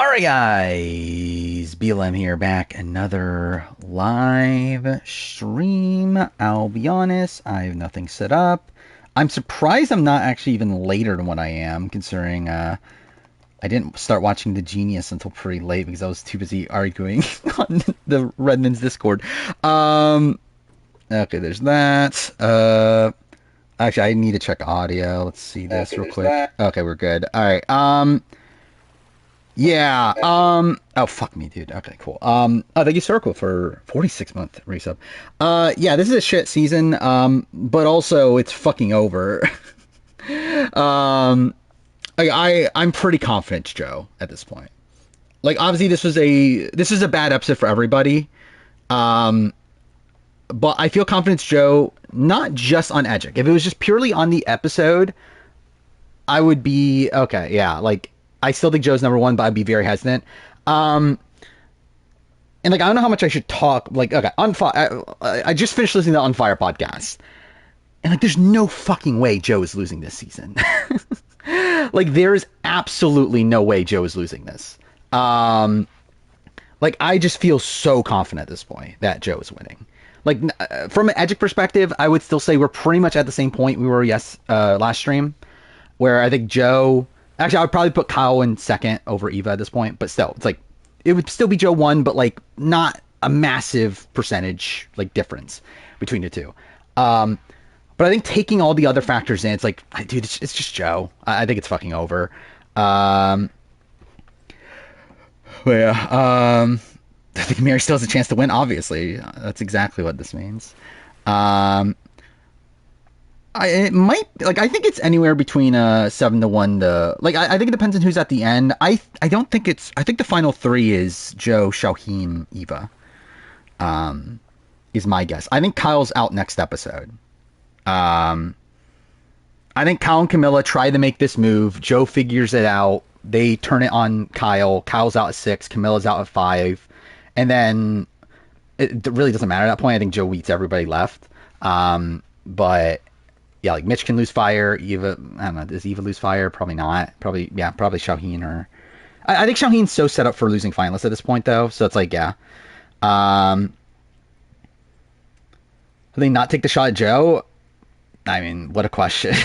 Alright guys, BLM here, back another live stream. I'll be honest, I have nothing set up. I'm surprised I'm not actually even later than what I am, considering I didn't start watching The Genius until pretty late because I was too busy arguing on the Redmond's Discord. Okay, there's that. Actually, I need to check audio. Let's see this real quick. Okay, we're good. Alright, yeah. Oh, fuck me, dude. Okay, cool. Oh, thank you, Circle, for 46-month resub. Yeah, this is a shit season. But also it's fucking over. I'm pretty confident, Joe, at this point. Like, obviously, this is a bad episode for everybody. But I feel confidence, Joe, not just on Edgic. If it was just purely on the episode, I would be okay. Yeah, like. I still think Joe's number one, but I'd be very hesitant. And like, I don't know how much I should talk. Like, okay, I just finished listening to the On Fire podcast, and like, there's no fucking way Joe is losing this season. Like, there is absolutely no way Joe is losing this. Like, I just feel so confident at this point that Joe is winning. Like, from an Edgic perspective, I would still say we're pretty much at the same point we were last stream, where I think Joe. Actually, I would probably put Kyle in second over Eva at this point, but still, it's like, it would still be Joe one, but like, not a massive percentage, like, difference between the two. But I think taking all the other factors in, it's like, dude, it's just Joe. I think it's fucking over. But yeah, I think Mary still has a chance to win, obviously. That's exactly what this means. It might, like, I think it's anywhere between 7-1 to, like, I think it depends on who's at the end. I don't think I think the final three is Joe, Shaheen, Eva, is my guess. I think Kyle's out next episode. I think Kyle and Camilla try to make this move. Joe figures it out. They turn it on Kyle. Kyle's out at 6. Camilla's out at 5. And then it really doesn't matter at that point. I think Joe eats everybody left. But yeah, like, Mitch can lose fire. Eva, I don't know. Does Eva lose fire? Probably not. Probably Shaheen or. I think Shaheen's so set up for losing finalists at this point, though. So it's like, yeah. Do they not take the shot at Joe? I mean, what a question.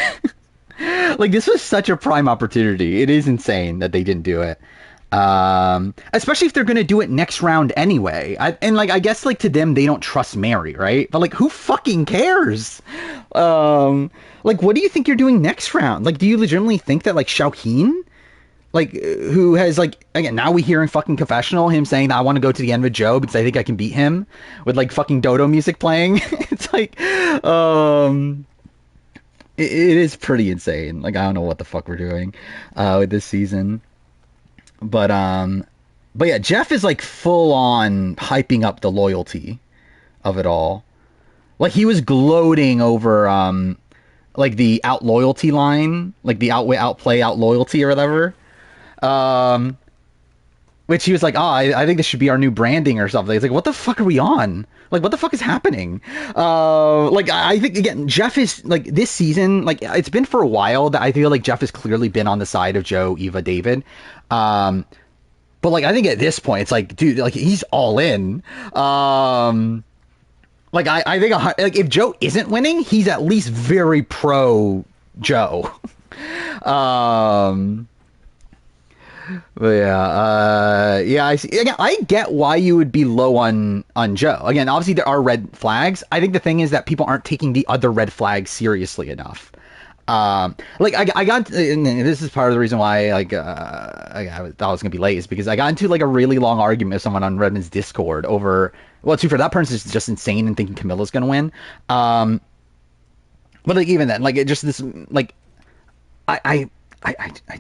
Like, this was such a prime opportunity. It is insane that they didn't do it. Especially if they're gonna do it next round anyway. I guess, like, to them, they don't trust Mary, right? But, like, who fucking cares? Like, what do you think you're doing next round? Like, do you legitimately think that, like, Shaheen, like, who has, like, again, now we hear in fucking confessional him saying that I want to go to the end with Joe because I think I can beat him with, like, fucking Dodo music playing. It's like, it is pretty insane. Like, I don't know what the fuck we're doing with this season. But yeah, Jeff is, like, full on hyping up the loyalty of it all. Like, he was gloating over like, the out loyalty line, like the outplay out loyalty or whatever. Which he was like, oh, I think this should be our new branding or something. It's like, what the fuck are we on? Like, what the fuck is happening? Like, I think, again, Jeff is, like, this season, like, it's been for a while that I feel like Jeff has clearly been on the side of Joe, Eva, David. But, like, I think at this point, it's like, dude, like, he's all in. Like, I think, like, if Joe isn't winning, he's at least very pro Joe. But yeah, I see. Again, I get why you would be low on Joe. Again, obviously there are red flags. I think the thing is that people aren't taking the other red flags seriously enough. Like, I got, and this is part of the reason why, like, I thought I was gonna be late, is because I got into, like, a really long argument with someone on Redmond's Discord over, well, too, for that person is just insane and thinking Camilla's gonna win. But, like, even then, like, it just this, like, I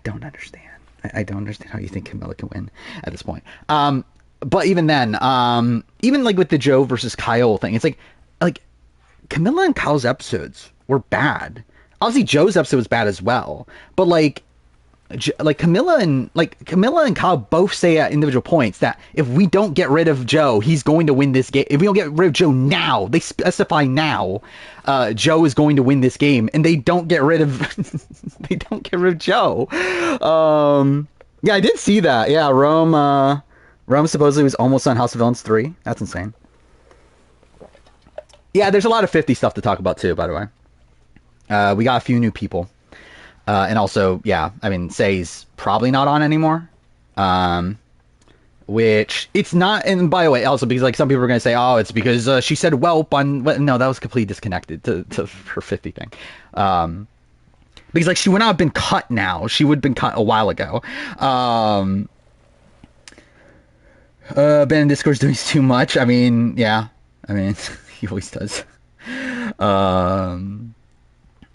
don't understand. I don't understand how you think Camilla can win at this point. But even then, even, like, with the Joe versus Kyle thing, it's like Camilla and Kyle's episodes were bad. Obviously, Joe's episode was bad as well. But, like Camilla and Kyle both say at individual points that if we don't get rid of Joe, he's going to win this game. If we don't get rid of Joe now, they specify now, Joe is going to win this game, and they don't get rid of Joe. Yeah, I did see that. Yeah, Rome supposedly was almost on House of Villains 3. That's insane. Yeah, there's a lot of 50 stuff to talk about too, by the way. We got a few new people. And also, yeah, I mean, Say's probably not on anymore. Um, which it's not. And by the way, also because like some people are going to say, oh, it's because she said "whelp" on. No, that was completely disconnected to her 50 thing. Um, because like she would not have been cut now. She would have been cut a while ago. Ben Discourse doing too much. I mean, yeah. I mean, he always does. Um,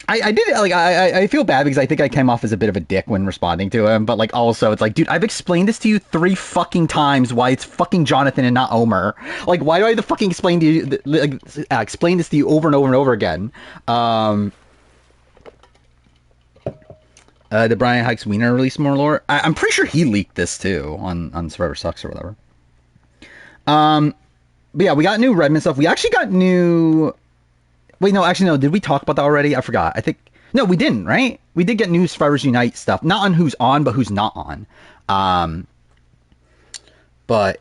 I did like I feel bad because I think I came off as a bit of a dick when responding to him, but like also it's like, dude, I've explained this to you 3 fucking times why it's fucking Jonathan and not Omer. Like, why do I have to fucking explain to you like explain this to you over and over and over again? Did Brian Hikes Wiener release more lore? I'm pretty sure he leaked this too on Survivor Sucks or whatever. But yeah, we got new Redmond stuff. We actually got new. Wait, no, actually, no. Did we talk about that already? I forgot. I think no, we didn't. Right? We did get new Survivors Unite stuff, not on who's on, but who's not on. But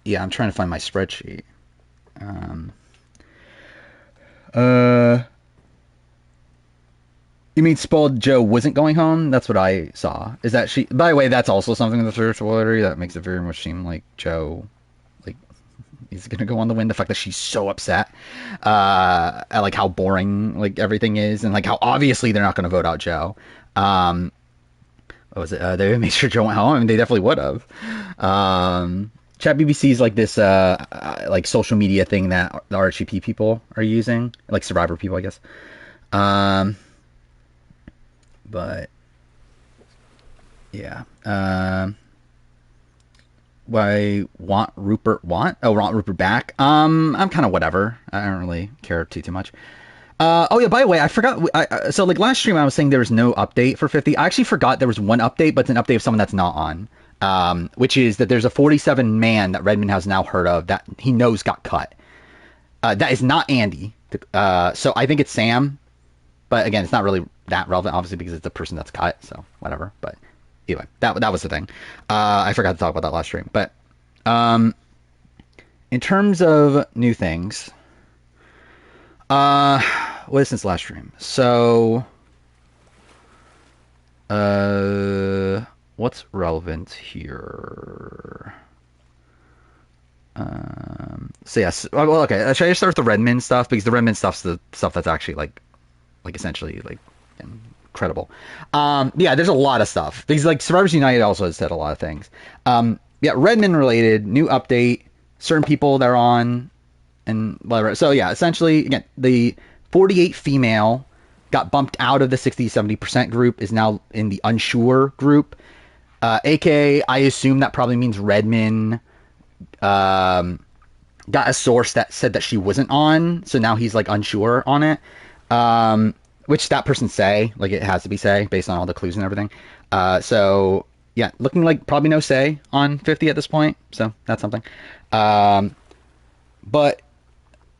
yeah, I'm trying to find my spreadsheet. Um, uh, you mean Spoiled Joe wasn't going home? That's what I saw. Is that she? By the way, that's also something in the search lottery that makes it very much seem like Joe, like he's gonna go on the win. The fact that she's so upset, at like how boring like everything is, and like how obviously they're not gonna vote out Joe. What was it? They made sure Joe went home. I mean, they definitely would have. Chat BBC is like this like social media thing that the RHP people are using, like Survivor people, I guess. But yeah. I want Rupert want Rupert back. I'm kind of whatever. I don't really care too much. Oh yeah, by the way, I forgot. So like last stream, I was saying there was no update for 50. I actually forgot there was one update, but it's an update of someone that's not on. Which is that there's a 47 man that Redmond has now heard of that he knows got cut. That is not Andy. So I think it's Sam. But again, it's not really that relevant, obviously, because it's the person that's cut. So whatever. But anyway, that was the thing. I forgot to talk about that last stream. But in terms of new things, what is since last stream? So what's relevant here? So yes. Well, okay. Should I just start with the Redmond stuff because the Redmond stuff's the stuff that's actually like essentially like incredible. Yeah, there's a lot of stuff because like Survivors United also has said a lot of things. Yeah, Redmond related new update, certain people they're on, and whatever. So yeah, essentially again, the 48 female got bumped out of the 60-70% group is now in the unsure group. AKA, I assume that probably means Redmond got a source that said that she wasn't on, so now he's like unsure on it. Which that person say, like it has to be say based on all the clues and everything. So yeah, looking like probably no say on 50 at this point. So that's something. But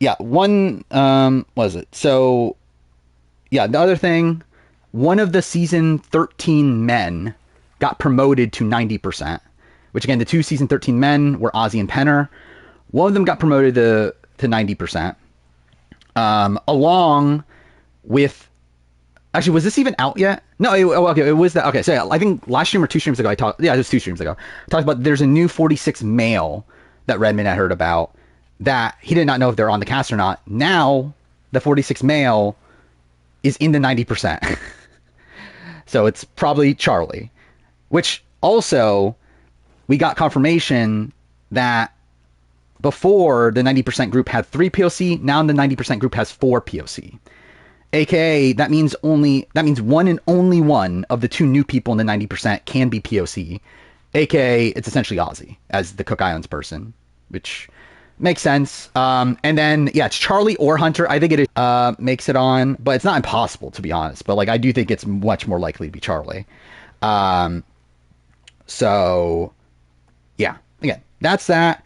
yeah, one, what is it? So yeah, the other thing, one of the season 13 men got promoted to 90%, which again, the two season 13 men were Ozzy and Penner. One of them got promoted to 90%, along with, actually, was this even out yet? No, okay, it was that. Okay, so yeah, I think last stream or 2 streams ago, it was 2 streams ago. I talked about there's a new 46 male that Redmond had heard about that he did not know if they're on the cast or not. Now, the 46 male is in the 90%. So it's probably Charlie, which also we got confirmation that before the 90% group had 3 POC, now the 90% group has 4 POC. AKA, that means one and only one of the 2 new people in the 90% can be POC. AKA, it's essentially Ozzy as the Cook Islands person, which makes sense. And then, yeah, it's Charlie or Hunter. I think it makes it on, but it's not impossible, to be honest. But, like, I do think it's much more likely to be Charlie. So, yeah, again, that's that.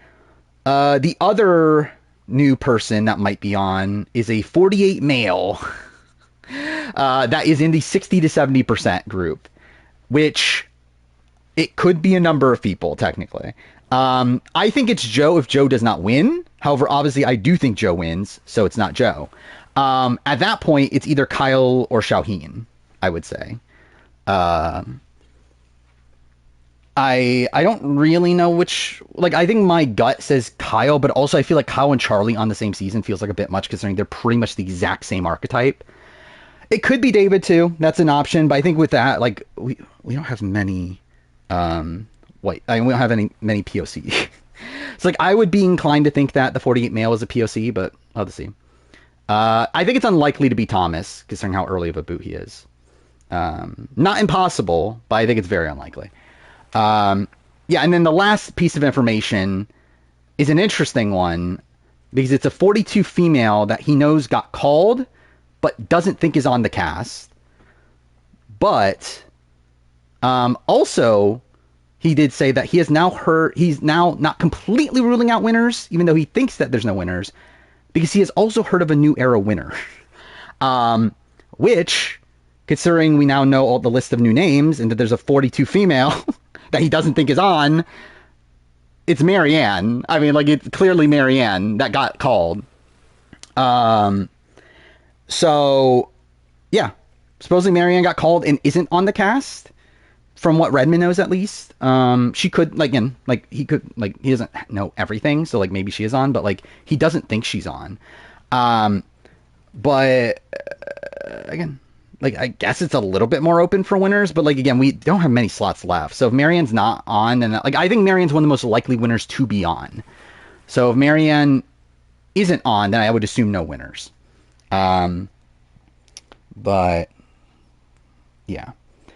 The other new person that might be on is a 48 male that is in the 60 to 70% group, which It could be a number of people, technically. I think it's Joe if Joe does not win. However, obviously, I do think Joe wins, so it's not Joe. At that point, it's either Kyle or Shauheen, I would say. I don't really know which. Like, I think my gut says Kyle, but also I feel like Kyle and Charlie on the same season feels like a bit much considering they're pretty much the exact same archetype. It could be David too. That's an option, but I think with that, like we don't have many we don't have many POC. So like I would be inclined to think that the 48 male is a POC, but I'll have to see. I think it's unlikely to be Thomas, considering how early of a boot he is. Not impossible, but I think it's very unlikely. Yeah, and then the last piece of information is an interesting one because it's a 42 female that he knows got called, but doesn't think is on the cast. But also, he did say that he's now not completely ruling out winners, even though he thinks that there's no winners, because he has also heard of a new era winner. Which, considering we now know all the list of new names and that there's a 42 female that he doesn't think is on, it's Marianne. I mean, like, it's clearly Marianne that got called. So, yeah. Supposedly Marianne got called and isn't on the cast, from what Redmond knows at least. She could, like, again, like, he doesn't know everything, so, like, maybe she is on, but, like, he doesn't think she's on. But, again, like, I guess it's a little bit more open for winners, but, like, again, we don't have many slots left. So if Marianne's not on, then, like, I think Marianne's one of the most likely winners to be on. So if Marianne isn't on, then I would assume no winners. But, yeah.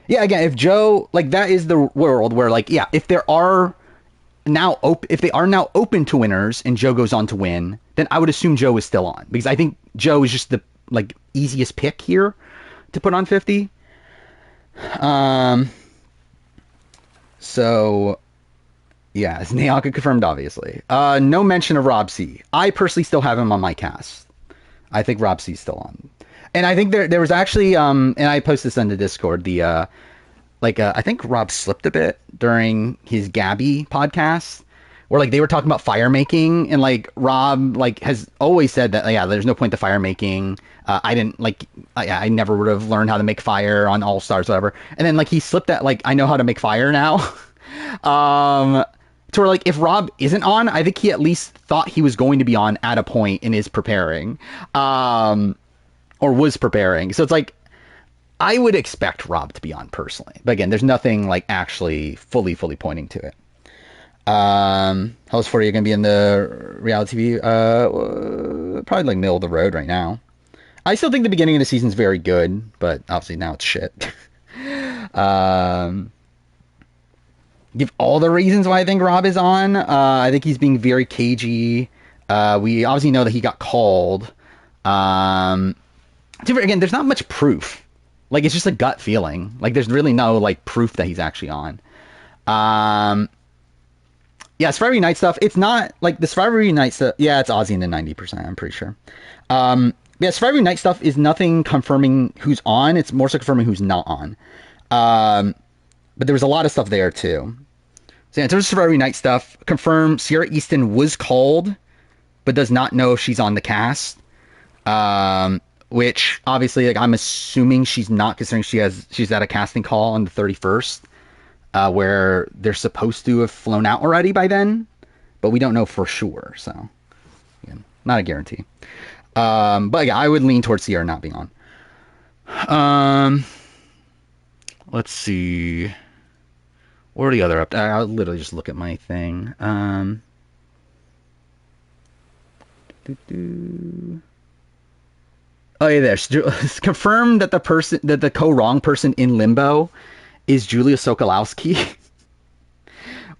Yeah, again, if Joe, like, that is the world where, like, yeah, if they are now open to winners and Joe goes on to win, then I would assume Joe is still on, because I think Joe is just the, like, easiest pick here to put on 50. So, yeah, it's Naoka confirmed, obviously. No mention of Rob C. I personally still have him on my cast. I think Rob C's still on. And I think there was actually, and I posted this on the Discord, I think Rob slipped a bit during his Gabby podcast, where, like, they were talking about fire making, and, like, Rob, like, has always said that, yeah, there's no point to fire making. I never would have learned how to make fire on All Stars, whatever. And then, like, he slipped that, like, I know how to make fire now. To where, like, if Rob isn't on, I think he at least thought he was going to be on at a point and is preparing. Or was preparing. So it's like, I would expect Rob to be on personally. But again, there's nothing, like, actually fully pointing to it. How's 40 going to be in the reality TV? Probably, like, middle of the road right now. I still think the beginning of the season's very good, but obviously now it's shit. Give all the reasons why I think Rob is on. I think he's being very cagey. We obviously know that he got called. Again, there's not much proof. Like, it's just a gut feeling. Like, there's really no, like, proof that he's actually on. Yeah, Survivor Night stuff. It's not, like, the Survivor Night stuff. Yeah, it's Ozzy in the 90%, I'm pretty sure. Yeah, Survivor Night stuff is nothing confirming who's on. It's more so confirming who's not on. But there was a lot of stuff there, too. So, yeah, in terms of Survivor Night stuff, confirmed Sierra Easton was called, but does not know if she's on the cast. Which, obviously, like, I'm assuming she's not, considering she's at a casting call on the 31st, where they're supposed to have flown out already by then, but we don't know for sure, so, again, not a guarantee. But, yeah, I would lean towards Sierra not being on. Let's see. What are the other I'll literally just look at my thing. Oh, yeah, it's confirmed that the co-wrong person in Limbo is Julia Sokolowski.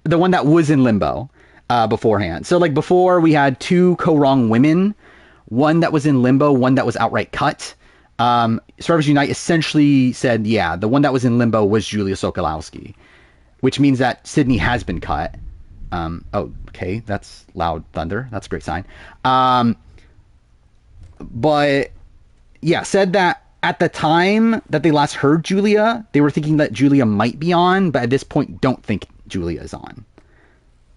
The one that was in Limbo beforehand. So, like, before we had two co-wrong women, one that was in Limbo, one that was outright cut. Survivors Unite essentially said, yeah, the one that was in Limbo was Julia Sokolowski, which means that Sydney has been cut. Okay, that's loud thunder. That's a great sign. But... yeah, said that At the time that they last heard Julia, they were thinking that Julia might be on, but at this point don't think Julia is on.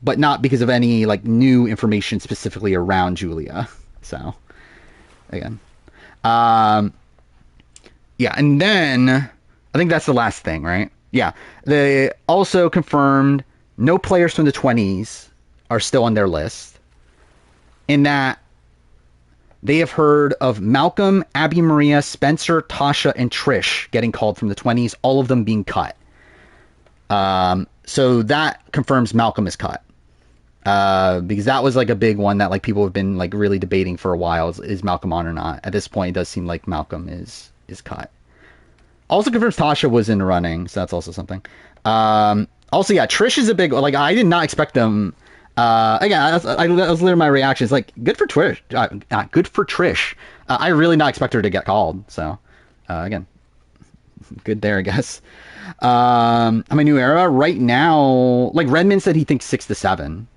But not because of any like new information specifically around Julia. So again. Yeah, and then I think that's the last thing, right? Yeah. They also confirmed no players from the 20s are still on their list. In that they have heard of Malcolm, Abby Maria, Spencer, Tasha, and Trish getting called from the 20s, all of them being cut. So that confirms Malcolm is cut. Because that was like a big one that like people have been like really debating for a while. Is Malcolm on or not? At this point, it does seem like Malcolm is cut. Also confirms Tasha was in the running, so that's also something. Also, yeah, Trish is a big, like, I did not expect them. Again, that was literally my reaction. It's like, good for Trish. Good for Trish. I really not expect her to get called. So, again, good there, I guess. On my new era right now, like Redmond said, he thinks 6 to 7.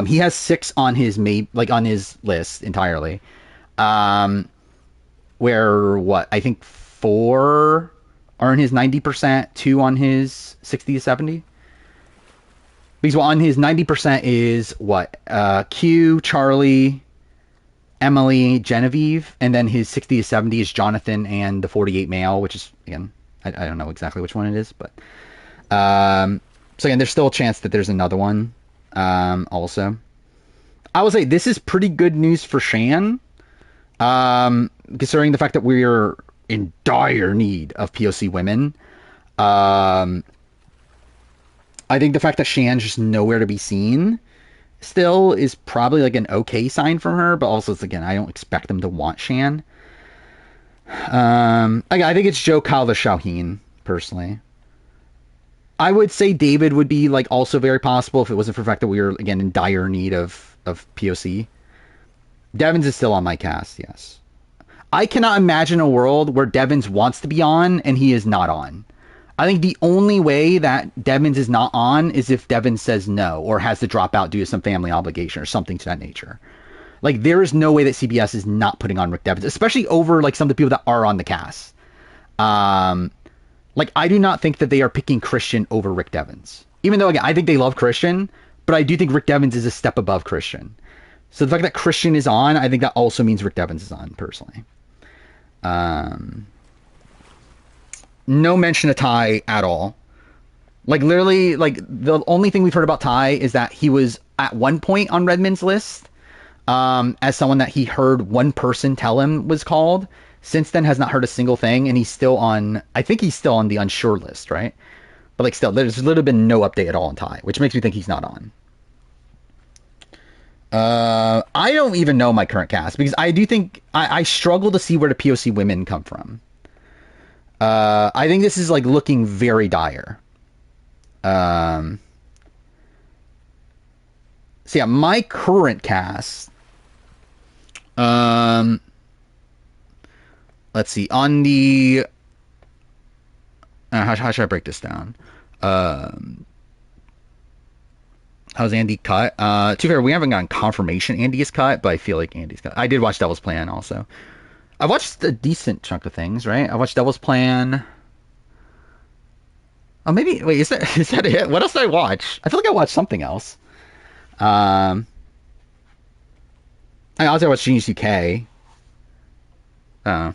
He has 6 on his on his list entirely. Where what I think 4 are in his 90%, 2 on his 60 to 70. Because on his 90% is what? Q, Charlie, Emily, Genevieve, and then his 60 to 70 is Jonathan and the 48 male, which is, again, I don't know exactly which one it is, but so again, there's still a chance that there's another one. Also, I would say this is pretty good news for Shan, considering the fact that we're in dire need of POC women. I think the fact that Shan's just nowhere to be seen still is probably like an okay sign from her, but also it's, again, I don't expect them to want Shan. I think it's Joe, Calva, Shaheen, personally. I would say David would be like also very possible if it wasn't for the fact that we were, again, in dire need of POC. Devins is still on my cast, yes. I cannot imagine a world where Devins wants to be on and he is not on. I think the only way that Devins is not on is if Devins says no or has to drop out due to some family obligation or something to that nature. Like, there is no way that CBS is not putting on Rick Devins, especially over like some of the people that are on the cast. Like, I do not think that they are picking Christian over Rick Devins. Even though, again, I think they love Christian, but I do think Rick Devins is a step above Christian. So the fact that Christian is on, I think that also means Rick Devins is on, personally. No mention of Ty at all. Like, literally, like, the only thing we've heard about Ty is that he was at one point on Redmond's list, as someone that he heard one person tell him was called. Since then has not heard a single thing, and he's still on, I think he's still on the unsure list, right? But like, still, there's literally been no update at all on Ty, which makes me think he's not on. I don't even know my current cast, because I do think I struggle to see where the POC women come from. I think this is like looking very dire. So yeah, my current cast, let's see, on the, how should I break this down? How's Andy cut? To be fair, we haven't gotten confirmation Andy is cut, but I feel like Andy's cut. I did watch Devil's Plan also. I watched a decent chunk of things, right? I watched Devil's Plan. Oh, maybe, wait, is that it? What else did I watch? I feel like I watched something else. I also watched Genius UK. I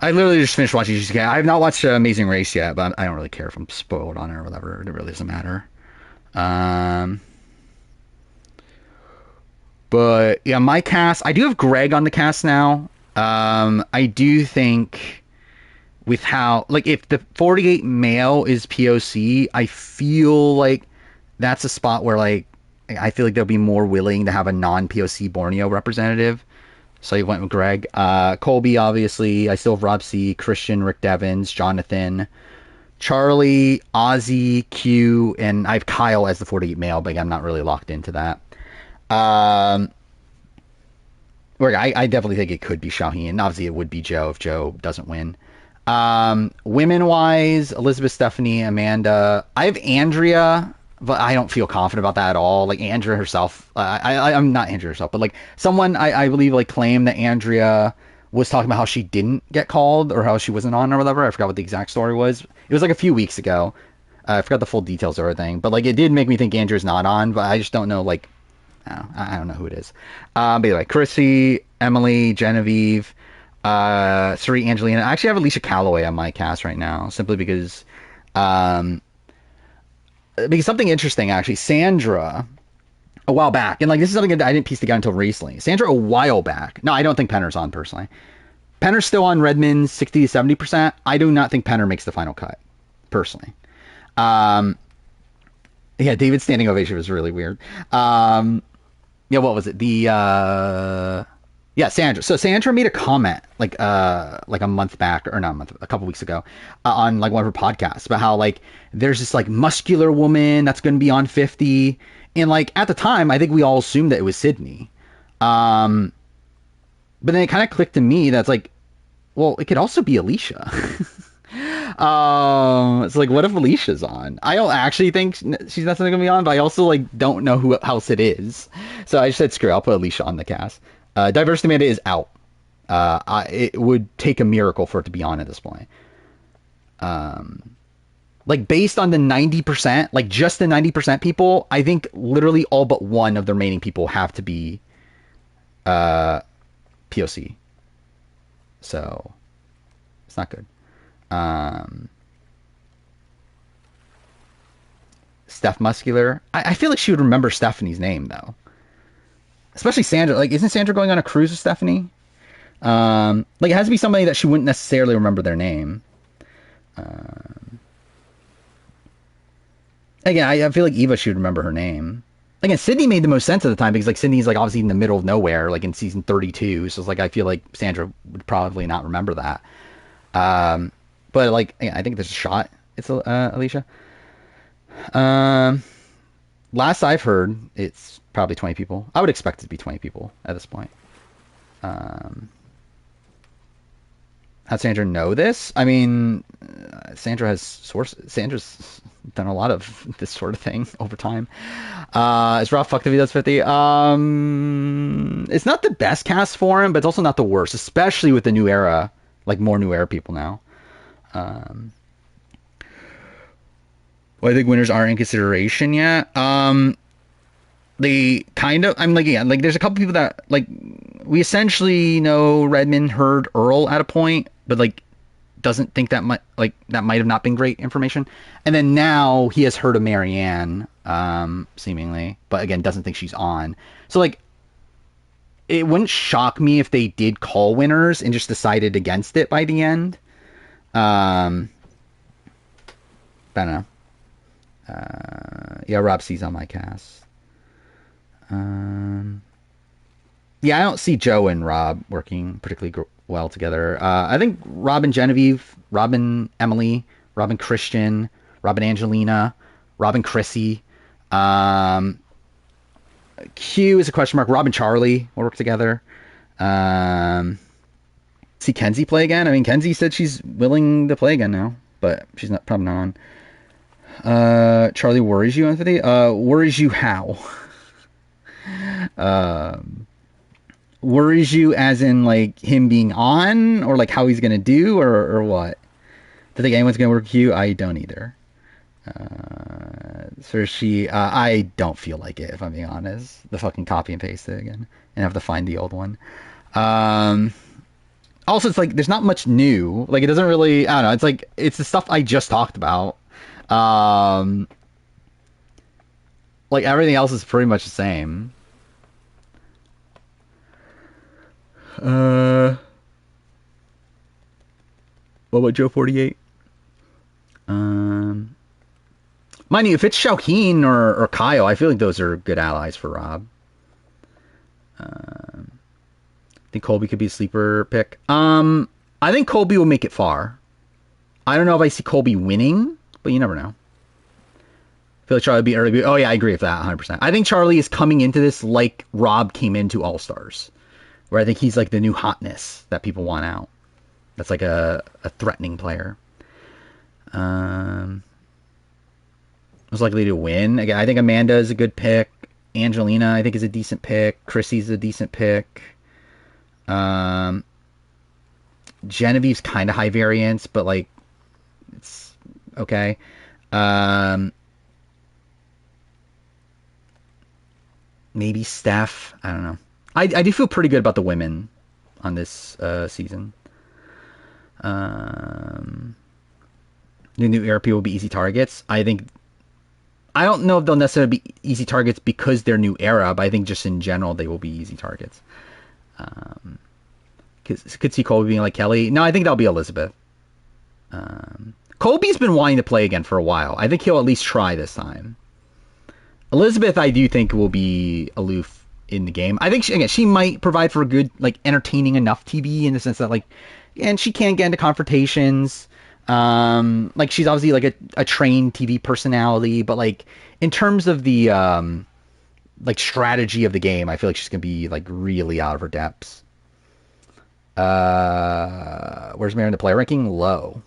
literally just finished watching Genius UK. I have not watched Amazing Race yet, but I don't really care if I'm spoiled on it or whatever. It really doesn't matter. But yeah, my cast, I do have Greg on the cast now. I do think with how, like, if the 48 male is POC, I feel like that's a spot where, like, I feel like they'll be more willing to have a non-POC Borneo representative. So you went with Greg. Colby, obviously. I still have Rob C., Christian, Rick Devins, Jonathan, Charlie, Ozzy, Q, and I have Kyle as the 48 male, but I'm not really locked into that. I definitely think it could be Shaheen. Obviously, it would be Joe if Joe doesn't win. Women-wise, Elizabeth, Stephanie, Amanda. I have Andrea, but I don't feel confident about that at all. Like Andrea herself, I'm not Andrea herself, but like someone I believe like claimed that Andrea was talking about how she didn't get called or how she wasn't on or whatever. I forgot what the exact story was. It was like a few weeks ago. I forgot the full details of everything, but like it did make me think Andrea's not on, but I just don't know like I don't know who it is. But anyway, Chrissy, Emily, Genevieve, Suri, Angelina. I actually have Alicia Calloway on my cast right now, simply because something interesting actually. Sandra, a while back, and like this is something that I didn't piece together until recently. Sandra, a while back. No, I don't think Penner's on personally. Penner's still on Redmond, 60 to 70%. I do not think Penner makes the final cut, personally. Yeah, David's standing ovation was really weird. Yeah, what was it? Yeah, Sandra. So Sandra made a comment like a month back, or not a month, a couple weeks ago, on like one of her podcasts about how like there's this like muscular woman that's going to be on 50, and like at the time I think we all assumed that it was Sydney, but then it kind of clicked to me that's like, well, it could also be Alicia. It's like, what if Alicia's on? I don't actually think she's necessarily gonna be on, but I also like don't know who else it is. So I just said screw it, I'll put Alicia on the cast. Diversity mandate is out. It would take a miracle for it to be on at this point. Like based on the 90%, like just the 90% people, I think literally all but one of the remaining people have to be POC. So it's not good. Steph Muscular. I feel like she would remember Stephanie's name though. Especially Sandra. Like, isn't Sandra going on a cruise with Stephanie? Like, it has to be somebody that she wouldn't necessarily remember their name. Again, I feel like Eva should remember her name. Again, Sydney made the most sense at the time because, like, Sydney's, like, obviously in the middle of nowhere, like, in season 32. So, it's like, I feel like Sandra would probably not remember that. But, like, yeah, I think there's a shot. It's Alicia. Last I've heard, it's probably 20 people. I would expect it to be 20 people at this point. How Sandra know this? I mean, Sandra has sources. Sandra's done a lot of this sort of thing over time. Is Rob fucked if he does 50? It's not the best cast for him, but it's also not the worst, especially with the new era, like more new era people now. Well, I think winners aren't in consideration yet. They kind of, I'm like, yeah, like there's a couple people that like we essentially know Redmond heard Earl at a point, but like doesn't think that might have not been great information. And then now he has heard of Marianne, seemingly, but again doesn't think she's on. So like it wouldn't shock me if they did call winners and just decided against it by the end. I don't know. Yeah, Rob C's on my cast. Yeah, I don't see Joe and Rob working particularly well together. I think Rob and Genevieve, Rob and Emily, Rob and Christian, Rob and Angelina, Rob and Chrissy. Q is a question mark. Rob and Charlie will work together. See Kenzie play again? I mean, Kenzie said she's willing to play again now, but she's not probably not on. Charlie worries you, Anthony? Worries you how? Worries you as in like him being on, or like how he's gonna do, or what? Do you think anyone's gonna work with you? I don't either. I don't feel like it, if I'm being honest. The fucking copy and paste it again and have to find the old one. Also, it's like there's not much new. Like it doesn't really. I don't know. It's like it's the stuff I just talked about. Like everything else is pretty much the same. What about Joe 48? Mind you, if it's Shauheen or Kyle, I feel like those are good allies for Rob. I think Colby could be a sleeper pick. I think Colby will make it far. I don't know if I see Colby winning, but you never know. I feel like Charlie would be early. Oh yeah, I agree with that 100%. I think Charlie is coming into this like Rob came into All Stars, where I think he's like the new hotness that people want out. That's like a threatening player. Was most likely to win. Again, I think Amanda is a good pick. Angelina, I think, is a decent pick. Chrissy's a decent pick. Genevieve's kind of high variance, but like it's okay. Maybe Steph. I don't know. I do feel pretty good about the women on this season. The new era people will be easy targets. I don't know if they'll necessarily be easy targets because they're new era, but I think just in general they will be easy targets. Could see Colby being like Kelly. No, I think that'll be Elizabeth. Colby's been wanting to play again for a while. I think he'll at least try this time. Elizabeth, I do think, will be aloof in the game. I think she might provide for a good, like, entertaining enough TV in the sense that, like, and she can get into confrontations. Like, she's obviously like a trained TV personality, but like in terms of the like strategy of the game, I feel like she's gonna be like really out of her depths. Where's Mary in the player ranking? Low.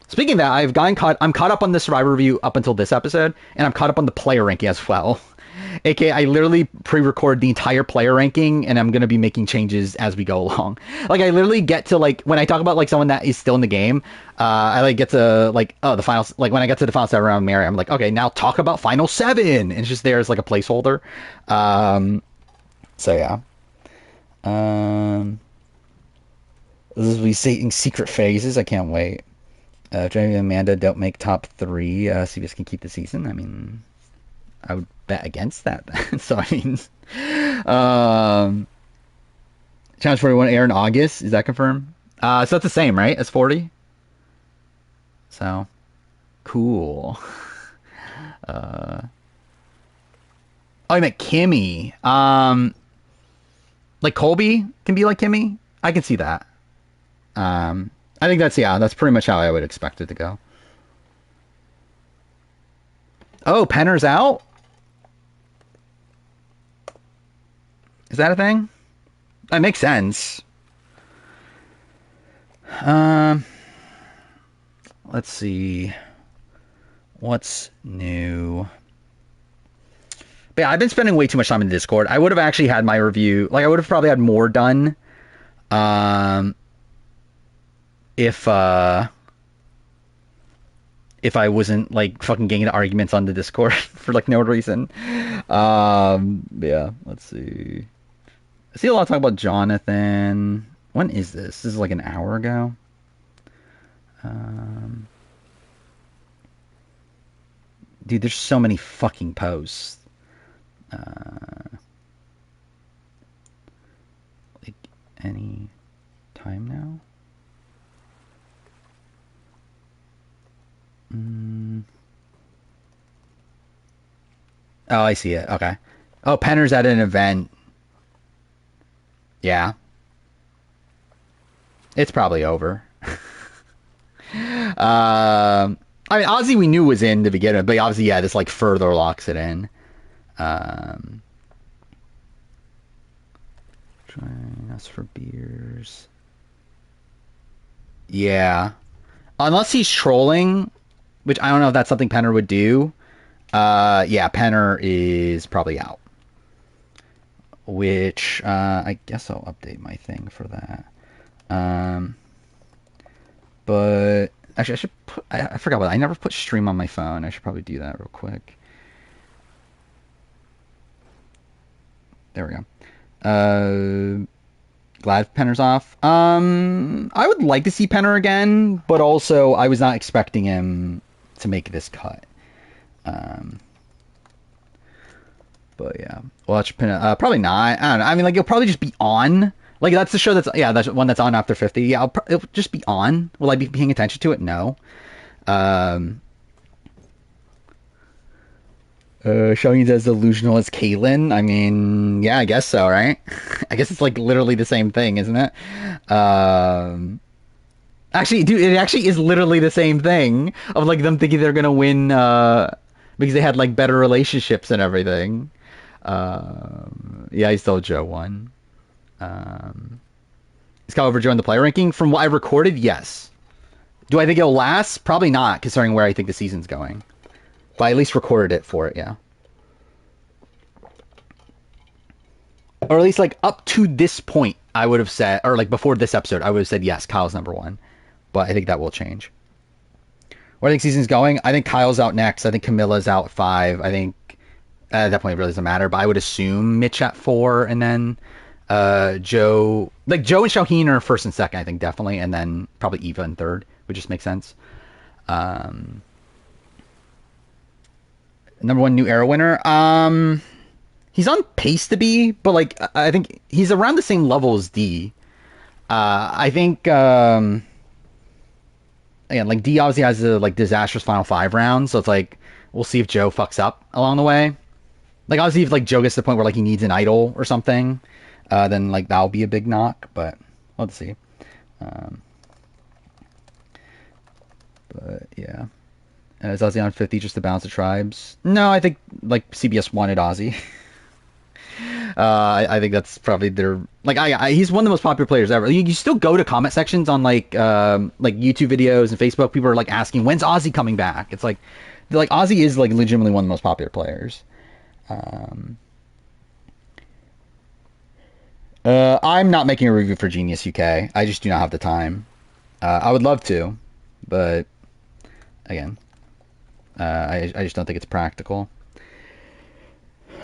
Speaking of that, I'm caught up on the Survivor review up until this episode, and I'm caught up on the player ranking as well. AKA, I literally pre-record the entire player ranking, and I'm going to be making changes as we go along. Like, I literally get to, like, when I talk about, like, someone that is still in the game, I, like, get to, like, the finals, like, when I get to the final 7 around Mary, I'm like, okay, now talk about final 7, and it's just there as, like, a placeholder. So, yeah. This is we seeing secret phases. I can't wait. Jamie and Amanda don't make top 3. CBS can keep the season. I mean, I would bet against that. So, I mean, Challenge 41 air in August. Is that confirmed? So that's the same, right? As 40? So, cool. Oh, I meant Kimmy. Like Colby can be like Kimmy. I can see that. I think that's pretty much how I would expect it to go. Oh, Penner's out? Is that a thing? That makes sense. Let's see. What's new? But yeah, I've been spending way too much time in the Discord. I would have actually had my review. Like, I would have probably had more done. If I wasn't like fucking getting into arguments on the Discord for like no reason. Yeah, let's see. I see a lot of talk about Jonathan. When is this? This is like an hour ago. Dude, there's so many fucking posts. Like any time now? Oh, I see it. Okay. Oh, Penner's at an event. Yeah. It's probably over. I mean, Ozzy we knew was in to begin with, but obviously, yeah, this like further locks it in. Trying us for beers. Yeah. Unless he's trolling, which I don't know if that's something Penner would do. Yeah, Penner is probably out. Which, I guess I'll update my thing for that. But, actually, I should put, I forgot I never put stream on my phone. I should probably do that real quick. There we go. Glad Penner's off. I would like to see Penner again, but also I was not expecting him to make this cut. But yeah, watch Penner. Probably not. I don't know. I mean, like, he'll probably just be on. Like, that's the show that's one that's on after 50. Yeah, it'll just be on. Will I be paying attention to it? No. Showing you as delusional as Caitlyn. I mean, yeah, I guess so, right? I guess it's like literally the same thing, isn't it? Actually, dude, it actually is literally the same thing of like them thinking they're gonna win because they had like better relationships and everything. Yeah, I still Joe won. Is Kyle over Joe in the player ranking? From what I recorded, yes. Do I think it'll last? Probably not, considering where I think the season's going. But I at least recorded it for it, yeah. Or at least like up to this point, I would have said, or like before this episode, I would have said yes, Kyle's number one. But I think that will change. Where I think season's going, I think Kyle's out next. I think Camilla's out at 5. I think at that point it really doesn't matter. But I would assume Mitch at 4, and then Joe, like Joe and Shaheen are first and second, I think definitely, and then probably Eva in third, would just make sense. Number one new era winner. He's on pace to be, but like I think he's around the same level as D. I think again, like D obviously has a like disastrous final 5 rounds, so it's like we'll see if Joe fucks up along the way. Like obviously if like Joe gets to the point where like he needs an idol or something, then like that'll be a big knock. But let's see. But yeah. Is Ozzy on 50 just to balance the tribes? No, I think like CBS wanted Ozzy. I think that's probably their like. He's one of the most popular players ever. You still go to comment sections on like YouTube videos and Facebook. People are like asking, "When's Ozzy coming back?" It's like Ozzy is like legitimately one of the most popular players. I'm not making a review for Genius UK. I just do not have the time. I would love to, but again. I just don't think it's practical.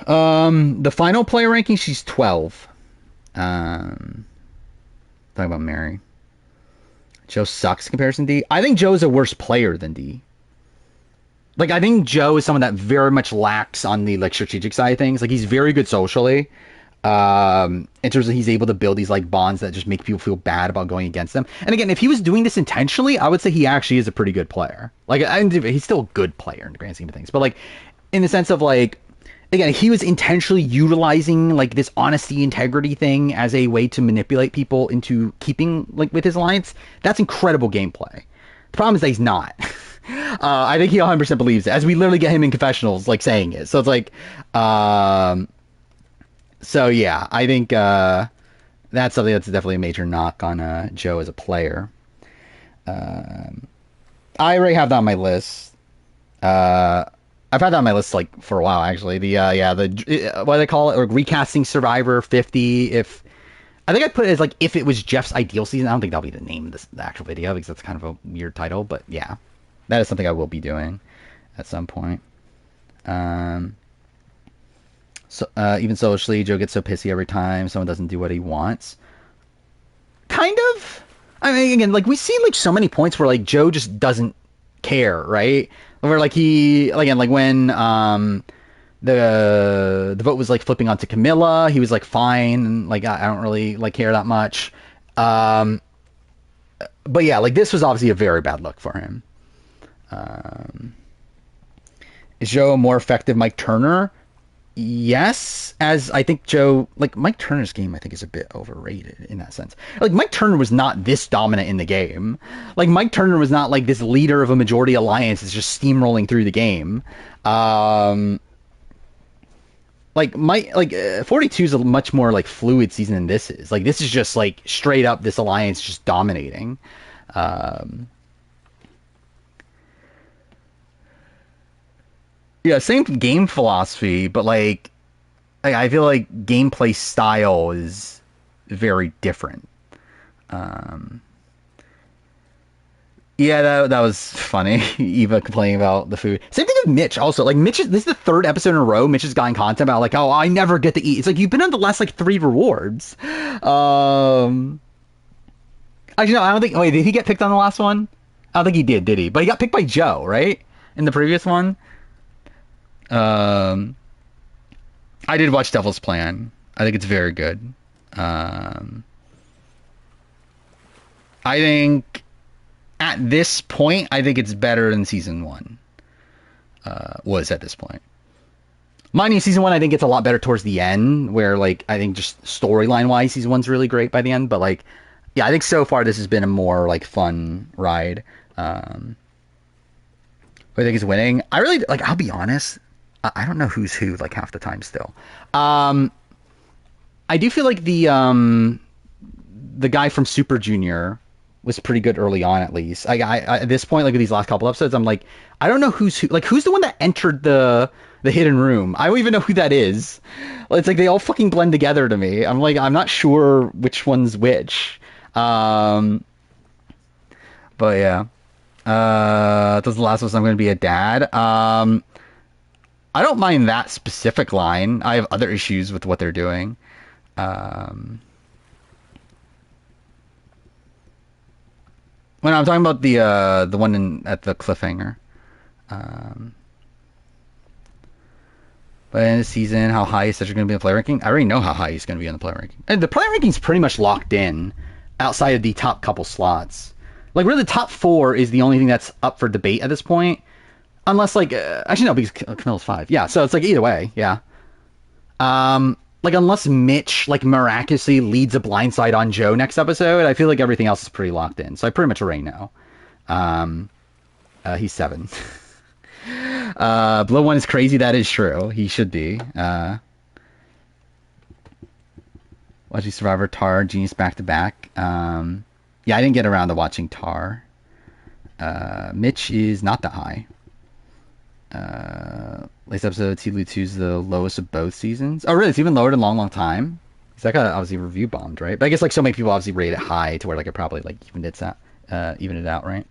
The final player ranking, she's 12. Talking about Mary. Joe sucks in comparison to D. I think Joe's a worse player than D. Like, I think Joe is someone that very much lacks on the like strategic side of things. Like, he's very good socially. In terms of he's able to build these like bonds that just make people feel bad about going against them. And again, if he was doing this intentionally, I would say he actually is a pretty good player. Like he's still a good player in the grand scheme of things, but like in the sense of like, again, he was intentionally utilizing like this honesty, integrity thing as a way to manipulate people into keeping like with his alliance. That's incredible gameplay. The problem is that he's not. I think he 100% believes it, as we literally get him in confessionals like saying it. So it's like, so yeah, I think that's something that's definitely a major knock on Joe as a player. I already have that on my list. I've had that on my list like for a while actually. The what do they call it, or recasting Survivor 50. If I think I put it as like if it was Jeff's ideal season. I don't think that'll be the name of the actual video because that's kind of a weird title. But yeah, that is something I will be doing at some point. So even socially, Joe gets so pissy every time someone doesn't do what he wants. Kind of. I mean, again, like we see like so many points where like Joe just doesn't care, right? Where like he again, like when the vote was like flipping onto Camilla, he was like fine, and like I don't really like care that much. But yeah, like this was obviously a very bad look for him. Is Joe a more effective Mike Turner? Yes, as I think Joe, like Mike Turner's game, I think is a bit overrated in that sense. Like Mike Turner was not this dominant in the game. Like Mike Turner was not like this leader of a majority alliance that's just steamrolling through the game. Like 42 is a much more like fluid season than this is. Like this is just like straight up this alliance just dominating. Yeah, same game philosophy, but like I feel like gameplay style is very different. Yeah, that was funny. Eva complaining about the food. Same thing with Mitch. Also, like this is the third episode in a row Mitch has gotten content about like, oh, I never get to eat. It's like you've been on the last like 3 rewards. Actually, no, I don't think. Wait, did he get picked on the last one? I don't think he did he? But he got picked by Joe, right? In the previous one. I did watch Devil's Plan. I think it's very good. I think at this point, I think it's better than season 1 was at this point. Mind you, season 1 I think it's a lot better towards the end, where like I think just storyline wise, season 1's really great by the end. But like, yeah, I think so far this has been a more like fun ride. Who I think is winning. I really like. I'll be honest. I don't know who's who like half the time still. I do feel like the guy from Super Junior was pretty good early on, at least. I at this point, like with these last couple episodes, I'm like, I don't know who's who. Like, who's the one that entered the hidden room? I don't even know who that is. It's like they all fucking blend together to me. I'm like, I'm not sure which one's which. But yeah, that's the last one. I'm going to be a dad. I don't mind that specific line. I have other issues with what they're doing. When I'm talking about the one at the cliffhanger. Um, but in the season, how high is Cedric going to be in the player ranking? I already know how high he's going to be in the player ranking. And the player ranking's pretty much locked in outside of the top couple slots. Like, really, the top 4 is the only thing that's up for debate at this point. Unless, like, actually, no, because Camilla's 5. Yeah, so it's like either way, yeah. Like, unless Mitch, like, miraculously leads a blindside on Joe next episode, I feel like everything else is pretty locked in. So I pretty much already know. He's 7. Below 1 is crazy. That is true. He should be. Watching Survivor, Tar, Genius back-to-back. Yeah, I didn't get around to watching Tar. Mitch is not that high. Latest episode, T-Lu 2 is the lowest of both seasons. Oh, really? It's even lower than Long, Long Time? Because that got obviously review bombed, right? But I guess like so many people obviously rate it high to where like it probably like even it out, right?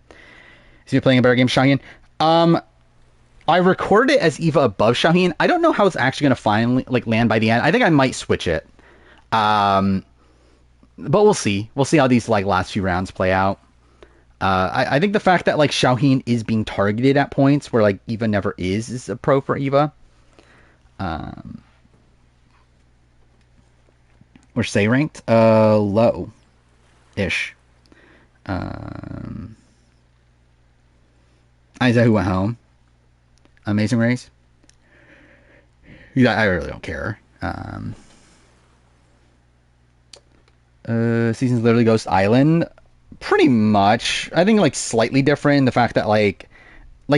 So you're playing a better game, Shaheen? I recorded it as Eva above Shaheen. I don't know how it's actually going to finally like land by the end. I think I might switch it. But we'll see. We'll see how these like last few rounds play out. I think the fact that like Shaheen is being targeted at points where like Eva never is a pro for Eva. We're say ranked low ish. Is that who went home? Amazing Race. Yeah, I really don't care. Seasons literally Ghost Island. Pretty much. I think like slightly different. The fact that like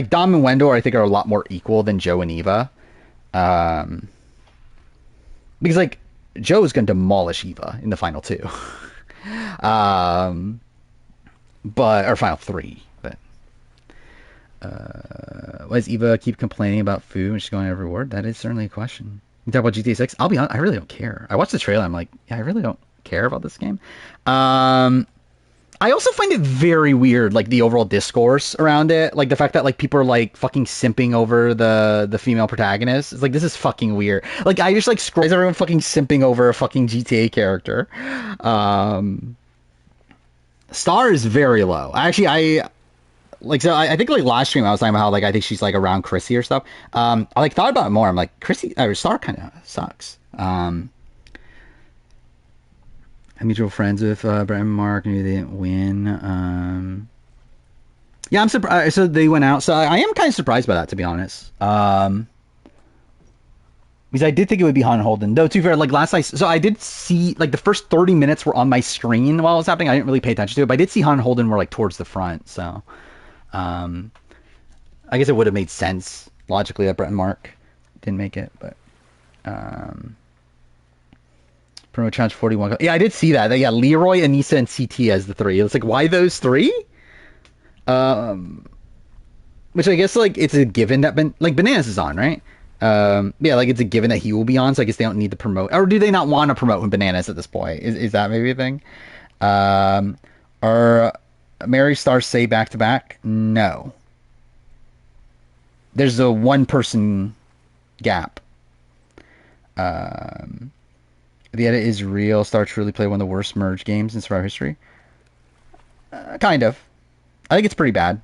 Dom and Wendell I think are a lot more equal than Joe and Eva. Because like Joe is going to demolish Eva in the final 2. Or final 3. But why does Eva keep complaining about food when she's going every reward? That is certainly a question. You talk about GTA 6. I'll be honest, I really don't care. I watched the trailer. I'm like, yeah, I really don't care about this game. I also find it very weird, like the overall discourse around it, like the fact that like people are like fucking simping over the female protagonist. It's like, this is fucking weird. Like I just like scroll, is everyone fucking simping over a fucking GTA character? Star is very low. Actually, I think like last stream I was talking about how like I think she's like around Chrissy or stuff. I like thought about it more. I'm like, Chrissy or Star kind of sucks. I'm mutual friends with Brett and Mark, and they didn't win. Yeah, I'm surprised. So they went out. So I am kind of surprised by that, to be honest. Because I did think it would be Han Holden. Though, to be fair, like last night, so I did see like the first 30 minutes were on my screen while it was happening. I didn't really pay attention to it, but I did see Han Holden were like towards the front. So, I guess it would have made sense logically that Brett and Mark didn't make it, but. Promo challenge 41. Yeah, I did see that. Yeah, Leroy, Anissa, and CT as the 3. It's like, why those 3? Which I guess like it's a given that Bananas is on, right? Yeah, like it's a given that he will be on, so I guess they don't need to promote, or do they not want to promote Bananas at this point? Is that maybe a thing? Are Mary Star say back to back? No. There's a 1 person gap. The edit is real. Star truly played one of the worst merge games in Survivor history. Kind of. I think it's pretty bad.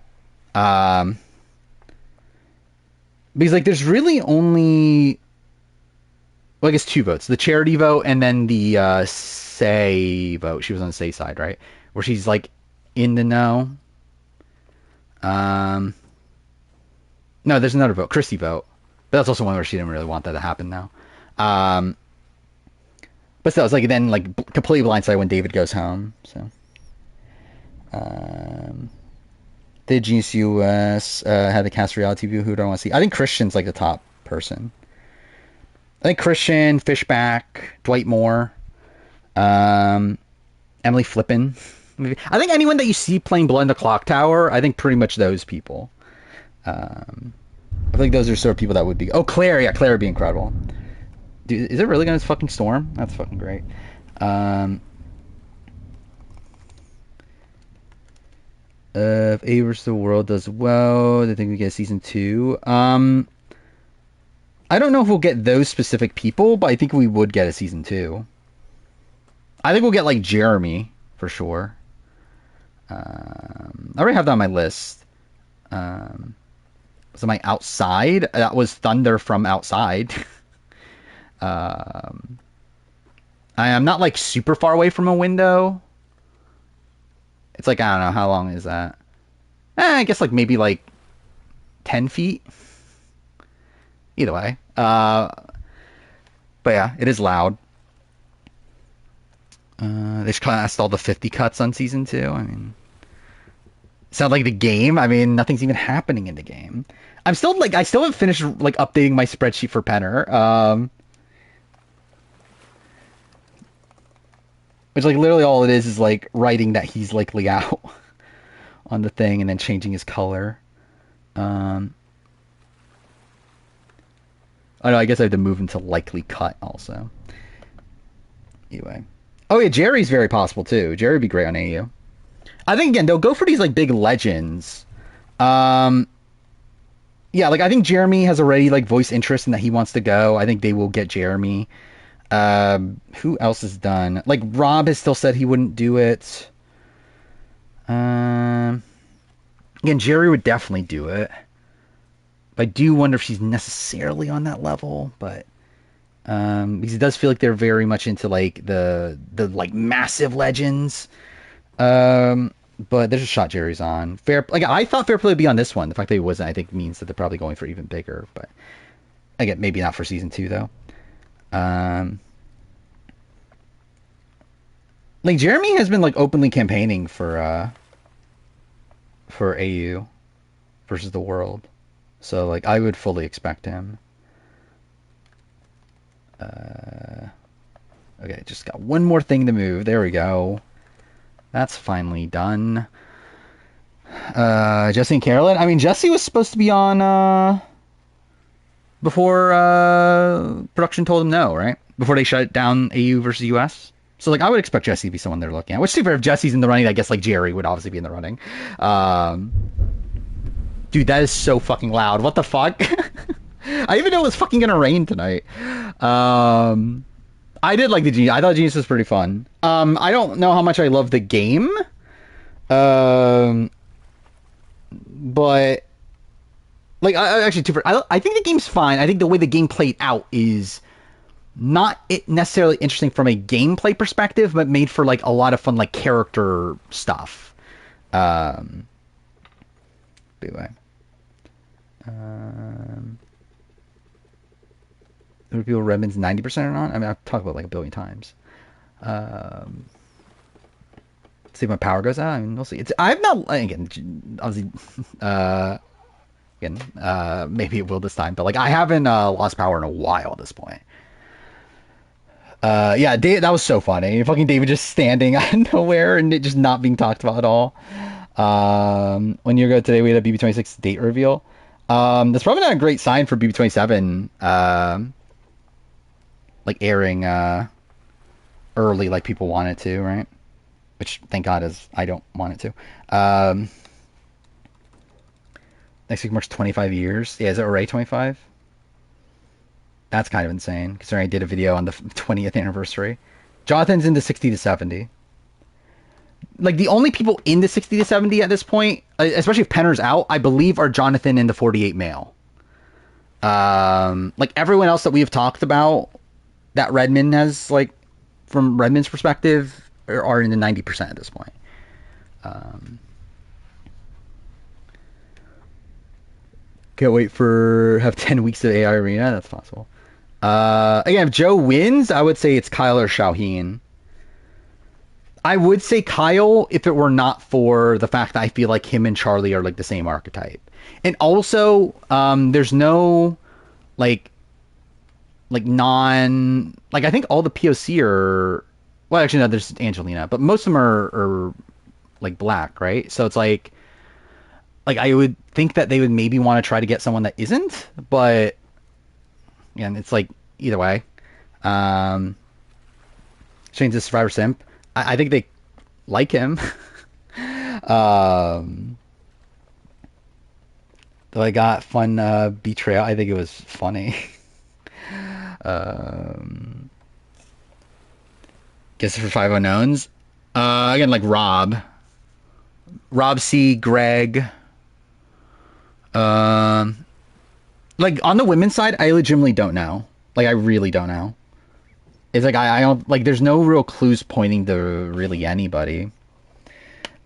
Because like there's really only, well, I guess 2 votes: the charity vote and then the say vote. She was on the say side, right? Where she's like in the know. No, there's another vote, Christy vote, but that's also one where she didn't really want that to happen now. But still, it's like then like completely blindsided when David goes home. So, the Genius US had the cast reality view. Who do I want to see? I think Christian's like the top person. I think Christian, Fishback, Dwight Moore, Emily Flippin. Maybe. I think anyone that you see playing Blood in the Clock Tower, I think pretty much those people. I think those are sort of people that would be. Oh, Claire, yeah, Claire would be incredible. Dude, is it really gonna fucking storm? That's fucking great. If A vs. the World does well, I think we get season 2. I don't know if we'll get those specific people, but I think we would get a season 2. I think we'll get like Jeremy for sure. I already have that on my list. So my outside, that was Thunder from Outside. I am not like super far away from a window. It's like, I don't know, how long is that? I guess like maybe like 10 feet. Either way. But yeah, it is loud. They just cast all the 50 cuts on season 2. I mean, sound like the game. I mean, nothing's even happening in the game. I still haven't finished like updating my spreadsheet for Penner. Which like literally all it is like writing that he's likely out on the thing and then changing his color. Oh no, I guess I have to move into likely cut also. Anyway. Oh yeah, Jerry's very possible too. Jerry would be great on AU. I think again they'll go for these like big legends. Yeah, like I think Jeremy has already like voiced interest in that he wants to go. I think they will get Jeremy. Who else has done? Like Rob has still said he wouldn't do it. Again, Jerry would definitely do it. But I do wonder if she's necessarily on that level. But because it does feel like they're very much into like the like massive legends. But there's a shot Jerry's on. Fair, like I thought Fair Play would be on this one. The fact that he wasn't, I think, means that they're probably going for even bigger. But again, maybe not for season 2 though. Like Jeremy has been like openly campaigning for AU versus the world, so like I would fully expect him. Okay, just got one more thing to move. There we go. That's finally done. Jesse and Carolyn. I mean, Jesse was supposed to be on before production told him no, right? Before they shut down AU versus US. So like I would expect Jesse to be someone they're looking at. Which, to be fair, if Jesse's in the running, I guess like Jerry would obviously be in the running. Dude, that is so fucking loud. What the fuck? I even know it was fucking gonna rain tonight. I did like the Genius. I thought Genius was pretty fun. I don't know how much I love the game. But like I think the game's fine. I think the way the game played out is not necessarily interesting from a gameplay perspective, but made for like a lot of fun like character stuff. Anyway. Reveal Redmond's 90% or not? I mean, I've talked about it like a billion times. See if my power goes out. I mean, we'll see. I'm not, again, obviously, maybe it will this time, but like I haven't lost power in a while at this point. Yeah, that was so funny. Fucking David just standing out of nowhere and it just not being talked about at all. 1 year ago today, we had a BB26 date reveal. That's probably not a great sign for BB27. Like airing early like people want it to, right? Which, thank God, is I don't want it to. Next week marks 25 years. Yeah, is it already 25? That's kind of insane, considering I did a video on the 20th anniversary. Jonathan's in the 60 to 70. Like, the only people in the 60 to 70 at this point, especially if Penner's out, I believe are Jonathan and the 48 male. Like, everyone else that we've talked about that Redmond has, like, from Redmond's perspective, are in the 90% at this point. Can't wait for have 10 weeks of AI Arena. That's possible. Again, if Joe wins, I would say it's Kyle or Shauheen. I would say Kyle if it were not for the fact that I feel like him and Charlie are like the same archetype. And also, there's no like I think all the POC are, well, actually no, there's Angelina, but most of them are like black, right? So it's like I would think that they would maybe want to try to get someone that isn't, but yeah, and it's like either way. Um, Shane's a Survivor simp. I think they like him. um, though I got fun betrayal. I think it was funny. um, Guess for five unknowns. Again, like Rob C, Greg. Um, like on the women's side, I legitimately don't know. Like I really don't know. It's like I don't like. There's no real clues pointing to really anybody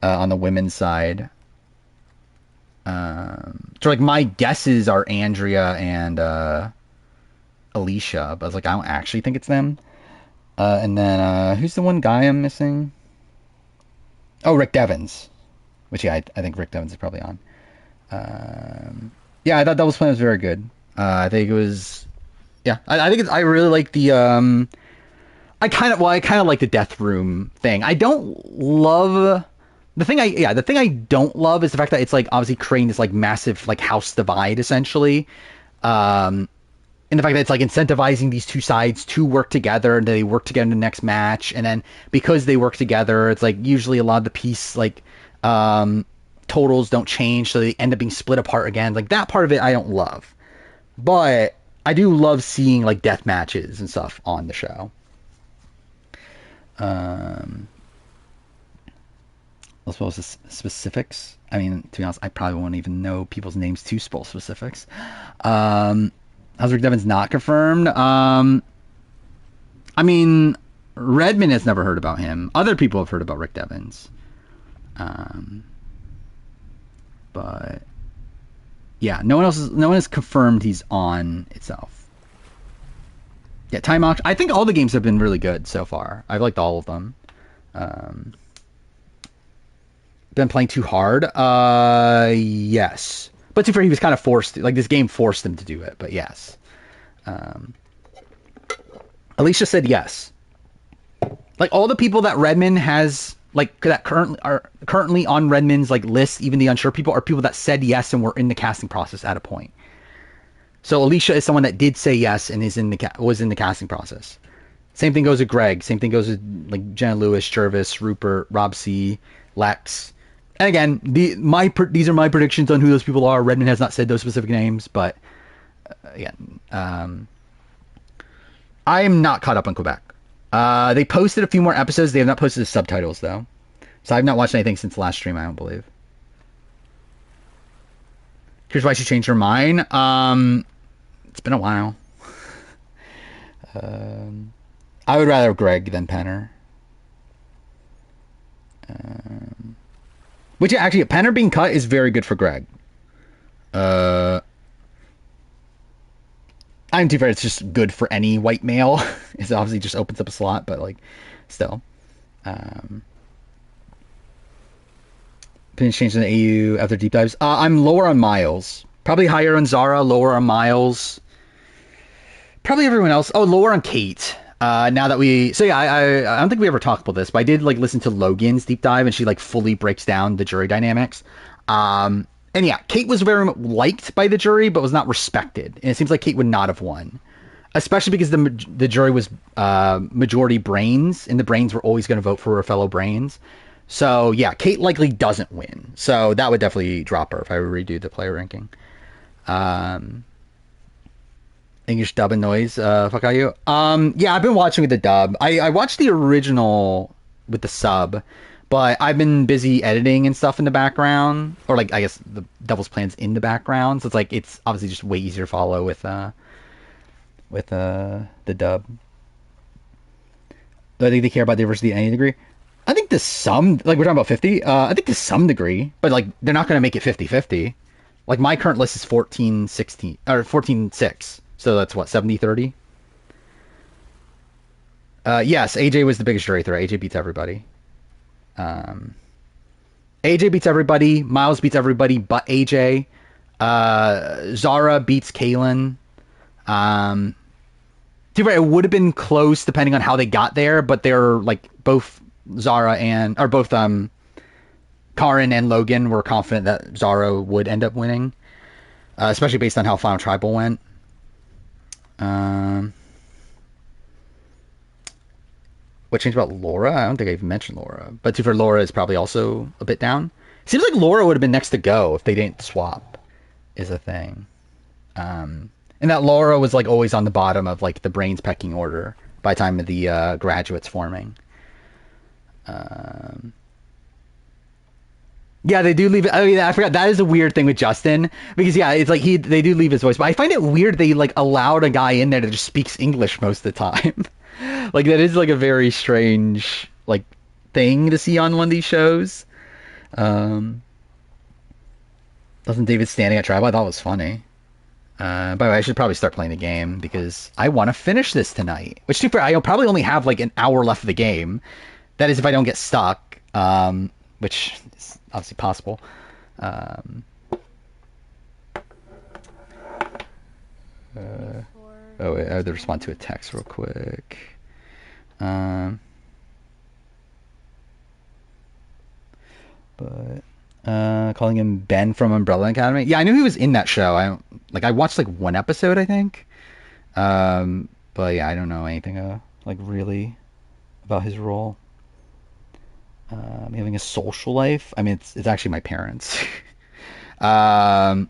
on the women's side. So like my guesses are Andrea and Alicia, but I was like I don't actually think it's them. And then who's the one guy I'm missing? Oh, Rick Devens. Which yeah, I think Rick Devens is probably on. Yeah, I thought Devil's Plan was very good. I think it was. Yeah, I think it's. I really like the. I kind of like the death room thing. I don't love the thing. The thing I don't love is the fact that it's like obviously creating this like massive like house divide essentially. And the fact that it's like incentivizing these two sides to work together and they work together in the next match, and then because they work together, it's like usually a lot of the piece like totals don't change, so they end up being split apart again. Like that part of it I don't love, but I do love seeing like death matches and stuff on the show. Let's suppose the specifics. I mean, to be honest, I probably won't even know people's names to spell specifics. How's Rick Devens not confirmed? I mean, Redmond has never heard about him. Other people have heard about Rick Devens. But yeah, no one has confirmed he's on itself. Yeah, Time Auction. I think all the games have been really good so far. I've liked all of them. Been playing too hard? Yes. But to be fair, he was kind of forced. Like this game forced him to do it. But yes. Alicia said yes. Like all the people that Redmond has, like that currently on Redmond's like list, even the unsure people are people that said yes and were in the casting process at a point. So Alicia is someone that did say yes and was in the casting process. Same thing goes with Greg. Same thing goes with like Jenna Lewis, Jervis, Rupert, Rob C, Lex. And again, these are my predictions on who those people are. Redmond has not said those specific names, but again, I am not caught up on Quebec. They posted a few more episodes. They have not posted the subtitles though, so I've not watched anything since the last stream. I don't believe. Here's why she changed her mind. It's been a while. I would rather Greg than Penner. Which actually, Penner being cut is very good for Greg. I'm too fair. It's just good for any white male. It obviously just opens up a slot, but like, still. Opinions changed in the AU after deep dives. I'm lower on Miles. Probably higher on Zara, lower on Miles. Probably everyone else. Oh, lower on Kate. Now that I don't think we ever talked about this, but I did like listen to Logan's deep dive, and she like fully breaks down the jury dynamics. And yeah, Kate was very liked by the jury, but was not respected, and it seems like Kate would not have won, especially because the jury was majority brains, and the brains were always going to vote for her fellow brains. So yeah, Kate likely doesn't win. So that would definitely drop her if I redo the player ranking. English dub and noise. Fuck are you? Yeah, I've been watching with the dub. I watched the original with the sub, but I've been busy editing and stuff in the background, or like I guess the Devil's Plan's in the background. So it's like it's obviously just way easier to follow with the dub. Do I think they care about diversity to any degree? I think to some, like we're talking about 50. I think to some degree, but like they're not going to make it 50-50. Like my current list is 14-16 or 14-6. So that's what, 70-30? Yes, AJ was the biggest jury threat. AJ beats everybody. AJ beats everybody. Miles beats everybody but AJ. Zara beats Kaylin. It would have been close depending on how they got there, but they're like both Zara and or both Karin and Logan were confident that Zaro would end up winning, especially based on how Final Tribal went. What changed about Laura? I don't think I even mentioned Laura. But for Laura is probably also a bit down. Seems like Laura would have been next to go if they didn't swap, is a thing. And that Laura was like always on the bottom of like the brains pecking order by the time of the graduates forming. Yeah, they do leave it. Oh yeah, I forgot. That is a weird thing with Justin because yeah, it's like they do leave his voice, but I find it weird they like allowed a guy in there that just speaks English most of the time. Like that is like a very strange like thing to see on one of these shows. Doesn't David standing at tribal? I thought it was funny. By the way, I should probably start playing the game because I want to finish this tonight. Which, to be fair, I'll probably only have like an hour left of the game. That is if I don't get stuck, which is obviously possible. Oh, wait, I have to respond to a text real quick. Calling him Ben from Umbrella Academy. Yeah, I knew he was in that show. I watched like one episode, I think. But yeah, I don't know anything like really about his role. Having a social life. I mean, it's actually my parents. But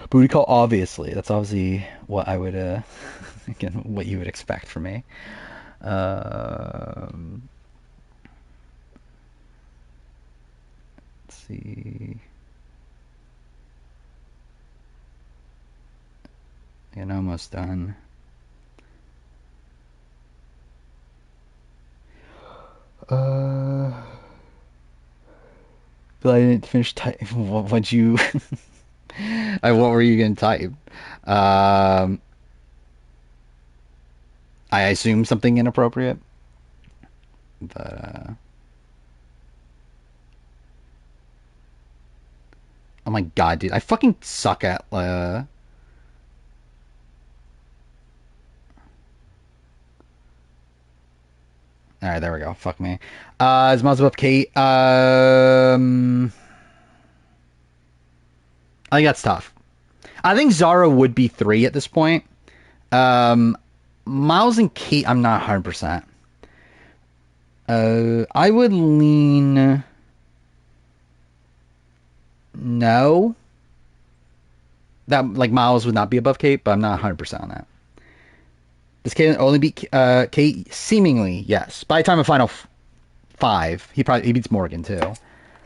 booty call, obviously. That's obviously what I would again, what you would expect from me. Let's see. Again, almost done. But I didn't finish type. What'd you? What were you gonna type? I assume something inappropriate, but oh my god, dude, I fucking suck at All right, there we go. Fuck me. Is Miles above Kate? I think that's tough. I think Zara would be 3 at this point. Miles and Kate, I'm not 100%. I would lean no. That like Miles would not be above Kate, but I'm not 100% on that. Does Kate only beat Kate? Seemingly, yes. By the time of Final 5, he beats Morgan too.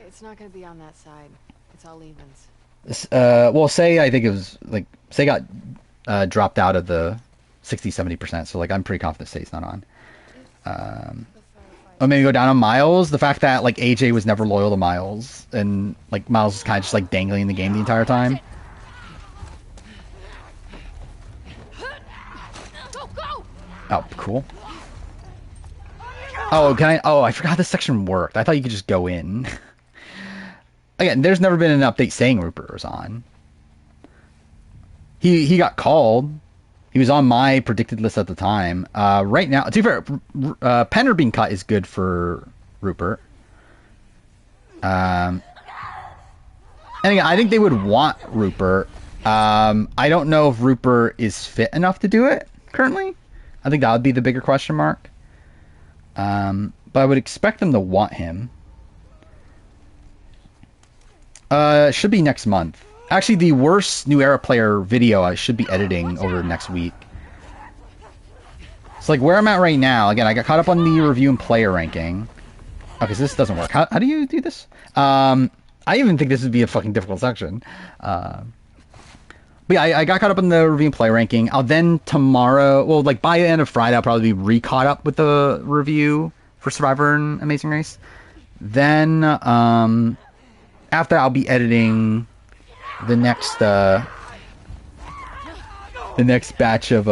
It's not going to be on that side. It's all evens. Well, Say, I think it was like Say got dropped out of the 60-70%, so like I'm pretty confident Say's not on. Maybe go down on Miles. The fact that like AJ was never loyal to Miles, and like Miles was kind of just like dangling in the game the entire time. Oh, cool. Oh, can I? Oh, I forgot this section worked. I thought you could just go in. Again, there's never been an update saying Rupert was on. He got called. He was on my predicted list at the time. Right now, to be fair, Penner being cut is good for Rupert. And again, I think they would want Rupert. I don't know if Rupert is fit enough to do it currently. I think that would be the bigger question mark. But I would expect them to want him. Should be next month. Actually, the worst New Era player video I should be editing over next week. So, like, where I'm at right now, again, I got caught up on the review and player ranking. Okay, so this doesn't work. How do you do this? I even think this would be a fucking difficult section. But yeah, I got caught up in the review and play ranking. I'll then tomorrow, well, like by the end of Friday, I'll probably be re-caught up with the review for Survivor and Amazing Race. Then, after I'll be editing the next batch of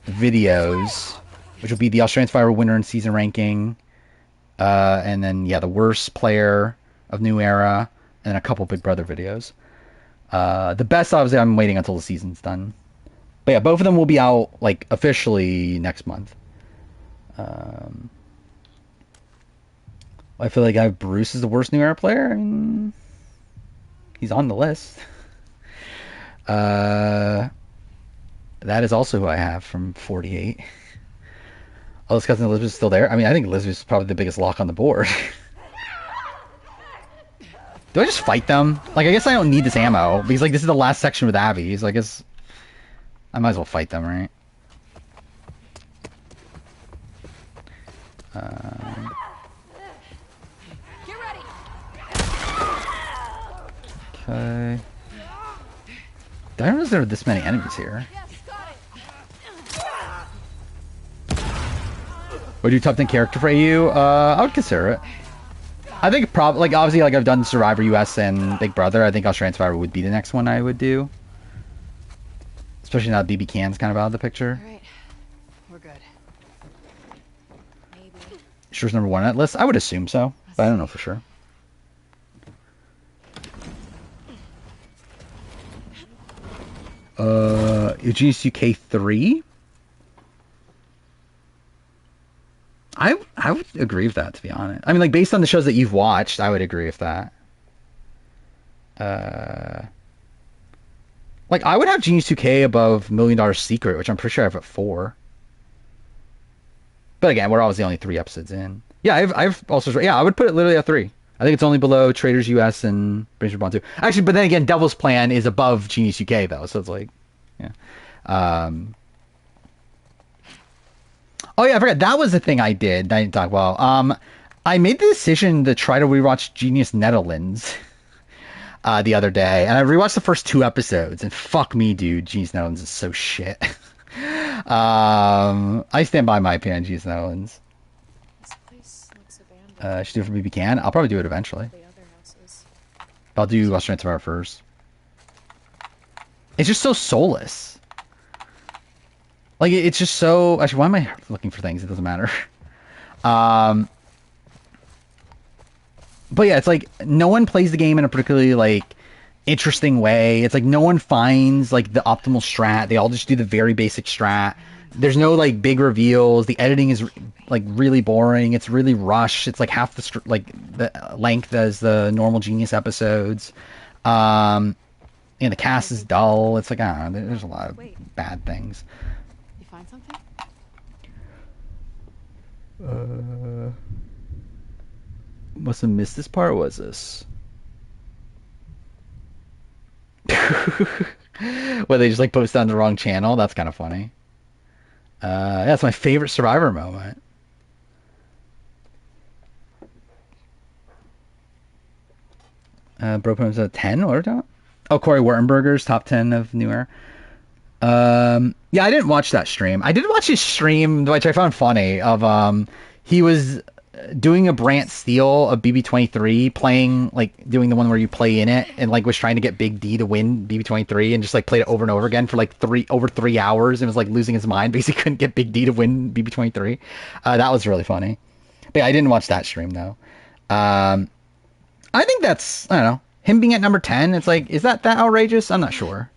videos, which will be the Australian Survivor winner and season ranking, and then yeah, the worst player of New Era, and a couple Big Brother videos. The best, obviously, I'm waiting until the season's done. But yeah, both of them will be out like officially next month. Um, I feel like I have Bruce as the worst new era player. I mean, he's on the list. Uh, that is also who I have from 48. Oh, this cousin Elizabeth's still there. I mean, I think Elizabeth's probably the biggest lock on the board. Do I just fight them? Like, I guess I don't need this ammo because like this is the last section with Abby. So I guess I might as well fight them, right? Get ready. Okay. I don't know if there are this many enemies here. Yes, got it. Would you top 10 character for AU? I would consider it. I think probably like obviously like I've done Survivor US and Big Brother. I think Australian Survivor would be the next one I would do. Especially now BB Can's kind of out of the picture. All right, we're good. Maybe. Sure's number one on that list. I would assume so, but I don't know for sure. Genius UK 3. I would agree with that, to be honest. I mean, like based on the shows that you've watched, I would agree with that. Like I would have Genius 2K above Million Dollar Secret, which I'm pretty sure I have at 4. But again, we're obviously only 3 episodes in. Yeah, I've also I would put it literally at 3. I think it's only below Traders US and Brains Bond 2. Actually, but then again, Devil's Plan is above Genius UK though, so it's like, yeah. Oh yeah, I forgot that was the thing I did. I didn't talk about. I made the decision to try to rewatch Genius Netherlands the other day, and I rewatched the first 2 episodes, and fuck me, dude, Genius Netherlands is so shit. I stand by my opinion, Genius Netherlands. This place looks abandoned. Should do it for BB Can. I'll probably do it eventually. The other houses. I'll do Australian Survivor first. It's just so soulless. Like it's just so. Actually, why am I looking for things? It doesn't matter. But yeah, it's like no one plays the game in a particularly like interesting way. It's like no one finds like the optimal strat. They all just do the very basic strat. There's no like big reveals. The editing is like really boring. It's really rushed. It's like half the like the length as the normal Genius episodes. And the cast is dull. It's like I don't know. There's a lot of bad things. You find something? Must have missed this part. What was this? Where they just like post on the wrong channel. That's kind of funny. That's my favorite Survivor moment. Bro Pum's at 10. What are we talking about? Oh, Corey Wartenberger's top 10 of New Era. Yeah, I didn't watch that stream. I did watch his stream, which I found funny. Of he was doing a Brant Steele of BB23, playing like doing the one where you play in it, and like was trying to get Big D to win BB23, and just like played it over and over again for like over 3 hours, and was like losing his mind because he couldn't get Big D to win BB23. That was really funny. But yeah, I didn't watch that stream though. I think that's, I don't know, him being at number 10. It's like, is that outrageous? I'm not sure.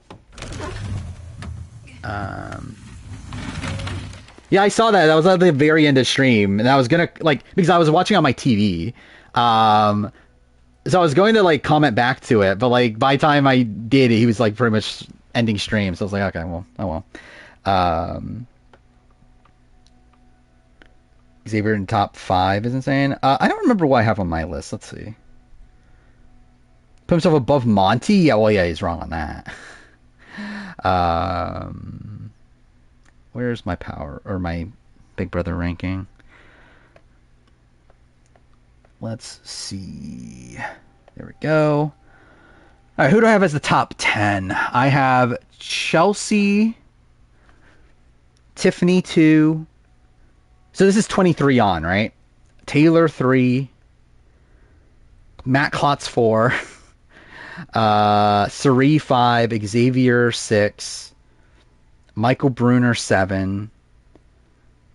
Yeah, I saw that. That was at the very end of stream, and I was gonna like because I was watching on my TV. So I was going to like comment back to it, but like by the time I did, he was like pretty much ending stream. So I was like, okay, well, oh well. Xavier in top 5 is insane. I don't remember what I have on my list. Let's see. Put himself above Monty? Yeah, well, yeah, he's wrong on that. Where's my power or my Big Brother ranking? Let's see. There we go. All right, who do I have as the top 10? I have Chelsea, Tiffany 2. So this is 23 on, right? Taylor 3, Matt Klotz 4, Sari 5, Xavier 6, Michael Bruner 7,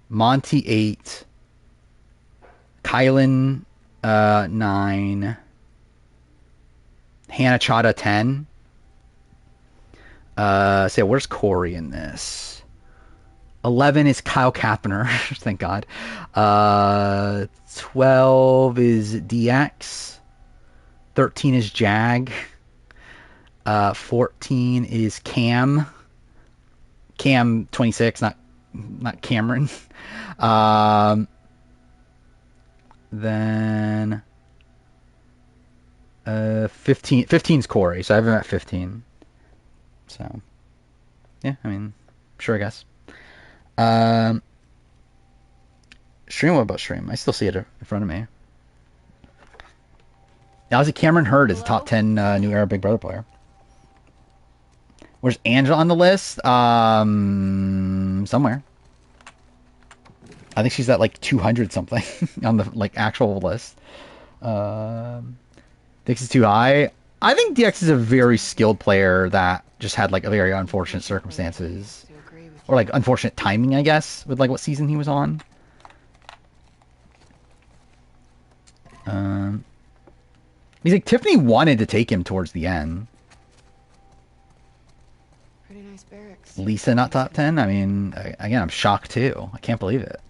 Monty 8, Kylan 9, Hannah Chada 10. So where's Corey in this? 11 is Kyle Kapner. Thank God. 12 is DX. 13 is Jag. 14 is Cam. Cam 26, not Cameron. Um, then 15's Corey, so I have him at 15. So yeah, I mean, sure, I guess. Um, Stream, what about Stream? I still see it in front of me. Now, is it Cameron Hurd is a top 10 New Era Big Brother player? Where's Angela on the list? Somewhere. I think she's at like 200 something on the like actual list. Dix is too high. I think DX is a very skilled player that just had like a very unfortunate circumstances or like unfortunate timing, I guess, with like what season he was on. He's like Tiffany wanted to take him towards the end. Pretty nice barracks. Lisa not top 10? I mean, again, I'm shocked too. I can't believe it.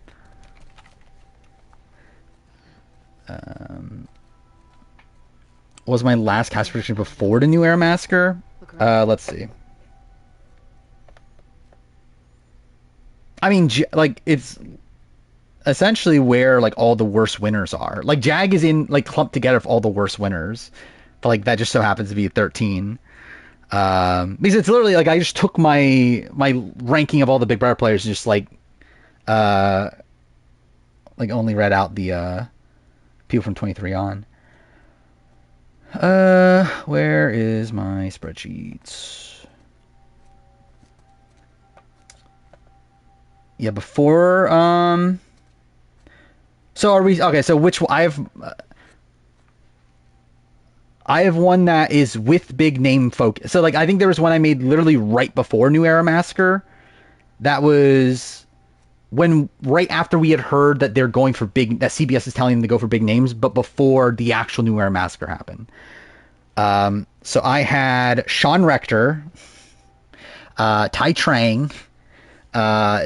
Was my last cast prediction before the New Era Massacre? Let's see. I mean, like, it's essentially where, like, all the worst winners are. Like, Jag is in, like, clumped together for all the worst winners. But, like, that just so happens to be 13. Because it's literally, like, I just took my ranking of all the Big Brother players and just, like only read out the, people from 23 on. Where is my spreadsheets? Yeah, before, so are we, okay, so which, I have one that is with big name focus. So, like, I think there was one I made literally right before New Era Massacre. That was when, right after we had heard that they're going for big, that CBS is telling them to go for big names, but before the actual New Era Massacre happened. So I had Sean Rector, Tai Trang,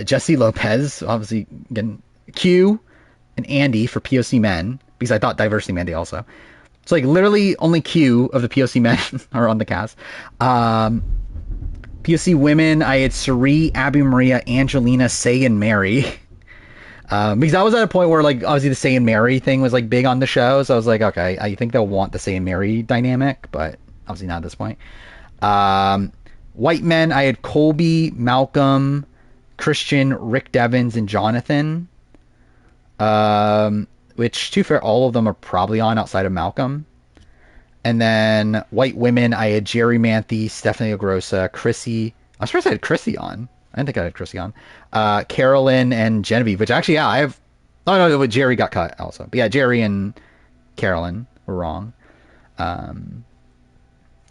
Jesse Lopez, obviously, again, Q, and Andy for POC men, because I thought diversity mandate also. It's like literally only Q of the POC men are on the cast. POC women, I had Sari, Abby Maria, Angelina, Say, and Mary. Because I was at a point where, like, obviously the Say and Mary thing was, like, big on the show. So I was like, okay, I think they'll want the Say and Mary dynamic, but obviously not at this point. White men, I had Colby, Malcolm, Christian, Rick Devins, and Jonathan. Which, to be fair, all of them are probably on outside of Malcolm. And then white women, I had Jerry Manthe, Stephanie Ogrosa, Chrissy. I'm surprised I had Chrissy on. I didn't think I had Chrissy on. Carolyn and Genevieve, which actually, yeah, I have. Oh, no, Jerry got cut also. But yeah, Jerry and Carolyn were wrong. Are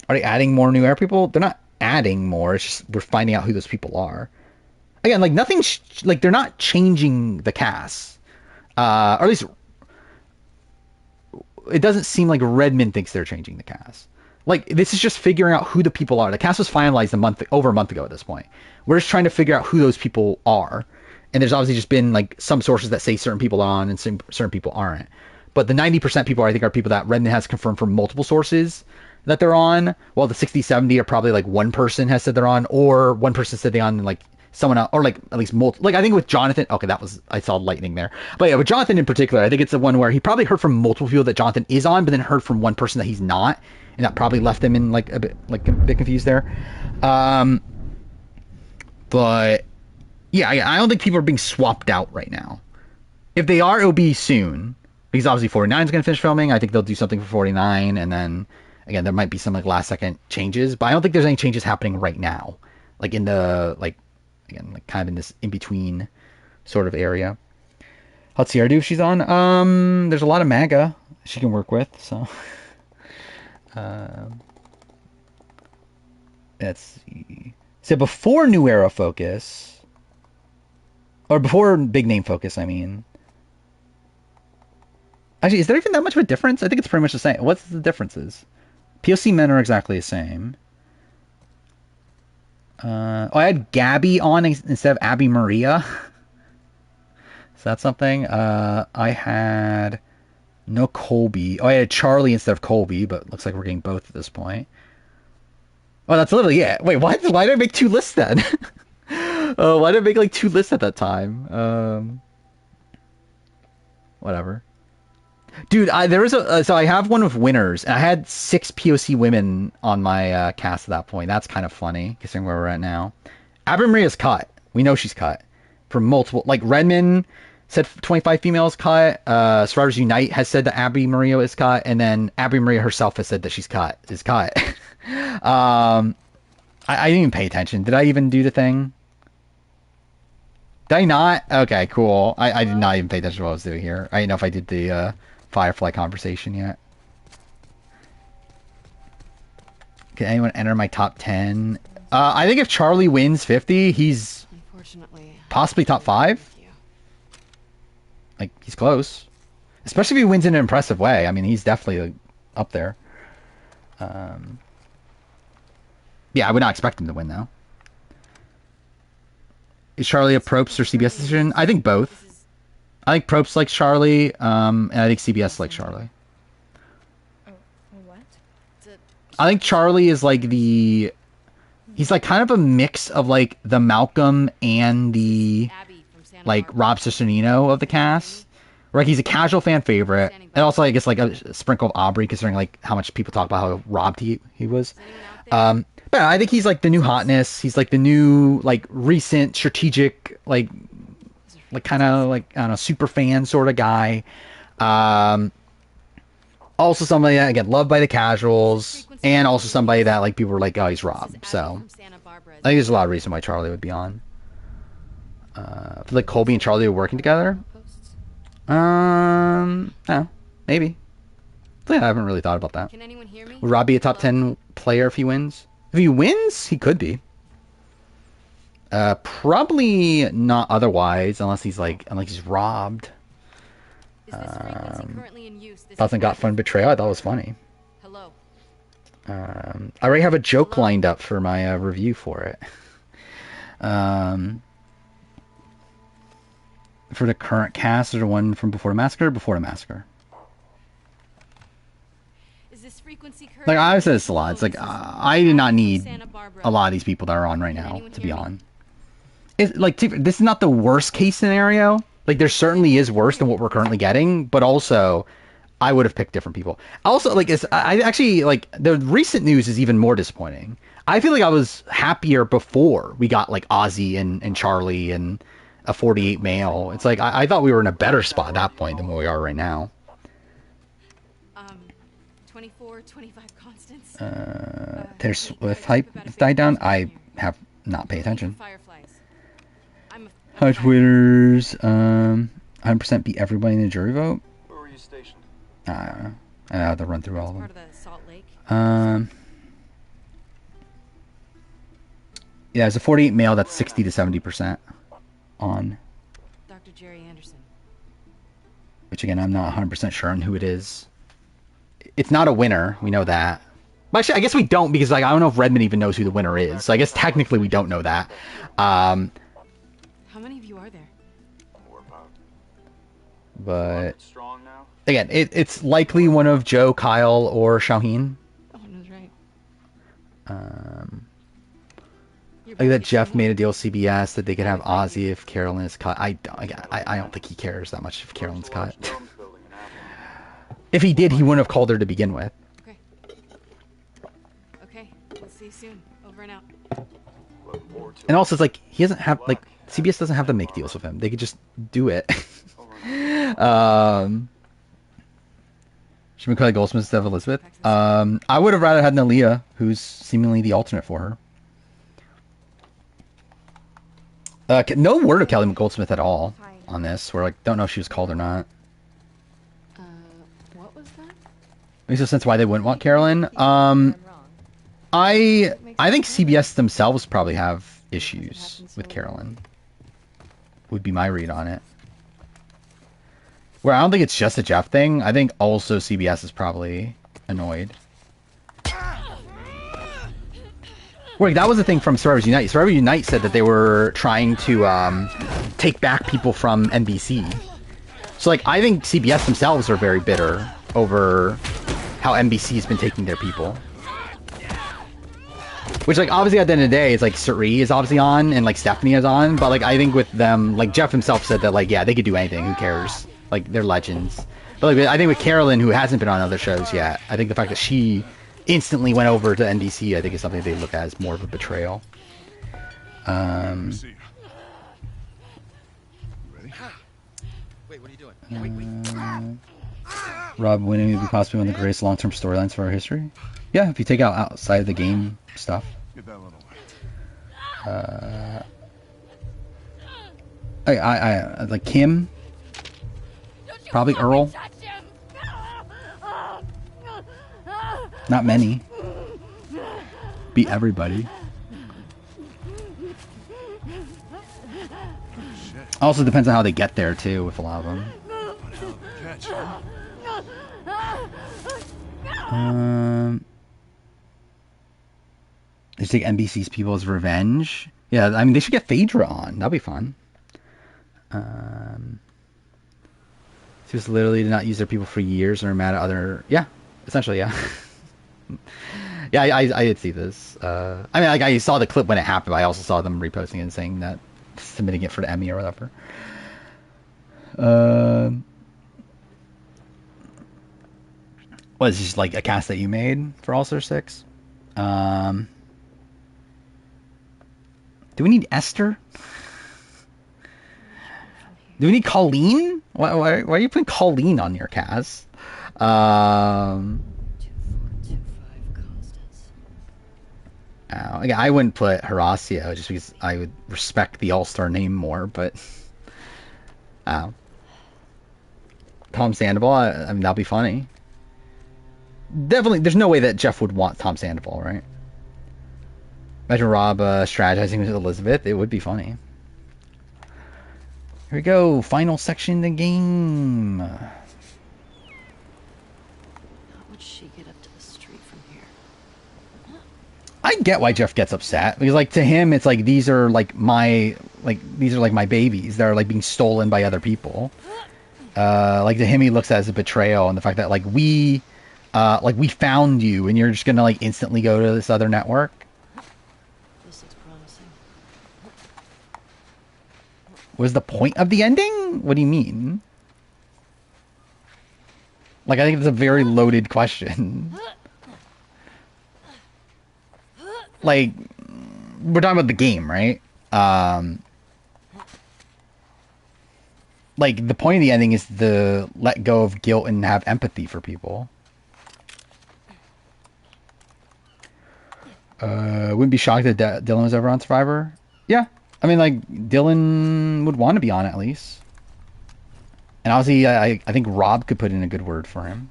they adding more New Era people? They're not adding more. It's just we're finding out who those people are. Again, like, nothing's. Like, they're not changing the cast. Or at least it doesn't seem like Redmond thinks they're changing the cast. Like, this is just figuring out who the people are. The cast was finalized over a month ago at this point. We're just trying to figure out who those people are. And there's obviously just been, like, some sources that say certain people are on and certain people aren't. But the 90% people, I think, are people that Redmond has confirmed from multiple sources that they're on. While the 60-70 are probably, like, one person has said they're on, or one person said they're on, like, someone else, or like at least multiple. Like, I think with Jonathan, okay, I saw lightning there, but yeah, with Jonathan in particular, I think it's the one where he probably heard from multiple people that Jonathan is on, but then heard from one person that he's not, and that probably left him in like a bit confused there. But yeah, I don't think people are being swapped out right now. If they are, it'll be soon, because obviously 49 is going to finish filming. I think they'll do something for 49, and then again there might be some like last second changes, but I don't think there's any changes happening right now, like in the like. Again, like kind of in this in-between sort of area. How'd Sierra do if she's on? There's a lot of MAGA she can work with, so. Let's see. So before New Era Focus, or before Big Name Focus, I mean. Actually, is there even that much of a difference? I think it's pretty much the same. What's the differences? POC men are exactly the same. I had Gabby on instead of Abby Maria. Is that something? I had no Colby. Oh, I had Charlie instead of Colby, but looks like we're getting both at this point. Oh, that's literally it. Wait, what? Why did I make two lists then? Oh, why did I make like two lists at that time? Whatever. Dude, there was so I have one of winners, and I had 6 POC women on my cast at that point. That's kind of funny, considering where we're at now. Abby Maria's cut. We know she's cut from multiple. Like Redmond said, 25 females cut. Survivors Unite has said that Abby Maria is cut, and then Abby Maria herself has said that she's cut. Is cut. I didn't even pay attention. Did I even do the thing? Did I not? Okay, cool. I did not even pay attention to what I was doing here. I didn't know if I did the Firefly conversation yet. Can anyone enter my top 10? I think if Charlie wins 50, he's possibly top 5. Like, he's close. Especially if he wins in an impressive way. I mean, he's definitely up there. Yeah, I would not expect him to win, though. Is Charlie a Probst or CBS decision? I think both. I think Probst likes Charlie, and I think CBS likes Charlie. What? I think Charlie is like the... He's like kind of a mix of like the Malcolm and the like Rob Cesternino of the cast. Right, he's a casual fan favorite, and also I guess like a sprinkle of Aubrey, considering like how much people talk about how robbed he was. But I think he's like the new hotness. He's like the new like recent strategic like kind of like I don't know super fan sort of guy. Also somebody that again loved by the casuals, and also somebody that like people were like, oh, he's robbed. So I think there's a lot of reason why Charlie would be on. I feel like Colby and Charlie are working together. No, maybe. Yeah, I haven't really thought about that. Can anyone hear me? Would Rob be a top 10 player if he wins? If he wins, he could be. Probably not otherwise, unless he's robbed. Doesn't got fun betrayal. I thought it was funny. Hello. I already have a joke lined up for my review for it. For the current cast, or the one from Before the Massacre? Before the Massacre. Like, I've said this a lot. It's like, I did not need a lot of these people that are on right now to be on. It's like, this is not the worst case scenario. Like, there certainly is worse than what we're currently getting, but also, I would have picked different people. Also, like, I actually, like, the recent news is even more disappointing. I feel like I was happier before we got, like, Ozzy and Charlie and a 48 male. It's like, I thought we were in a better spot at that point than where we are right now. 24, 25 constants. Taylor Swift hype died down. I have not paid attention. How Twitters 100% beat everybody in the jury vote. Where were you stationed? I don't know. I have to run through all of them. Part of the Salt Lake. Yeah, as a 48 male, that's 60 to 70% on. Dr. Jerry Anderson. Which again, I'm not 100% sure on who it is. It's not a winner. We know that. But actually, I guess we don't, because like I don't know if Redmond even knows who the winner is. So I guess technically we don't know that. How many of you are there? But again, it's likely one of Joe, Kyle, or Shaheen. Oh, that's right. Like that Jeff made a deal with CBS that they could have Ozzy if Carolyn is cut. I don't think he cares that much if Carolyn's cut. If he did, he wouldn't have called her to begin with. Okay. Okay. We'll see you soon. Over and out. And also, it's like he doesn't have like CBS doesn't have to make deals with him. They could just do it. Should we call Goldsmith instead of Elizabeth? I would have rather had Nalia, who's seemingly the alternate for her. No word of Kelly Goldsmith at all on this. We're like, don't know if she was called or not. What was that? Makes no sense why they wouldn't want Carolyn. I think CBS themselves probably have issues with Carolyn. Would be my read on it. Where I don't think it's just a Jeff thing. I think also CBS is probably annoyed. Like, that was the thing from Survivors Unite. Survivors Unite said that they were trying to take back people from NBC. So, like, I think CBS themselves are very bitter over how NBC's been taking their people. Which, like, obviously at the end of the day, it's like Suri is obviously on and, like, Stephanie is on. But, like, I think with them, like, Jeff himself said that, like, yeah, they could do anything. Who cares? Like, they're legends. But, like, I think with Carolyn, who hasn't been on other shows yet, I think the fact that she instantly went over to NBC, I think is something they look at as more of a betrayal. Ready? Wait, what are you doing? Rob winning would be possibly one of the greatest long-term storylines for our history. Yeah, if you take out outside of the game stuff. Get that little way. I like Kim. Probably Earl. Not many. Beat everybody. Also depends on how they get there too, with a lot of them. Catch. They take NBC's people as revenge. Yeah, I mean they should get Phaedra on. That'd be fun. Just literally did not use their people for years and are mad at other. Yeah, essentially, yeah. Yeah, I did see this. I mean, like I saw the clip when it happened, but I also saw them reposting it and saying that submitting it for the Emmy or whatever. What is this, like a cast that you made for All Star 6? Do we need Esther? Do we need Colleen? Why are you putting Colleen on your cast? 2425 Constance. Again, I wouldn't put Horacio just because I would respect the All-Star name more, but Tom Sandoval, I mean, that'll be funny. Definitely, there's no way that Jeff would want Tom Sandoval, right? Imagine Rob strategizing with Elizabeth. It would be funny. Here we go. Final section of the game. How would she get up to the street from here? I get why Jeff gets upset because, like, to him, it's like these are like my babies that are like being stolen by other people. Like to him, he looks at it as a betrayal, and the fact that like we found you, and you're just gonna like instantly go to this other network. This looks promising. Was the point of the ending? What do you mean? Like, I think it's a very loaded question. Like, we're talking about the game, right? Like, the point of the ending is to let go of guilt and have empathy for people. Wouldn't be shocked that Dylan was ever on Survivor. Yeah. I mean, like, Dylan would want to be on at least. And obviously, I think Rob could put in a good word for him.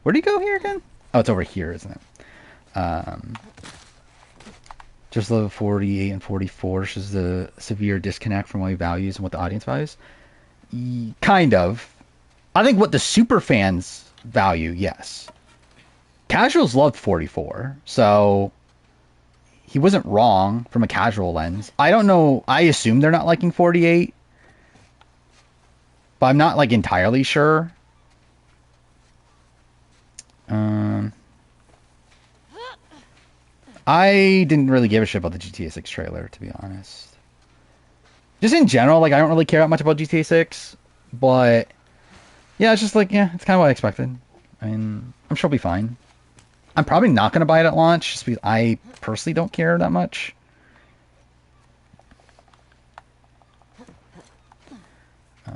Where'd he go here again? Oh, it's over here, isn't it? Just level 48 and 44 shows the severe disconnect from what he values and what the audience values. Kind of. I think what the super fans value, yes. Casuals loved 44, so he wasn't wrong from a casual lens. I don't know. I assume they're not liking 48, but I'm not like entirely sure. I didn't really give a shit about the GTA 6 trailer, to be honest. Just in general, like I don't really care that much about GTA 6, but yeah, it's just like, yeah, it's kind of what I expected. I mean, I'm sure it'll be fine. I'm probably not going to buy it at launch, just because I personally don't care that much. I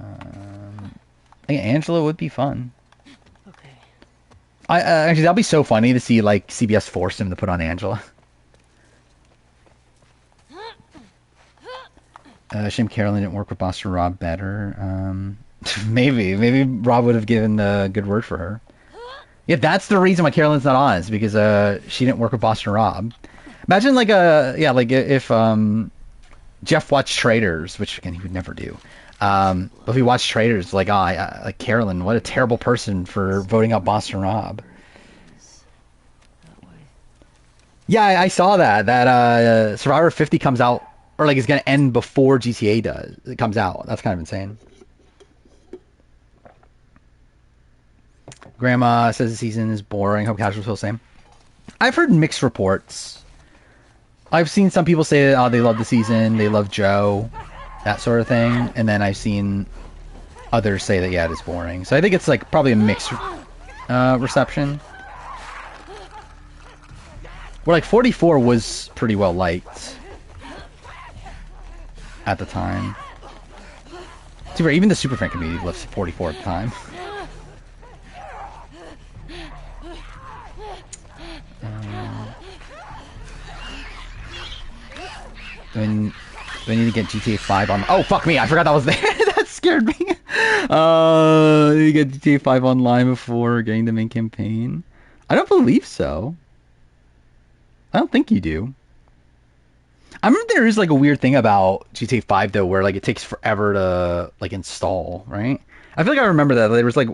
think Angela would be fun. Okay. Actually, that'd be so funny to see like CBS force him to put on Angela. Shame Carolyn didn't work with Boston Rob better. Maybe Rob would have given a good word for her. Yeah, that's the reason why Carolyn's not on, is because she didn't work with Boston Rob. Imagine like if Jeff watched Traitors, which again he would never do. But if he watched Traitors, like like Carolyn, what a terrible person for voting out Boston Rob. Yeah, I saw that Survivor 50 comes out, or like is gonna end before GTA does. It comes out. That's kind of insane. Grandma says the season is boring. Hope casuals feel the same. I've heard mixed reports. I've seen some people say that they love the season, they love Joe, that sort of thing, and then I've seen others say that yeah, it is boring. So I think it's like probably a mixed reception. Where like 44 was pretty well liked at the time. Even the Superfan community loved 44 at the time. Do I need to get GTA 5 on? Oh fuck me! I forgot that was there. That scared me. You get GTA 5 online before getting the main campaign. I don't believe so. I don't think you do. I remember there is like a weird thing about GTA 5 though, where like it takes forever to like install, right? I feel like I remember that there was like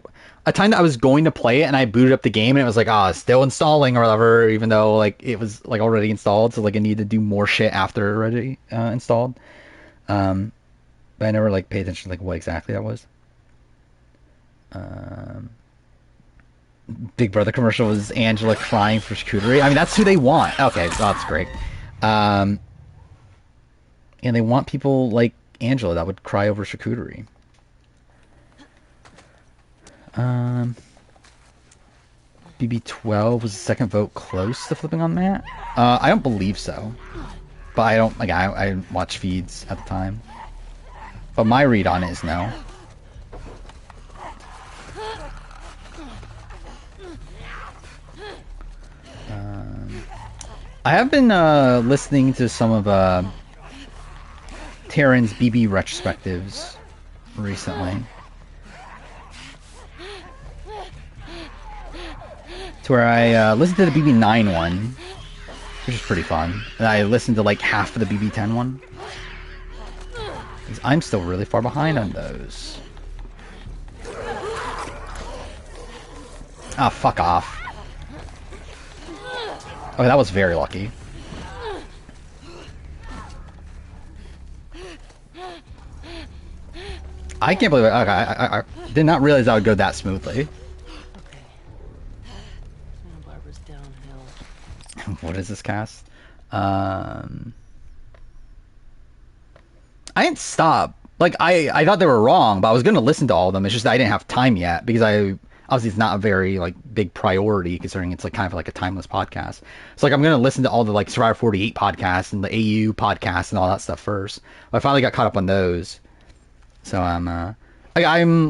a time that I was going to play it and I booted up the game and it was like, it's still installing or whatever, even though like it was like already installed, so like I needed to do more shit after already installed. But I never like paid attention to like what exactly that was. Big Brother commercial was Angela crying for charcuterie. I mean, that's who they want. Okay, that's great. And they want people like Angela that would cry over charcuterie. BB12 was the second vote close to flipping on Matt? I don't believe so. But I don't, like, I didn't watch feeds at the time. But my read on it is no. I have been listening to some of Taryn's BB retrospectives recently. To where I listened to the BB9 one, which is pretty fun. And I listened to like half of the BB10 one. Because I'm still really far behind on those. Ah, fuck off. Oh, that was very lucky. I can't believe it. Okay, I did not realize that would go that smoothly. What is this cast? I didn't stop. Like, I thought they were wrong, but I was going to listen to all of them. It's just that I didn't have time yet, because obviously it's not a very, like, big priority, considering it's, like, kind of like a timeless podcast. So, like, I'm going to listen to all the, like, Survivor 48 podcasts and the AU podcasts and all that stuff first. But I finally got caught up on those. So, I'm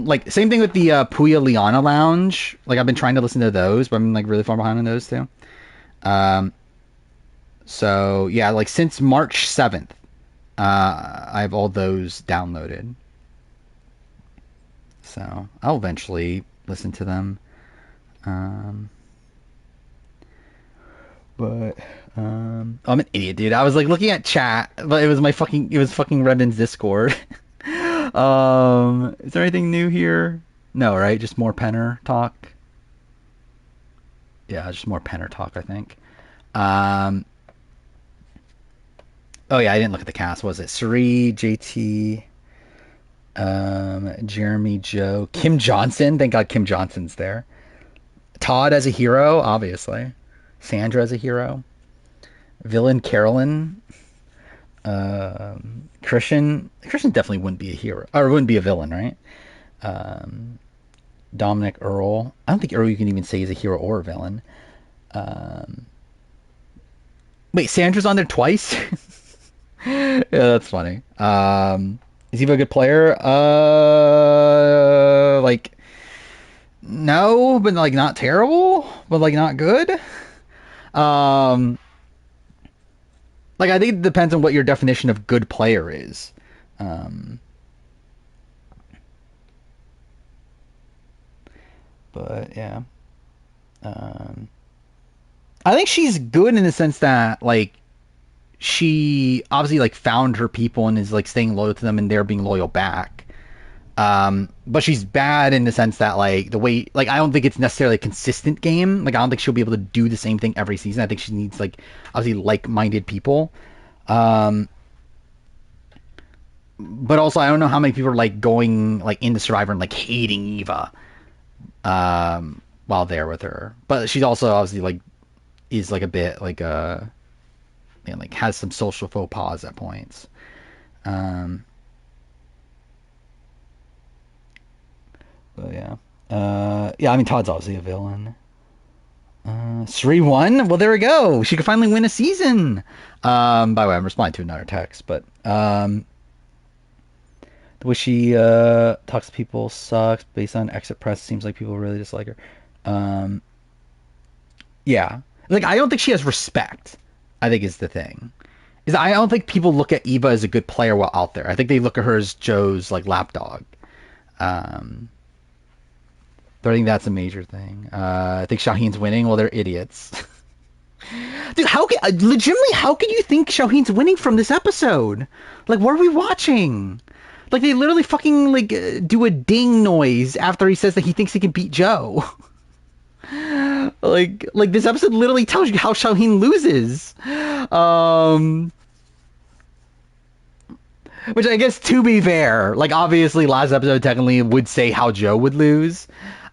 like, same thing with the Puya Liana Lounge. Like, I've been trying to listen to those, but I'm, like, really far behind on those, too. So, yeah, like, since March 7th, I have all those downloaded. So, I'll eventually listen to them. I'm an idiot, dude. I was, like, looking at chat, but it was fucking Redmond's Discord. Is there anything new here? No, right? Just more Penner talk. Yeah, just more Penner talk, I think. Oh yeah, I didn't look at the cast. What was it Suri, JT, Jeremy, Joe, Kim Johnson? Thank God Kim Johnson's there. Todd as a hero, obviously. Sandra as a hero. Villain Carolyn. Christian definitely wouldn't be a hero, or wouldn't be a villain, right? Dominic Earl. I don't think Earl you can even say is a hero or a villain. Wait, Sandra's on there twice? Yeah, that's funny. Is he a good player? Like, no, but like not terrible, but like not good. Like, I think it depends on what your definition of good player is. But yeah. I think she's good in the sense that, like, she obviously, like, found her people and is, like, staying loyal to them and they're being loyal back. But she's bad in the sense that like the way like I don't think it's necessarily a consistent game. Like I don't think she'll be able to do the same thing every season. I think she needs like obviously like-minded people. But also I don't know how many people are like going like into Survivor and like hating Eva while there with her. But she's also obviously like is like a bit like like has some social faux pas at points. But yeah. Yeah, I mean Todd's obviously a villain. Sri won? Well there we go. She could finally win a season. By the way, I'm responding to another text, but the way she talks to people sucks. Based on exit press, seems like people really dislike her. Yeah. Like I don't think she has respect, I think is the thing. Is I don't think people look at Eva as a good player while out there. I think they look at her as Joe's like lapdog. But I think that's a major thing. I think Shaheen's winning. Well, they're idiots. Dude, legitimately, how can you think Shaheen's winning from this episode? Like, what are we watching? Like, they literally fucking, like, do a ding noise after he says that he thinks he can beat Joe. like, this episode literally tells you how Shaheen loses. Which I guess, to be fair, like, obviously last episode technically would say how Joe would lose.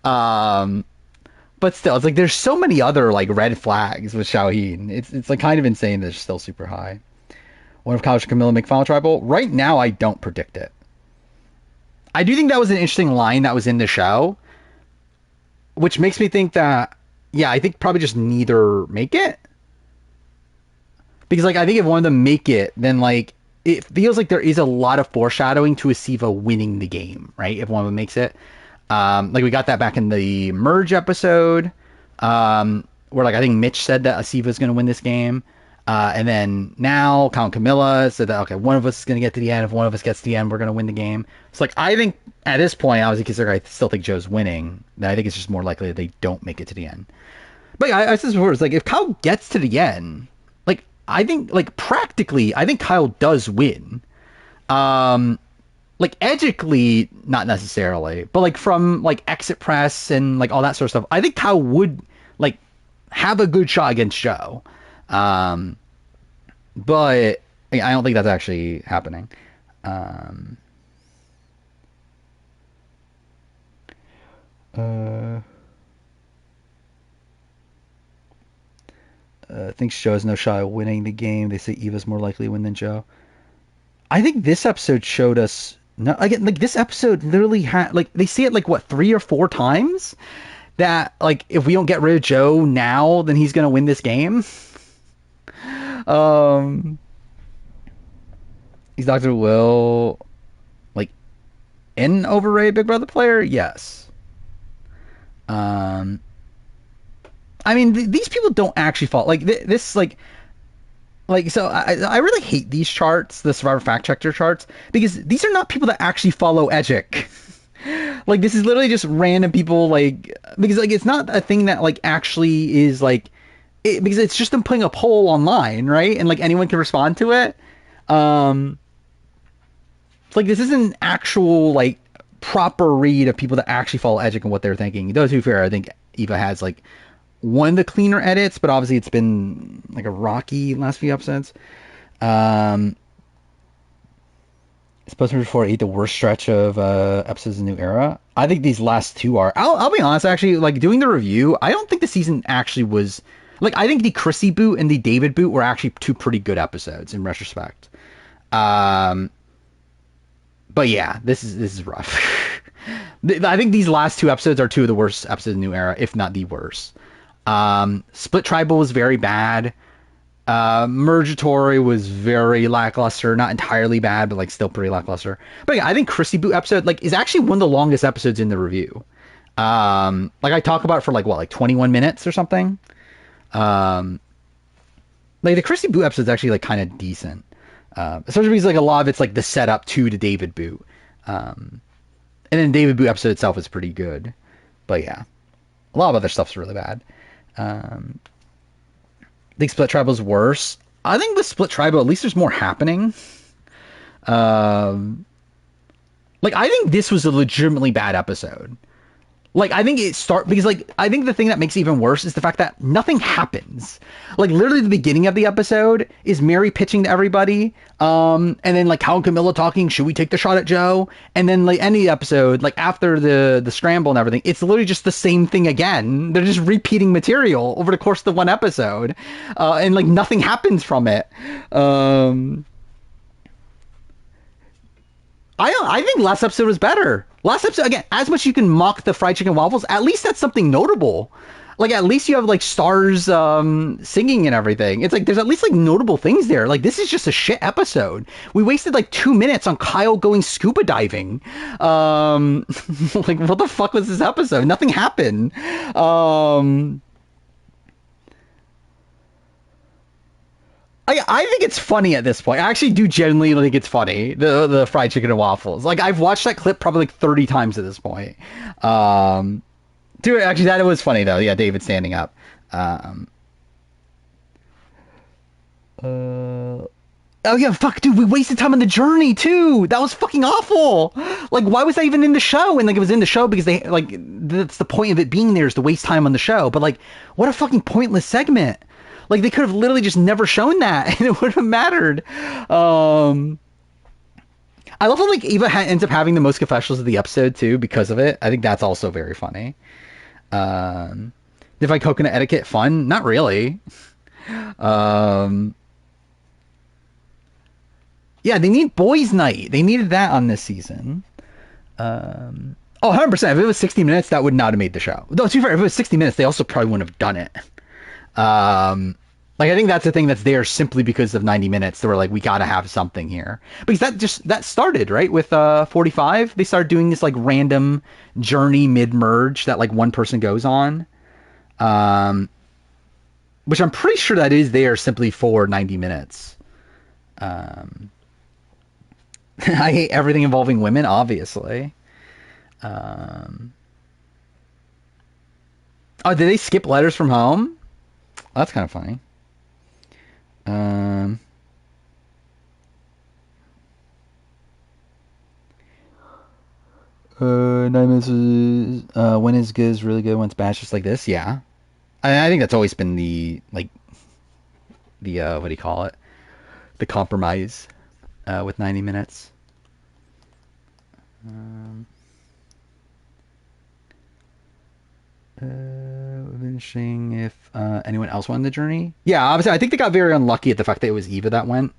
But still, it's like there's so many other like red flags with Shaheen. It's like kind of insane that they're still super high. What if Couch Camilla make Final Tribal? Right now, I don't predict it. I do think that was an interesting line that was in the show, which makes me think that yeah, I think probably just neither make it. Because like I think if one of them make it, then like it feels like there is a lot of foreshadowing to Asiva winning the game, right? If one of them makes it. Like we got that back in the merge episode, where like I think Mitch said that Asiva is going to win this game, and then now Count Camilla said that okay, one of us is going to get to the end. If one of us gets to the end, we're going to win the game. It's like I think at this point, obviously, considering I still think Joe's winning, that I think it's just more likely that they don't make it to the end. But yeah, I said this before, it's like if Kyle gets to the end, like I think like practically, I think Kyle does win. Like edgically, not necessarily, but like from like exit press and like all that sort of stuff, I think Kyle would like have a good shot against Joe. But I don't think that's actually happening. Thinks Joe has no shot at winning the game. They say Eva's more likely to win than Joe. I think this episode showed us. No, again, like this episode literally had like they say it like what 3 or 4 times that like if we don't get rid of Joe now, then he's gonna win this game. He's Dr. Will like an overrated Big Brother player? Yes. I mean these people don't actually fall like this like, so I really hate these charts, the Survivor Fact Checker charts, because these are not people that actually follow Edgic. Like, this is literally just random people, like, because, like, it's not a thing that, like, actually is, like, because it's just them putting a poll online, right? And, like, anyone can respond to it. It's like, this isn't an actual, like, proper read of people that actually follow Edgic and what they're thinking. Though, to be fair, I think Eva has, like, one of the cleaner edits, but obviously it's been like a rocky last few episodes. It's supposed to be before 8 the worst stretch of episodes of New Era. I think these last 2 are. I'll be honest, actually, like doing the review, I don't think the season actually was like I think the Chrissy boot and the David boot were actually 2 pretty good episodes in retrospect. But yeah, this is rough. I think these last 2 episodes are 2 of the worst episodes of New Era, if not the worst. Split Tribal was very bad. Mergatory was very lackluster, not entirely bad, but like still pretty lackluster. But yeah, I think Chrissy Boot episode like is actually one of the longest episodes in the review. Like I talk about it for like 21 minutes or something. Like the Chrissy Boot episode is actually like kind of decent. Especially because like a lot of it's like the setup to the David Boot. And then David Boot episode itself is pretty good. But yeah, a lot of other stuff's really bad. I think Split Tribal's worse. I think with Split Tribal, at least there's more happening. I Like, I think this was a legitimately bad episode. Like, I think because, like, I think the thing that makes it even worse is the fact that nothing happens. Like, literally the beginning of the episode is Mary pitching to everybody, and then, like, Cal and Camilla talking, should we take the shot at Joe? And then, like, end of the episode, like, after the scramble and everything, it's literally just the same thing again. They're just repeating material over the course of the one episode, and, like, nothing happens from it. I think last episode was better. Last episode, again, as much as you can mock the fried chicken waffles, at least that's something notable. Like, at least you have, like, stars singing and everything. It's like, there's at least, like, notable things there. Like, this is just a shit episode. We wasted, like, 2 minutes on Kyle going scuba diving. Like, what the fuck was this episode? Nothing happened. I think it's funny at this point. I actually do genuinely think it's funny, the fried chicken and waffles. Like, I've watched that clip probably like 30 times at this point. Dude, actually, that was funny, though. Yeah, David standing up. Oh, yeah, fuck, dude, we wasted time on the journey, too. That was fucking awful. Like, why was that even in the show? And, like, it was in the show because they, like, that's the point of it being there is to waste time on the show. But, like, what a fucking pointless segment. Like, they could have literally just never shown that, and it would have mattered. I love how, like, Eva ends up having the most confessionals of the episode, too, because of it. I think that's also very funny. Divide coconut etiquette fun? Not really. Yeah, they need boys' night. They needed that on this season. Oh, 100%. If it was 60 minutes, that would not have made the show. Though, to be fair, if it was 60 minutes, they also probably wouldn't have done it. Like, I think that's the thing that's there simply because of 90 minutes. They were like, we gotta have something here. Because that started, right? With 45. They started doing this, like, random journey mid-merge that, like, one person goes on. Which I'm pretty sure that is there simply for 90 minutes. I hate everything involving women, obviously. Oh, did they skip letters from home? Well, that's kind of funny. When is good is really good when it's bad, just like this. Yeah, I think that's always been the, like, the what do you call it? The compromise with 90 minutes. Finishing if anyone else won the journey. Yeah, obviously, I think they got very unlucky at the fact that it was Eva that went.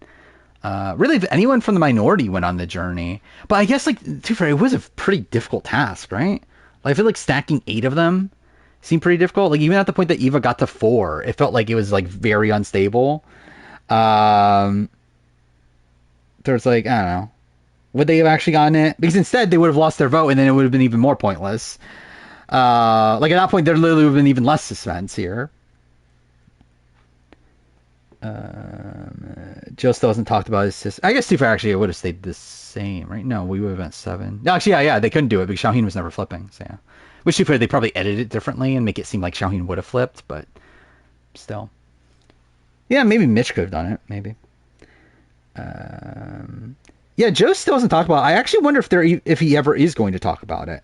Really, if anyone from the minority went on the journey. But I guess, like, to be fair, it was a pretty difficult task, right? Like, I feel like stacking 8 of them seemed pretty difficult. Like, even at the point that Eva got to 4, it felt like it was, like, very unstable. There's, like, I don't know. Would they have actually gotten it? Because instead, they would have lost their vote, and then it would have been even more pointless. Like, at that point, there literally would have been even less suspense here. Joe still hasn't talked about his sister. I guess, to be fair, actually, it would have stayed the same, right? No, we would have been at 7. No, actually, yeah, they couldn't do it because Xiaoheen was never flipping, so yeah. Which, to be fair, they probably edit it differently and make it seem like Xiaoheen would have flipped, but still. Yeah, maybe Mitch could have done it, maybe. Yeah, Joe still hasn't talked about it. I actually wonder if he ever is going to talk about it.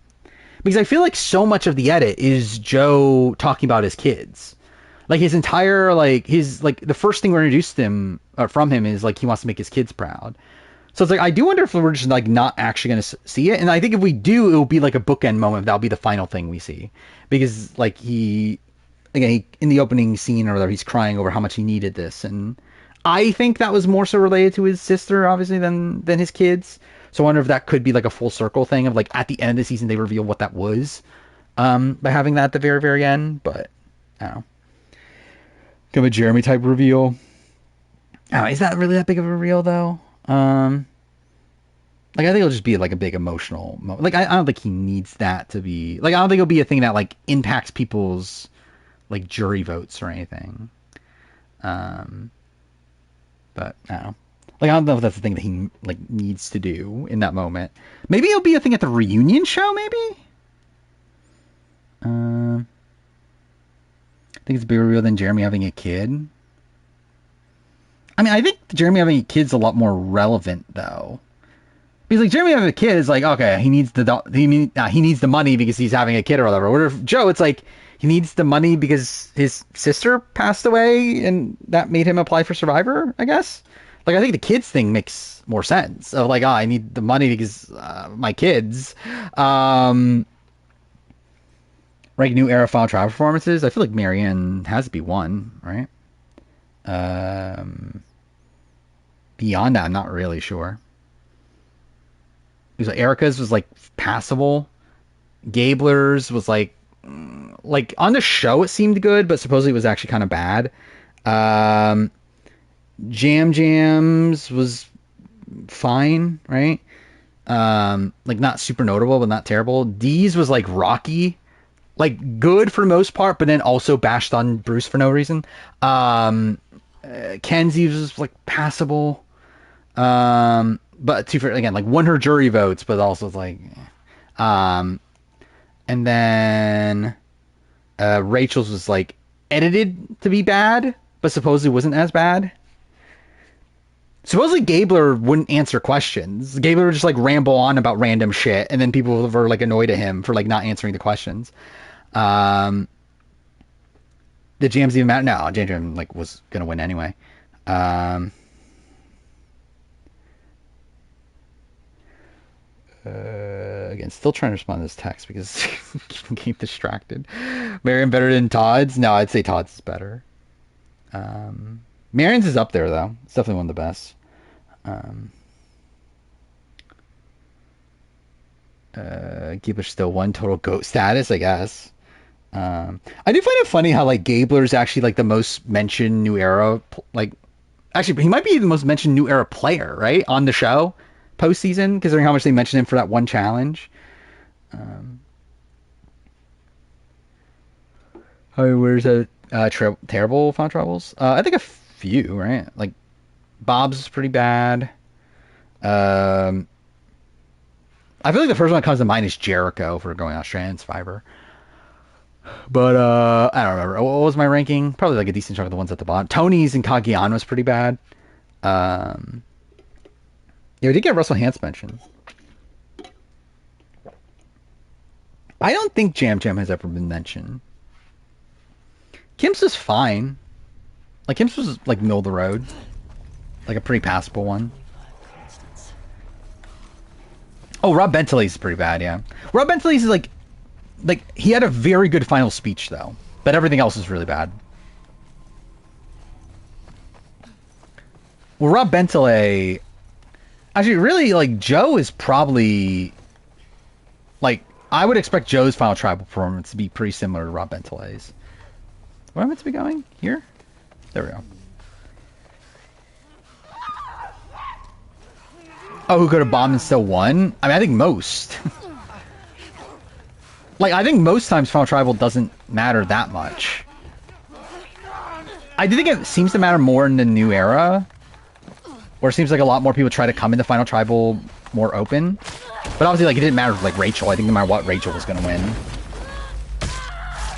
Because I feel like so much of the edit is Joe talking about his kids. Like, his entire, like, the first thing we're introduced to him, from him is, like, he wants to make his kids proud. So it's like, I do wonder if we're just, like, not actually going to see it. And I think if we do, it will be, like, a bookend moment. That'll be the final thing we see. Because, like, in the opening scene or whatever, he's crying over how much he needed this. And I think that was more so related to his sister, obviously, than his kids. So I wonder if that could be, like, a full circle thing of, like, at the end of the season, they reveal what that was, by having that at the very, very end. But, I don't know. Kind of a Jeremy type reveal. Oh, is that really that big of a reveal, though? Like, I think it'll just be, like, a big emotional moment. Like, I don't think he needs that to be, like, I don't think it'll be a thing that, like, impacts people's, like, jury votes or anything. But, I don't know. Like, I don't know if that's the thing that he, like, needs to do in that moment. Maybe it'll be a thing at the reunion show, maybe? I think it's a bigger reveal than Jeremy having a kid. I mean, I think Jeremy having a kid's a lot more relevant, though. He's like, Jeremy having a kid is like, okay, he needs he needs the money because he's having a kid or whatever. Where if Joe, it's like he needs the money because his sister passed away and that made him apply for Survivor, I guess. Like, I think the kids thing makes more sense. Of like, I need the money because my kids. Rank new era final trial performances. I feel like Marianne has to be one, right? Beyond that, I'm not really sure. Because Erica's was like passable. Gabler's was like on the show it seemed good, but supposedly it was actually kind of bad. Jam Jams was fine, right? Like not super notable, but not terrible. D's was like rocky, like good for the most part, but then also bashed on Bruce for no reason. Kenzie's was like passable. But again, like won her jury votes, but also like, and then Rachel's was like edited to be bad, but supposedly wasn't as bad. Supposedly Gabler wouldn't answer questions. Gabler would just like ramble on about random shit, and then people were like annoyed at him for like not answering the questions. Did Jams even matter? No, Jam like was gonna win anyway. Again, still trying to respond to this text because keep distracted. Marion better than Todd's? No, I'd say Todd's is better. Marion's is up there though. It's definitely one of the best. Gabler's still one total GOAT status, I guess. I do find it funny how like Gabler's actually like the most mentioned New Era, like actually he might be the most mentioned New Era player, right, on the show postseason, considering how much they mentioned him for that one challenge. Where's a terrible Font Troubles? I think a few, right? Like Bob's is pretty bad. I feel like the first one that comes to mind is Jericho for going Australian Survivor. But I don't remember. What was my ranking? Probably like a decent chunk of the ones at the bottom. Tony's and Kagian was pretty bad. Yeah, we did get Russell Hantz mentioned. I don't think Jam Jam has ever been mentioned. Kim's was fine. Like Kim's was like middle of the road. Like a pretty passable one. Oh, Rob Bentley's is pretty bad, yeah. Rob Bentley's is like he had a very good final speech though, but everything else is really bad. Well, Rob Bentley, actually, really, like Joe is probably like I would expect Joe's final tribal performance to be pretty similar to Rob Bentley's. Where am I meant to be going? Here? There we go. Oh, who could have bombed and still won? I mean, I think most. Like, I think most times Final Tribal doesn't matter that much. I do think it seems to matter more in the new era, where it seems like a lot more people try to come into Final Tribal more open. But obviously, like, it didn't matter with, like, Rachel. I think no matter what, Rachel was going to win.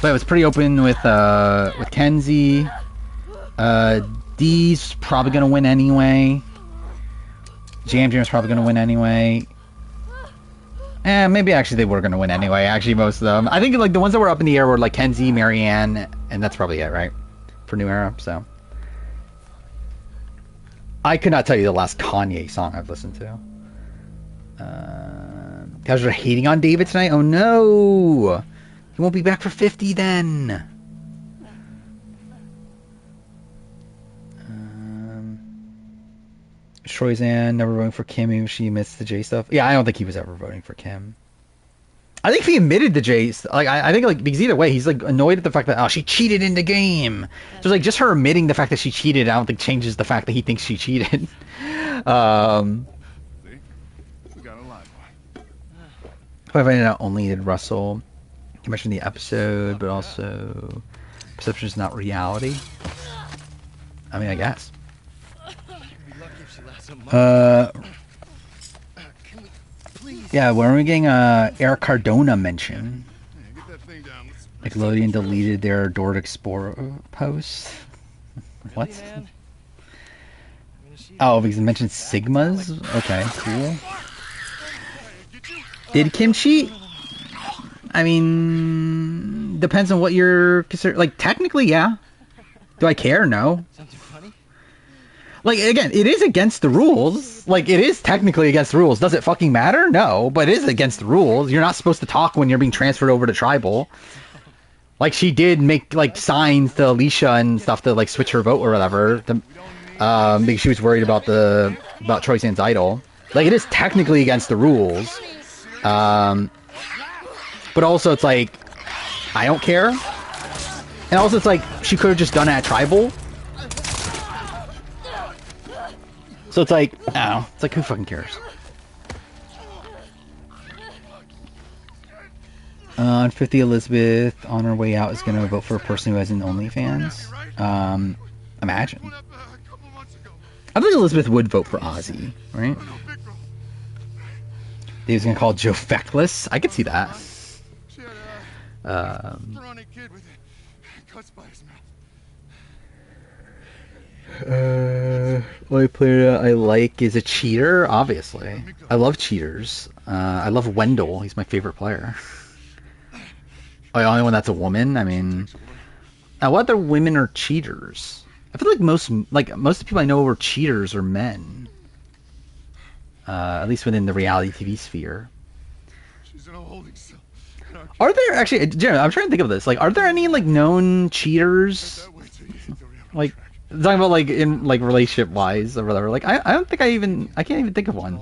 But it was pretty open with Kenzie. Dee's probably going to win anyway. Jam Jam's probably going to win anyway. Maybe actually they were going to win anyway. Actually, most of them. I think like the ones that were up in the air were like Kenzie, Marianne, and that's probably it, right? For New Era, so. I could not tell you the last Kanye song I've listened to. Guys are hating on David tonight? Oh no! He won't be back for 50 then! Troyzan never voting for Kim even if she admits the J stuff. Yeah, I don't think he was ever voting for Kim. I think if he admitted the J like I think like because either way he's like annoyed at the fact that she cheated in the game. So like just her admitting the fact that she cheated I don't think changes the fact that he thinks she cheated. See? We got a live one. If I find out only did Russell he mentioned the episode, but also perception is not reality. I mean I guess. Yeah, when are we getting Eric Cardona mention? Nickelodeon deleted their Door to Explorer post. What? Oh, because it mentioned Sigmas? Okay, cool. Did Kim cheat? I mean, depends on what you're consider. Like, technically, yeah. Do I care? No. Something funny? Like, again, it is against the rules. Like, it is technically against the rules. Does it fucking matter? No, but it is against the rules. You're not supposed to talk when you're being transferred over to tribal. Like, she did make, like, signs to Alicia and stuff to, like, switch her vote or whatever. Because she was worried about Troy Sand's idol. Like, it is technically against the rules. But also, it's like, I don't care. And also, it's like, she could have just done it at tribal. So it's like, I don't know. It's like, who fucking cares? 50 Elizabeth on her way out is going to vote for a person who has an OnlyFans. Imagine. I think Elizabeth would vote for Ozzy, right? He was going to call Joe Feckless. I could see that. Only player I like is a cheater, obviously. I love cheaters. I love Wendell. He's my favorite player. Oh, the only one that's a woman? I mean, what other women are cheaters? I feel like most of the people I know are cheaters are men. At least within the reality TV sphere. Are there actually? Jared, I'm trying to think of this. Like, are there any like known cheaters? Like, talking about like in like relationship wise or whatever. Like, I don't think I can't even think of one.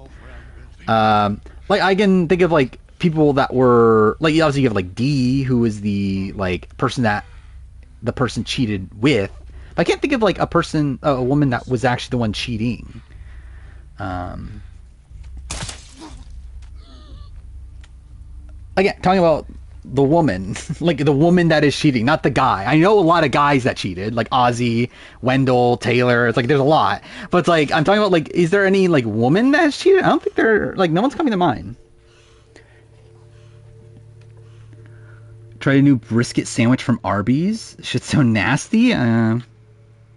Like I can think of like people that were like, obviously you have like D, who was the like person that the person cheated with. But I can't think of like a woman that was actually the one cheating. Again, talking about the woman, like the woman that is cheating, not the guy. I know a lot of guys that cheated, like Ozzy, Wendell, Taylor. It's like there's a lot, but it's like I'm talking about like, is there any like woman that has cheated? I don't think like no one's coming to mind. Tried a new brisket sandwich from Arby's. Shit's so nasty. Yeah,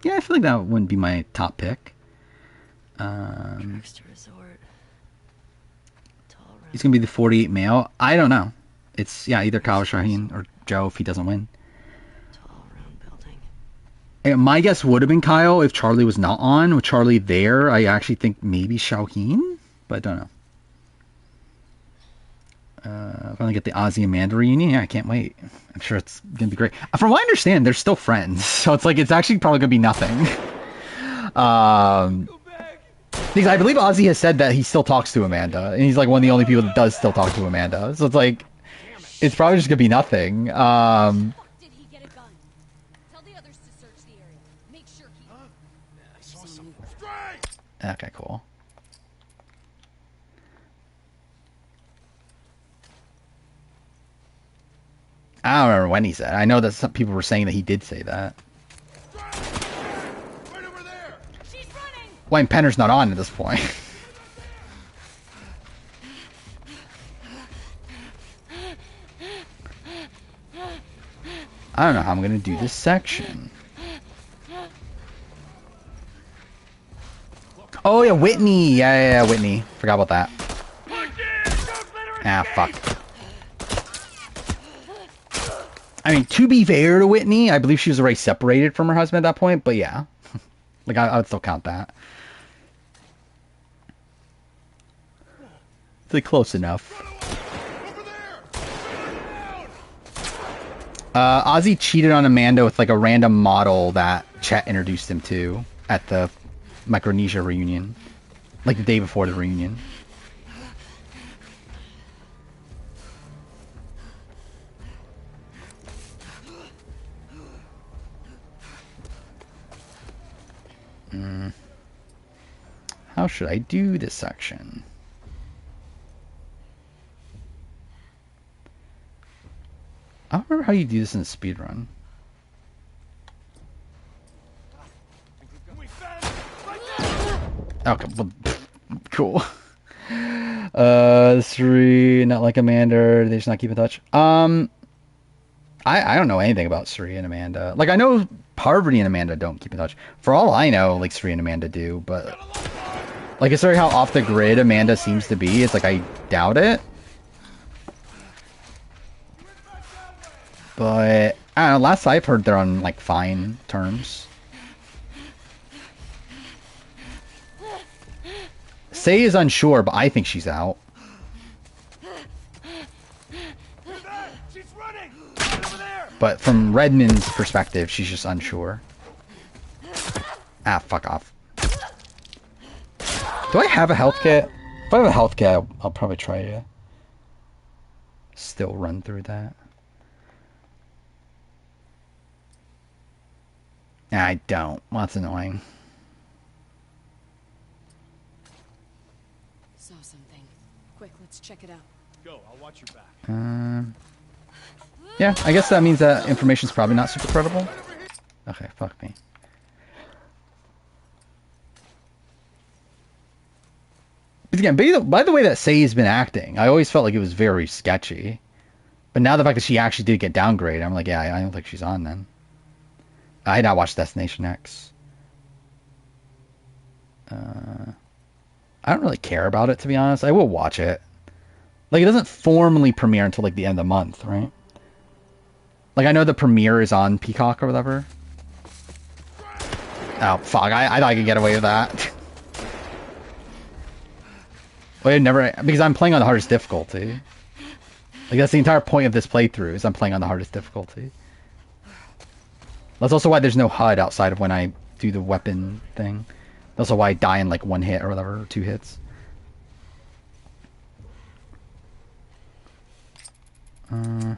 I feel like that wouldn't be my top pick. He's gonna be the 48 male. I don't know. It's either Kyle Shaheen or Joe if he doesn't win. Tall, round building. And my guess would have been Kyle if Charlie was not on. With Charlie there, I actually think maybe Shaheen, but I don't know. Finally get the Ozzy Amanda reunion. Yeah, I can't wait. I'm sure it's gonna be great. From what I understand, they're still friends, so it's like it's actually probably gonna be nothing. Because I believe Ozzy has said that he still talks to Amanda, and he's like one of the only people that does still talk to Amanda. So it's like, it's probably just gonna be nothing. Did he get a gun? Tell the others to search the area. Make sure he. I saw something. Okay, cool. I don't remember when he said it. I know that some people were saying that he did say that. Right over there. She's running. Wayne Penner's not on at this point. I don't know how I'm gonna do this section. Oh yeah, Whitney. Yeah, Whitney. Forgot about that. Ah, fuck. I mean, to be fair to Whitney, I believe she was already separated from her husband at that point, but yeah. Like, I would still count that. It's like close enough. Ozzy cheated on Amanda with like a random model that Chet introduced him to at the Micronesia reunion. Like the day before the reunion. How should I do this section? I don't remember how you do this in a speedrun. Okay, well, cool. 3, not like Amanda. They just not keep in touch. I don't know anything about Sri and Amanda. Like, I know Parvati and Amanda don't keep in touch. For all I know, like, Sri and Amanda do, but... Like, considering how off the grid Amanda seems to be, it's like, I doubt it. But I don't know. Last I've heard, they're on like fine terms. Say is unsure, but I think she's out. She's running! Right over there! But from Redmond's perspective, she's just unsure. Ah, fuck off. Do I have a health kit? If I have a health kit, I'll probably try to still run through that. Nah, I don't. Well, that's annoying. Saw something. Quick, let's check it out. Go, I'll watch your back. Yeah, I guess that means that information's probably not super credible. Okay, fuck me. But again, by the way that Say's been acting, I always felt like it was very sketchy. But now the fact that she actually did get downgraded, I'm like, yeah, I don't think she's on then. I had not watched Destination X. I don't really care about it, to be honest. I will watch it. Like, it doesn't formally premiere until, like, the end of the month, right? Like, I know the premiere is on Peacock or whatever. Oh, fuck. I thought I could get away with that. Well, I never... Because I'm playing on the hardest difficulty. Like, that's the entire point of this playthrough, is I'm playing on the hardest difficulty. That's also why there's no HUD outside of when I do the weapon thing. That's also why I die in, like, one hit or whatever, or 2 hits. What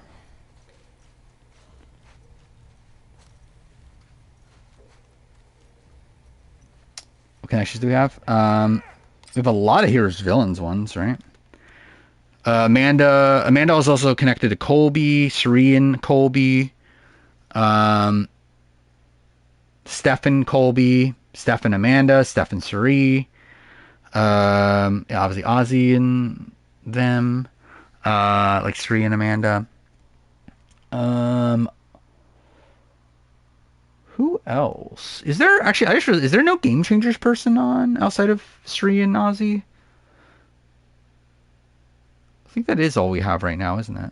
connections do we have? We have a lot of Heroes Villains ones, right? Amanda is also connected to Colby, Syrian Colby, Stefan Colby, Stefan Amanda, Stefan Suri, obviously Ozzy and them, like Suri and Amanda. Who else? Is there actually? Is there no Game Changers person on outside of Sri and Ozzy? I think that is all we have right now, isn't it?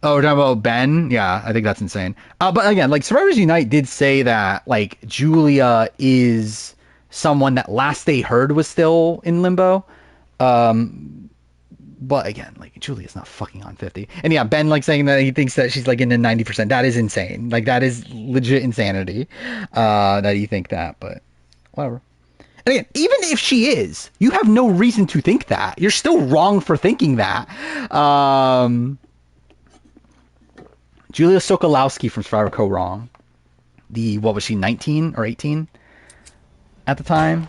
Oh, we're talking about Ben? Yeah, I think that's insane. But again, like, Survivors Unite did say that, like, Julia is someone that last they heard was still in limbo. But again, like, Julia's not fucking on 50. And yeah, Ben, like, saying that he thinks that she's, like, in the 90%. That is insane. Like, that is legit insanity, that you think that, but whatever. And again, even if she is, you have no reason to think that. You're still wrong for thinking that. Julia Sokolowski from Survivor Co. wrong. What was she, 19 or 18 at the time?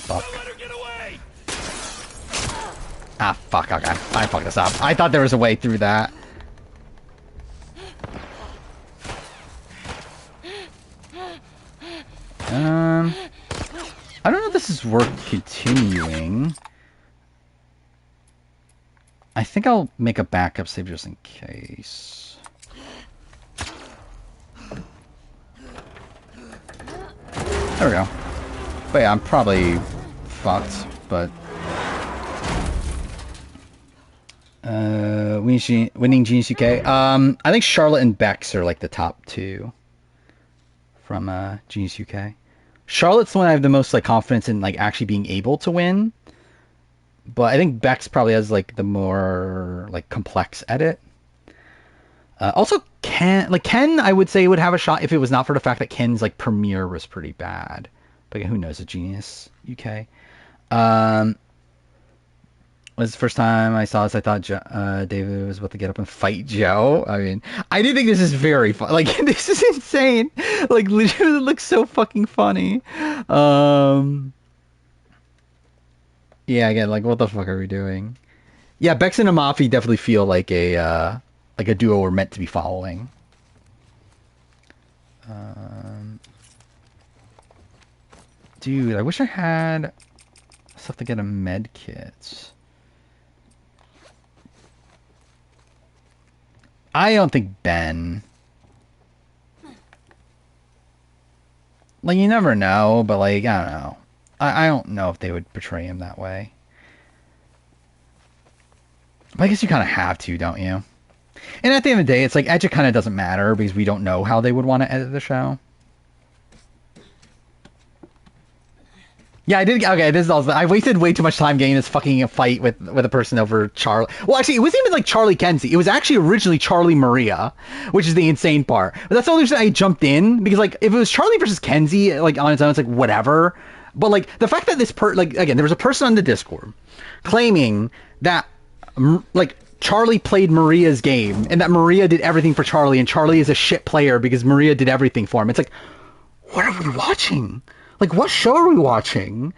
Fuck. Ah, fuck, okay. I fucked this up. I thought there was a way through that. I don't know if this is worth continuing. I think I'll make a backup save just in case. There we go. But yeah, I'm probably fucked, but... winning Genius UK. I think Charlotte and Bex are like the top 2 from Genius UK. Charlotte's the one I have the most like confidence in like actually being able to win. But I think Bex probably has like the more like complex edit. Also Ken I would say would have a shot if it was not for the fact that Ken's like premiere was pretty bad. But who knows, a Genius UK. Was the first time I saw this, I thought David was about to get up and fight Joe. I mean, I do think this is very fun. Like, this is insane. Like, literally, it looks so fucking funny. Yeah, again, like, what the fuck are we doing? Yeah, Bex and Amafi definitely feel like a duo we're meant to be following. Dude, I wish I had stuff to get a med kit. I don't think Ben. Like, you never know, but, like, I don't know. I don't know if they would portray him that way. But I guess you kind of have to, don't you? And at the end of the day, it's like, edge kind of doesn't matter because we don't know how they would want to edit the show. Yeah, I did. Okay, this is also. I wasted way too much time getting this fucking fight with a person over Charlie. Well, actually, it wasn't even like Charlie Kenzie. It was actually originally Charlie Maria, which is the insane part. But that's the only reason I jumped in because like if it was Charlie versus Kenzie, like on its own, it's like whatever. But like the fact that this like again, there was a person on the Discord claiming that like Charlie played Maria's game and that Maria did everything for Charlie and Charlie is a shit player because Maria did everything for him. It's like, what are we watching? Like, what show are we watching?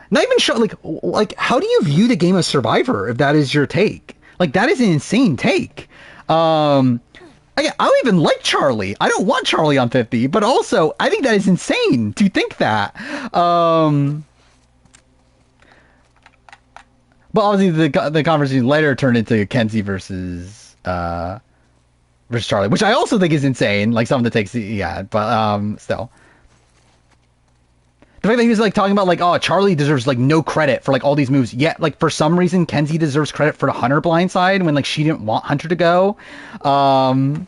Not even show, like, how do you view the game of Survivor if that is your take? Like, that is an insane take. I don't even like Charlie. I don't want Charlie on 50, but also, I think that is insane to think that. But obviously, the conversation later turned into Kenzie versus Charlie, which I also think is insane. Like, some of the takes, yeah, but still. The fact that he was like talking about like, oh, Charlie deserves like no credit for like all these moves. Yet like for some reason Kenzie deserves credit for the Hunter blindside when like she didn't want Hunter to go. And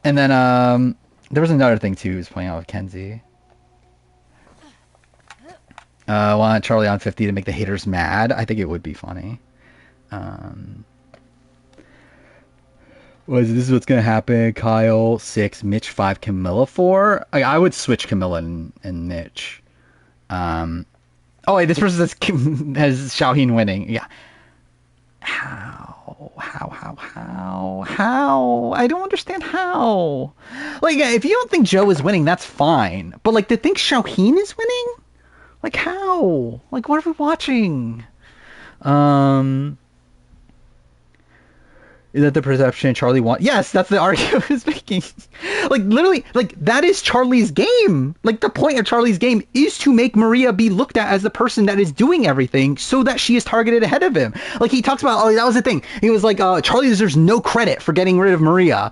then there was another thing too he was playing out with Kenzie. Want Charlie on 50 to make the haters mad. I think it would be funny. This is what's gonna happen. Kyle 6, Mitch 5, Camilla 4. I would switch Camilla and Mitch. Oh wait, this person has Xiaoheen winning. Yeah. How? I don't understand how. Like, if you don't think Joe is winning, that's fine. But like, to think Xiaoheen is winning? Like, how? Like, what are we watching? Is that the perception Charlie wants? Yes, that's the argument I was making. Like, literally, like, that is Charlie's game. Like, the point of Charlie's game is to make Maria be looked at as the person that is doing everything so that she is targeted ahead of him. Like, he talks about, oh, that was the thing. He was like, Charlie deserves no credit for getting rid of Maria.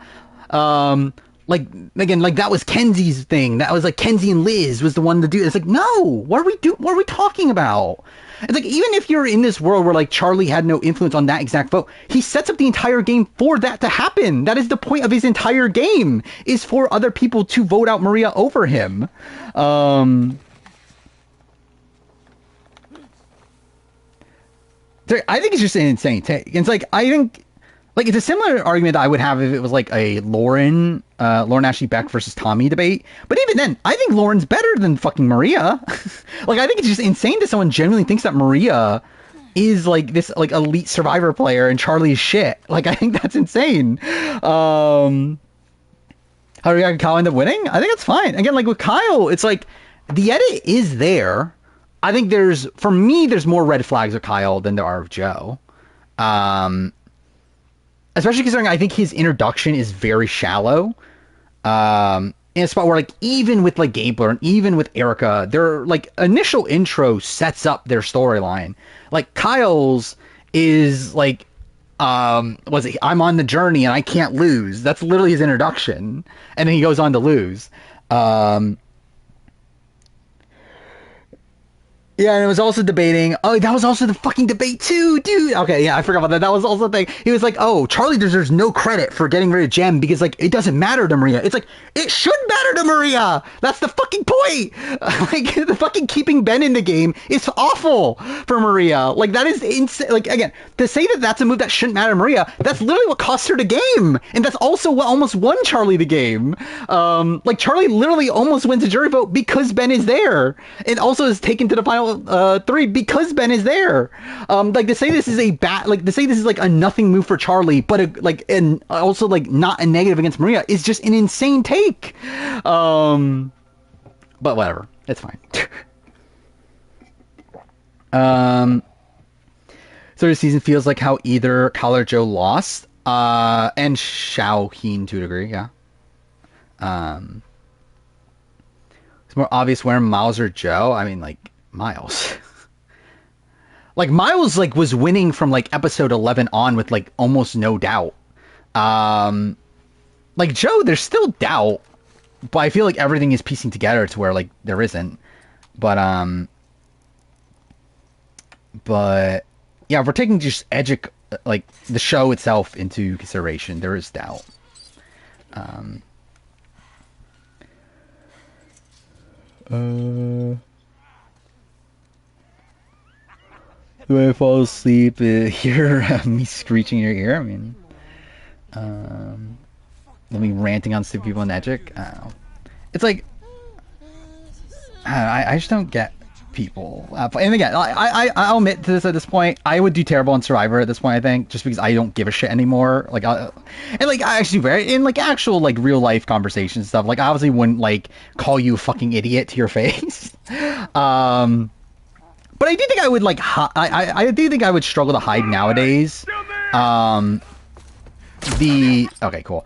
Like, again, like, that was Kenzie's thing. That was, like, Kenzie and Liz was the one to do it. It's like, no, what are we talking about? It's like, even if you're in this world where, like, Charlie had no influence on that exact vote, he sets up the entire game for that to happen. That is the point of his entire game, is for other people to vote out Maria over him. I think it's just an insane take. It's like, I think, like, it's a similar argument that I would have if it was, like, a Lauren Ashley Beck versus Tommy debate. But even then, I think Lauren's better than fucking Maria. Like, I think it's just insane that someone genuinely thinks that Maria is, like, this, like, elite Survivor player and Charlie's shit. Like, I think that's insane. How do Kyle end up winning? I think it's fine. Again, like, with Kyle, it's like, the edit is there. I think for me, there's more red flags with Kyle than there are with Joe. Especially considering I think his introduction is very shallow. In a spot where, like, even with, like, Gabler and even with Erica, their, like, initial intro sets up their storyline. Like, Kyle's is, like, I'm on the journey and I can't lose. That's literally his introduction. And then he goes on to lose. Yeah, and it was also debating. Oh, that was also the fucking debate too, dude. Okay, yeah, I forgot about that. That was also the thing. He was like, "Oh, Charlie deserves no credit for getting rid of Jem because, like, it doesn't matter to Maria." It's like, it should matter to Maria. That's the fucking point. Like, the fucking keeping Ben in the game is awful for Maria. Like, that is insane. Like, again, to say that that's a move that shouldn't matter to Maria, that's literally what cost her the game, and that's also what almost won Charlie the game. Like, Charlie literally almost wins a jury vote because Ben is there, and also is taken to the final 3 because Ben is there. Like, to say this is like a nothing move for Charlie, but and also like not a negative against Maria is just an insane take. But whatever, it's fine. So the season feels like how either Kyle or Joe lost, and Xiaoheen to a degree, yeah. It's more obvious where Miles or Joe. I mean, like, Miles. Like Miles like was winning from like episode 11 on with like almost no doubt. Like Joe, there's still doubt, but I feel like everything is piecing together to where like there isn't. But yeah, if we're taking just Edgic, like the show itself into consideration, there is doubt. Do I fall asleep, hear me screeching in your ear? I mean, let me ranting on stupid people in Edgic. I don't know. It's like, I just don't get people. And again, I'll admit to this at this point. I would do terrible on Survivor at this point, I think, just because I don't give a shit anymore. Like, and like I actually very in like actual like real life conversations and stuff. Like, I obviously wouldn't like call you a fucking idiot to your face. But I do think I would like I do think I would struggle to hide nowadays. Okay, cool.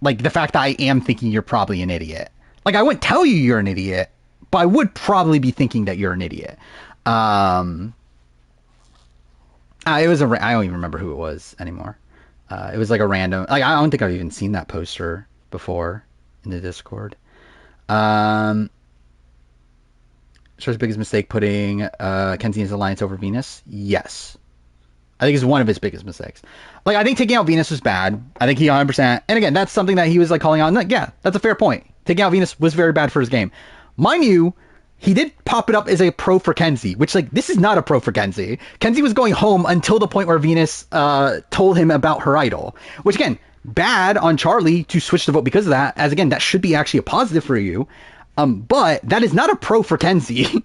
Like the fact that I am thinking you're probably an idiot. Like I wouldn't tell you you're an idiot, but I would probably be thinking that you're an idiot. It was I don't even remember who it was anymore. It was like a random. Like I don't think I've even seen that poster before in the Discord. Show's biggest mistake putting Kenzie in his alliance over Venus? Yes. I think it's one of his biggest mistakes. Like, I think taking out Venus was bad. I think he 100%... And again, that's something that he was, like, calling out. Like, yeah, that's a fair point. Taking out Venus was very bad for his game. Mind you, he did pop it up as a pro for Kenzie, which, like, this is not a pro for Kenzie. Kenzie was going home until the point where Venus told him about her idol. Which, again, bad on Charlie to switch the vote because of that. As, again, that should be actually a positive for you. But that is not a pro for Kenzie.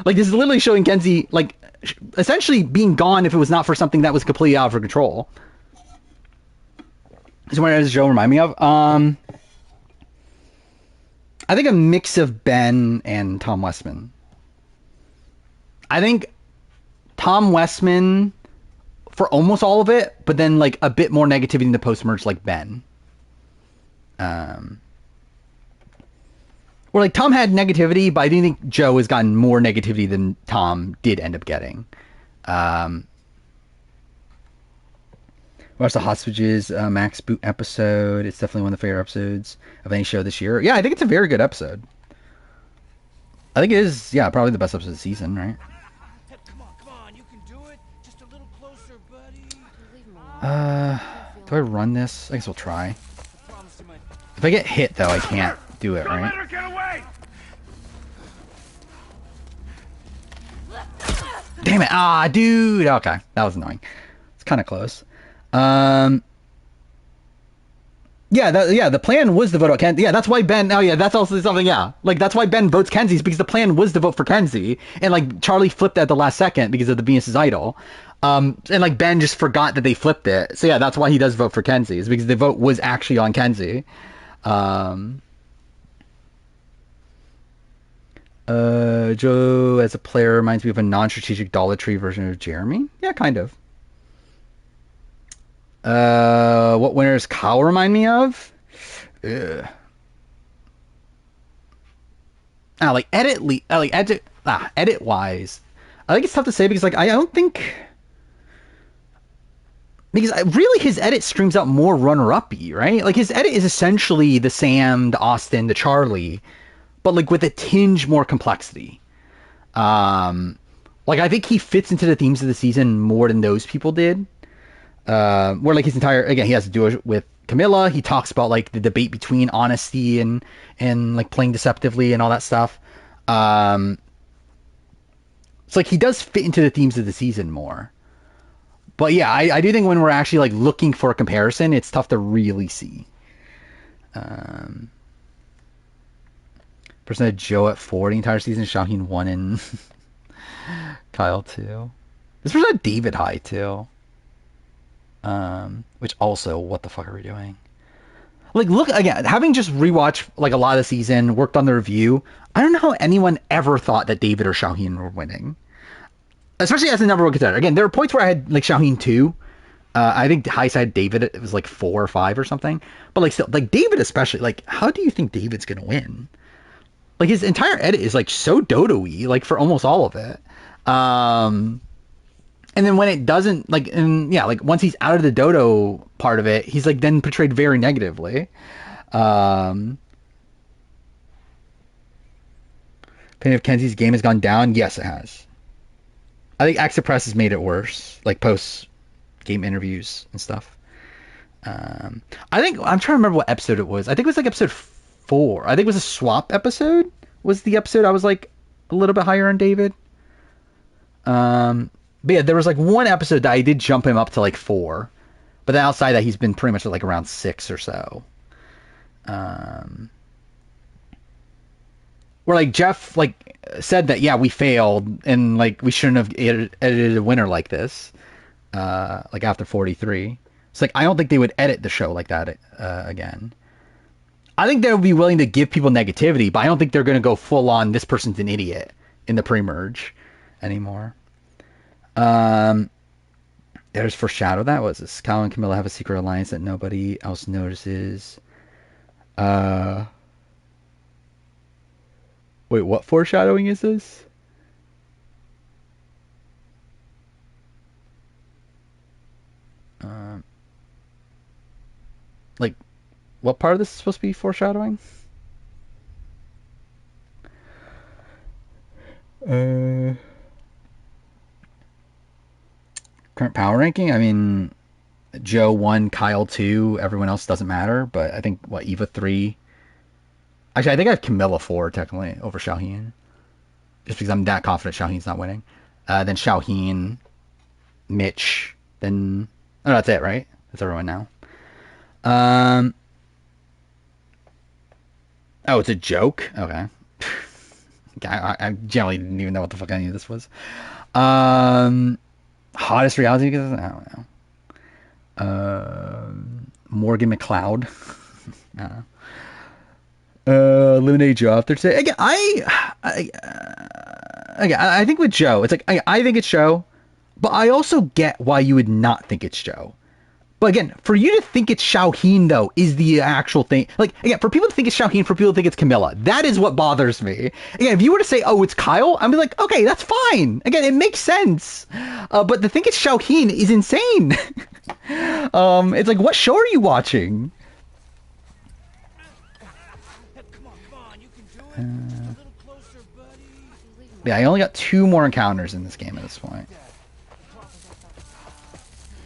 Like, this is literally showing Kenzie, like, essentially being gone if it was not for something that was completely out of her control. So what does Joe remind me of? I think a mix of Ben and Tom Westman. I think Tom Westman for almost all of it, but then, like, a bit more negativity in the post-merge like Ben. Where, like, Tom had negativity, but I do think Joe has gotten more negativity than Tom did end up getting. Watch the Hostages Max Boot episode. It's definitely one of the favorite episodes of any show this year. Yeah, I think it's a very good episode. I think it is, yeah, probably the best episode of the season, right? Come on, you can do it. Just a little closer, buddy. Do I run this? I guess we'll try. If I get hit, though, I can't do it, Don't right? let her get away. Damn it. Ah, dude. Okay. That was annoying. It's kind of close. Yeah, the plan was to vote out Kenzie. Yeah, that's why Ben... Oh, yeah, that's also something, yeah. Like, that's why Ben votes Kenzie's, because the plan was to vote for Kenzie. And, like, Charlie flipped at the last second because of the Venus's idol. And, like, Ben just forgot that they flipped it. So, yeah, that's why he does vote for Kenzie, is because the vote was actually on Kenzie. Joe as a player reminds me of a non-strategic Dollar Tree version of Jeremy. Yeah, kind of. What winners Kyle remind me of? Ugh. Edit wise, I think it's tough to say because like I don't think because really his edit screams out more runner-up-y, right? Like his edit is essentially the Sam, the Austin, the Charlie, but like with a tinge more complexity. Like I think he fits into the themes of the season more than those people did. Where like his entire, again, he has to do it with Camilla. He talks about like the debate between honesty and like playing deceptively and all that stuff. It's like he does fit into the themes of the season more. But yeah, I do think when we're actually like looking for a comparison, it's tough to really see. Person had Joe at 4 the entire season, Shaheen 1 and Kyle 2. This person had David high too. Which also, what the fuck are we doing? Like, look, again, having just rewatched, like, a lot of the season, worked on the review, I don't know how anyone ever thought that David or Shaheen were winning. Especially as the number one contender. Again, there were points where I had, like, Shaheen 2. I think high side David, it was, like, 4 or 5 or something. But, like, still, like, David especially, like, how do you think David's gonna win? Like, his entire edit is, like, so dodo-y, like, for almost all of it. And then when it doesn't, like, and yeah, like once he's out of the dodo part of it, he's like then portrayed very negatively. Opinion of Kenzie's game has gone down. Yes, it has. I think Exit Press has made it worse, like post game interviews and stuff. I think I'm trying to remember what episode it was. I think it was like episode 4. I think it was a swap episode. Was the episode I was like a little bit higher on David. But yeah, there was like one episode that I did jump him up to like 4, but then outside that he's been pretty much like around 6 or so. Where like Jeff like said that yeah we failed and like we shouldn't have edited a winner like this, like after 43. It's like I don't think they would edit the show like that again. I think they would be willing to give people negativity, but I don't think they're going to go full on this person's an idiot in the pre-merge anymore. There's foreshadow. That was this. Kyle and Camilla have a secret alliance that nobody else notices. Wait, what foreshadowing is this? Like, what part of this is supposed to be foreshadowing? Current power ranking? I mean, Joe 1, Kyle 2, everyone else doesn't matter, but I think, what, Eva 3? Actually, I think I have Camilla 4, technically, over Xiaoheen. Just because I'm that confident Xiaoheen's not winning. Then Xiaoheen, Mitch, then... Oh, no, that's it, right? That's everyone now. Oh, it's a joke? Okay. I generally didn't even know what the fuck any of this was. Hottest reality because I don't know. Morgan McLeod. Eliminate Joe after today. Again, I think with Joe, it's like I think it's Joe, but I also get why you would not think it's Joe. But again, for you to think it's Xiaoheen, though, is the actual thing. Like, again, for people to think it's Xiaoheen, for people to think it's Camilla, that is what bothers me. Again, if you were to say, oh, it's Kyle, I'd be like, okay, that's fine. Again, it makes sense. But to think it's Xiaoheen is insane. It's like, what show are you watching? Come on, you can do it. Just a little closer, buddy. Yeah, I only got 2 more encounters in this game at this point.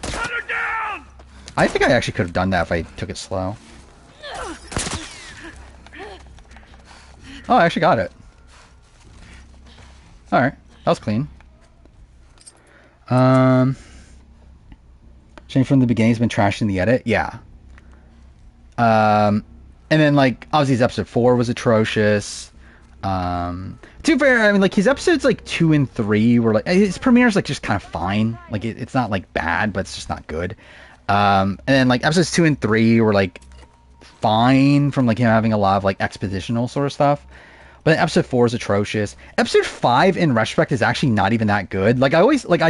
Cut her down! I think I actually could have done that if I took it slow. Oh, I actually got it. Alright, that was clean. Shane from the beginning has been trashed in the edit. Yeah. And then, like, obviously his episode 4 was atrocious. To be fair, I mean, like, his episodes, like, 2 and 3 were, like, his premiere's, like, just kind of fine. Like, it's not, like, bad, but it's just not good. And then, like, episodes 2 and 3 were, like, fine from, like, him having a lot of, like, expositional sort of stuff. But then episode 4 is atrocious. Episode 5, in retrospect, is actually not even that good. Like, I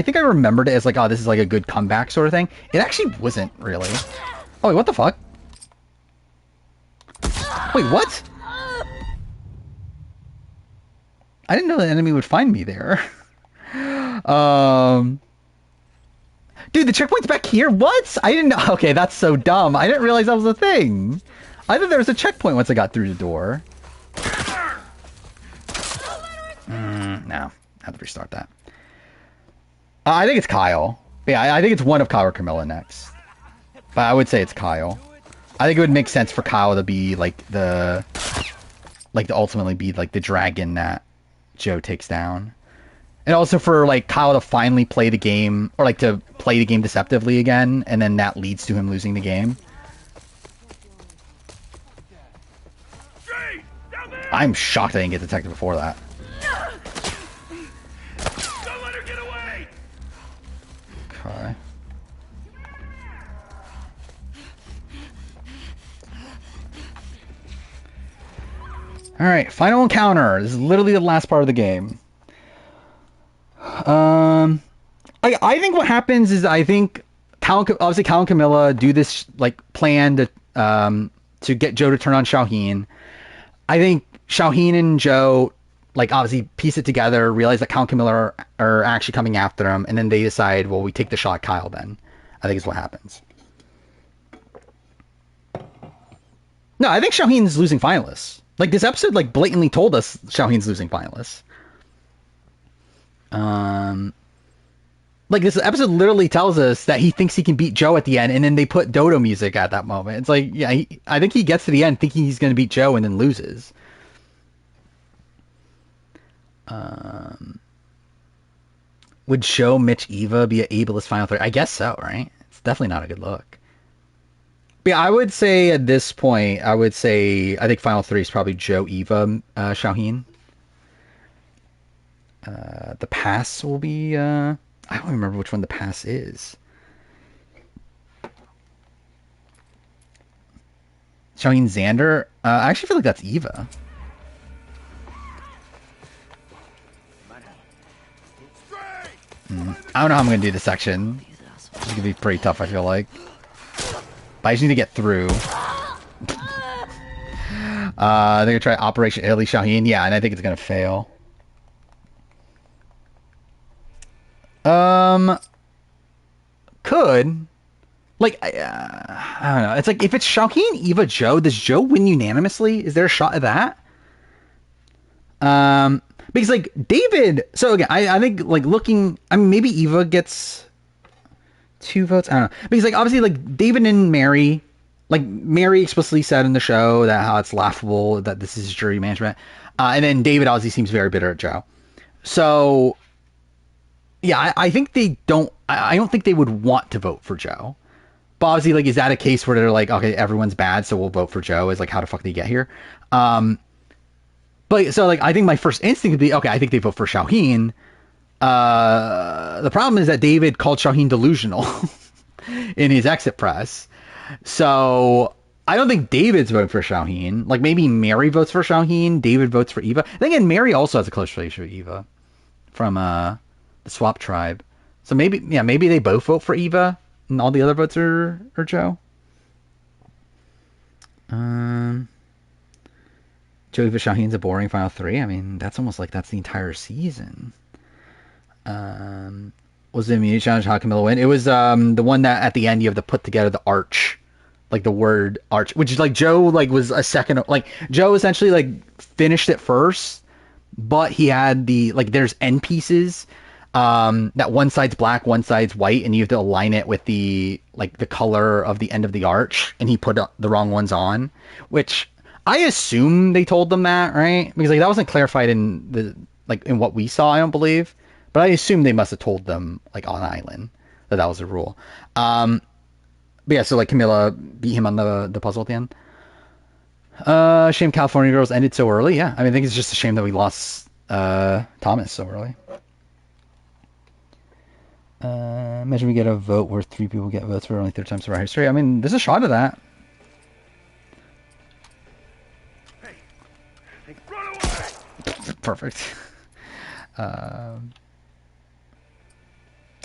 think I remembered it as, like, oh, this is, like, a good comeback sort of thing. It actually wasn't, really. Oh, wait, what the fuck? Wait, what? I didn't know the enemy would find me there. Dude, the checkpoint's back here? What? I didn't know. Okay, that's so dumb. I didn't realize that was a thing. I thought there was a checkpoint once I got through the door. No. I have to restart that. I think it's Kyle. Yeah, I think it's one of Kyle or Camilla next. But I would say it's Kyle. I think it would make sense for Kyle to be, like, to ultimately be, like, the dragon that Joe takes down. And also for, like, Kyle to finally play the game, or, like, to play the game deceptively again, and then that leads to him losing the game. I'm shocked I didn't get detected before that. Don't let her get away! Okay. Alright, final encounter. This is literally the last part of the game. I think what happens is I think obviously Cal and Camilla do this like plan to get Joe to turn on Xiaoheen. I think Xiaoheen and Joe like obviously piece it together, realize that Kyle and Camilla are actually coming after him, and then they decide, well, we take the shot at Kyle then. I think is what happens. No, I think Shaheen's losing finalists. Like, this episode, like, blatantly told us Shaheen's losing finalists. Like, this episode literally tells us that he thinks he can beat Joe at the end, and then they put Dodo music at that moment. It's like, yeah, I think he gets to the end thinking he's going to beat Joe and then loses. Would Joe, Mitch, Eva be an ableist final three? I guess so, right? It's definitely not a good look. But yeah, I would say at this point, I think final three is probably Joe, Eva, Shaheen. The pass will be, I don't remember which one the pass is. Shaheen Xander? I actually feel like that's Eva. I don't know how I'm going to do this section. It's going to be pretty tough, I feel like. But I just need to get through. They're going to try Operation Italy Shaheen. Yeah, and I think it's going to fail. Could. Like, I don't know. It's like, if it's Shaheen, Eva, Joe, does Joe win unanimously? Is there a shot at that? Because, like, David... So, again, I think, like, looking... I mean, maybe Eva gets 2 votes? I don't know. Because, like, obviously, like, David and Mary... Like, Mary explicitly said in the show that how it's laughable that this is jury management. And then David obviously seems very bitter at Joe. So, yeah, I think they don't... I don't think they would want to vote for Joe. But obviously, like, is that a case where they're like, okay, everyone's bad, so we'll vote for Joe? Is like, how the fuck did he get here? But so, like, I think my first instinct would be, okay, I think they vote for Shaheen. The problem is that David called Shaheen delusional in his exit press. So I don't think David's voting for Shaheen. Like, maybe Mary votes for Shaheen. David votes for Eva. Then again, Mary also has a close relationship with Eva from the Swap Tribe. So maybe they both vote for Eva, and all the other votes are Joe. Joe, Eva, Shaheen's a boring final three. I mean, that's almost like that's the entire season. Was the immunity challenge how Camilla win? It was the one that at the end you have to put together the arch, like the word arch, which is like Joe like was a second, like Joe essentially like finished it first, but he had the like there's end pieces that one side's black, one side's white, and you have to align it with the like the color of the end of the arch, and he put the wrong ones on, which I assume they told them that, right? Because like that wasn't clarified in the like in what we saw, I don't believe. But I assume they must have told them like on island that was a rule. But yeah, so like Camilla beat him on the puzzle at the end. Shame California Girls ended so early. Yeah, I mean I think it's just a shame that we lost Thomas so early. Imagine we get a vote where 3 people get votes for only 3 times in our history. I mean, there's a shot of that. Perfect.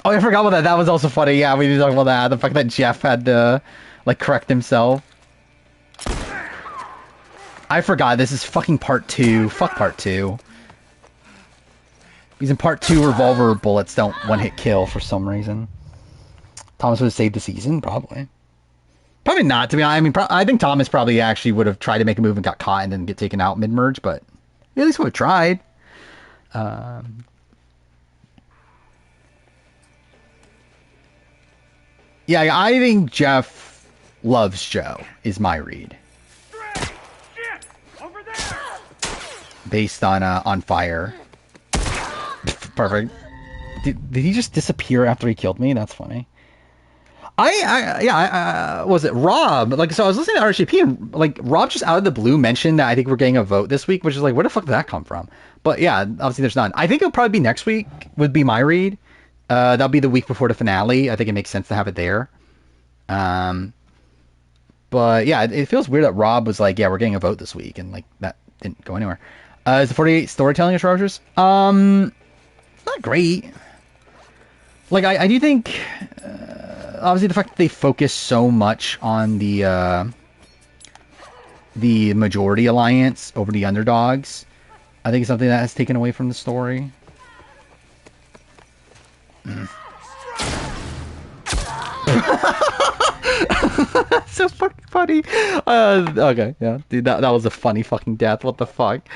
Oh, I forgot about that. That was also funny. Yeah, we did talk about that. The fact that Jeff had to, like, correct himself. I forgot. This is fucking part 2. Fuck part 2. Because in part 2, revolver bullets don't one-hit kill for some reason. Thomas would have saved the season? Probably. Probably not, to be honest. I mean, I think Thomas probably actually would have tried to make a move and got caught and then get taken out mid-merge, but he at least would have tried. Yeah, I think Jeff loves Joe, is my read. Based on fire. Perfect. Did he just disappear after he killed me? That's funny. Was it Rob? Like, so I was listening to RSGP and like Rob just out of the blue mentioned that I think we're getting a vote this week, which is like, where the fuck did that come from? But yeah, obviously there's none. I think it'll probably be next week would be my read. That'll be the week before the finale. I think it makes sense to have it there. But yeah, it feels weird that Rob was like, yeah, we're getting a vote this week, and like that didn't go anywhere. Is the 48 storytelling atrocious? Not great. Like I do think obviously the fact that they focus so much on the majority alliance over the underdogs I think it's something that has taken away from the story. So fucking funny. Okay, yeah, dude, that was a funny fucking death. What the fuck?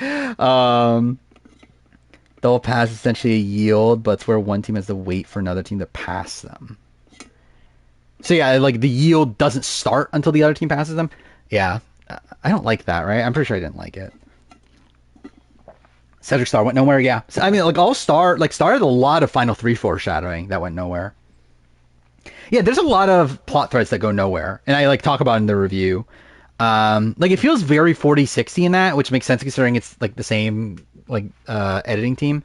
Double pass is essentially a yield, but it's where one team has to wait for another team to pass them. So yeah, like the yield doesn't start until the other team passes them. Yeah, I don't like that, right? I'm pretty sure I didn't like it. Cedric Star went nowhere. Yeah, so, I mean, like all Star, like Star had a lot of Final 3 foreshadowing that went nowhere. Yeah, there's a lot of plot threads that go nowhere, and I like talk about it in the review. Like it feels very 40/60 in that, which makes sense considering it's like the same like editing team.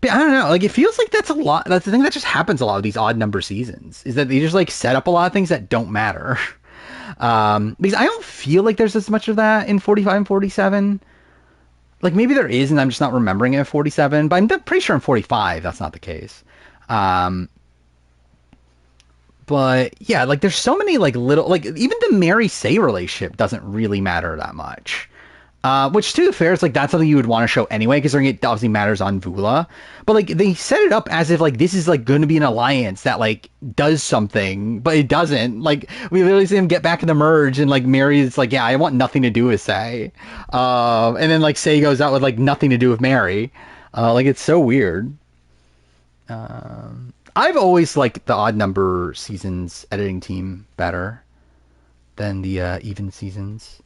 But I don't know, like it feels like that's a lot. That's the thing that just happens a lot of these odd number seasons is that they just like set up a lot of things that don't matter. Because I don't feel like there's as much of that in 45 and 47. Like maybe there is, and I'm just not remembering it in 47. But I'm pretty sure in 45 that's not the case. But yeah, like there's so many like little, like even the Mary Say relationship doesn't really matter that much. Which to be fair, it's like that's something you would want to show anyway, because it obviously matters on Vula. But like they set it up as if like this is like going to be an alliance that like does something, but it doesn't. Like we literally see him get back in the merge, and like Mary's like, yeah, I want nothing to do with Say. And then like Say goes out with like nothing to do with Mary. Like it's so weird. I've always liked the odd number seasons editing team better than the even seasons.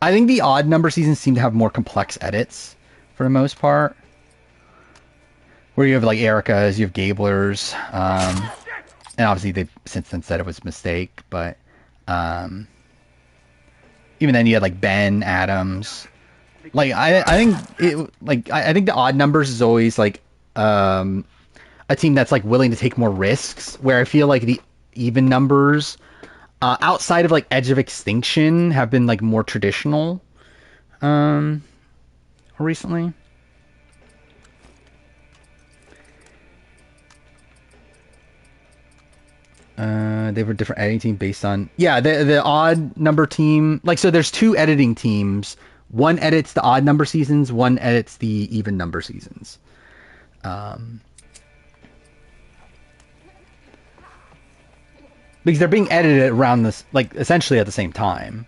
I think the odd number seasons seem to have more complex edits for the most part. Where you have like Erica's, you have Gabler's, and obviously they've since then said it was a mistake, but even then you had like Ben, Adams. Like I think it like I think the odd numbers is always like a team that's like willing to take more risks, where I feel like the even numbers outside of like Edge of Extinction have been like more traditional recently. They were different editing team based on the odd number team. Like so there's two editing teams. One edits the odd number seasons, one edits the even number seasons. Because they're being edited around this, like, essentially at the same time.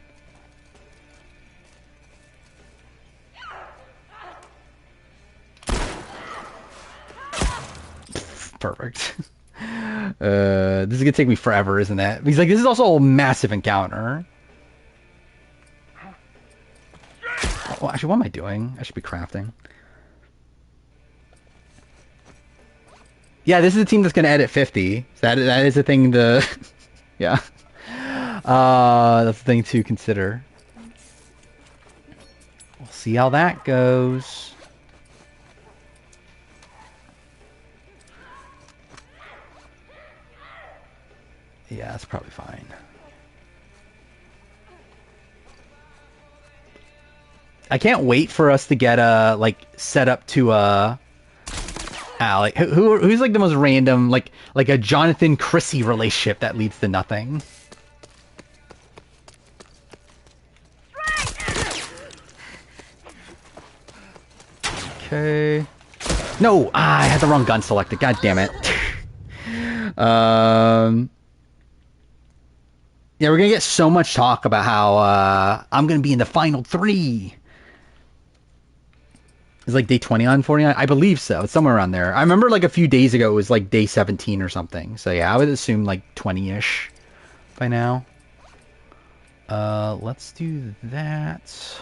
Perfect. This is gonna take me forever, isn't it? Because, like, this is also a massive encounter. Well, actually, what am I doing? I should be crafting. Yeah, this is a team that's gonna edit 50. That is a thing to... Yeah. That's the thing to consider. We'll see how that goes. Yeah, that's probably fine. I can't wait for us to get a like set up to a like who's like the most random like a Jonathan Chrissy relationship that leads to nothing. Okay. No, I had the wrong gun selected. God damn it. Yeah, we're gonna get so much talk about how I'm gonna be in the final 3. It's like day 20 on 49. I believe so. It's somewhere around there. I remember like a few days ago it was like day 17 or something. So yeah, I would assume like 20-ish by now. Let's do that.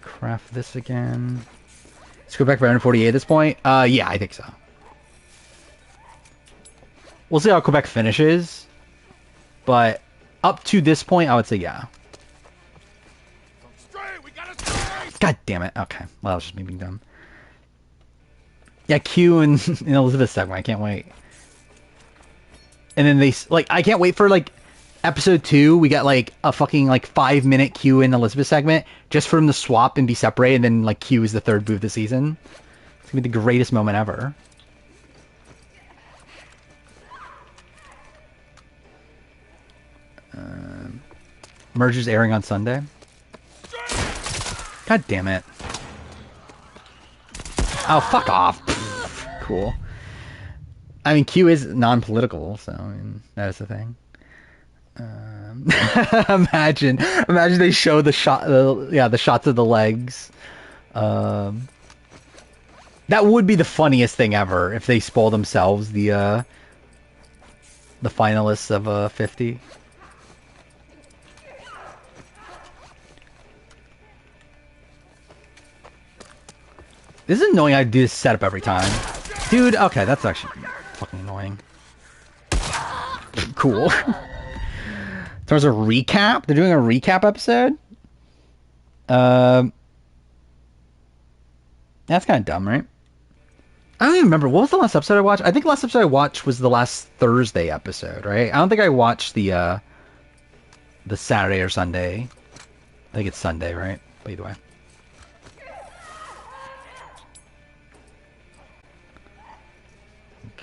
Craft this again. Let's go back for 148 at this point. Yeah, I think so. We'll see how Quebec finishes. But up to this point, I would say yeah. God damn it. Okay. Well, that was just me being dumb. Yeah, Q and Elizabeth segment. I can't wait. And then they, like, I can't wait for, like, episode 2. We got, like, a fucking, like, 5-minute Q and Elizabeth segment just for them to swap and be separate. And then, like, Q is the third boo of the season. It's going to be the greatest moment ever. Merger's airing on Sunday. God damn it. Oh, fuck off. Cool. I mean, Q is non-political, so I mean, that is the thing. Imagine they show the the shots of the legs. That would be the funniest thing ever if they spoil themselves the finalists of 50. This is annoying. I do this setup every time, dude. Okay, that's actually fucking annoying. Cool. There's a recap. They're doing a recap episode. That's kind of dumb, right? I don't even remember. What was the last episode I watched? I think the last episode I watched was the last Thursday episode, right? I don't think I watched the Saturday or Sunday. I think it's Sunday, right? But either way.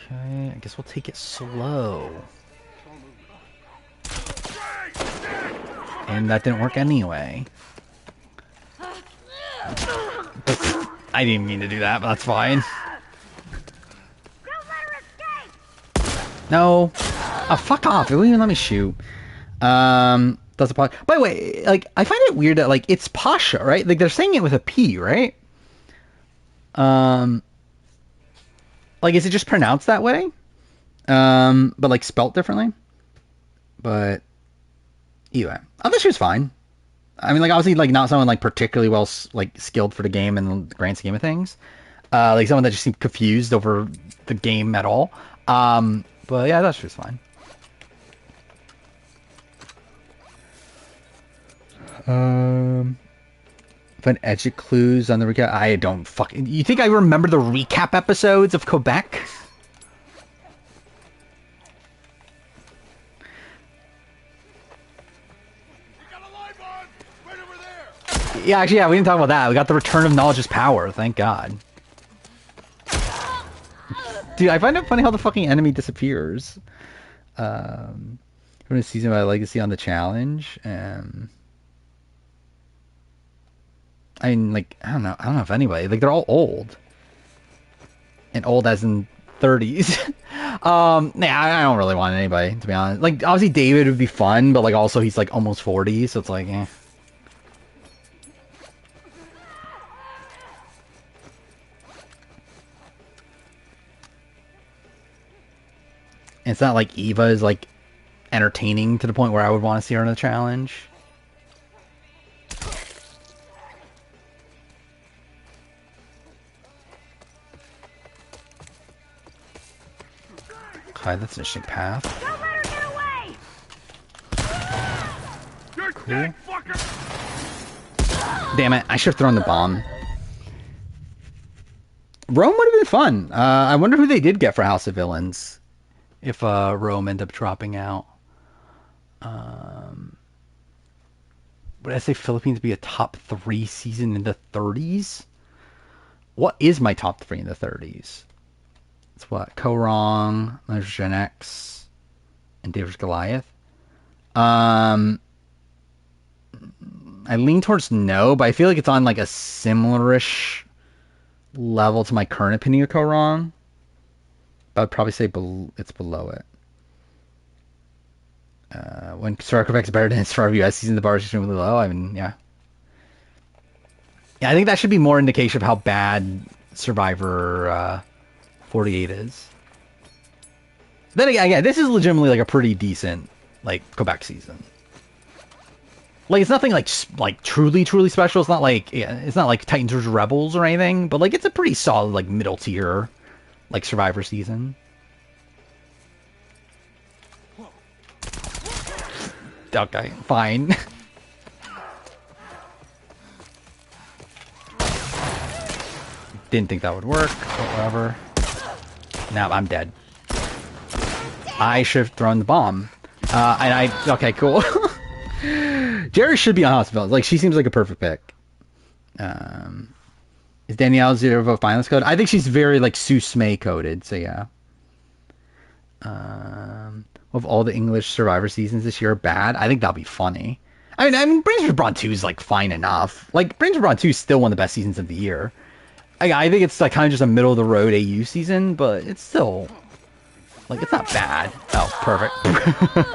Okay, I guess we'll take it slow. And that didn't work anyway. I didn't mean to do that, but that's fine. No. Oh, fuck off. It wouldn't even let me shoot. That's a Pasha. By the way, like, I find it weird that, like, it's Pasha, right? Like, they're saying it with a P, right? Like, is it just pronounced that way? But, like, spelt differently? But, anyway. I thought she was fine. I mean, like, obviously, like, not someone, like, particularly well, like, skilled for the game in the grand scheme of things. Like, someone that just seemed confused over the game at all. But, yeah, I thought she was fine. Find edge clues on the recap. I don't fucking... You think I remember the recap episodes of Quebec? Yeah, actually, yeah, we didn't talk about that. We got the return of knowledge is power. Thank God. Dude, I find it funny how the fucking enemy disappears. From a season by Legacy on the challenge. I mean, like, I don't know if anybody. Like, they're all old. And old as in 30s. Nah, I don't really want anybody, to be honest. Like, obviously David would be fun, but, like, also he's, like, almost 40, so it's like, eh. It's not like Eva is, like, entertaining to the point where I would want to see her in a challenge. Okay, that's an interesting path. Don't let her get away! You're Cool. dead, fucker! Damn it, I should have thrown the bomb. Rome would have been fun. I wonder who they did get for House of Villains. If Rome ended up dropping out. Would I say Philippines be a top 3 season in the 30s? What is my top 3 in the 30s? It's what? Ko-Rong, there's Gen X, and David's Goliath. I lean towards no, but I feel like it's on like a similar-ish level to my current opinion of Ko-Rong. But I'd probably say it's below it. When Quebec's better than its Survivor US season, the bar is extremely low. I mean, yeah. Yeah, I think that should be more indication of how bad Survivor 48 is. Then again, yeah, this is legitimately like a pretty decent like Quebec season. Like it's nothing like truly special. It's not like Titans vs Rebels or anything, but like it's a pretty solid like middle tier like Survivor season. Okay, fine. Didn't think that would work, but whatever. Now I'm dead. I should have thrown the bomb. Okay, cool. Jerry should be on Hospital. Like, she seems like a perfect pick. Is Danielle zero vote finalist code? I think she's very, like, Susme coded, so yeah. Of all the English Survivor seasons this year are bad, I think that'll be funny. I mean, Brains Brawn 2 is like fine enough. Like Brains Brawn 2 is still one of the best seasons of the year. I think it's like kind of just a middle of the road AU season, but it's still like it's not bad. Oh, perfect.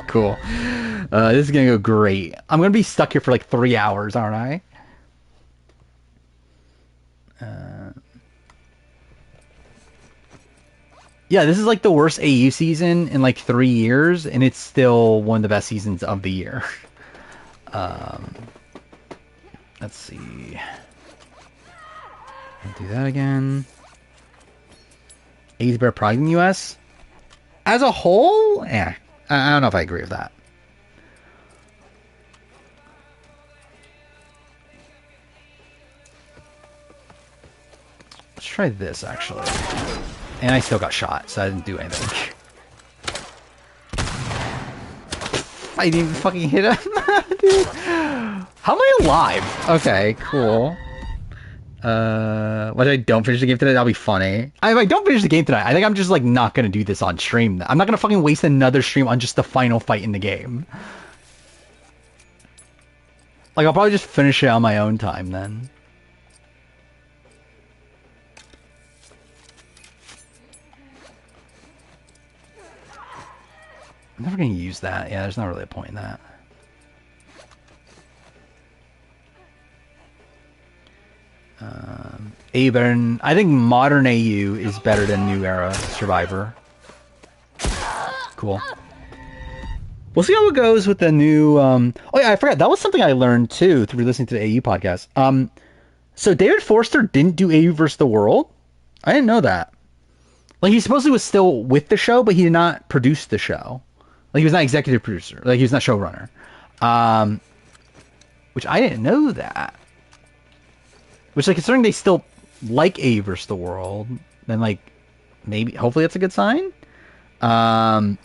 Cool. This is gonna go great. I'm gonna be stuck here for like 3 hours, aren't I? Yeah, this is like the worst AU season in like 3 years, and it's still one of the best seasons of the year. Let's see. I'll do that again. AU's better product in the US? As a whole? Yeah. I don't know if I agree with that. Let's try this, actually. And I still got shot, so I didn't do anything. I didn't even fucking hit him. Dude. How am I alive? Okay, cool. What if I don't finish the game tonight? That'll be funny. If I don't finish the game tonight, I think I'm just like not gonna do this on stream. I'm not gonna fucking waste another stream on just the final fight in the game. Like I'll probably just finish it on my own time then. I'm never gonna use that. Yeah, there's not really a point in that. AU better than, I think modern AU is better than New Era Survivor. Cool. We'll see how it goes with the new. Oh yeah, I forgot that was something I learned too through listening to the AU podcast. So David Forster didn't do AU versus the World. I didn't know that. Like he supposedly was still with the show, but he did not produce the show. Like he was not executive producer. Like he was not showrunner. Which I didn't know that. Which, like, considering they still like AU versus the World, then, like, maybe, hopefully that's a good sign. Because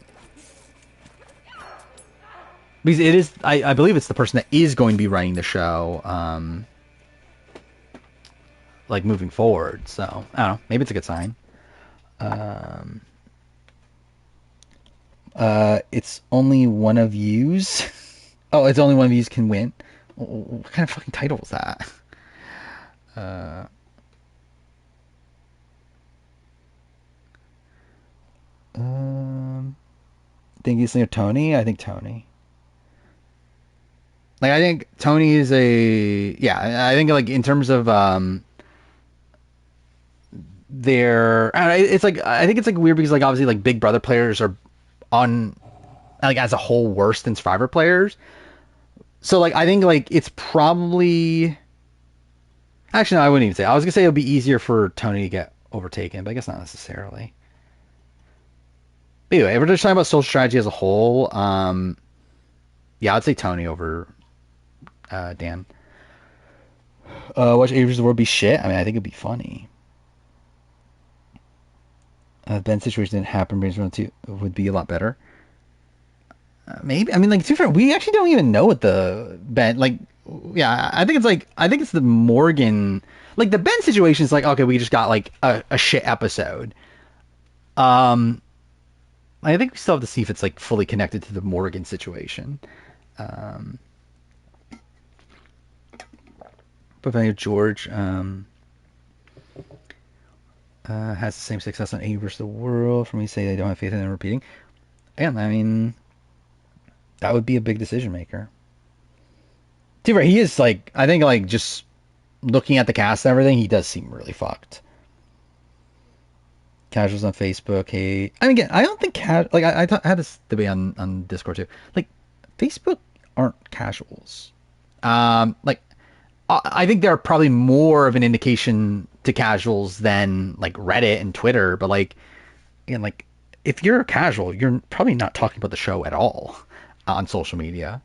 it is, I believe it's the person that is going to be running the show, like, moving forward. So, I don't know, maybe it's a good sign. It's only one of yous. Oh, it's only one of yous can win. What kind of fucking title is that? Think he's near Tony? I think Tony. Like I think Tony is I think like in terms of their I don't know, it's like I think it's like weird because like obviously like Big Brother players are on like as a whole worse than Survivor players. So like I think like it's probably actually no, I wouldn't even say. I was gonna say it would be easier for Tony to get overtaken, but I guess not necessarily. But anyway, if we're just talking about social strategy as a whole, yeah, I'd say Tony over Dan. Watch AU vs. the World be shit? I mean, I think it'd be funny. Ben's situation didn't happen. Brains Run 2 would be a lot better. Maybe. I mean, like, to be fair, we actually don't even know what the Ben, like, yeah, I think it's the Morgan, like, the Ben situation is like, okay, we just got, like, a shit episode. I think we still have to see if it's, like, fully connected to the Morgan situation. But I think George, has the same success on AU versus the World. For me to say they don't have faith in them repeating. Again, I mean, that would be a big decision maker. He is like, I think like just looking at the cast and everything, he does seem really fucked. Casuals on Facebook, hey, I mean, again, I don't think like I had this debate on Discord too. Like, Facebook aren't casuals. Like, I think they're probably more of an indication to casuals than like Reddit and Twitter. But like, again, like if you're a casual, you're probably not talking about the show at all on social media.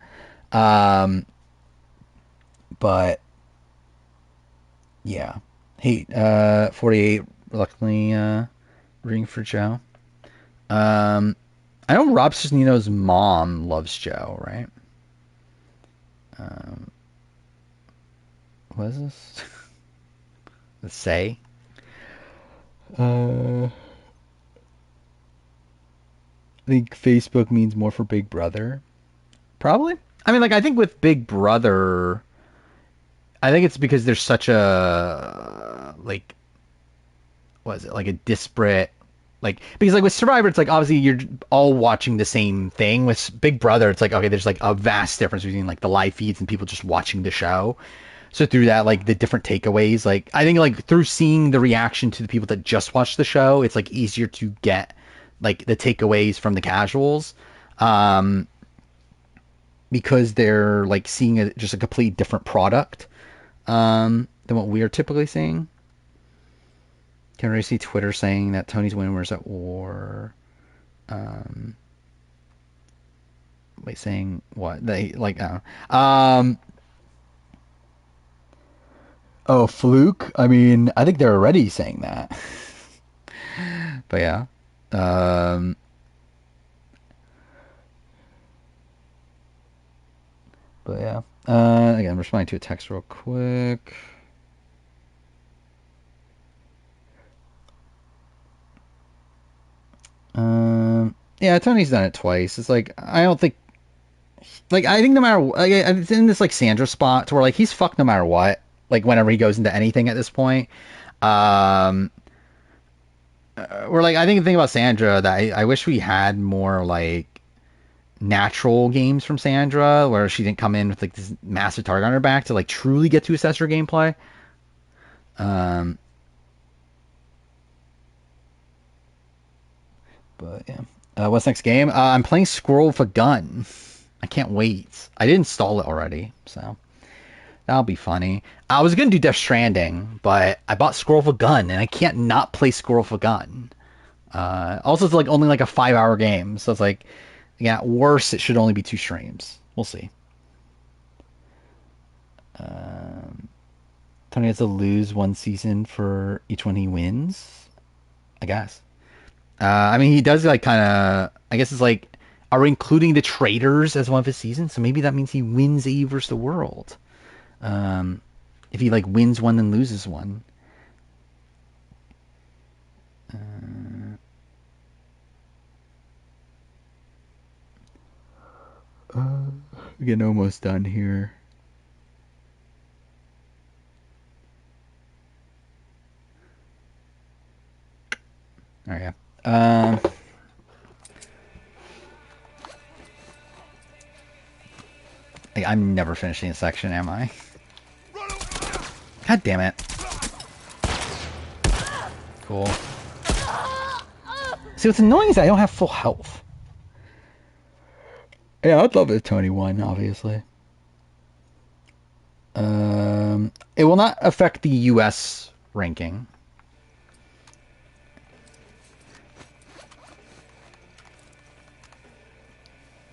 But yeah, hey, 48 reluctantly rooting for Joe. I know Rob Cisnino's mom loves Joe, right? What is this? Let's say. I think Facebook means more for Big Brother. Probably. I mean, like, I think with Big Brother, I think it's because there's such a, like, what is it, like a disparate, like, because like with Survivor, it's like obviously you're all watching the same thing. With Big Brother, it's like, okay, there's like a vast difference between like the live feeds and people just watching the show. So through that, like the different takeaways, like I think like through seeing the reaction to the people that just watch the show, it's like easier to get like the takeaways from the casuals. Um, because they're like seeing just a complete different product than what we are typically seeing. Can already see Twitter saying that Tony's winners at war. Wait, saying what? They like, oh, fluke? I mean, I think they're already saying that. But yeah. Um, but yeah. Again, I'm responding to a text real quick. Yeah, Tony's done it twice. It's like I don't think, like I think no matter, like, it's in this like Sandra spot to where like he's fucked no matter what. Like whenever he goes into anything at this point, um, we're like I think the thing about Sandra that I wish we had more like natural games from Sandra where she didn't come in with like this massive target on her back to like truly get to assess her gameplay. Um, but yeah. What's next game? I'm playing Squirrel with a Gun. I can't wait. I did install it already, so that'll be funny. I was gonna do Death Stranding, but I bought Squirrel with a Gun, and I can't not play Squirrel with a Gun. Also, it's like only like a 5-hour game, so it's like, yeah, at worst, it should only be 2 streams. We'll see. Tony has to lose 1 season for each one he wins, I guess. I mean, he does like kind of. I guess it's like, are we including the traders as one of his seasons? So maybe that means he wins Eve versus the world. If he like wins one then loses one. We're getting almost done here. All right. Yeah. I'm never finishing a section, am I? God damn it. Cool. See, what's annoying is I don't have full health. Yeah, I'd love it if Tony won, obviously. It will not affect the US ranking.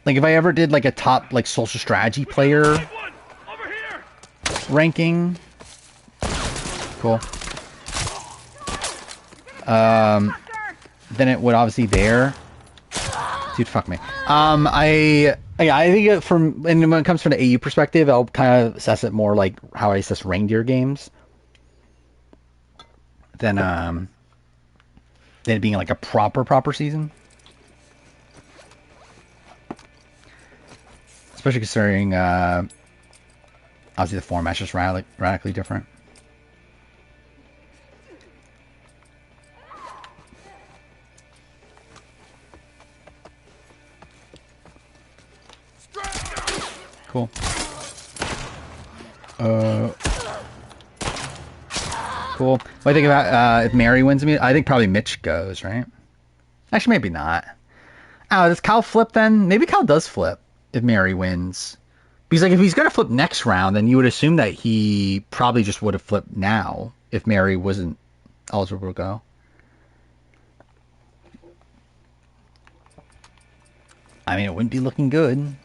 Like, if I ever did, like, a top, like, social strategy player ranking. Cool. Then it would obviously there. Dude, fuck me. I think from, and when it comes from the AU perspective, I'll kind of assess it more like how I assess reindeer games than it being like a proper season. Especially considering, obviously the format's just radically different. Cool. Cool. What do you think about if Mary wins me? I think probably Mitch goes, right? Actually, maybe not. Oh, does Cal flip then? Maybe Cal does flip if Mary wins. Because like if he's gonna flip next round, then you would assume that he probably just would have flipped now if Mary wasn't eligible to go. I mean, it wouldn't be looking good.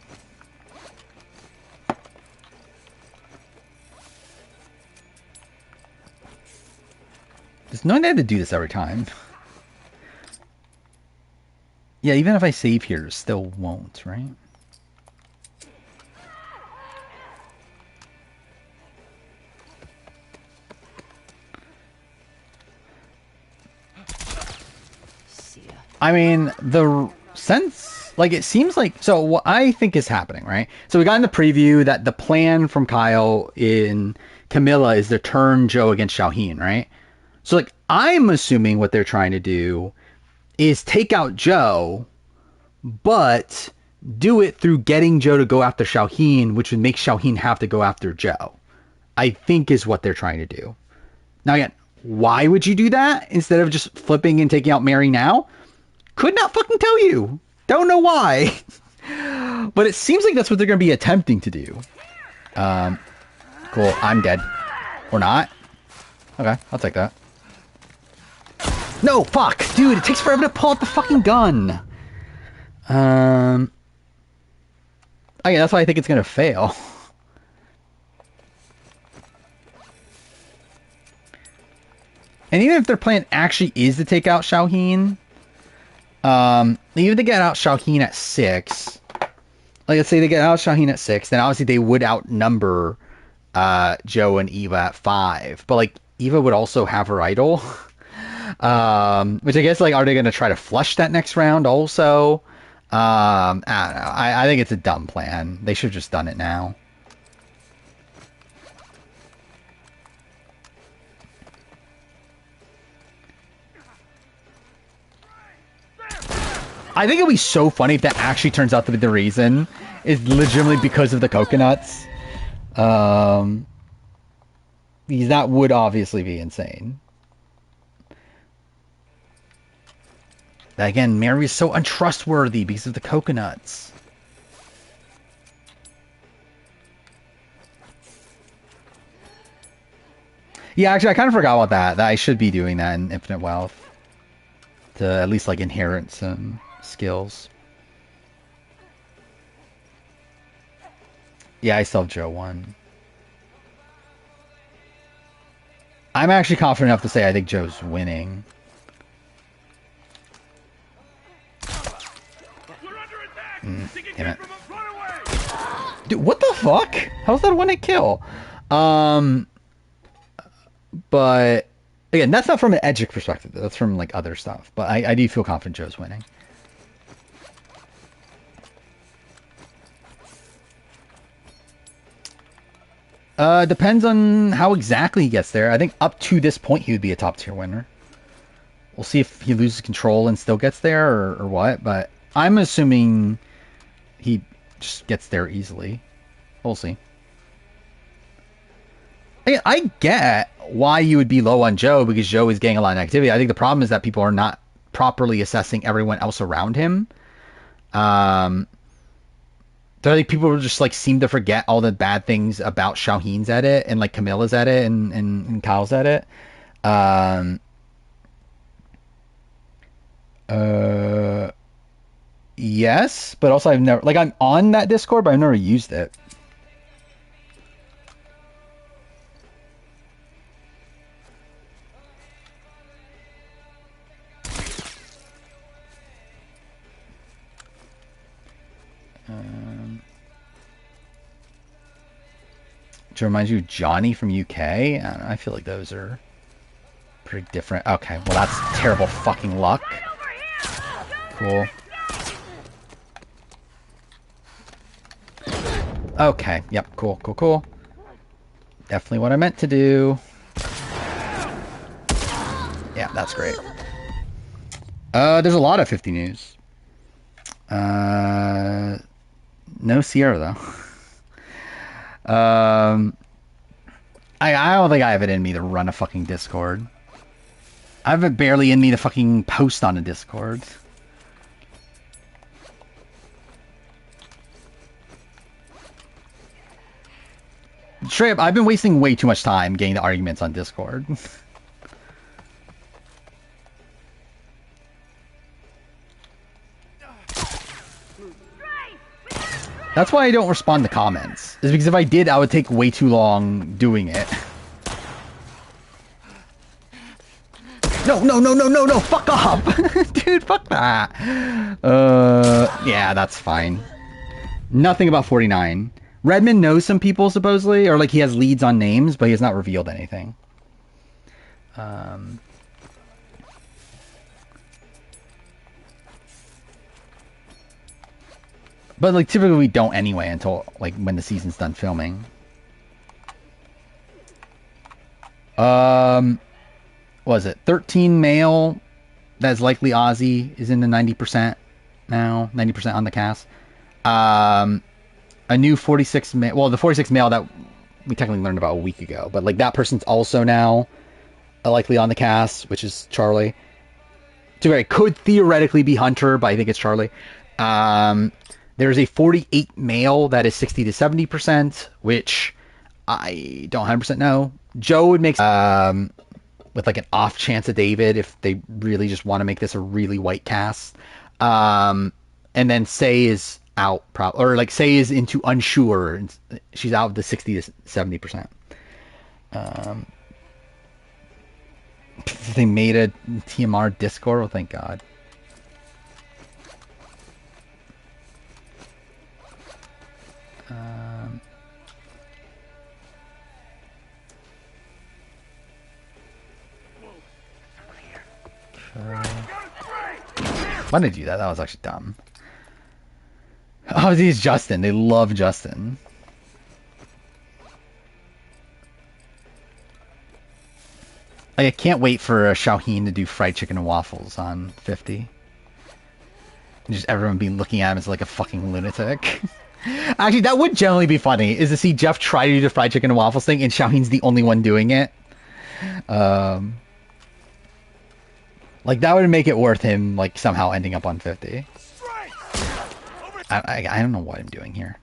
Just knowing they had to do this every time. Yeah, even if I save here, still won't, right? I mean, the sense like it seems like so what I think is happening, right? So we got in the preview that the plan from Kyle in Camilla is to turn Joe against Xiaoheen, right? So like I'm assuming what they're trying to do is take out Joe, but do it through getting Joe to go after Xiaoheen, which would make Xiaoheen have to go after Joe. I think is what they're trying to do. Now again, why would you do that instead of just flipping and taking out Mary now? Could not fucking tell you. Don't know why. But it seems like that's what they're going to be attempting to do. Cool. I'm dead. Or not. Okay, I'll take that. No, fuck. Dude, it takes forever to pull out the fucking gun. Okay, that's why I think it's going to fail. And even if their plan actually is to take out Xiaoheen, even if they get out Xiaoheen at 6, like let's say they get out Xiaoheen at 6, then obviously they would outnumber Joe and Eva at 5. But like Eva would also have her idol, which I guess like are they going to try to flush that next round also? I don't know. I think it's a dumb plan. They should have just done it now. I think it'll be so funny if that actually turns out to be the reason. Is legitimately because of the coconuts. Because that would obviously be insane. Again, Mary is so untrustworthy because of the coconuts. Yeah, actually, I kind of forgot about that. That I should be doing that in Infinite Wealth. To at least, like, inherit some skills. Yeah, I still have Joe 1. I'm actually confident enough to say I think Joe's winning. Damn it. Dude, what the fuck? How's that a one-hit kill? But again, that's not from an Edgic perspective. That's from like other stuff. But I do feel confident Joe's winning. Depends on how exactly he gets there. I think up to this point he would be a top tier winner. We'll see if he loses control and still gets there or what. But I'm assuming he just gets there easily. We'll see. I get why you would be low on Joe because Joe is getting a lot of activity. I think the problem is that people are not properly assessing everyone else around him. So I think people just like seem to forget all the bad things about Xiaoheen's edit and like Camilla's edit and Kyle's edit. Yes, but also I've never like I'm on that Discord, but I've never used it. Which reminds you of Johnny from UK. I feel like those are pretty different. Okay, well that's terrible fucking luck. Cool. Okay, yep, cool, cool, cool. Definitely what I meant to do. Yeah, that's great. There's a lot of 50 news. No Sierra though. I don't think I have it in me to run a fucking Discord. I have it barely in me to fucking post on a Discord. Straight up, I've been wasting way too much time getting the arguments on Discord. That's why I don't respond to comments. Is because if I did, I would take way too long doing it. No, no, no, no, no, no, fuck off! Dude, fuck that. Yeah, that's fine. Nothing about 49. Redmond knows some people, supposedly, or like he has leads on names, but he has not revealed anything. But like typically we don't anyway until like when the season's done filming. Was it 13 male? That's likely Aussie is in the 90% now. 90% on the cast. A new 46 male. Well, the 46 male that we technically learned about a week ago, but like that person's also now likely on the cast, which is Charlie. So it could theoretically be Hunter, but I think it's Charlie. There's a 48 male that is 60 to 70%, which I don't 100% know. Joe would make with like an off chance of David if they really just want to make this a really white cast. And then Say is out, or like Say is into unsure. She's out of the 60 to 70%. They made a TMR Discord. Oh, thank God. Why did they do that? That was actually dumb. Oh, he's Justin. They love Justin. Like, I can't wait for Shaheen to do fried chicken and waffles on 50. And just everyone be looking at him as like a fucking lunatic. Actually, that would generally be funny, is to see Jeff try to do the fried chicken and waffles thing and Shaheen's the only one doing it. Like, that would make it worth him, like, somehow ending up on 50. I don't know what I'm doing here.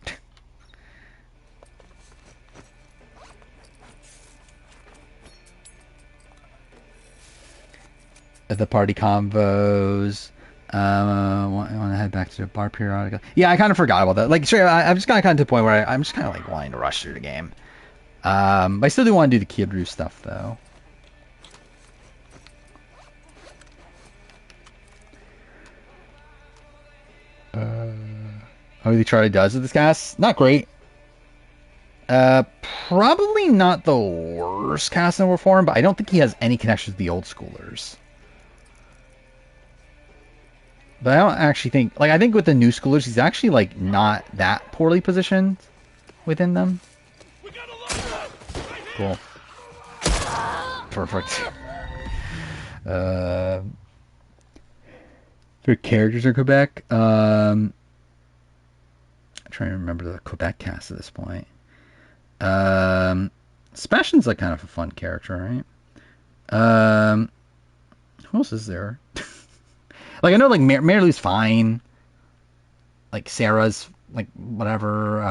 The party combos. I want to head back to the bar periodically. Yeah, I kind of forgot about that. Like, straight, I'm just kind of to the point where I'm just kind of like wanting to rush through the game. But I still do want to do the Kid stuff, though. How he Charlie does with this cast? Not great. Probably not the worst cast in for him, but I don't think he has any connections to the old schoolers. But I don't actually think, like, I think with the new schoolers, he's actually, like, not that poorly positioned within them. Cool. Perfect. For characters in Quebec, I'm trying to remember the Quebec cast at this point. Sebastian's, like, kind of a fun character, right? Who else is there? Like, I know, like, Mary Lou's fine. Like, Sarah's, like, whatever.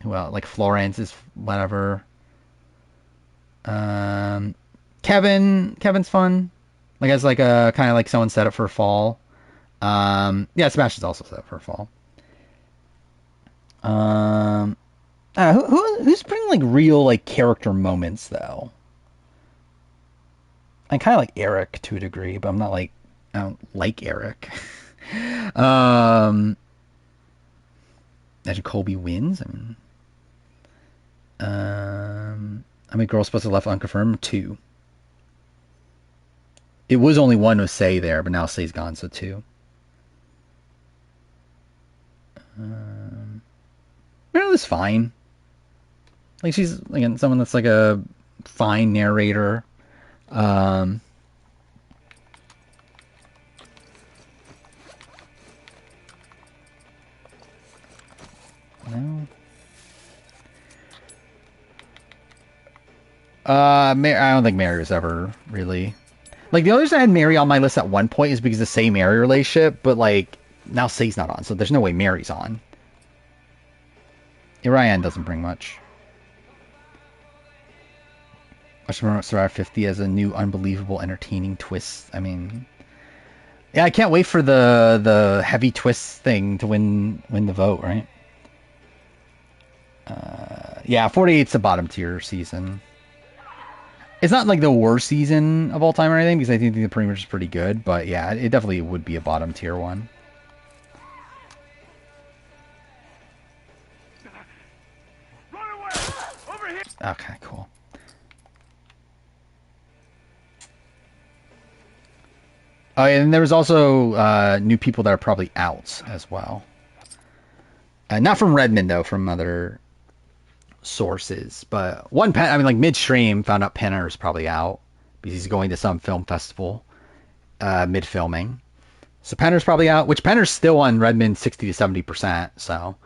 Who else? Like, Florence is whatever. Kevin's fun. Like, as, like, a kind of, like, someone set up for a fall. Yeah, Sebastian's also set up for a fall. Who's bringing, like, real, like, character moments, though? I kind of like Eric to a degree, but I'm not, like, I don't like Eric. Imagine Colby wins. I mean, how many girls supposed to left unconfirmed? 2. It was only 1 with Say there, but now Say's gone, so 2. Marilla's fine. Like, she's, again, someone that's like a fine narrator. No. I don't think Mary was ever really, like, the only reason I had Mary on my list at one point is because of the Say Mary relationship, but like now Say's not on, so there's no way Mary's on. Ryan doesn't bring much. Survivor 50 as a new unbelievable entertaining twist. I mean, yeah, I can't wait for the heavy twist thing to win the vote, right? Yeah, 48's the bottom tier season. It's not like the worst season of all time or anything, because I think the premiere is pretty good, but yeah, it definitely would be a bottom tier one. Run away! Over here! Okay, cool. Oh, yeah, and there was also new people that are probably out as well. Not from Redmond though, from other sources. But I mean, like midstream, found out Penner's probably out because he's going to some film festival mid filming. So Penner's probably out, which Penner's still on Redmond 60 to 70%. So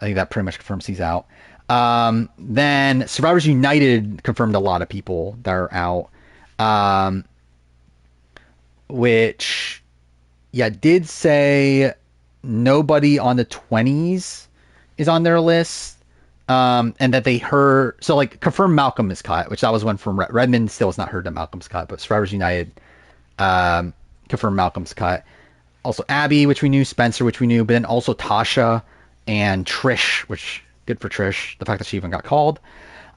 I think that pretty much confirms he's out. Then Survivors United confirmed a lot of people that are out. Which, yeah, did say nobody on the 20s is on their list. And that they heard, so like confirmed Malcolm is cut, which that was one from Redmond still has not heard that Malcolm's cut, but Survivors United confirmed Malcolm's cut. Also Abby, which we knew, Spencer, which we knew, but then also Tasha and Trish, which good for Trish, the fact that she even got called.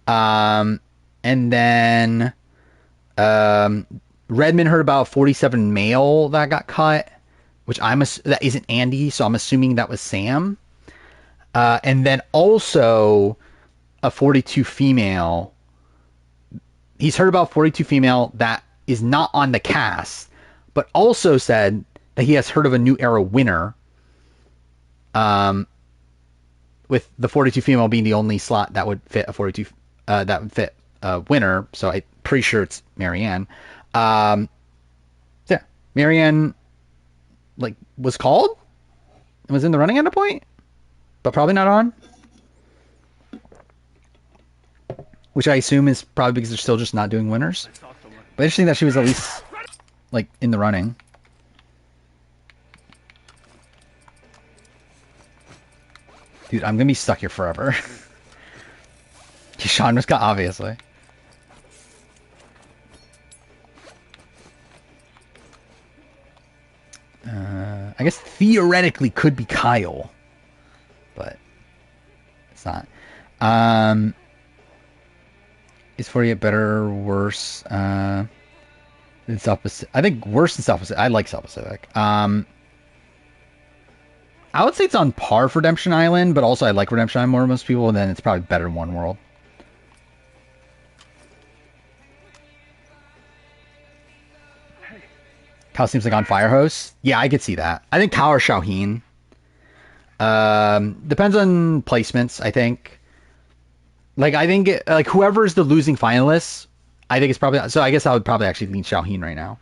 And then Redmond heard about 47 male that got cut, which that isn't Andy, so I'm assuming that was Sam. And then also a 42 female. He's heard about 42 female that is not on the cast, but also said that he has heard of a New Era winner. With the 42 female being the only slot that would fit a 42, that would fit a winner. So I'm pretty sure it's Marianne. Yeah, Marianne, like, was called and was in the running at a point, but probably not on. Which I assume is probably because they're still just not doing winners. But interesting that she was at least, like, in the running. Dude, I'm gonna be stuck here forever. Keyshawn was got, obviously. I guess theoretically could be Kyle, but it's not. Is 48 better or worse than South Pacific? I think worse than South Pacific. I like South Pacific. I would say it's on par for Redemption Island, but also I like Redemption Island more than most people, and then it's probably better than One World. Kyle seems like on fire host. Yeah, I could see that. I think Kyle or Shauheen. Depends on placements, I think. Like, I think, like, whoever's the losing finalists, I think it's probably... So I guess I would probably actually lean Shauheen right now.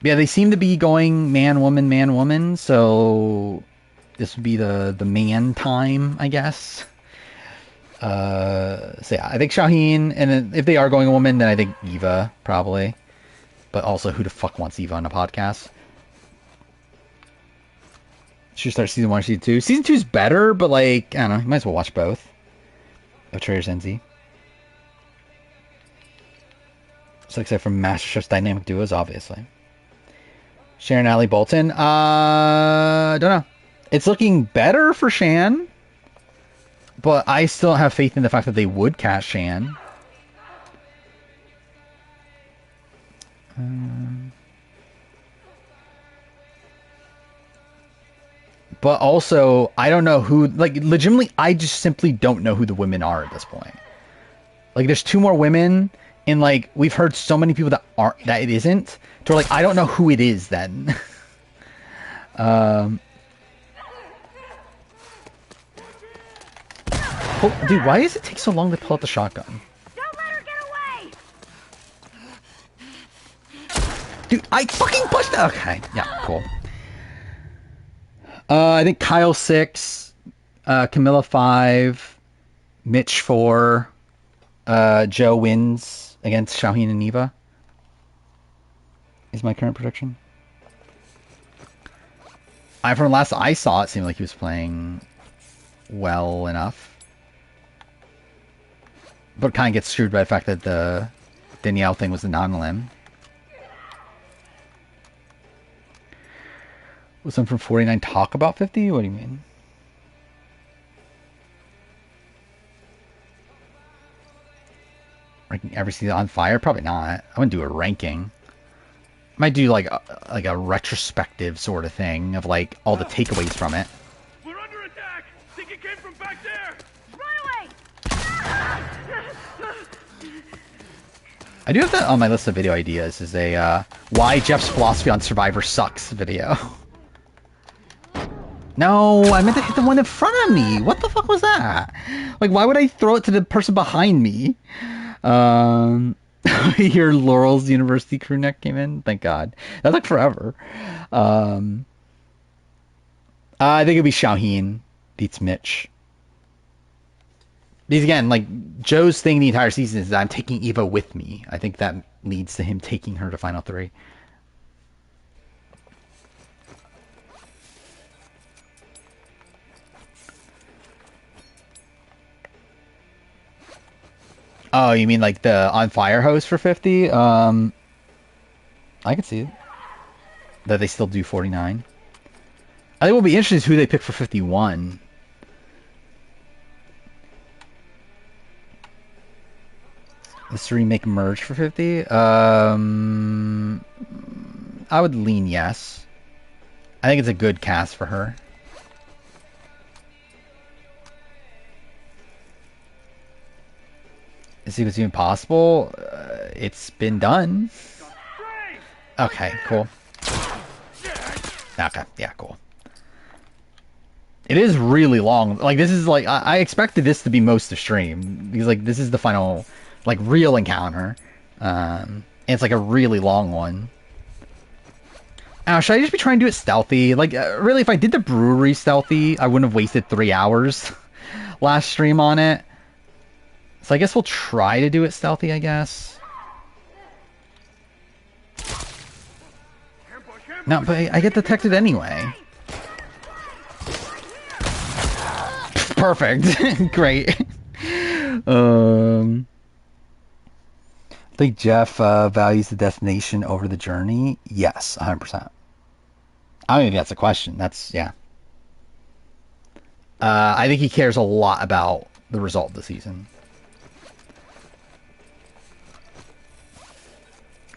Yeah, they seem to be going man, woman, so this would be the man time, I guess. So yeah, I think Shauheen, and then if they are going a woman, then I think Eva, probably. But also, who the fuck wants Eva on a podcast? Should start season 1 or season 2. Season 2 is better, but like, I don't know, you might as well watch both. Of Trader Zenzi. So except for MasterChef's Dynamic Duos, obviously. Sharon Alley Bolton. Don't know. It's looking better for Shan. But I still have faith in the fact that they would cast Shan. But also, I don't know who... Like, legitimately, I just simply don't know who the women are at this point. Like, there's 2 more women, and, like, we've heard so many people that aren't... That it isn't. So, like, I don't know who it is, then. Oh, dude, why does it take so long to pull out the shotgun? Don't let her get away! Dude, I fucking pushed it! Okay, yeah, cool. I think Kyle 6, Camilla 5, Mitch 4, Joe wins against Shauheen and Eva. Is my current prediction. From last I saw, it seemed like he was playing well enough. But kind of gets screwed by the fact that the Danielle thing was a non-limb. Was someone from 49 talk about 50? What do you mean? Ranking every season on fire? Probably not. I wouldn't do a ranking. I might do like a retrospective sort of thing of like all the takeaways from it. We're under attack! Think it came from back there! Run away! I do have that on my list of video ideas. Is a why Jeff's philosophy on Survivor sucks video. No, I meant to hit the one in front of me. What the fuck was that? Like, why would I throw it to the person behind me? Your Laurel's University crew neck came in. Thank God. That took forever. I think it'd be Shaheen beats Mitch. Because again, like, Joe's thing the entire season is that I'm taking Eva with me. I think that leads to him taking her to Final 3. Oh, you mean like the on fire host for 50? I could see it. That they still do 49. I think what will be interesting is who they pick for 51. This remake merge for 50? I would lean yes. I think it's a good cast for her. See what's even possible. It's been done. Okay, cool. Okay, yeah, cool. It is really long. Like, this is like, I expected this to be most of stream. Because, like, this is the final, like, real encounter. And it's, like, a really long one. Now, should I just be trying to do it stealthy? Like, really, if I did the brewery stealthy, I wouldn't have wasted 3 hours last stream on it. So I guess we'll try to do it stealthy, I guess. No, but I get detected anyway. Perfect. Great. I think Jeff values the destination over the journey. Yes, 100%. I don't think that's a question. That's, yeah. I think he cares a lot about the result of the season.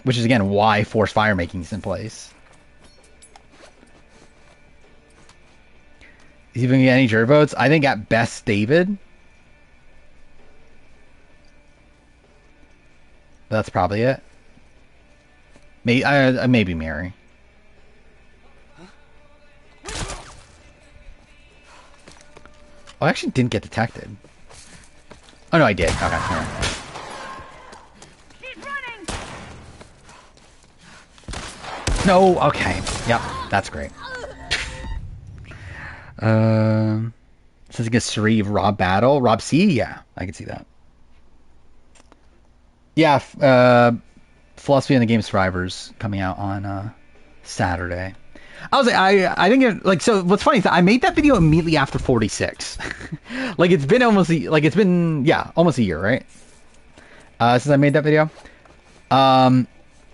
Which is, again, why forced fire making is in place. Is he even get any jury votes? I think at best David. That's probably it. Maybe Mary. Oh, I actually didn't get detected. Oh, no, I did. Okay, yeah. No, okay. Yep, that's great. Since it gets Sharif, Rob Battle, Rob C, yeah, I can see that. Yeah, Philosophy on the Game Survivors coming out on Saturday. I think it, like, so what's funny is that I made that video immediately after 46. Like, it's been almost almost a year, right? Since I made that video.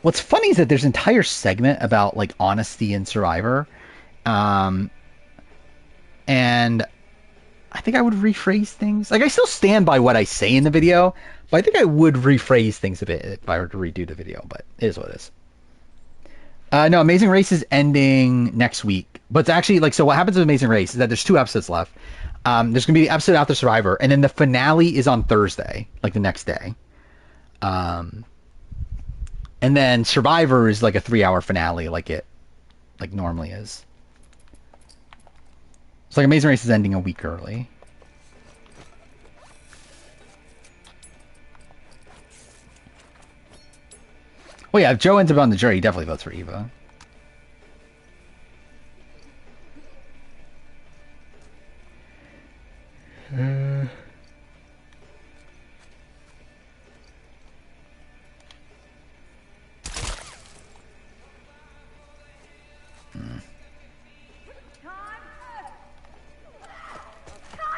What's funny is that there's an entire segment about, like, honesty in Survivor. And I think I would rephrase things. Like, I still stand by what I say in the video, but I think I would rephrase things a bit if I were to redo the video, but it is what it is. No, Amazing Race is ending next week. But it's actually, like, so what happens with Amazing Race is that there's 2 episodes left. There's going to be the episode after Survivor, and then the finale is on Thursday, like the next day. And then Survivor is like a 3-hour finale, like it normally is. It's like Amazing Race is ending a week early. Well, yeah, if Joe ends up on the jury, he definitely votes for Eva.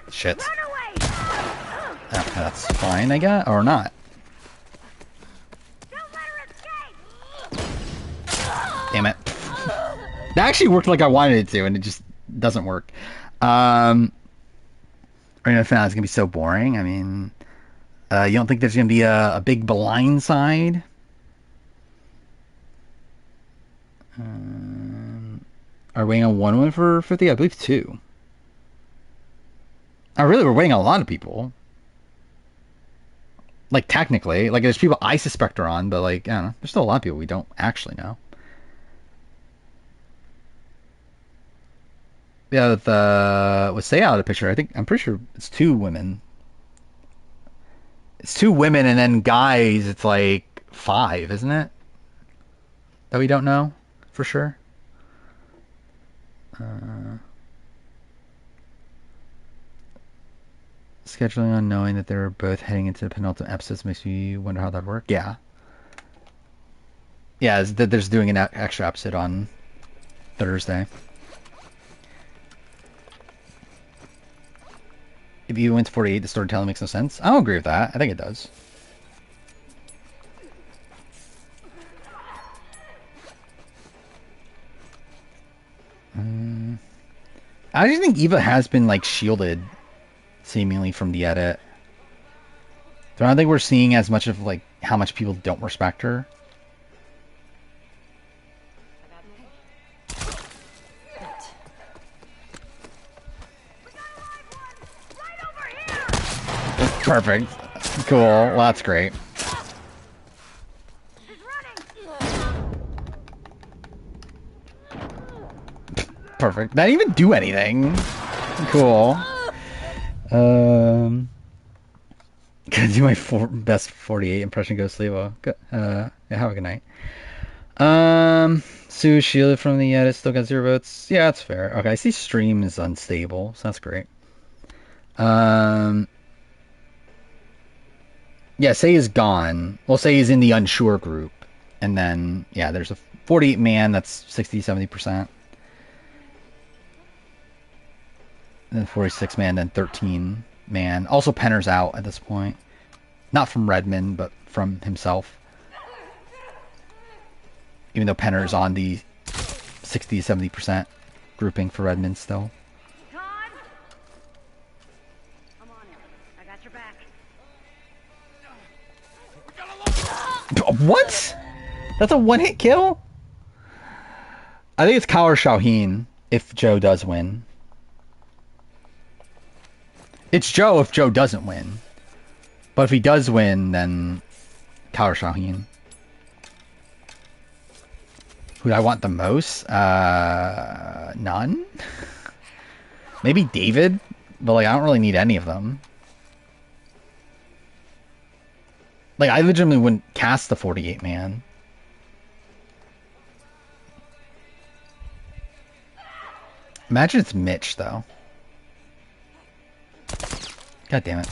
Shit. Okay, that's fine, I guess, or not. Damn it. That actually worked like I wanted it to, and it just doesn't work. Arena finale is gonna be so boring. I mean, you don't think there's gonna be a big blind side? Are we waiting on one win for 50? I believe 2. Oh, really? We're waiting on a lot of people. Like, technically. Like, there's people I suspect are on, but, like, I don't know. There's still a lot of people we don't actually know. Yeah, with Say out of the picture, I'm pretty sure it's 2 women. It's 2 women, and then guys, it's like 5, isn't it? That we don't know for sure. Scheduling on knowing that they're both heading into the penultimate episodes makes me wonder how that would work. Yeah. Yeah, there's doing an extra episode on Thursday. If you went to 48, the storytelling makes no sense. I don't agree with that. I think it does. I just think Eva has been, like, shielded, seemingly, from the edit. So I don't think we're seeing as much of, like, how much people don't respect her. Perfect. Cool. Well, that's great. Perfect. That didn't even do anything. Cool. Gonna do my best 48 impression. Go sleep. Well, yeah, have a good night. Sue shielded from the edit. Still got 0 votes. Yeah, that's fair. Okay, I see stream is unstable, so that's great. Yeah, Say is gone. Well, Say is in the unsure group. And then, yeah, there's a 48 man that's 60-70%. And then 46 man, then 13 man. Also, Penner's out at this point. Not from Redmond, but from himself. Even though Penner's on the 60-70% grouping for Redmond still. Todd? I'm on it. I got your back. What? That's a one-hit kill? I think it's Kyle or Shaheen if Joe does win. It's Joe if Joe doesn't win. But if he does win, then Kyle or Shaheen. Who do I want the most? None? Maybe David? But, like, I don't really need any of them. Like, I legitimately wouldn't cast the 48 man. Imagine it's Mitch, though. God damn it.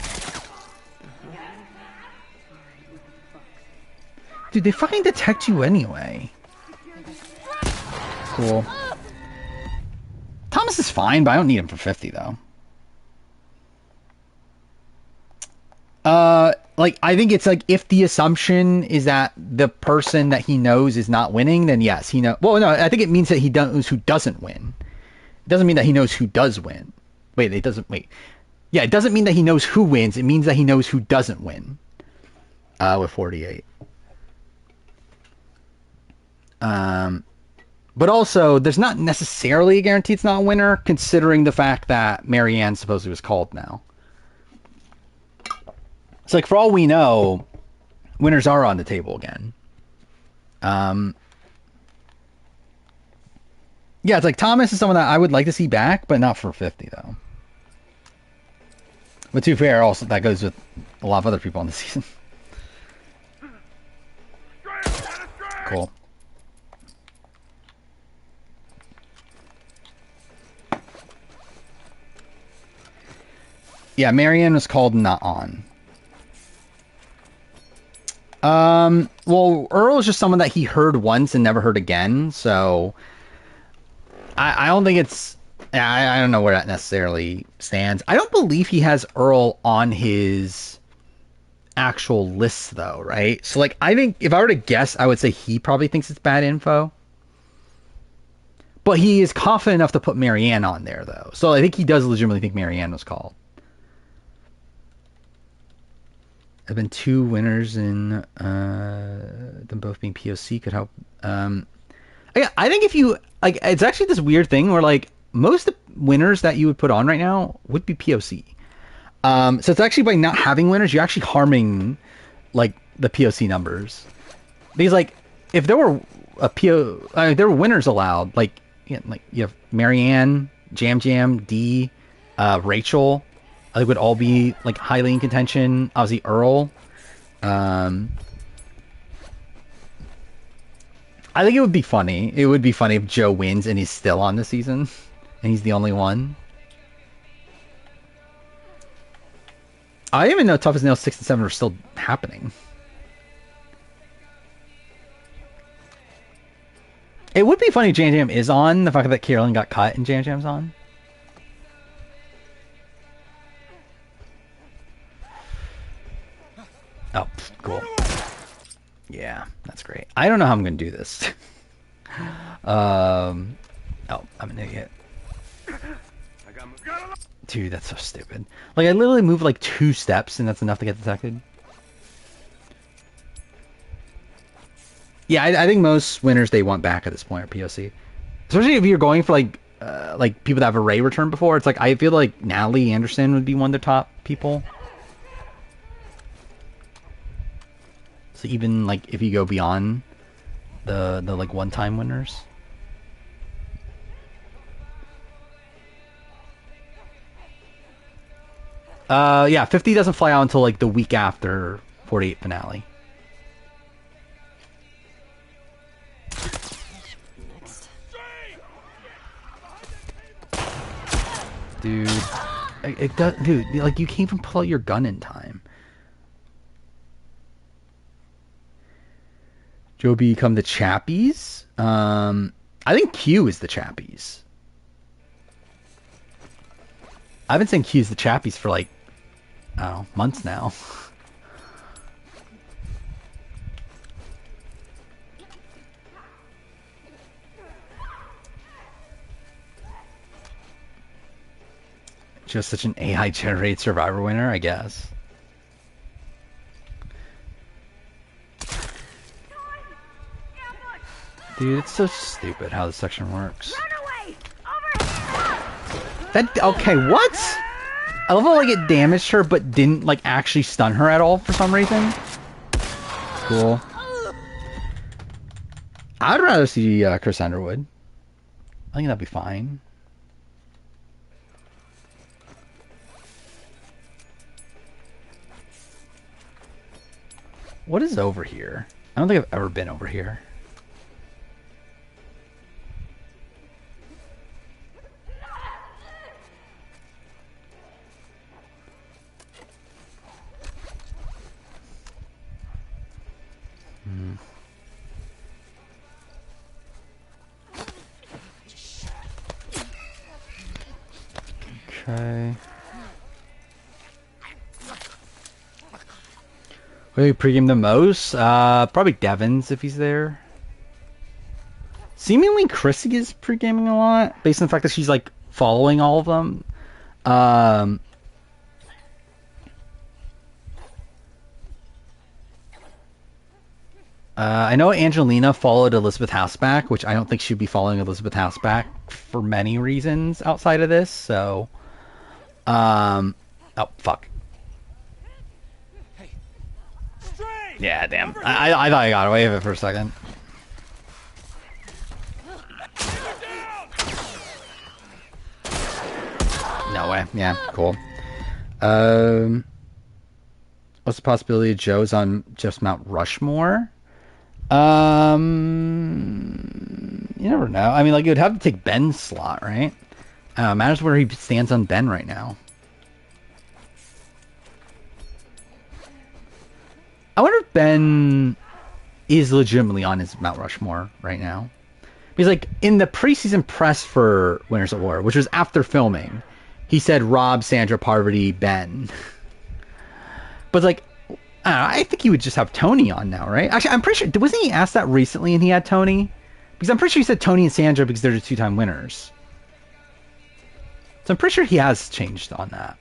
Dude, they fucking detect you anyway. Cool. Thomas is fine, but I don't need him for 50, though. Like, I think it's like, if the assumption is that the person that he knows is not winning, then yes, he knows. Well, no, I think it means that he knows who doesn't win. It doesn't mean that he knows who does win. Wait, it doesn't, wait. Yeah, it doesn't mean that he knows who wins. It means that he knows who doesn't win. With 48. But also, there's not necessarily a guarantee it's not a winner, considering the fact that Marianne supposedly was called now. It's like, for all we know, winners are on the table again. Yeah, it's like Thomas is someone that I would like to see back, but not for 50, though. But to be fair, also, that goes with a lot of other people on the season. Cool. Yeah, Marianne was called not on. Well, Earl is just someone that he heard once and never heard again, so I don't think it's... I don't know where that necessarily stands. I don't believe he has Earl on his actual list, though, right? So, like, I think, if I were to guess, I would say he probably thinks it's bad info. But he is confident enough to put Marianne on there, though. So I think he does legitimately think Marianne was called. There have been 2 winners in them both being POC could help. I think if you, like, it's actually this weird thing where, like, most of the winners that you would put on right now would be POC. So it's actually, by not having winners, you're actually harming like the POC numbers. Because like if there were there were winners allowed, like like you have Marianne, Jam Jam, D, Rachel, I think would all be like highly in contention. Obviously Earl. I think it would be funny. It would be funny if Joe wins and he's still on the season, and he's the only one. I didn't even know Tough as Nails 6 and 7 are still happening. It would be funny if Jam Jam is on, the fact that Carolyn got cut and Jam Jam's on. Oh, cool. Yeah, that's great. I don't know how I'm going to do this. Oh, I'm an idiot. Dude, that's so stupid. Like, I literally moved like 2 steps and that's enough to get detected. Yeah, I think most winners they want back at this point are POC. Especially if you're going for like people that have array return before. It's like, I feel like Natalie Anderson would be one of the top people. So even like if you go beyond the like one-time winners. Yeah, 50 doesn't fly out until like the week after 48 finale. Next. Dude, it does, dude. Like you can't even pull out your gun in time. Joe become the Chappies. I think Q is the Chappies. I've been saying Q is the Chappies for like, I don't know, months now. Just such an AI generated Survivor winner, I guess. Dude, it's so stupid how this section works. That, okay, what? I love how like it damaged her, but didn't like actually stun her at all for some reason. Cool. I'd rather see Chris Underwood. I think that'd be fine. What is over here? I don't think I've ever been over here. Okay. Wait, pregame the most? Probably Devon's if he's there. Seemingly Chrissy is pregaming a lot, based on the fact that she's like following all of them. I know Angelina followed Elizabeth House back, which I don't think she'd be following Elizabeth House back for many reasons outside of this, so... oh, fuck. Yeah, damn. I thought I got away with it for a second. No way. Yeah, cool. What's the possibility of Joe's on just Mount Rushmore? You never know. I mean, like, you'd have to take Ben's slot, right? Matters where he stands on Ben right now. I wonder if Ben is legitimately on his Mount Rushmore right now. Because, like, in the preseason press for Winners at War, which was after filming, he said Rob, Sandra, Parvati, Ben. But, like, I don't know, I think he would just have Tony on now, right? Actually, I'm pretty sure, wasn't he asked that recently and he had Tony? Because I'm pretty sure he said Tony and Sandra because they're the 2-time winners. So I'm pretty sure he has changed on that.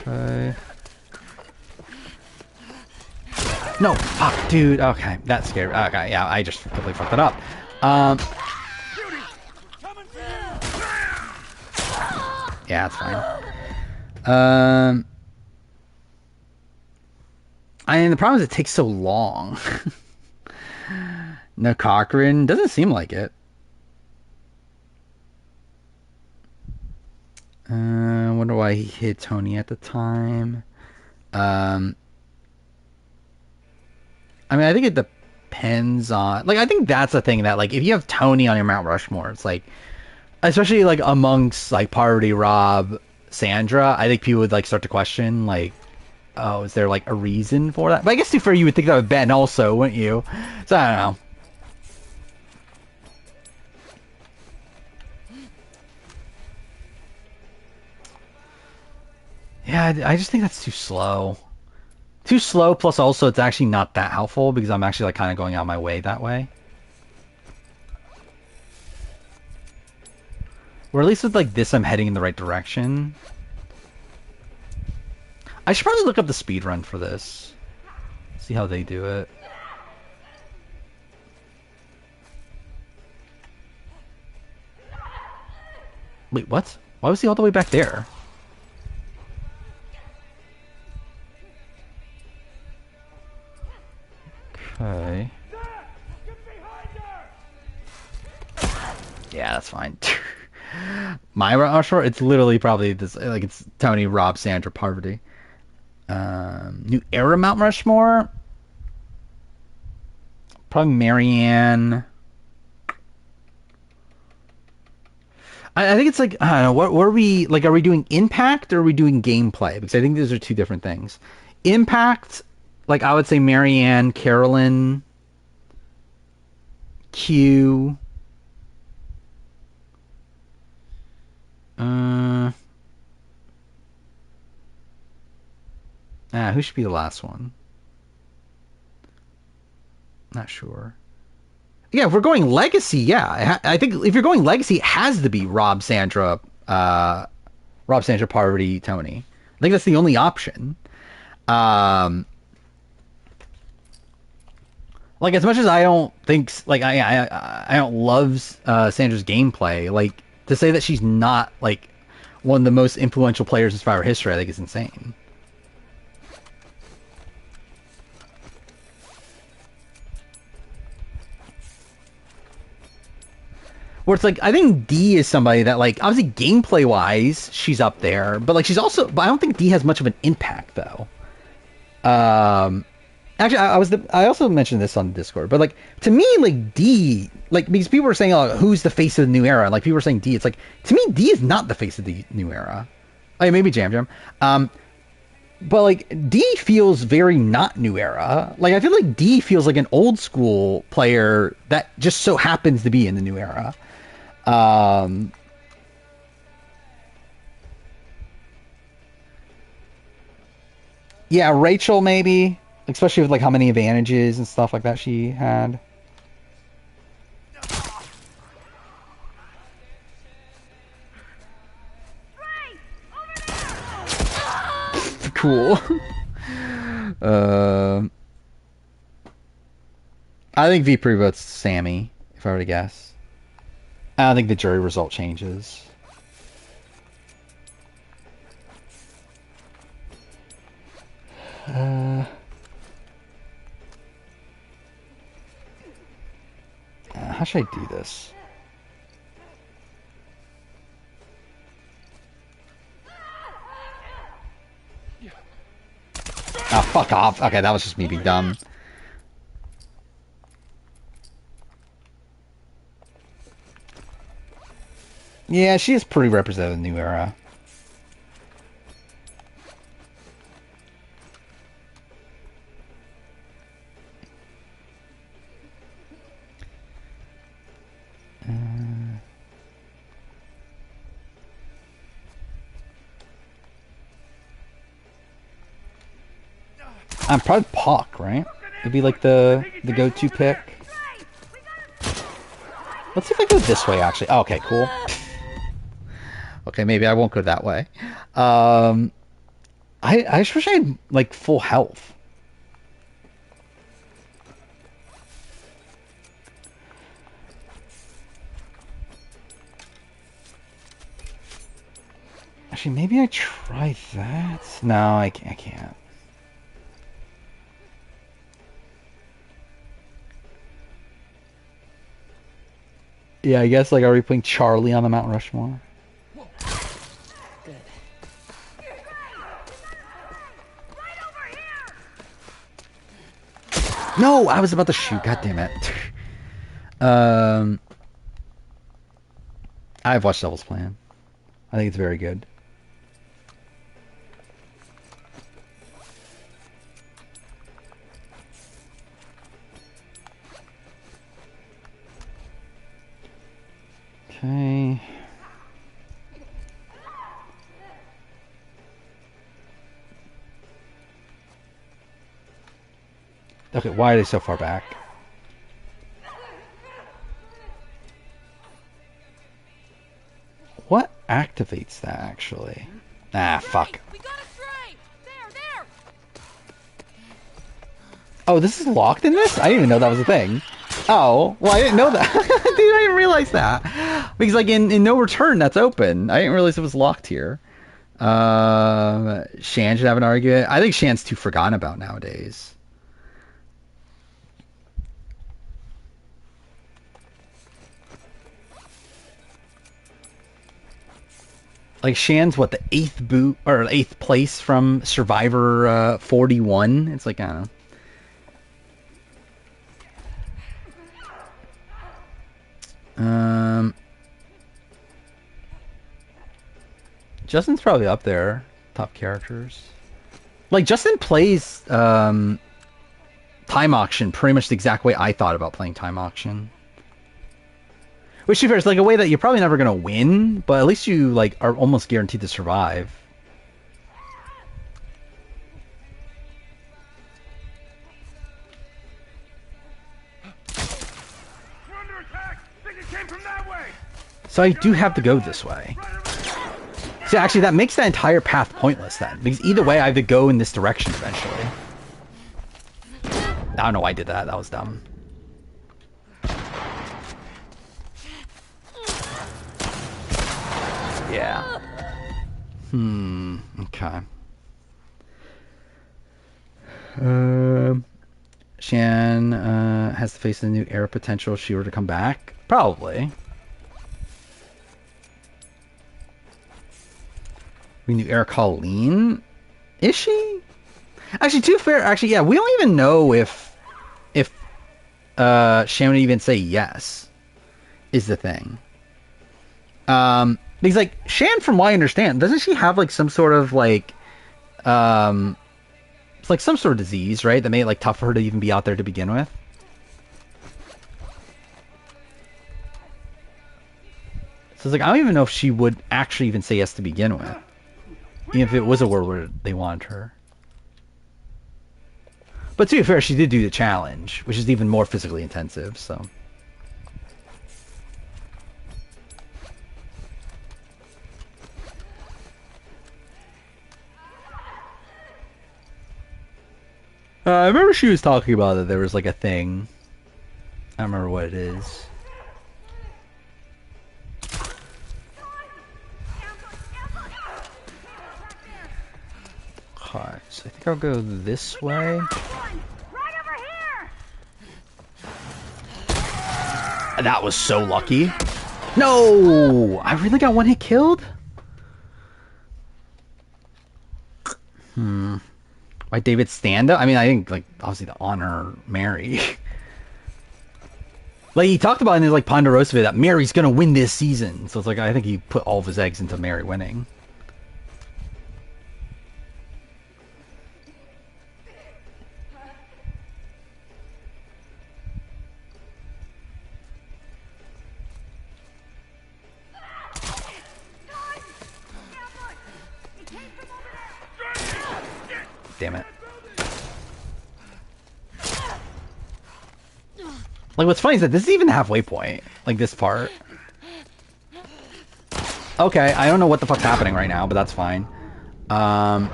Okay. No, fuck, dude. Okay, that's scary. Okay, yeah, I just completely fucked it up. Yeah, that's fine. I mean, the problem is it takes so long. No, Cochran doesn't seem like it. Wonder why he hit Tony at the time. I mean, I think it depends on, like, I think that's the thing that, like, if you have Tony on your Mount Rushmore, it's like, especially like amongst like Parvati, Rob, Sandra, I think people would like start to question, like, oh, is there like a reason for that? But I guess too fair, you would think that with Ben also, wouldn't you? So I don't know. Yeah, I just think that's too slow. Too slow, plus also it's actually not that helpful because I'm actually like kind of going out my way that way. Or at least with like this, I'm heading in the right direction. I should probably look up the speed run for this. See how they do it. Wait, what? Why was he all the way back there? Okay. Yeah, that's fine. My Rushmore, it's literally probably this, like, it's Tony, Rob, Sandra, Parvati. New era Mount Rushmore? Probably Marianne. I think it's like, I don't know, what are we, like, are we doing impact or are we doing gameplay? Because I think those are two different things. Impact, like, I would say Marianne, Carolyn, Q. Who should be the last one? Not sure. Yeah, if we're going legacy, yeah. I think if you're going legacy, it has to be Rob, Sandra, Parvati, Tony. I think that's the only option. Like, as much as I don't think, like, I don't love Sandra's gameplay, like, to say that she's not, like, one of the most influential players in Survivor history, I think is insane. Where it's like, I think D is somebody that, like, obviously gameplay wise, she's up there, but like she's also, but I don't think D has much of an impact though. Actually, I also mentioned this on Discord, but like to me, like D, like because people were saying, oh, who's the face of the new era? And like people were saying D. It's like to me, D is not the face of the new era. Oh, maybe Jam Jam. But like D feels very not new era. Like I feel like D feels like an old school player that just so happens to be in the new era. Yeah, Rachel maybe, especially with like how many advantages and stuff like that she had. Cool. I think V pre-votes Sammy, if I were to guess. I don't think the jury result changes. How should I do this? Oh, fuck off. Okay, that was just me being dumb. Yeah, she is pretty representative of the new era. I'm probably Puck, right? It'd be like the go-to pick. Let's see if I go this way, actually. Oh, okay, cool. Okay, maybe I won't go that way. I just wish I had, like, full health. Actually, maybe I try that. No, I can't. Yeah, I guess, like, are we putting Charlie on the Mount Rushmore? No, I was about to shoot. God damn it. I've watched Devil's Plan. I think it's very good. Okay. Okay, why are they so far back? What activates that, actually? Ah, fuck. We got a stray! There! Oh, this is locked in this? I didn't even know that was a thing. Oh, well, I didn't know that. Dude, I didn't realize that. Because, like, in No Return, that's open. I didn't realize it was locked here. Shan should have an argument. I think Shan's too forgotten about nowadays. Like, Shan's what, the eighth place from Survivor 41? It's like, I don't know. Justin's probably up there. Top characters. Like, Justin plays Time Auction pretty much the exact way I thought about playing Time Auction. Which, to be fair, is like a way that you're probably never going to win, but at least you, like, are almost guaranteed to survive. We're under attack! Think it came from that way! So I do have to go this way. See, actually, that makes that entire path pointless then. Because either way, I have to go in this direction eventually. I don't know why I did that. That was dumb. Yeah. Okay. Shan has to face the new era potential if she were to come back. Probably. We knew Era Colleen? Is she? Actually, to be fair, actually, yeah, we don't even know if Shan would even say yes, is the thing. Because, like, Shan, from what I understand, doesn't she have, like, some sort of, like, it's like some sort of disease, right? That made it, like, tough for her to even be out there to begin with. So it's like, I don't even know if she would actually even say yes to begin with. Even if it was a world where they wanted her. But to be fair, she did do the challenge, which is even more physically intensive, so. I remember she was talking about that there was like a thing. I don't remember what it is. Okay, so I think I'll go this way. Right over here! That was so lucky. No! I really got one hit killed? By David Standa? I mean, I think, like, obviously to honor Mary. Like, he talked about in his, like, Ponderosa video that Mary's gonna win this season. So it's like, I think he put all of his eggs into Mary winning. Damn it. Like, what's funny is that this is even the halfway point. Like, this part. Okay, I don't know what the fuck's happening right now, but that's fine. Yeah,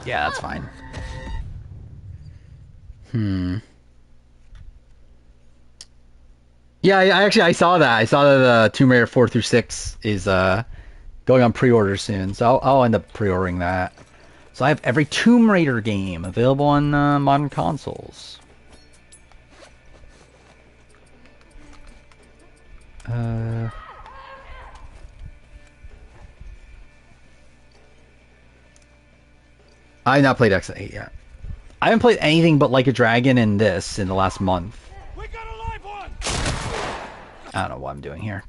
that's fine. Yeah, I saw that. I saw that Tomb Raider 4 through 6 is going on pre-order soon, so I'll end up pre-ordering that. So I have every Tomb Raider game available on modern consoles. I've not played X8 yet. I haven't played anything but Like a Dragon and this in the last month. We got a live one. I don't know what I'm doing here.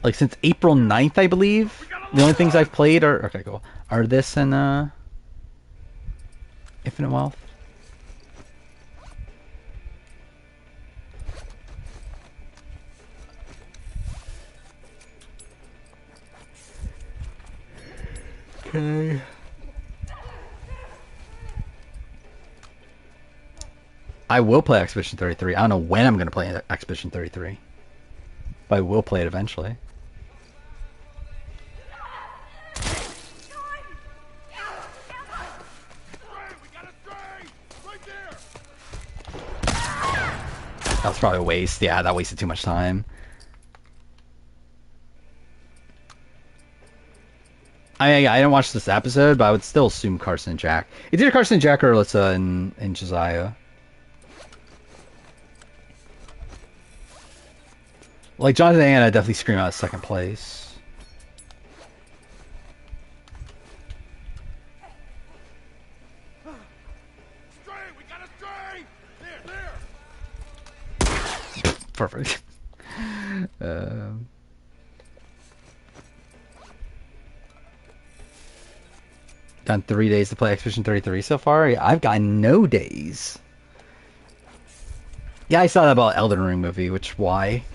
Like since April 9th, I believe. The only things I've played are okay, cool. Are this and Infinite Wealth. Okay. I will play Expedition 33. I don't know when I'm going to play Expedition 33. But I will play it eventually. That was probably a waste. Yeah, that wasted too much time. I didn't watch this episode, but I would still assume Carson and Jack. It's either Carson and Jack or Alyssa and Josiah. Like Jonathan and Anna definitely scream out second place. Stray, we got a stray. There. Perfect. Done 3 days to play Expedition 33 so far. Yeah, I've got no days. Yeah, I saw that about Elden Ring movie, which why?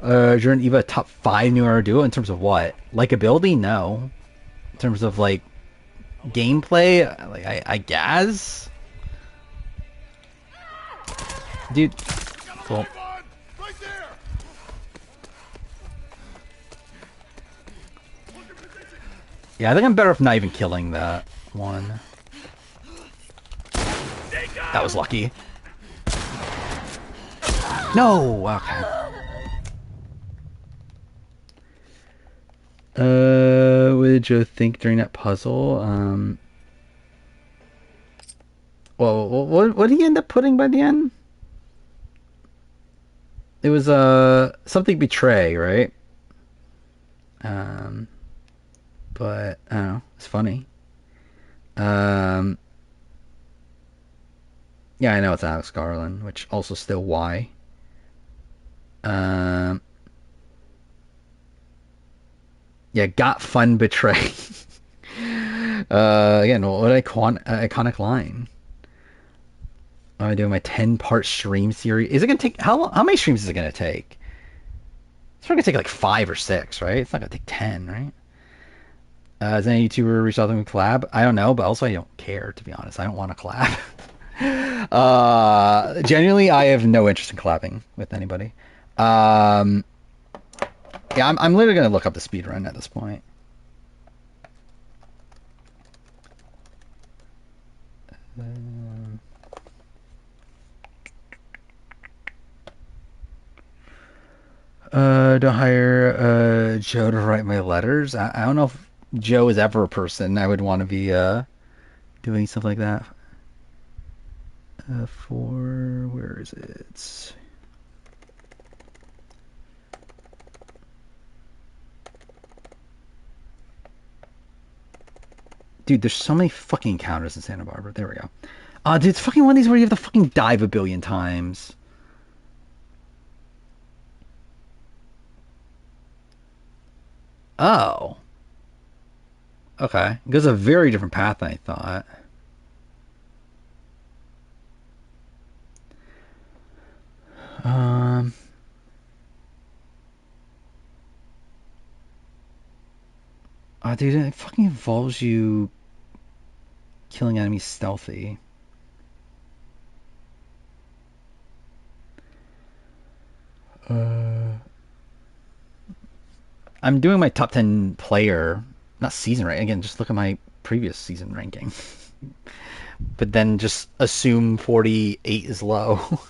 Jordan Eva top 5 new era duo in terms of what? Likeability? No. In terms of like gameplay, like I guess. Dude, cool. Right there. Yeah, I think I'm better off not even killing that one. That was lucky. No! Okay. What did Joe think during that puzzle? Well, what did he end up putting by the end? It was something betray, right? But I don't know. It's funny. Yeah, I know it's Alex Garland, which also still why. Yeah, got fun betray. Again, what iconic line. I'm doing my 10-part stream series. Is it gonna take how many streams is it gonna take? It's probably gonna take like 5 or 6, right? It's not gonna take 10, right? Is any YouTuber reach out to me collab? I don't know, but also I don't care, to be honest. I don't want to collab. Genuinely, I have no interest in collabing with anybody. Yeah, I'm literally gonna look up the speedrun at this point. Don't hire Joe to write my letters. I don't know if Joe is ever a person I would want to be doing stuff like that. Where is it? Dude, there's so many fucking encounters in Santa Barbara. There we go. Dude, it's fucking one of these where you have to fucking dive a billion times. Oh. Okay. It goes a very different path than I thought. Oh, dude, it fucking involves you killing enemies stealthy. I'm doing my top 10 player, not season right. Again, just look at my previous season ranking. But then just assume 48 is low.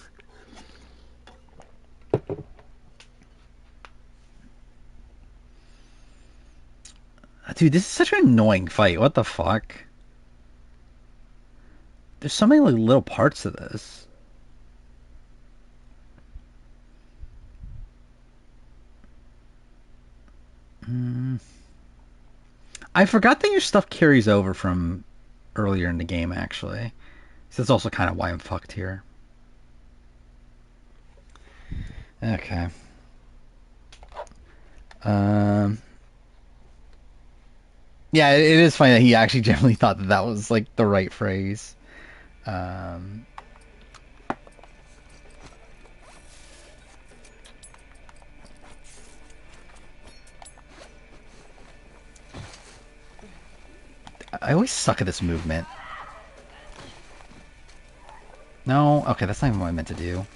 Dude, this is such an annoying fight. What the fuck? There's so many like little parts of this. I forgot that your stuff carries over from earlier in the game, actually. So that's also kind of why I'm fucked here. Okay. Yeah, it is funny that he actually generally thought that that was like the right phrase. I always suck at this movement. No? Okay, that's not even what I meant to do.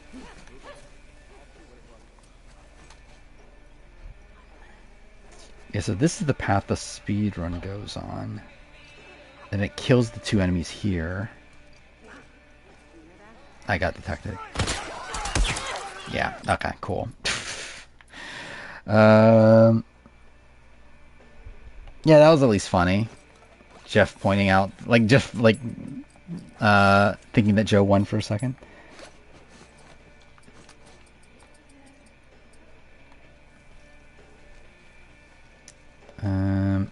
Yeah, so this is the path the speed run goes on. And it kills the two enemies here. I got detected. Yeah, okay, cool. Yeah, that was at least funny. Jeff pointing out, like, Jeff, like, thinking that Joe won for a second.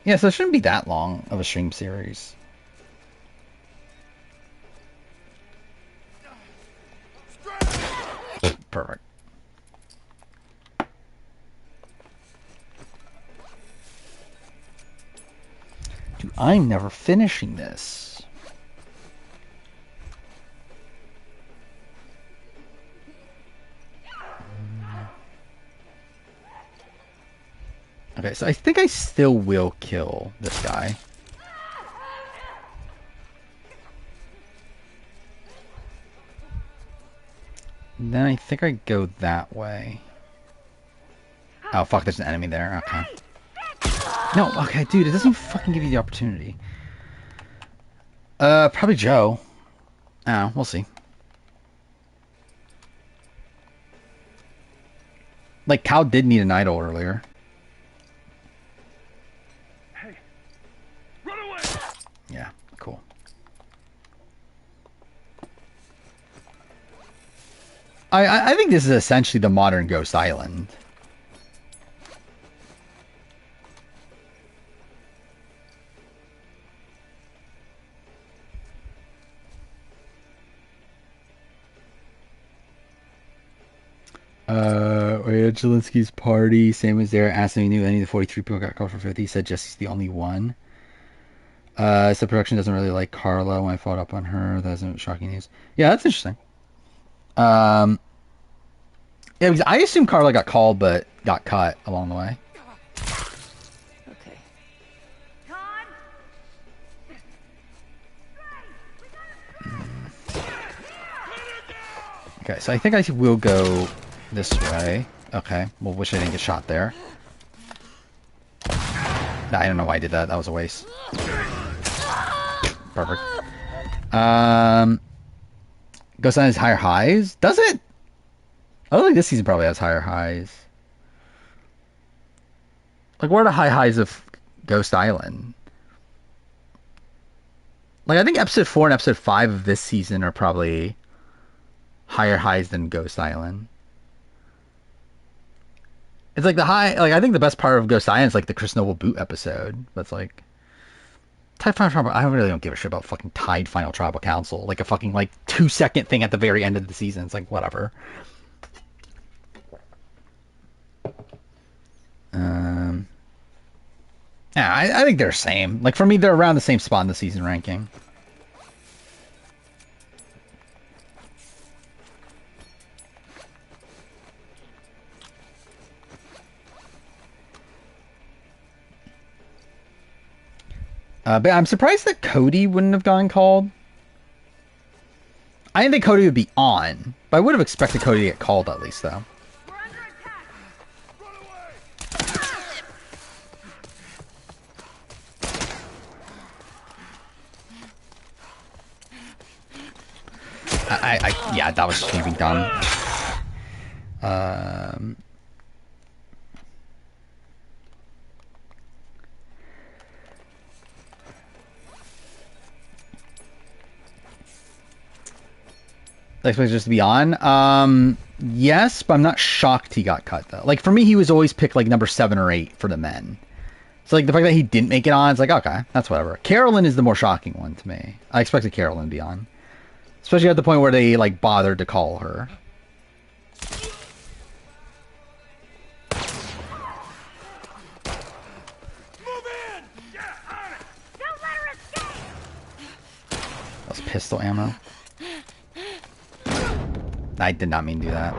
Yeah, so it shouldn't be that long of a stream series. Perfect. Dude, I'm never finishing this. Okay, so I think I still will kill this guy. And then I think I go that way. Oh, fuck, there's an enemy there. Okay. No, okay, dude, it doesn't fucking give you the opportunity. Probably Joe. Oh, we'll see. Like, Cal did need an idol earlier. Hey, run away! Yeah, cool. I think this is essentially the modern Ghost Island. Jelinski's party, same as there. Asked him if he knew any of the 43 people got called for 50. He said Jesse's the only one. So production doesn't really like Carla when I followed up on her. That's shocking news. Yeah, that's interesting. Yeah, because I assume Carla got called but got cut along the way. Okay. Todd? Okay, so I think I will go this way. Okay, well, wish I didn't get shot there. Nah, I don't know why I did that. That was a waste. Perfect. Ghost Island has higher highs? Does it? I don't think this season probably has higher highs. Like, what are the high highs of Ghost Island? Like, I think episode 4 and episode 5 of this season are probably higher highs than Ghost Island. It's like the high, like, I think the best part of Ghost Island is like the Chris Noble boot episode. That's like Tide Final Tribal. I really don't give a shit about fucking Tide Final Tribal Council. Like a fucking like 2-second thing at the very end of the season. It's like whatever. Yeah, I think they're the same. Like for me, they're around the same spot in the season ranking. But I'm surprised that Cody wouldn't have gotten called. I didn't think Cody would be on, but I would have expected Cody to get called at least, though. We're under attack. Run away! Yeah, that was just gonna be dumb. Expected just to be on. Yes, but I'm not shocked he got cut though. Like for me, he was always picked like number 7 or 8 for the men. So like the fact that he didn't make it on, it's like okay, that's whatever. Carolyn is the more shocking one to me. I expected Carolyn to be on, especially at the point where they like bothered to call her. Move in! Yeah, on it! Don't let her escape! That was pistol ammo. I did not mean to do that.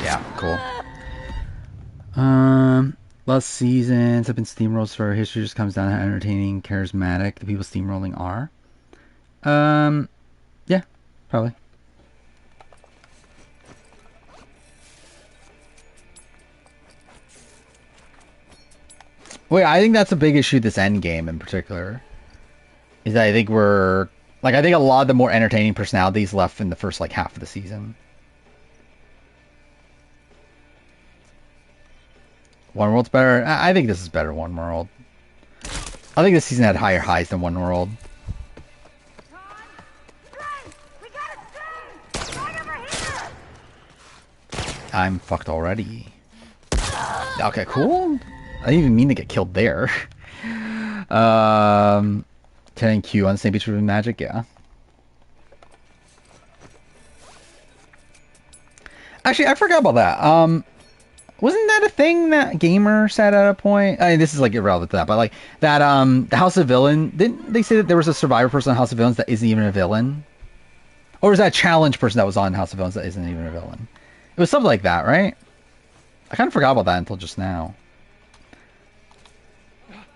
Yeah, cool. Last seasons have been steamrolls for history. Just comes down to how entertaining, charismatic the people steamrolling are. Yeah, probably. Wait, I think that's a big issue. This end game in particular is that I think we're like I think a lot of the more entertaining personalities left in the first like half of the season. One World's better. I think this is better. One World. I think this season had higher highs than One World. We gotta stay! Right over here! I'm fucked already. Okay, cool. I didn't even mean to get killed there. 10 and Q on the same beach with Magic, yeah. Actually, I forgot about that. Wasn't that a thing that Gamer said at a point? I mean, this is like irrelevant to that, but like that the House of Villain, didn't they say that there was a survivor person on House of Villains that isn't even a villain? Or is that a challenge person that was on House of Villains that isn't even a villain? It was something like that, right? I kind of forgot about that until just now. Ambush!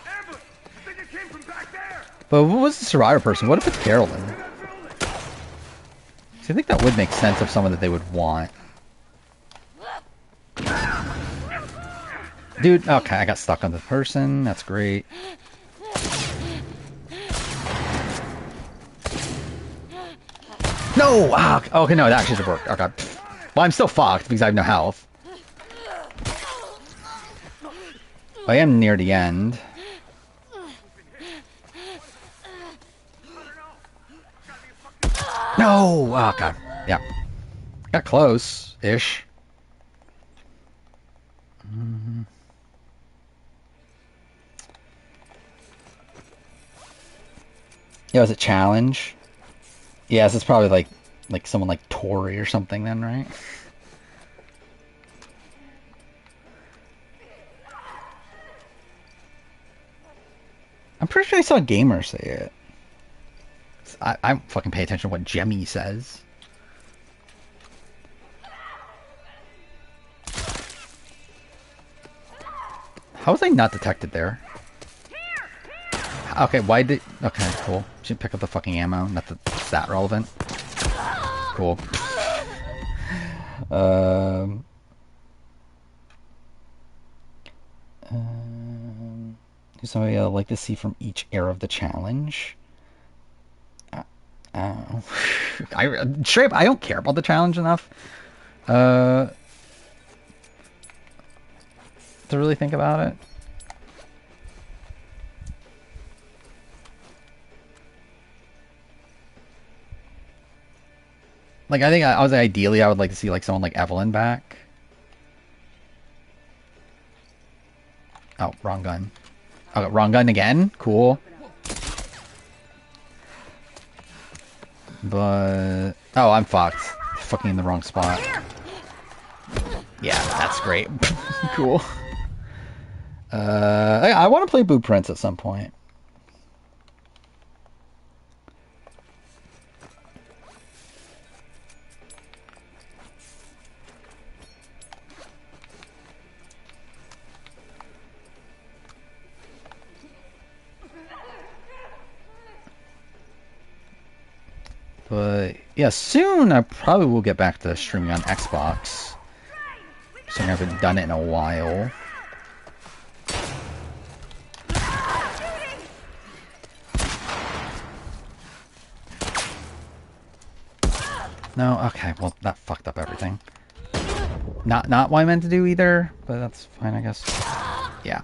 I think it came from back there! But what was the survivor person? What if it's Carolyn? In that building! See, I think that would make sense of someone that they would want. Dude, okay, I got stuck on the person. That's great. No! Ah, okay, no, that actually worked. Okay. Well, I'm still fucked because I have no health. I am near the end. No! Oh, okay. Yeah. Got close-ish. Yeah, it was a challenge. Yes, it's probably like someone like Tori or something then, right? I'm pretty sure I saw a gamer say it. I fucking pay attention to what Jemmy says. How was I not detected there? Okay, why did... Okay, cool. Should pick up the fucking ammo. Not that it's that relevant. Cool. Somebody I'd like to see from each era of the challenge. Straight up, I don't care about the challenge enough. To really think about it. Like, I think I was ideally I would like to see like someone like Evelyn back. Oh, wrong gun. Okay, wrong gun again. Cool. But oh, I'm fucked. Fucking in the wrong spot. Yeah, that's great. Cool. I want to play Blueprints at some point. But yeah, soon I probably will get back to streaming on Xbox. So I haven't done it in a while. No? Okay, well, that fucked up everything. Not what I meant to do either, but that's fine, I guess. Yeah.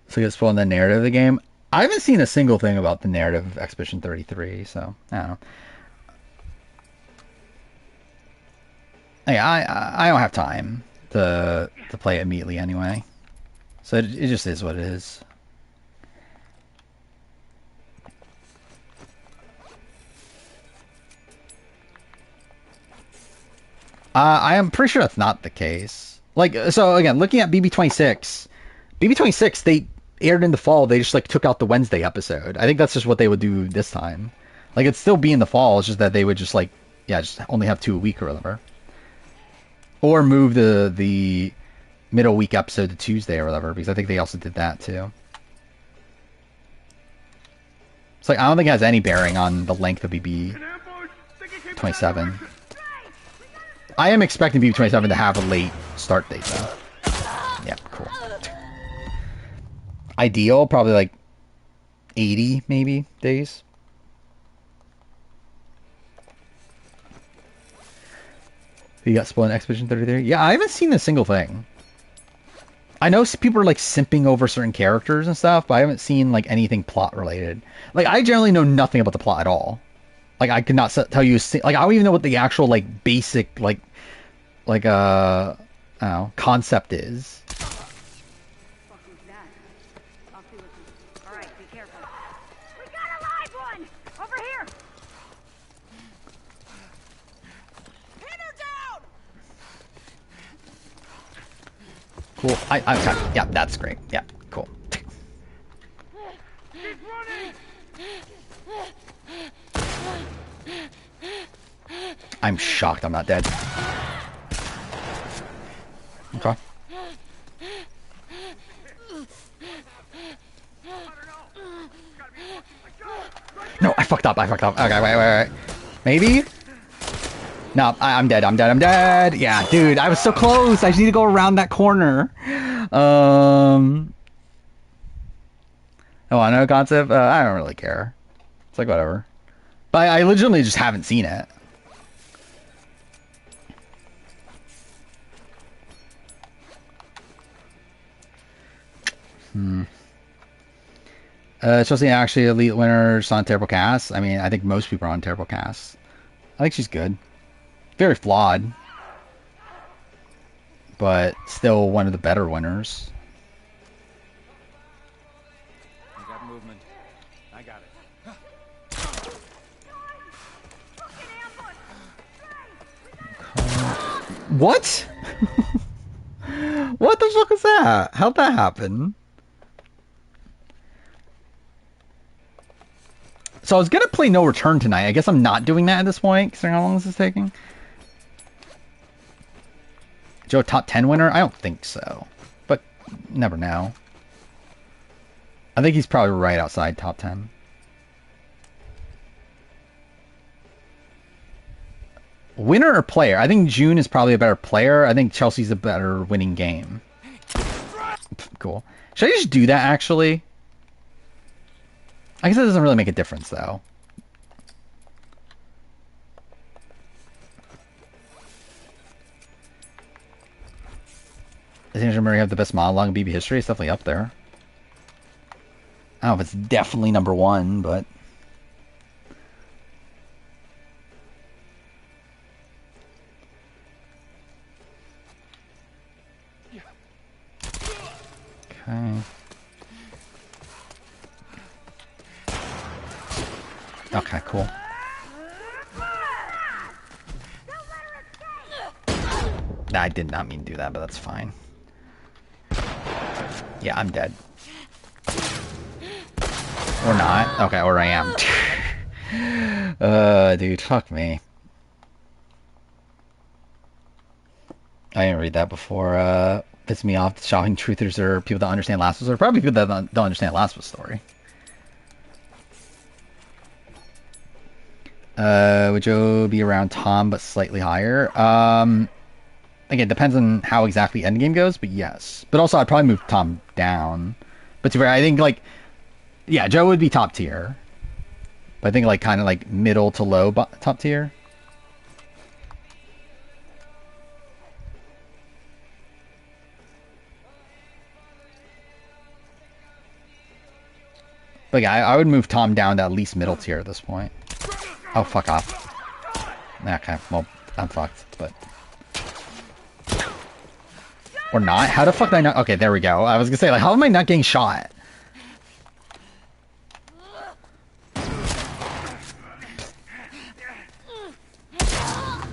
So you get spoiled the narrative of the game. I haven't seen a single thing about the narrative of Expedition 33, so I don't know. Yeah, I don't have time to play it immediately anyway. So it just is what it is. I am pretty sure that's not the case. Like, so again, looking at BB26, BB26, they aired in the fall. They just like took out the Wednesday episode. I think that's just what they would do this time. Like, it'd still be in the fall. It's just that they would just like, yeah, just only have 2 a week or whatever. Or move the middle week episode to Tuesday or whatever, because I think they also did that too. It's like, I don't think it has any bearing on the length of BB27. I am expecting BB27 to have a late start date though. Yeah, cool. Ideal, probably like 80 maybe days. You got spoiled in Expedition 33? Yeah, I haven't seen a single thing. I know people are like simping over certain characters and stuff, but I haven't seen like anything plot related. Like, I generally know nothing about the plot at all. Like, I could not tell you like, I don't even know what the actual like basic like I don't know, concept is. Alright, be careful. We got a live one! Over here! Pin her down! Cool. Okay. Yeah, that's great. Yeah, cool. She's running! I'm shocked I'm not dead. Okay. No, I fucked up. Okay, wait. Maybe? No, I'm dead. Yeah, dude, I was so close. I just need to go around that corner. Oh, I know concept? I don't really care. It's like, whatever. But I legitimately just haven't seen it. Chelsea actually elite winners on terrible cast. I mean, I think most people are on terrible cast. I think she's good. Very flawed. But still one of the better winners. I got movement. I got it. What? What the fuck is that? How'd that happen? So I was gonna play No Return tonight. I guess I'm not doing that at this point, considering how long this is taking. Joe, top 10 winner? I don't think so. But never know. I think he's probably right outside top 10. Winner or player? I think June is probably a better player. I think Chelsea's a better winning game. Cool. Should I just do that, actually? I guess it doesn't really make a difference, though. Does Andrew Murray have the best monologue in BB history? It's definitely up there. I don't know if it's definitely number 1, but... Okay. Okay, cool. I did not mean to do that, but that's fine. Yeah, I'm dead. Or not. Okay, or I am. Dude, fuck me. I didn't read that before. Pisses me off. Shocking truthers are people that understand Last of Us, or probably people that don't understand Last of Us story. Would Joe be around Tom but slightly higher? Again, it depends on how exactly Endgame goes, but yes. But also, I'd probably move Tom down But to be fair, I think like, yeah, Joe would be top tier. But I think like kind of like middle to low top tier. But yeah, I would move Tom down to at least middle tier at this point. Oh, fuck off. Okay, well, I'm fucked, but... Or not? How the fuck did I not... Okay, there we go. I was gonna say, like, how am I not getting shot?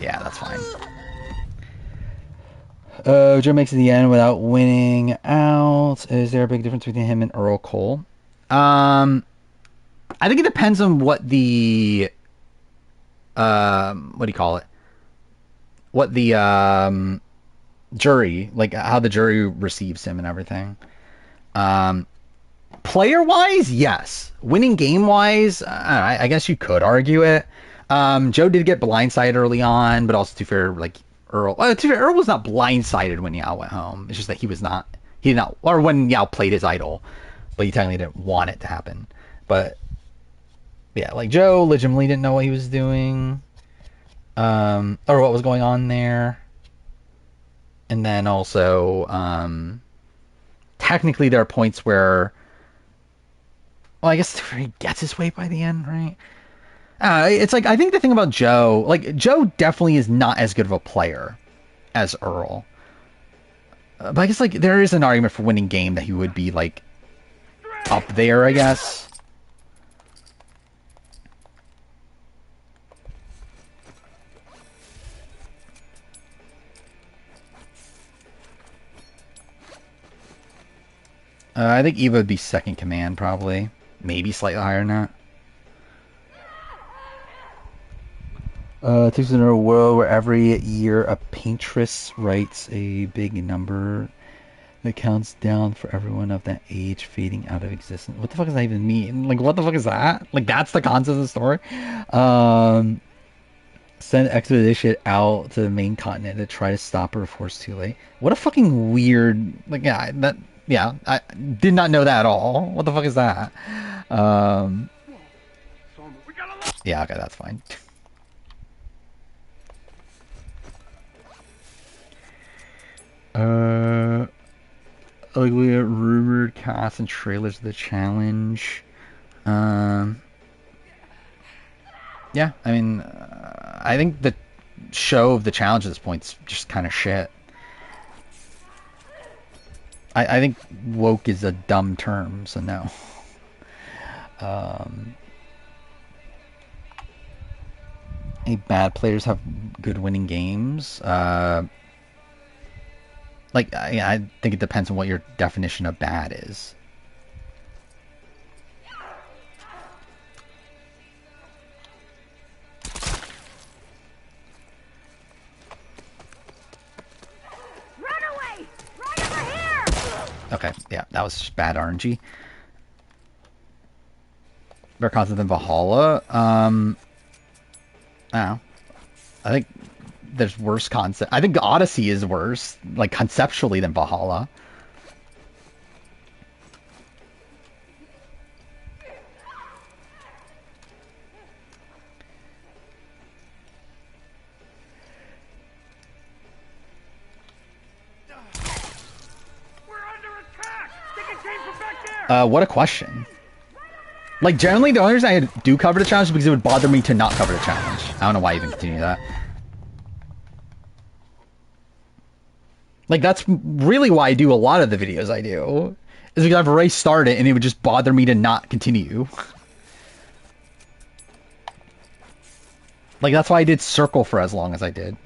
Yeah, that's fine. Joe makes it to the end without winning out. Is there a big difference between him and Earl Cole? I think it depends on what the what do you call it? What the jury, like how the jury receives him and everything. Player wise, yes. Winning game wise, I guess you could argue it. Joe did get blindsided early on, but also to be fair, like Earl. To be fair, Earl was not blindsided when Yao went home. It's just that he did not, or when Yao played his idol, but he technically didn't want it to happen. But yeah, like Joe legitimately didn't know what he was doing, or what was going on there. And then also, technically there are points where, well, I guess he gets his way by the end, right? It's like, I think the thing about Joe, like Joe definitely is not as good of a player as Earl. But I guess like there is an argument for winning game that he would be like up there, I guess. I think Eva would be second command, probably. Maybe slightly higher than that. It takes in a world where every year a paintress writes a big number that counts down for everyone of that age fading out of existence. What the fuck does that even mean? Like, what the fuck is that? Like, that's the concept of the story? Send expedition out to the main continent to try to stop her before it's too late. What a fucking weird... Like, yeah, that... Yeah, I did not know that at all. What the fuck is that? Yeah, okay, that's fine. Like we got rumored casts and trailers of the challenge. Yeah, I mean, I think the show of the challenge at this point's just kind of shit. I think woke is a dumb term, so no. Any bad players have good winning games? Like, I think it depends on what your definition of bad is. Run away! Right over here! Okay, yeah, that was just bad RNG. Better concept than Valhalla. I don't know. I think there's worse concept. I think Odyssey is worse, like conceptually, than Valhalla. We're under attack! Think it came from back there! What a question. Like, generally, the only reason I do cover the challenge is because it would bother me to not cover the challenge. I don't know why I even continue that. Like, that's really why I do a lot of the videos I do. Is because I've already started and it would just bother me to not continue. Like, that's why I did Circle for as long as I did.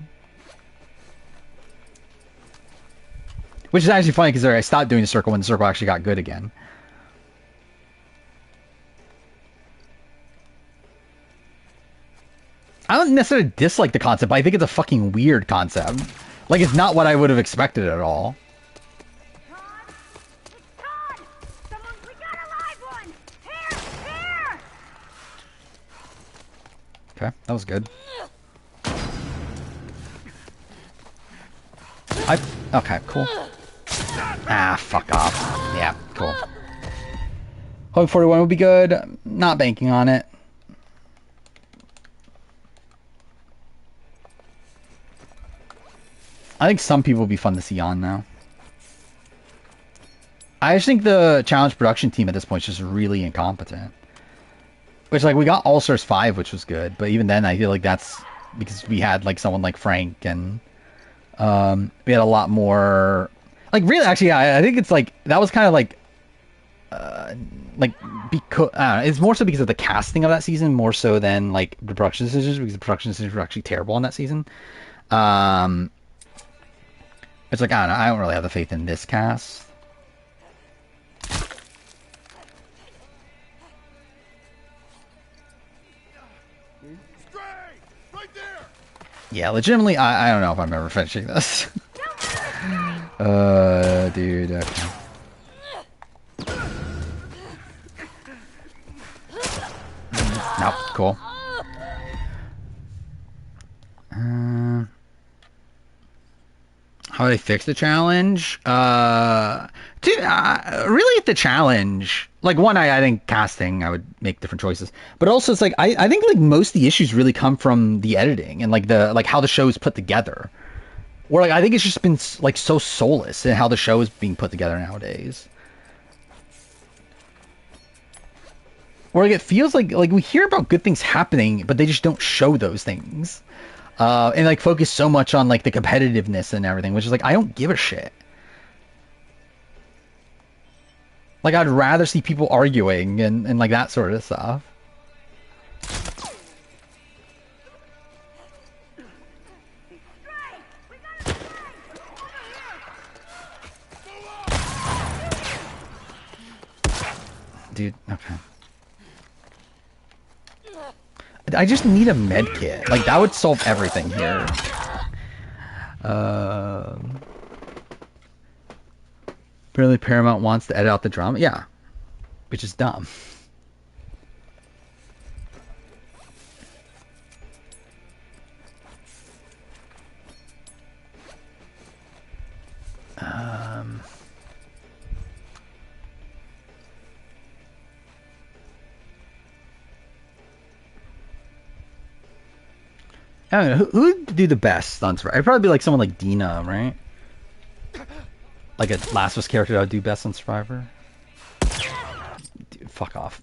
Which is actually funny because I stopped doing the Circle when the Circle actually got good again. I don't necessarily dislike the concept, but I think it's a fucking weird concept. Like, it's not what I would have expected at all. Todd! It's Todd! Someone, we got a live one! Here! Here! Okay, that was good. Okay, cool. Ah, fuck off. Yeah, cool. Hope 41 would be good. Not banking on it. I think some people would be fun to see on now. I just think the challenge production team at this point is just really incompetent. Which, like, we got All Stars 5, which was good, but even then, I feel like that's because we had, like, someone like Frank, and we had a lot more... Like, really, actually, I think it's, like, that was kind of, like, because... it's more so because of the casting of that season, more so than, like, the production decisions, because the production decisions were actually terrible on that season. It's like, I don't know, I don't really have the faith in this cast. Yeah, legitimately, I don't know if I'm ever finishing this. Dude, okay. Nope, cool. How do they fix the challenge? Dude, really at the challenge, like, one, I think casting, I would make different choices, but also it's like, I think like most of the issues really come from the editing and like how the show is put together. Or like, I think it's just been like so soulless in how the show is being put together nowadays. Or like, it feels like we hear about good things happening, but they just don't show those things. And like focus so much on like the competitiveness and everything, which is like, I don't give a shit. Like, I'd rather see people arguing and like that sort of stuff. Dude, okay. I just need a med kit. Like, that would solve everything here. Apparently Paramount wants to edit out the drama. Yeah. Which is dumb. I don't know, who would do the best on Survivor? It'd probably be like someone like Dina, right? Like a Last of Us character that would do best on Survivor. Dude, fuck off.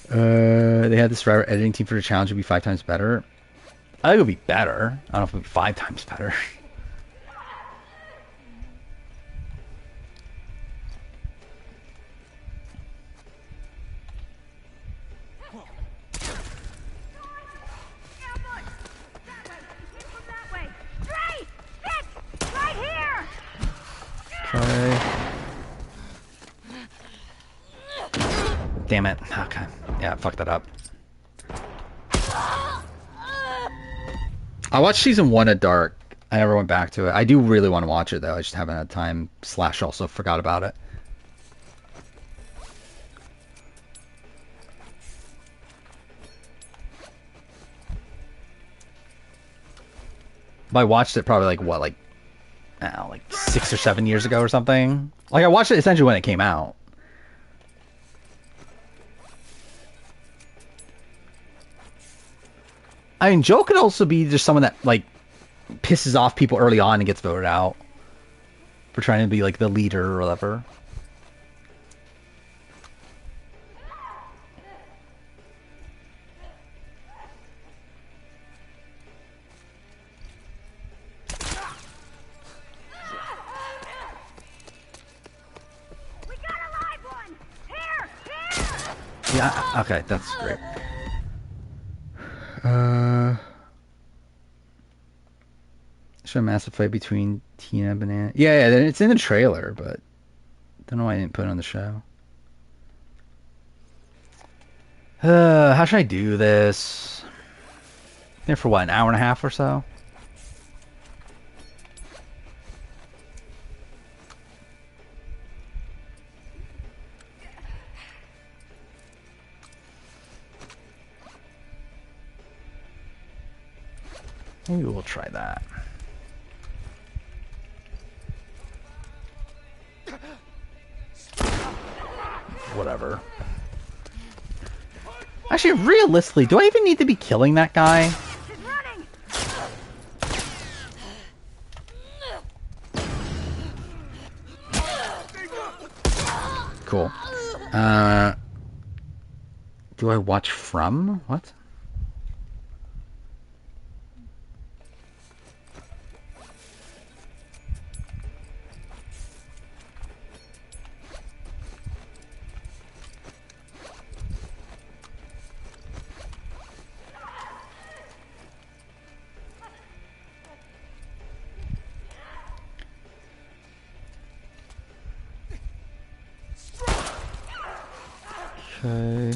They had the Survivor editing team for the challenge would be 5 times better. I think it would be better. I don't know if it would be 5 times better. Damn it. Okay. Yeah, fuck that up. I watched season 1 of Dark. I never went back to it. I do really want to watch it, though. I just haven't had time. / also forgot about it. But I watched it probably like, what, like 6 or 7 years ago or something. Like, I watched it essentially when it came out. I mean, Joe could also be just someone that, like, pisses off people early on and gets voted out for trying to be, like, the leader or whatever. We got a live one! Here! Yeah, okay, that's great. Show a massive fight between Tina and Banana. Yeah, it's in the trailer, but don't know why I didn't put it on the show. How should I do this? There for what, an hour and a half or so? Maybe we'll try that. whatever. Actually, realistically, do I even need to be killing that guy? She's running. Cool. Do I watch from? What? Okay.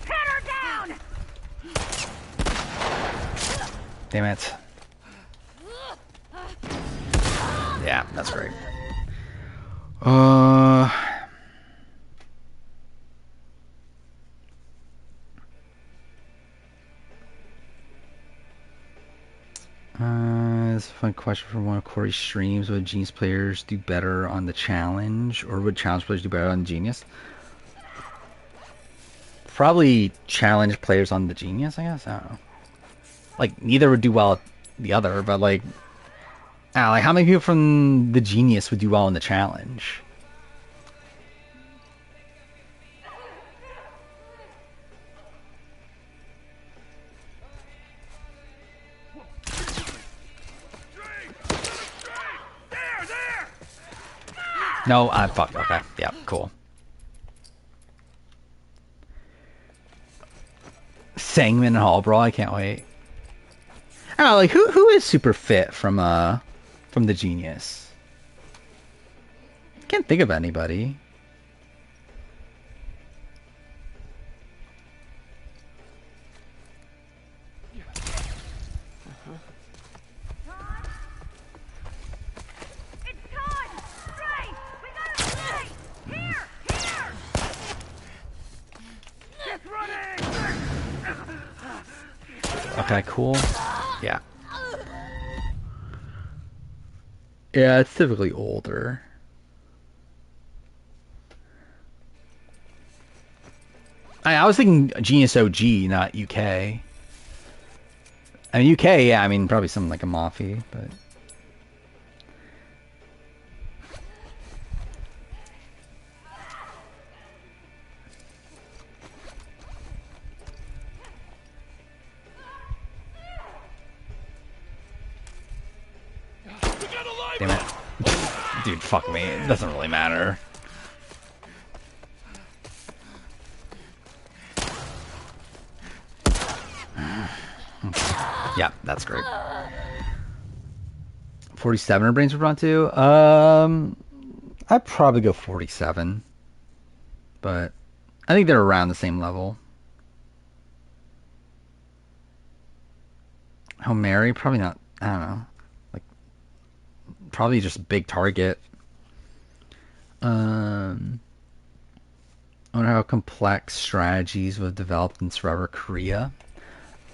Pin her down. Damn it. Yeah, that's great. This is a fun question from one of Corey's streams. Would Genius players do better on the challenge, or would challenge players do better on Genius? Probably challenge players on the Genius, I guess. I don't know. Like, neither would do well at the other, but like, I don't know, like how many people from the Genius would do well in the challenge? No, I fuck. Okay, yeah, cool. Sangman and Hall Brawl, I can't wait. I don't know, like who is super fit from the Genius? Can't think of anybody. Okay, cool. Yeah. Yeah, it's typically older. I was thinking Genius OG, not UK. I mean, UK, yeah, I mean, probably something like a Mafi, but... Damn it. Dude, fuck me. It doesn't really matter. Yeah, that's great. 47 are brains run to? I'd probably go 47. But I think they're around the same level. Hail Mary? Probably not. I don't know. Probably just a big target. I wonder how complex strategies were developed in Survivor Korea.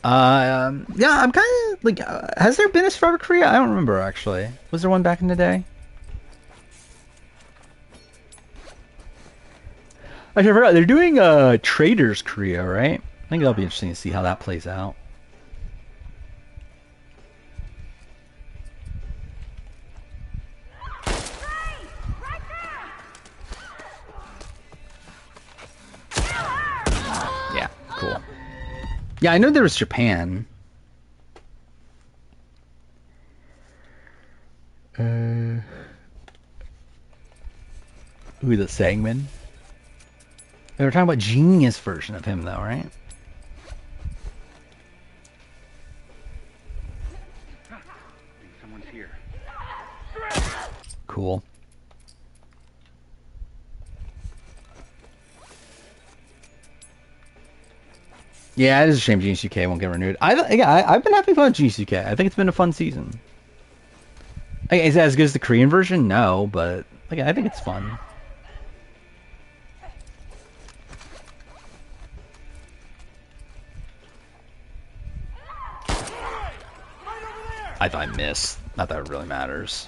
Yeah, I'm kind of like, has there been a Survivor Korea? I don't remember actually. Was there one back in the day? Actually, I forgot. They're doing Traders Korea, right? I think that'll be interesting to see how that plays out. Yeah, cool. Yeah, I know there was Japan. Who, the Sangman? They were talking about Genius version of him, though, right? Someone's here. Cool. Yeah, it is a shame Genius UK won't get renewed. I've been having fun with Genius UK. I think it's been a fun season. Like, is it as good as the Korean version? No, but like, I think it's fun. I thought I missed. Not that it really matters.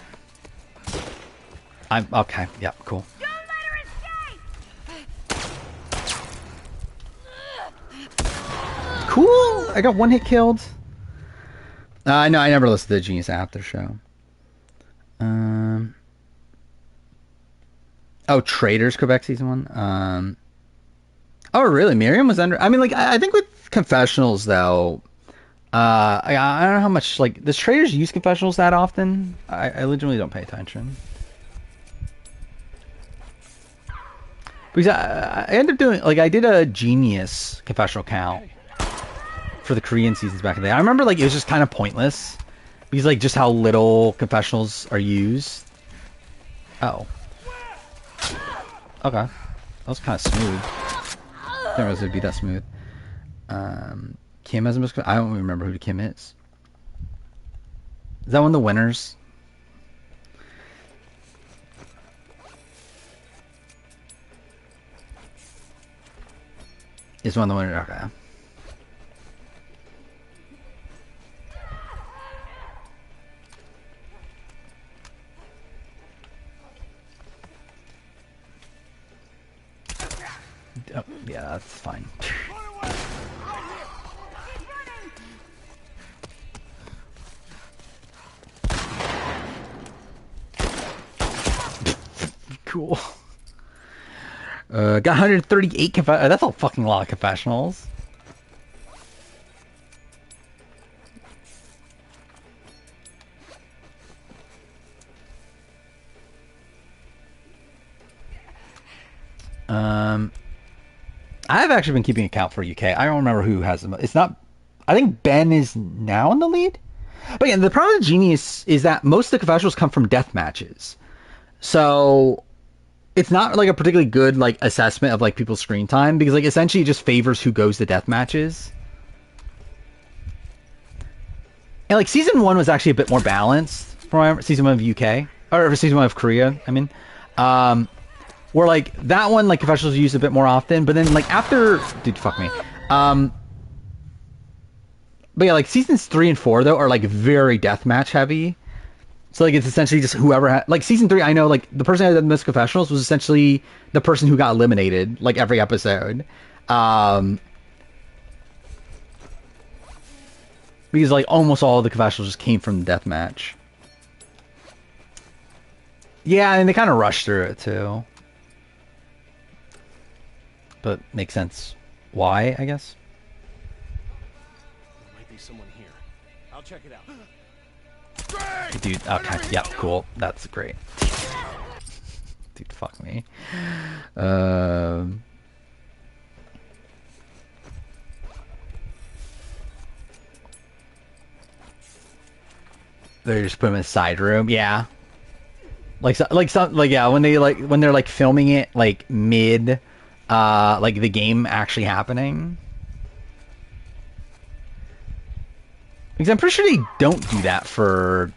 I'm okay. Yeah, cool. cool. I got one hit killed. No, I never listened to the Genius After Show. Oh, Traders Quebec season 1. Oh, really? Miriam was under. I mean, like, I think with confessionals though, I don't know how much like does Traders use confessionals that often. I legitimately don't pay attention. Because I ended up doing, like, I did a Genius confessional count for the Korean seasons back in the day. I remember, like, it was just kind of pointless. Because, like, just how little confessionals are used. Oh. Okay. That was kind of smooth. Didn't realize it'd be that smooth. Kim has a most... I don't remember who Kim is. Is that one of the winners? Is one of the winners? Okay. Oh, yeah, that's fine. Cool. Got 138 that's a fucking lot of confessionals. I've actually been keeping account for UK. I don't remember who has them. It's not. I think Ben is now in the lead. But yeah, the problem with Genius is that most of the confessionals come from death matches. So it's not like a particularly good like assessment of like people's screen time because like essentially it just favors who goes to death matches. And like season 1 was actually a bit more balanced from season 1 of UK or season 1 of Korea. I mean, where like that one like confessionals are used a bit more often, but then like after, dude, fuck me. But yeah, like seasons 3 and 4 though are like very deathmatch heavy. So like it's essentially just whoever like season 3. I know like the person who had the most confessionals was essentially the person who got eliminated like every episode. Because like almost all of the confessionals just came from the deathmatch. Yeah, and they kind of rushed through it too. But makes sense. Why, I guess. There might be someone here. I'll check it out. Dude, okay, yeah, cool. That's great. Dude, fuck me. They just put him in a side room, yeah. Like yeah, when they're like filming it like mid, like the game actually happening. Because I'm pretty sure they don't do that for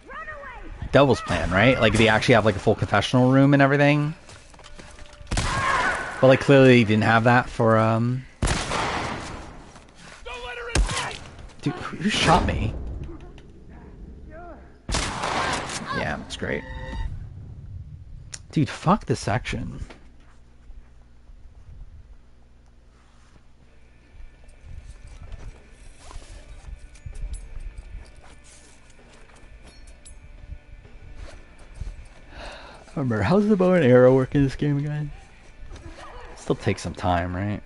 Devil's Plan, right? Like they actually have like a full confessional room and everything. But like clearly they didn't have that for Dude, who shot me? Yeah, that's great. Dude, fuck this section. I don't remember, how's the bow and arrow work in this game again? Still takes some time, right?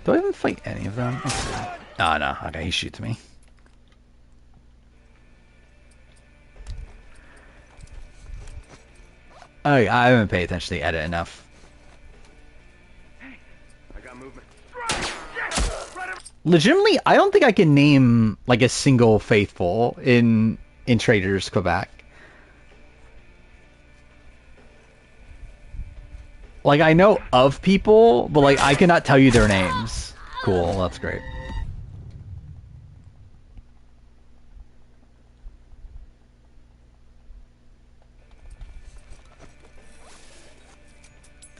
Do I even fight any of them? Oh no, okay, he shoots me. Oh, I haven't paid attention to the edit enough. I got movement. Legitimately, I don't think I can name like a single faithful in Traders Quebec. Like I know of people, but like I cannot tell you their names. Cool, that's great.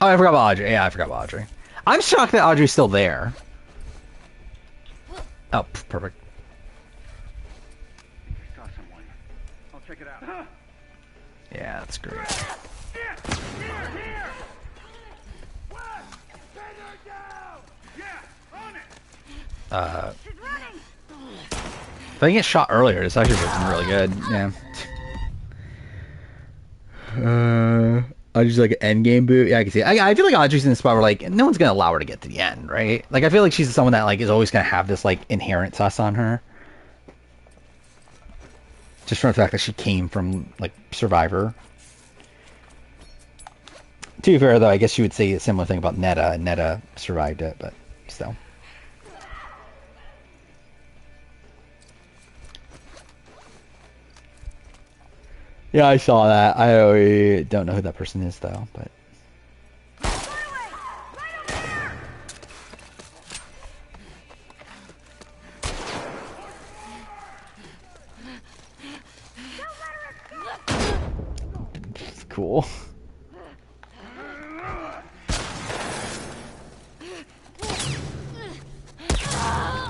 Oh, I forgot about Audrey. Yeah, I forgot about Audrey. I'm shocked that Audrey's still there. Oh, perfect. it out. Yeah, that's great. Here! Wes! Pin her down! Yeah, on it! She's running! If I get shot earlier, it's actually looking really good. Yeah. I just like an end game boot. Yeah, I can see it. I feel like Audrey's in the spot where like no one's gonna allow her to get to the end, right? Like I feel like she's someone that like is always gonna have this like inherent sus on her. Just from the fact that she came from like Survivor. To be fair though, I guess you would say a similar thing about Netta, and Netta survived it, but still. Yeah, I saw that. I don't know who that person is though, but it's cool.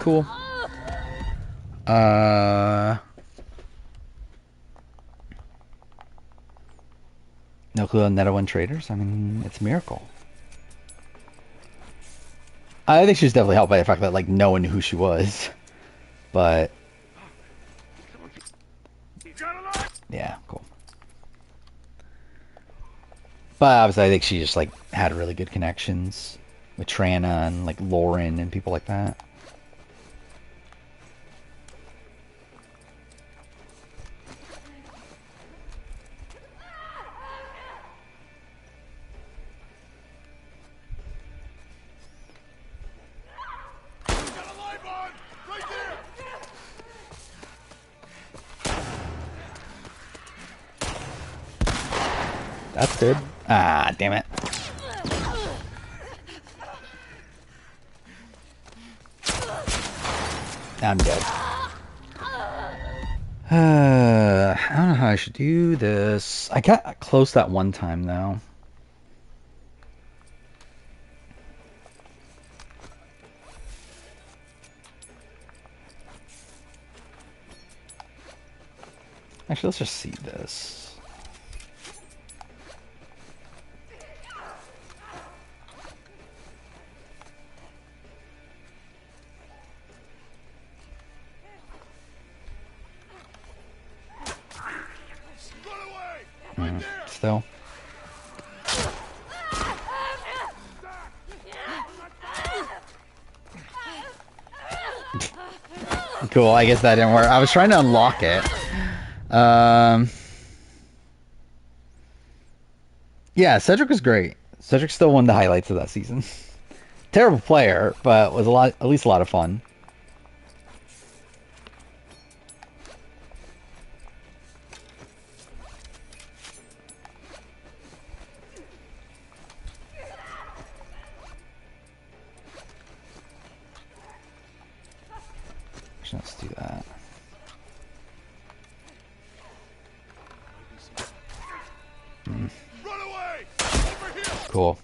Cool. No clue on Netherland Traders. I mean, it's a miracle. I think she's definitely helped by the fact that like no one knew who she was. But yeah, cool. But obviously I think she just like had really good connections with Trana and like Lauren and people like that. That's good. Ah, damn it. I'm dead. I don't know how I should do this. I got close that one time though. Actually, let's just see this. Still. Cool, I guess that didn't work. I was trying to unlock it. Yeah, Cedric was great. Cedric's still one of the highlights of that season. Terrible player, but was at least a lot of fun. Let's do that. Run away! Over here! Cool.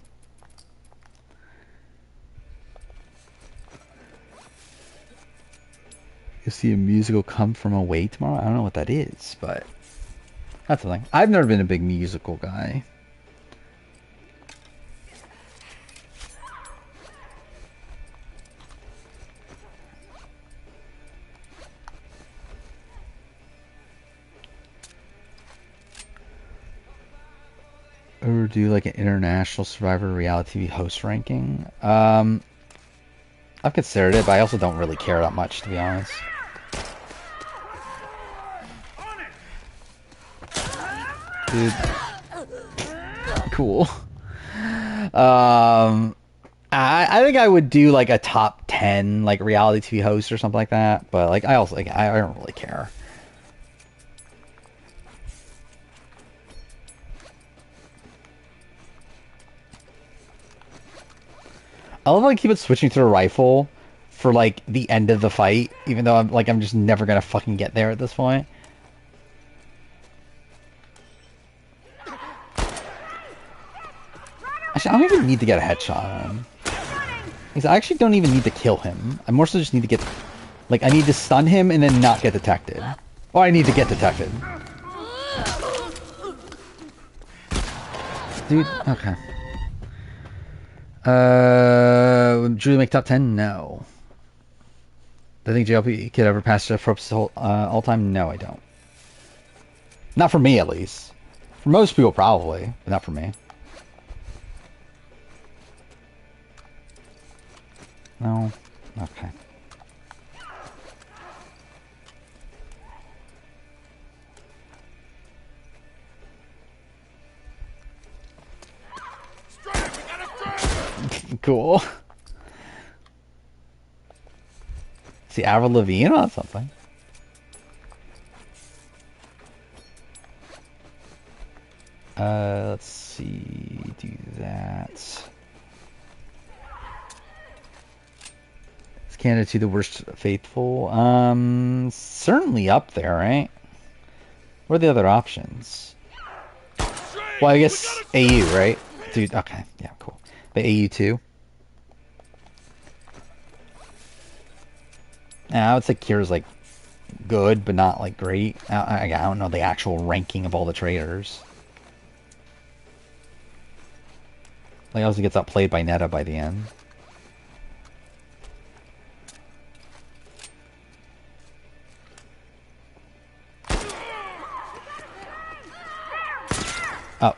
You see a musical come from away tomorrow? I don't know what that is, but that's the thing. I've never been a big musical guy. Or do like an international Survivor reality TV host ranking. I've considered it, but I also don't really care that much, to be honest. Dude. Cool. I think I would do like a top 10 like reality TV host or something like that, but like I also like I don't really care. I love how I keep it switching to the rifle for like the end of the fight, even though I'm just never gonna fucking get there at this point. Actually, I don't even need to get a headshot on him. Because I actually don't even need to kill him. I more so just need to get, like, I need to stun him and then not get detected. Or I need to get detected. Dude, okay. Julie make top 10? No. Do I think JLP could ever pass Jeff Probst's all time? No, I don't. Not for me, at least. For most people, probably, but not for me. No? Okay. Cool. See, Avril Lavigne on something. Let's see. Do that. Is Canada 2 the worst faithful? Certainly up there, right? What are the other options? Well, I guess AU, right? Dude, okay. Yeah, cool. But AU 2? Yeah, I would say Kira's like good, but not like great. I don't know the actual ranking of all the traders. Like, obviously gets outplayed by Netta by the end.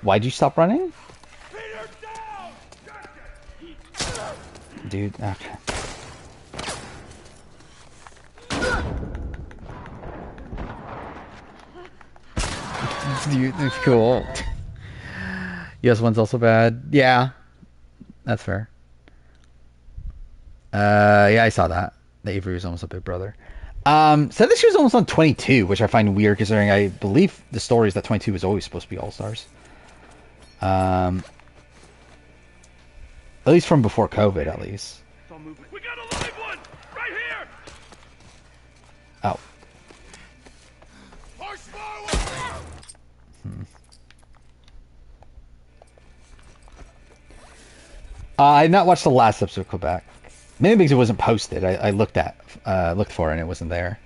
Why'd you stop running? Dude, okay. Dude, that's cool. US one's also bad. Yeah, that's fair. Yeah, I saw that. The Avery was almost a big brother. Said that she was almost on 22, which I find weird considering I believe the story is that 22 was always supposed to be All-Stars. At least from before COVID, at least. We got a live one! Right here! Oh. Push forward! I did not watch the last episode of Quebec. Maybe because it wasn't posted. I looked for it and it wasn't there.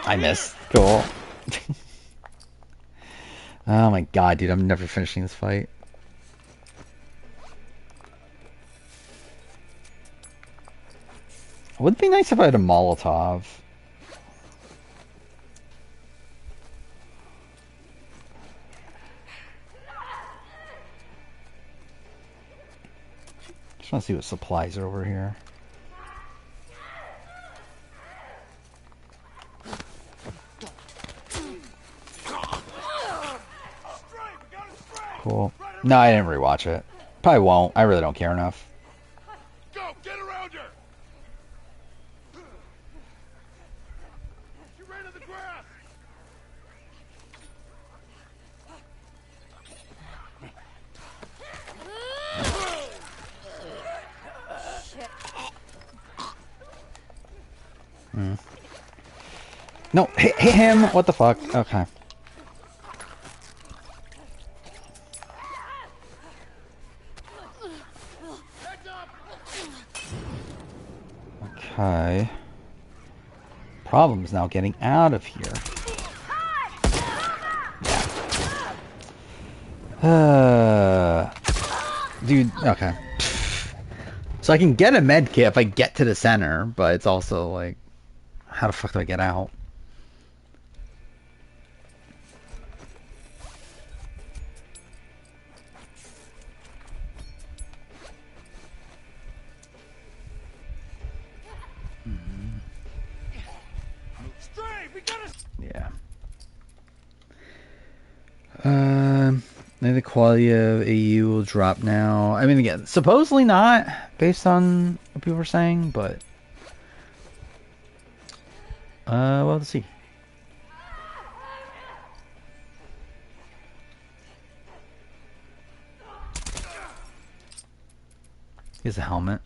I missed. Cool. Oh my god, dude, I'm never finishing this fight. It would be nice if I had a Molotov. Just want to see what supplies are over here. Cool. No, I didn't rewatch it. Probably won't. I really don't care enough. Go! Get around her! She ran in the grass! No, hit him! What the fuck? Okay. Okay. Problem's now getting out of here. Dude, okay. So I can get a med kit if I get to the center, but it's also like, how the fuck do I get out? Yeah. Maybe the quality of AU will drop now. I mean, again, supposedly not, based on what people were saying, but well, let's see. Here's a helmet.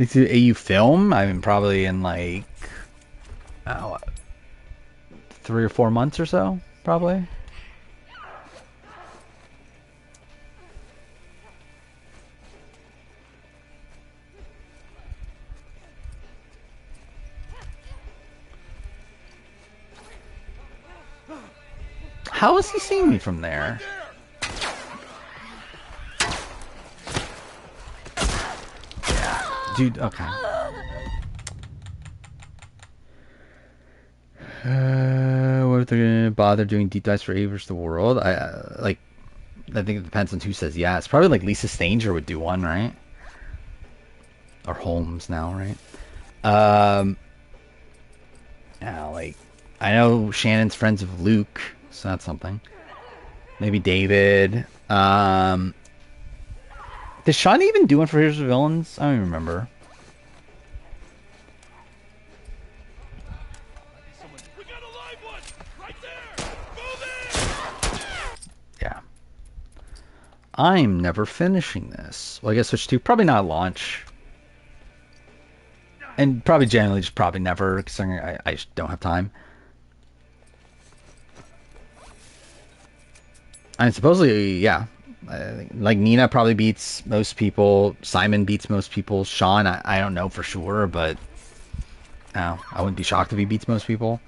It's an AU film. I mean, probably in like, oh, 3 or 4 months or so, probably. How is he seeing me from there? Dude, okay. What if they're gonna bother doing deep dives for A versus the world? I think it depends on who says yes. Probably like Lisa Stanger would do one, right? Or Holmes now, right? Yeah, like I know Shannon's friends with Luke, so that's something. Maybe David. Did Sean even do one for Heroes of Villains? I don't even remember. We got a live one! Right there! Move in! Yeah. I'm never finishing this. Well, I guess Switch 2. Probably not launch. And probably generally just probably never, considering I just don't have time. And supposedly, yeah. Like Nina probably beats most people. Simon beats most people. Sean, I don't know for sure, but I wouldn't be shocked if he beats most people.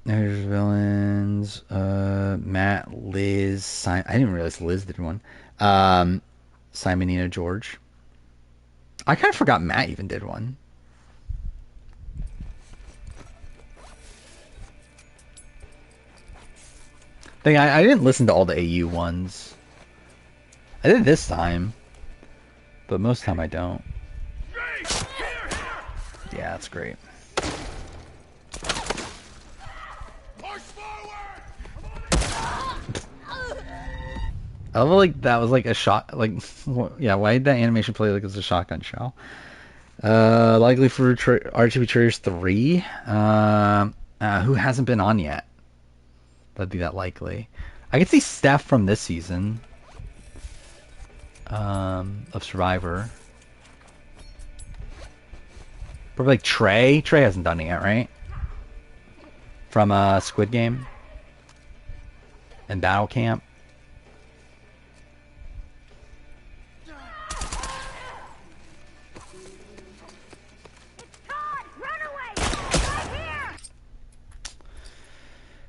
There's villains. Matt, Liz, Simon. I didn't realize Liz did one. Simon, Nina, George. I kind of forgot Matt even did one. I didn't listen to all the AU ones. I did this time, but most of the time I don't. Yeah, that's great. I love like that was like a shot. Like, yeah, why did that animation play like it was a shotgun shell? Likely for RGB Traders 3. Who hasn't been on yet? That'd be that likely. I could see Steph from this season of Survivor. Probably like Trey. Trey hasn't done it yet, right? From Squid Game and Battle Camp.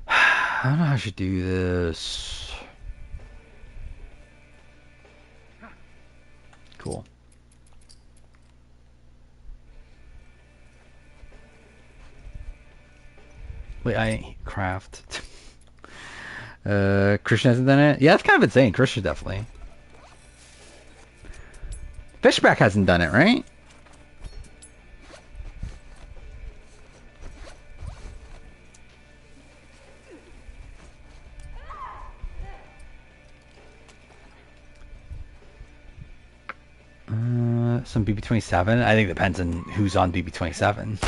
I don't know how I should do this. Cool. Wait, I craft. Christian hasn't done it? Yeah, that's kind of insane. Christian definitely. Fishback hasn't done it, right? Some BB-27? I think it depends on who's on BB-27.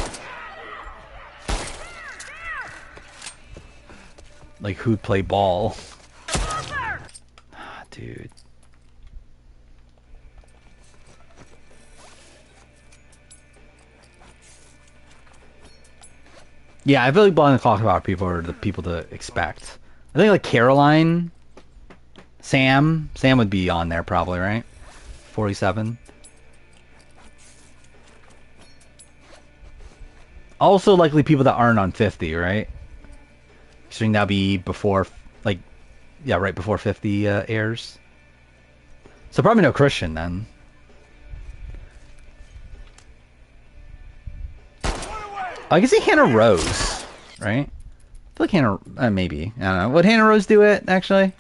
Like, who'd play ball? Dude. Yeah, I feel like Blind the Clock Tower people are the people to expect. I think, like, Caroline, Sam would be on there probably, right? 47. Also, likely people that aren't on 50, right? So that'll be before, like, yeah, right before 50 airs. So probably no Christian then. I can see Hannah Rose, right? I feel like Hannah, maybe. I don't know. Would Hannah Rose do it, actually?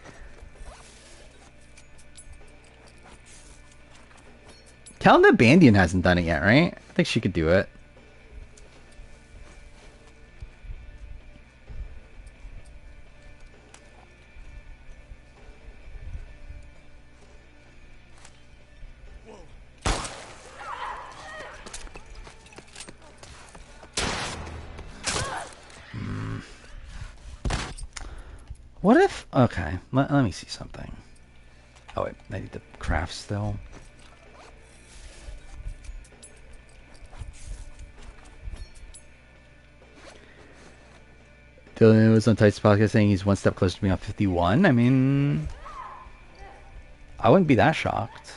Calendar Bandian hasn't done it yet, right? I think she could do it. What if... Okay, let me see something. Oh, wait. I need the craft still. Dylan was on Tights podcast saying he's one step closer to being on 51. I mean... I wouldn't be that shocked.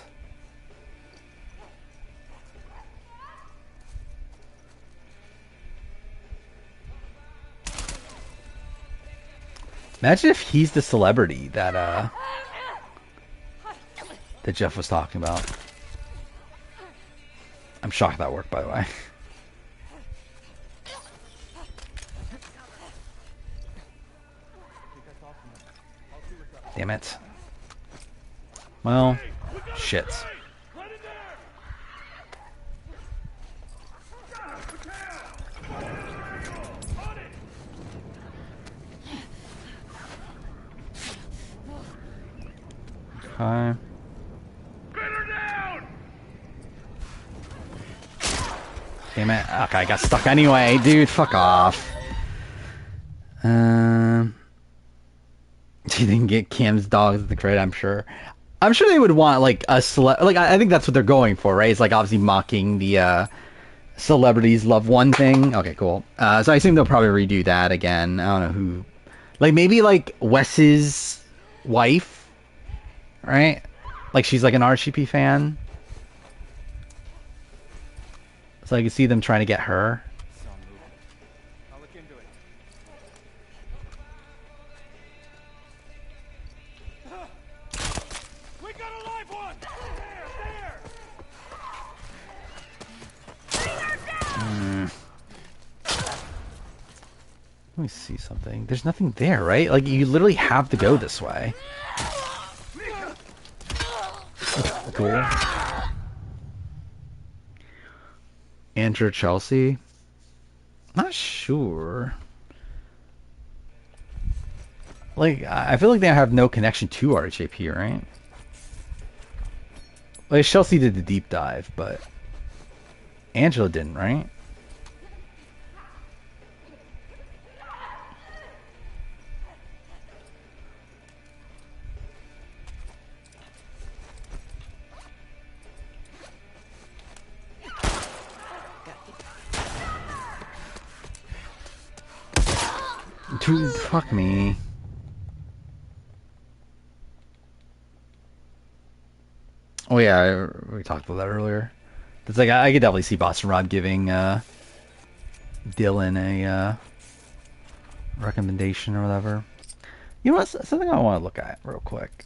Imagine if he's the celebrity that Jeff was talking about. I'm shocked that worked, by the way. Damn it. Well, shit. Okay. Damn it. Okay, I got stuck anyway. Dude, fuck off. She didn't get Cam's dogs at the crate, I'm sure. I'm sure they would want, like, a like, I think that's what they're going for, right? It's, like, obviously mocking the, celebrities love one thing. Okay, cool. So I assume they'll probably redo that again. I don't know who... Like, maybe, like, Wes's wife? Right? Like, she's, like, an RGP fan? So I can see them trying to get her. I'll look into it. We got a live one! There! Let me see something. There's nothing there, right? Like, you literally have to go this way. Cool. Andrew Chelsea? Not sure. Like, I feel like they have no connection to RHAP, right? Like, Chelsea did the deep dive, but Angela didn't, right? Dude, fuck me. Oh yeah, we talked about that earlier. It's like I could definitely see Boston Rob giving Dylan a recommendation or whatever. You know what? Something I want to look at real quick.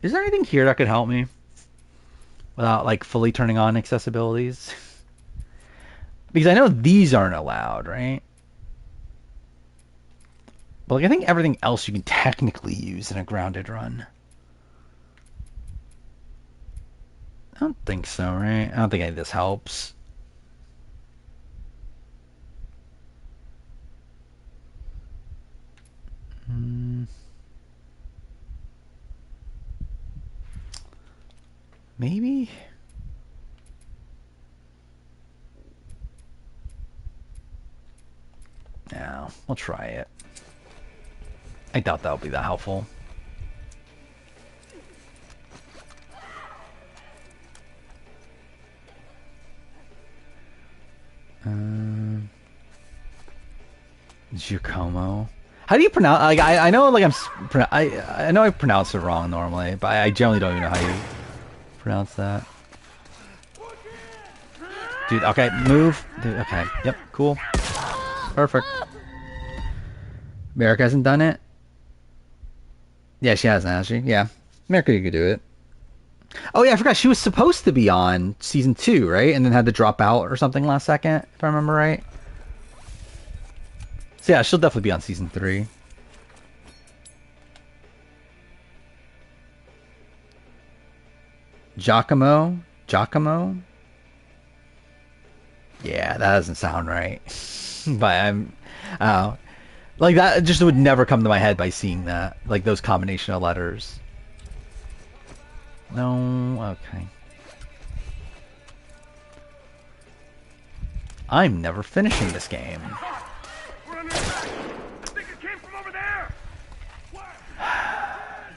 Is there anything here that could help me without like fully turning on accessibilities? Because I know these aren't allowed, right? But like, I think everything else you can technically use in a grounded run. I don't think so, right? I don't think any of this helps. Maybe? No, we'll try it. I doubt that'll be that helpful. Giacomo. How do you pronounce? Like, I know, like I know I pronounce it wrong normally, but I generally don't even know how you pronounce that. Dude, okay, move. Dude, okay, yep, cool, perfect. America hasn't done it. Yeah, she hasn't, has she? Yeah, America, you could do it. Oh yeah, I forgot she was supposed to be on season 2, right? And then had to drop out or something last second, if I remember right. So yeah, she'll definitely be on season 3. Giacomo? Yeah, that doesn't sound right. But like that just would never come to my head by seeing that. Like those combination of letters. No, okay. I'm never finishing this game. We're under attack. I think it came from over there.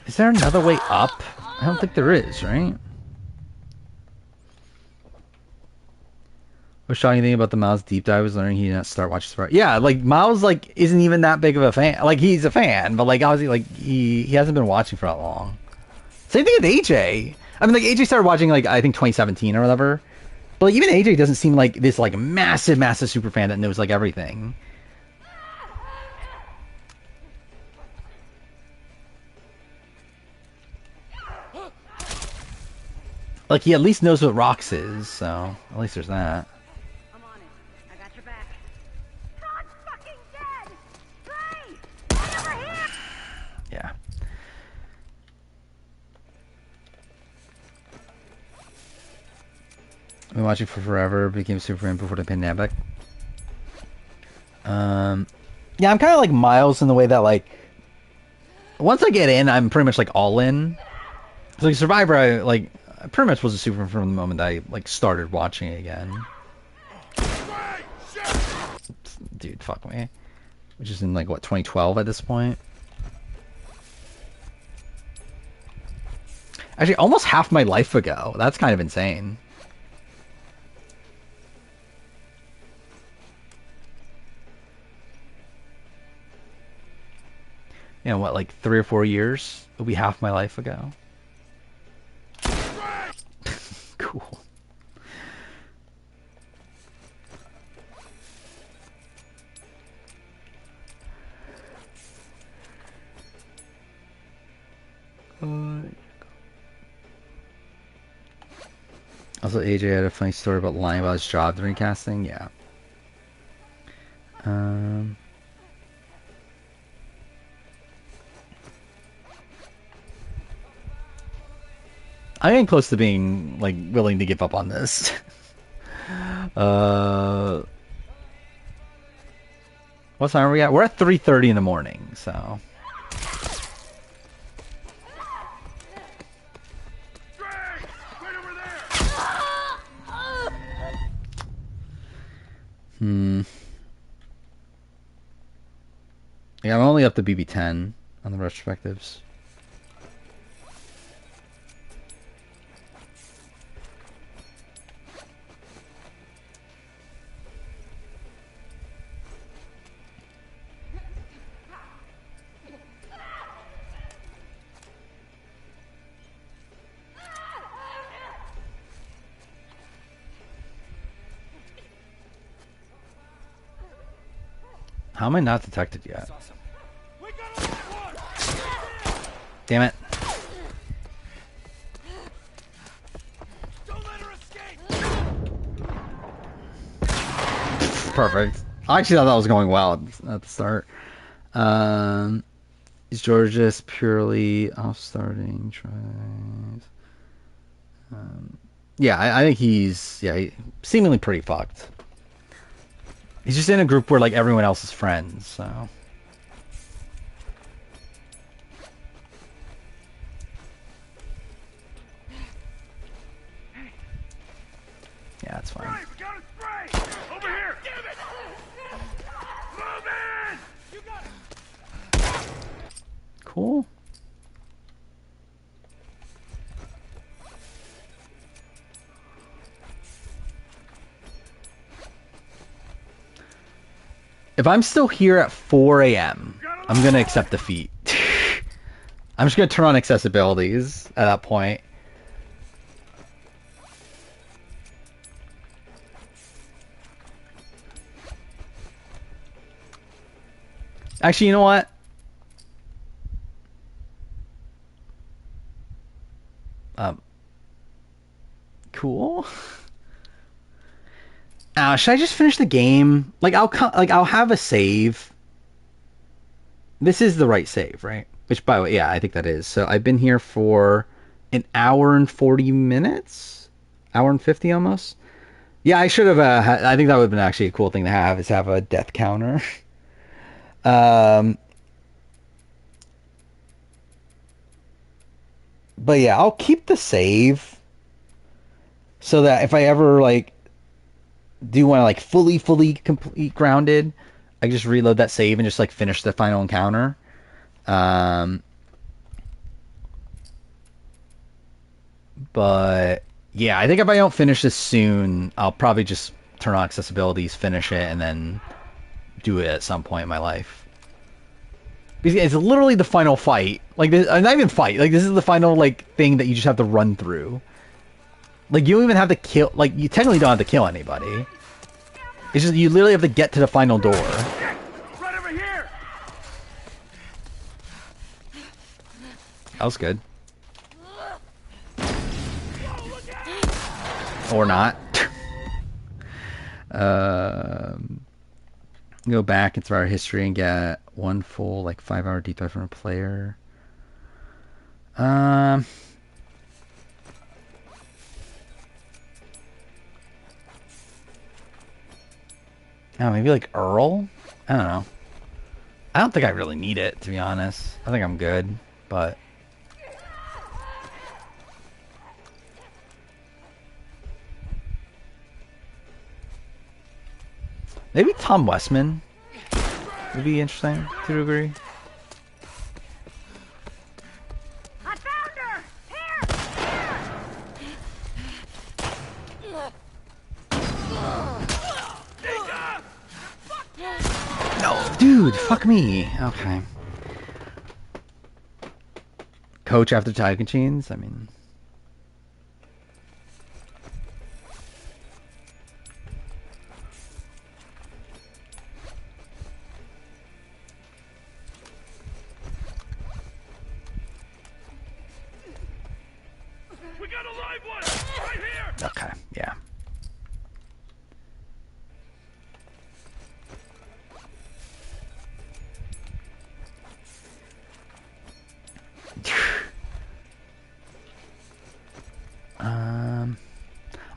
Is there another way up? I don't think there is, right? What's shocking thing about the Miles deep dive was learning he did not start watching Survivor. Yeah, like Miles like isn't even that big of a fan. Like he's a fan, but like obviously like he hasn't been watching for that long. Same thing with AJ. I mean like AJ started watching like I think 2017 or whatever. But like even AJ doesn't seem like this like massive super fan that knows like everything. Like he at least knows what Rox is, so at least there's that. I'm on it. I got your back. Todd's fucking dead! Trey! Get over here! Yeah. I've been watching for forever, became Superman before the pandemic. Yeah, I'm kind of like Miles in the way that like once I get in, I'm pretty much like all in. So like Survivor, I pretty much was a Superman from the moment I like started watching it again. Dude, fuck me. Which is in like what 2012 at this point. Actually, almost half my life ago. That's kind of insane. You know what, like 3 or 4 years? It'll be half my life ago. Cool. Also, AJ had a funny story about lying about his job during casting. Yeah. I'm getting close to being like willing to give up on this. What time are we at? We're at 3:30 in the morning, so. Yeah, I'm only up to BB10 on the retrospectives. How am I not detected yet? Damn it. Don't let her escape. Perfect. I actually thought that was going well at the start. Is George just purely off starting tries? Yeah, I think he's seemingly pretty fucked. He's just in a group where like everyone else is friends, so. Yeah, that's fine. Hey, we got a spray! Over here! Damn it! Move in! You got it! Cool. If I'm still here at 4 a.m., I'm going to accept defeat. I'm just going to turn on accessibilities at that point. Actually, you know what? Cool. Should I just finish the game? Like I'll have a save. This is the right save, right? Which, by the way, yeah, I think that is. So I've been here for an hour and 40 minutes, hour and 50 almost. Yeah, I should have. I think that would have been actually a cool thing to have, is have a death counter. But yeah, I'll keep the save so that if I ever like do want to like fully complete grounded, I just reload that save and just like finish the final encounter. But yeah, I think if I don't finish this soon, I'll probably just turn on accessibilities, finish it, and then do it at some point in my life. Because it's literally the final fight. Like, this, not even fight. Like, this is the final like thing that you just have to run through. Like, you don't even have to kill. Like, you technically don't have to kill anybody. It's just you literally have to get to the final door. Right over here. That was good. Or not. Go back into our history and get one full like 5-hour deep dive from a player. Oh, maybe like Earl? I don't know. I don't think I really need it, to be honest. I think I'm good, but... Maybe Tom Westman would be interesting to a degree. I found her! Here! No, dude, fuck me. Okay. Coach after Tiger Chains? I mean... We got a live one right here. Okay, yeah.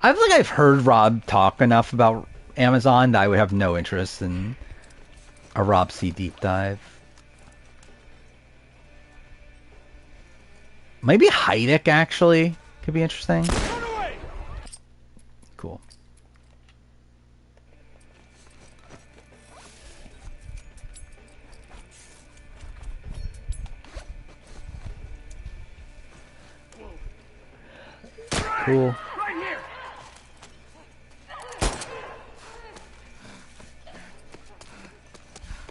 I feel like I've heard Rob talk enough about Amazon that I would have no interest in a Rob C deep dive. Maybe Heideck actually could be interesting. Run away. Cool. Cool. Right here.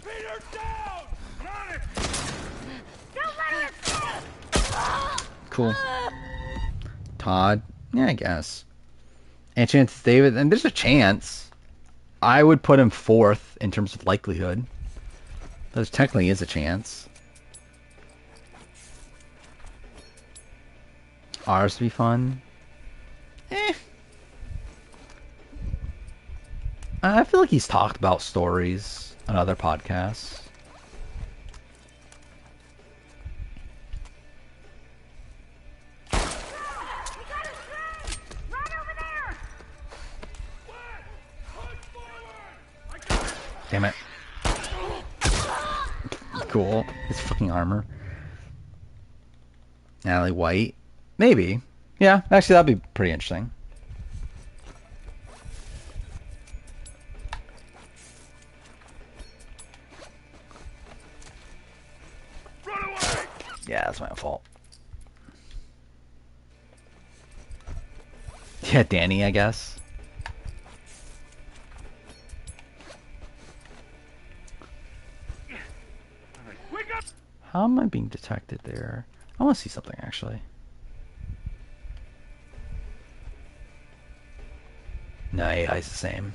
Peter down. On it. Don't let her escape! Cool. Todd? Yeah, I guess. And Chance David, and there's a chance. I would put him fourth in terms of likelihood. There technically is a chance. Ours to be fun. I feel like he's talked about stories on other podcasts. Right over there! Damn it. Cool. His fucking armor. Natalie White? Maybe. Yeah, actually that'd be pretty interesting. Run away. Yeah, that's my fault. Yeah, Danny, I guess. Wake up. How am I being detected there? I want to see something, actually. No, AI's the same.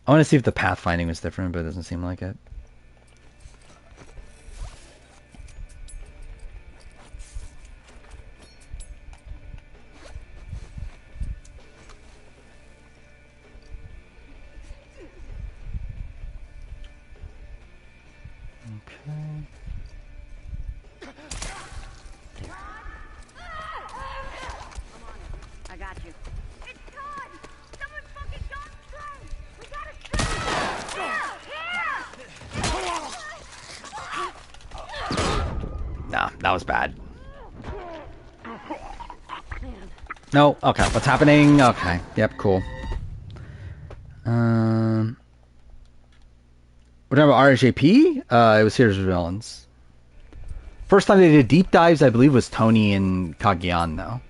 I want to see if the pathfinding was different, but it doesn't seem like it. Okay. I got you. It's Todd! Someone fucking got through! We gotta Here! Nah, that was bad. No, okay, what's happening? Okay, yep, cool. We're talking about RHAP. It was Heroes of Villains. First time they did deep dives, I believe, was Tony and Kagian, though.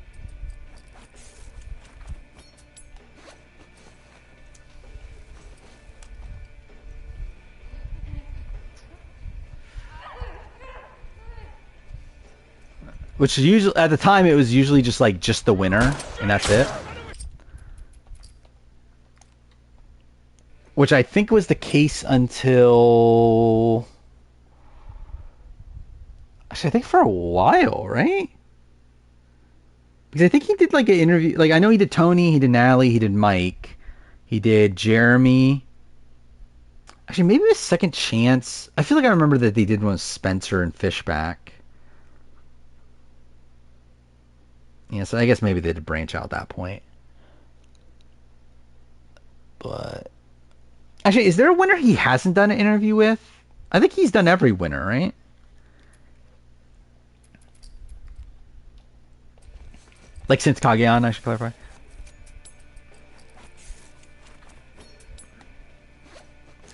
Which is usually, at the time, it was usually just like just the winner, and that's it. Which I think was the case until, actually, I think for a while, right? Because I think he did like an interview. Like I know he did Tony, he did Natalie, he did Mike, he did Jeremy. Actually, maybe it was Second Chance. I feel like I remember that they did one with Spencer and Fishback. Yeah, so I guess maybe they did branch out at that point. But actually, is there a winner he hasn't done an interview with? I think he's done every winner, right? Like since Kageyan, I should clarify.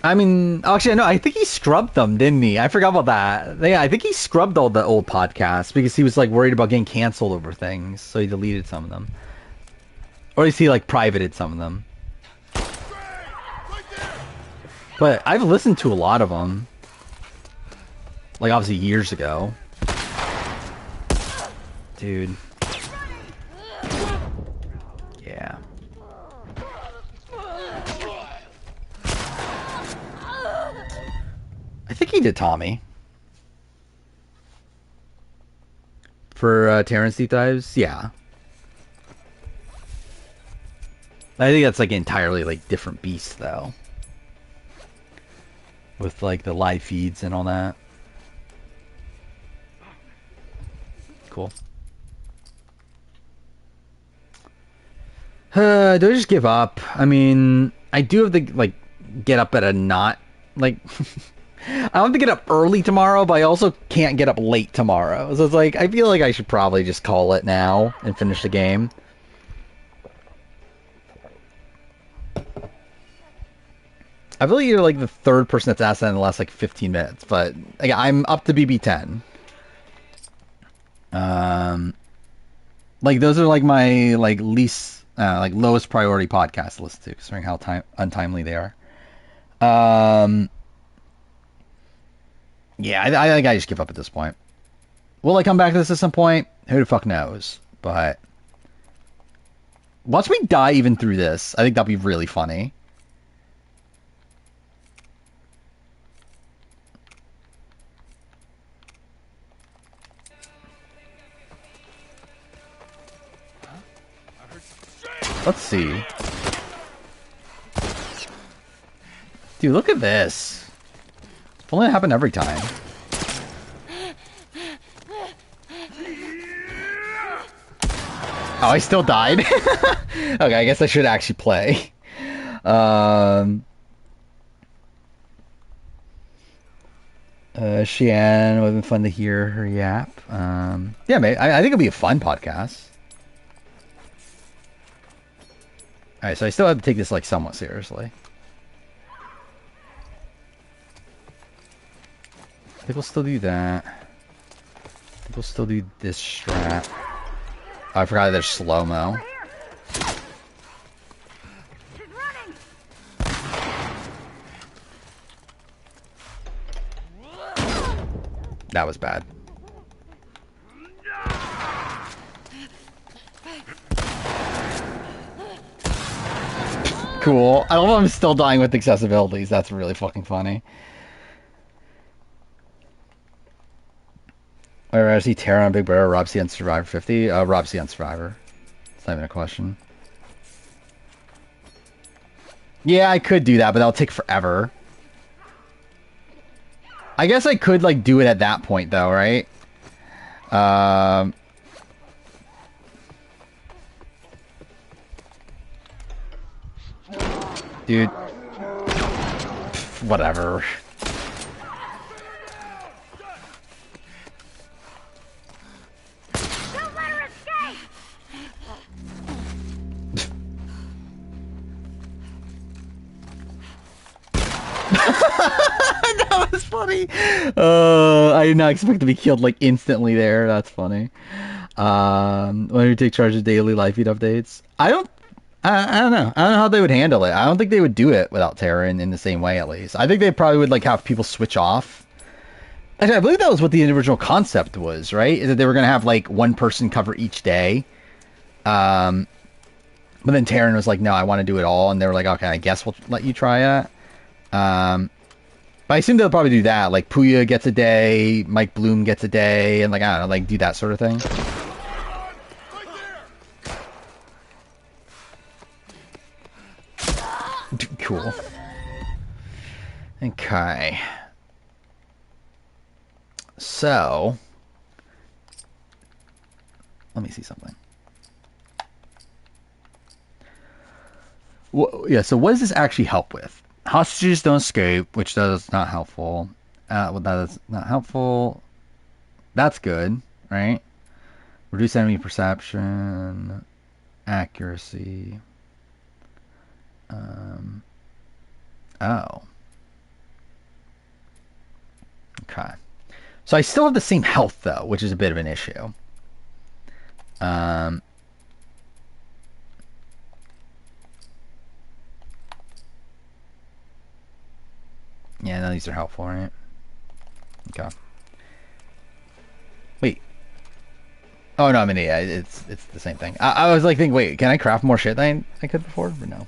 I mean, actually, no, I think he scrubbed them, didn't he? I forgot about that. Yeah, I think he scrubbed all the old podcasts because he was like worried about getting canceled over things, so he deleted some of them. Or at least he like privated some of them. But I've listened to a lot of them. Like obviously years ago. Dude. Yeah. I think he did Tommy. For Terrence Deep Dives, yeah. I think that's like entirely like different beast though. With like the live feeds and all that. Cool. Do I just give up? I mean, I do have to like get up at a not like I have to get up early tomorrow, but I also can't get up late tomorrow. So it's like I feel like I should probably just call it now and finish the game. I feel like you're like the third person that's asked that in the last like 15 minutes, but like, I'm up to BB10. Like those are like my like least like lowest priority podcasts to listen to, considering how untimely they are. Yeah, I think I just give up at this point. Will I come back to this at some point? Who the fuck knows? But once we die even through this, I think that'll be really funny. Let's see. Dude, look at this. If only it happened every time. Oh, I still died? Okay, I guess I should actually play. Shian, it would have been fun to hear her yap. Yeah, mate, I think it'll be a fun podcast. Alright, so I still have to take this like somewhat seriously. I think we'll still do that. I think we'll still do this strat. Oh, I forgot there's slow-mo. That was bad. Cool. I love I'm still dying with accessibilities. That's really fucking funny. Alright, I see Tara on Big Brother, Rob C on Survivor 50. Rob C on Survivor. It's not even a question. Yeah, I could do that, but that'll take forever. I guess I could, like, do it at that point, though, right? Dude. Whatever. Don't let her escape! That's funny. I did not expect to be killed like instantly there. That's funny. When do you take charge of daily life feed updates? I don't know. I don't know how they would handle it. I don't think they would do it without Terran in the same way, at least. I think they probably would like have people switch off. Actually, I believe that was what the original concept was, right? Is that they were going to have like one person cover each day. But then Terran was like, no, I want to do it all. And they were like, okay, I guess we'll let you try that. But I assume they'll probably do that. Like Puya gets a day, Mike Bloom gets a day, and like, I don't know, like do that sort of thing. Cool. Okay. So, let me see something. Well, yeah, so what does this actually help with? Hostages don't escape, which is not helpful. Well, that is not helpful. That's good, right? Reduce enemy perception, accuracy. Oh. Okay. So I still have the same health, though, which is a bit of an issue. Yeah, none of these are helpful, right? Okay. Wait. Oh, no, I mean, yeah, it's the same thing. I was like thinking, wait, can I craft more shit than I could before? But no.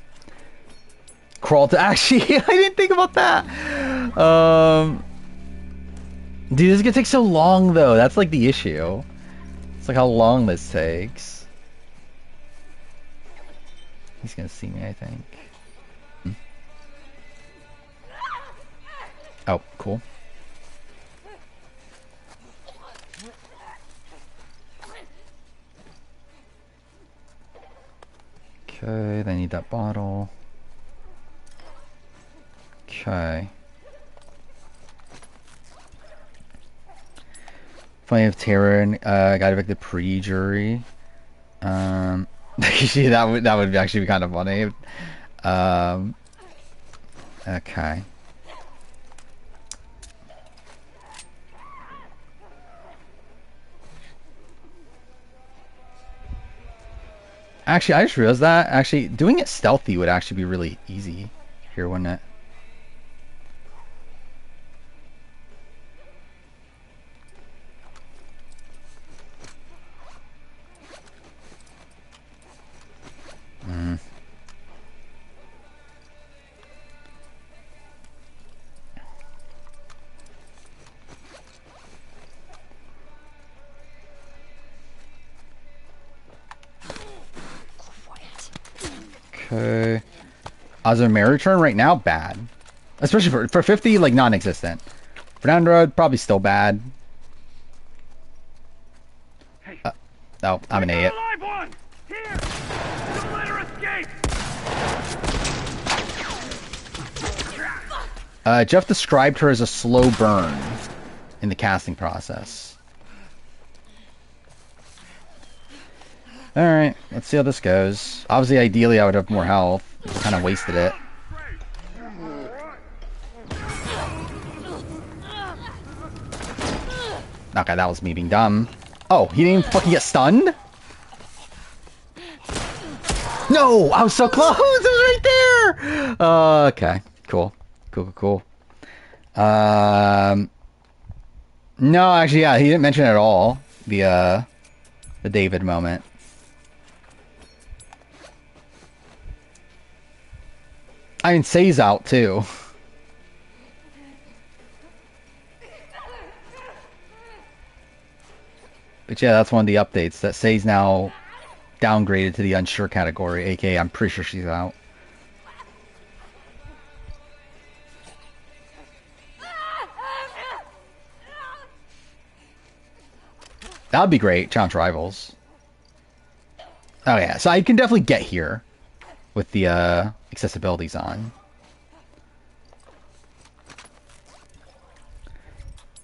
Crawl to... Actually, I didn't think about that. Dude, this is gonna take so long, though. That's like the issue. It's like how long this takes. He's gonna see me, I think. Oh, cool. Okay, they need that bottle. Okay. Flame of Terror, got evicted pre-jury. That would actually be kind of funny. Okay. Actually, I just realized that actually doing it stealthy would actually be really easy here, wouldn't it? Okay. As a merit return right now, bad. Especially for 50, like non-existent. For Android, probably still bad. Oh, I'm an idiot. Here! Don't let her escape! Jeff described her as a slow burn in the casting process. Alright, let's see how this goes. Obviously, ideally, I would have more health. Kind of wasted it. Okay, that was me being dumb. Oh, he didn't even fucking get stunned? No! I was so close! It was right there! Okay, cool. Cool. No, actually, yeah, he didn't mention it at all. The David moment. I mean, Say's out, too. But yeah, that's one of the updates. That Say's now downgraded to the unsure category, aka I'm pretty sure she's out. That would be great. Challenge rivals. Oh yeah, so I can definitely get here with the accessibilities on.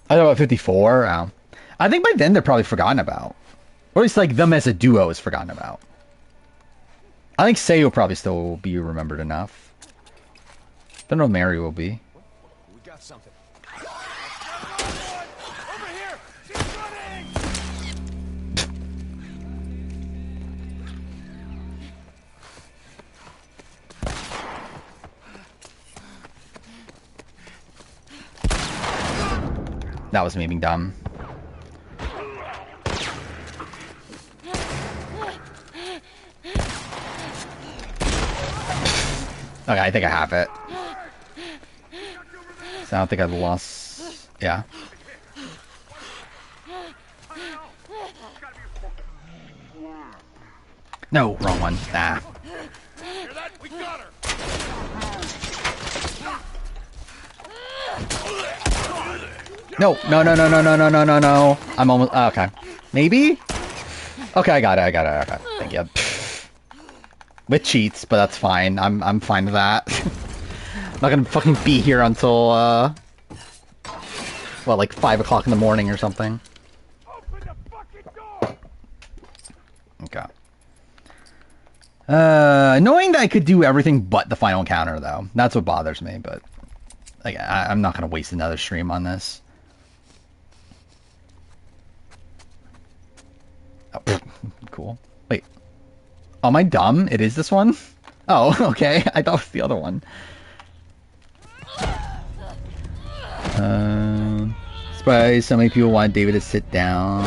I thought about 54. I think by then they're probably forgotten about. Or at least like them as a duo is forgotten about. I think Say will probably still be remembered enough. Don't know if Mary will be. We got something. That was me being dumb. Okay, I think I have it. So I don't think I've lost... Yeah. No, wrong one. Nah. Hear that? We got her. No, no, no, no, no, no, no, no, no, no. I'm almost... okay. Maybe? Okay, I got it, I got it, okay. Thank you. With cheats, but that's fine. I'm fine with that. I'm not gonna fucking be here until, well, like 5 o'clock in the morning or something. Open the fucking door! Okay. Knowing that I could do everything but the final encounter, though. That's what bothers me, but... like, I'm not gonna waste another stream on this. Oh, cool. Wait. Oh, am I dumb? It is this one? Oh, okay. I thought it was the other one. Surprise, so many people want David to sit down.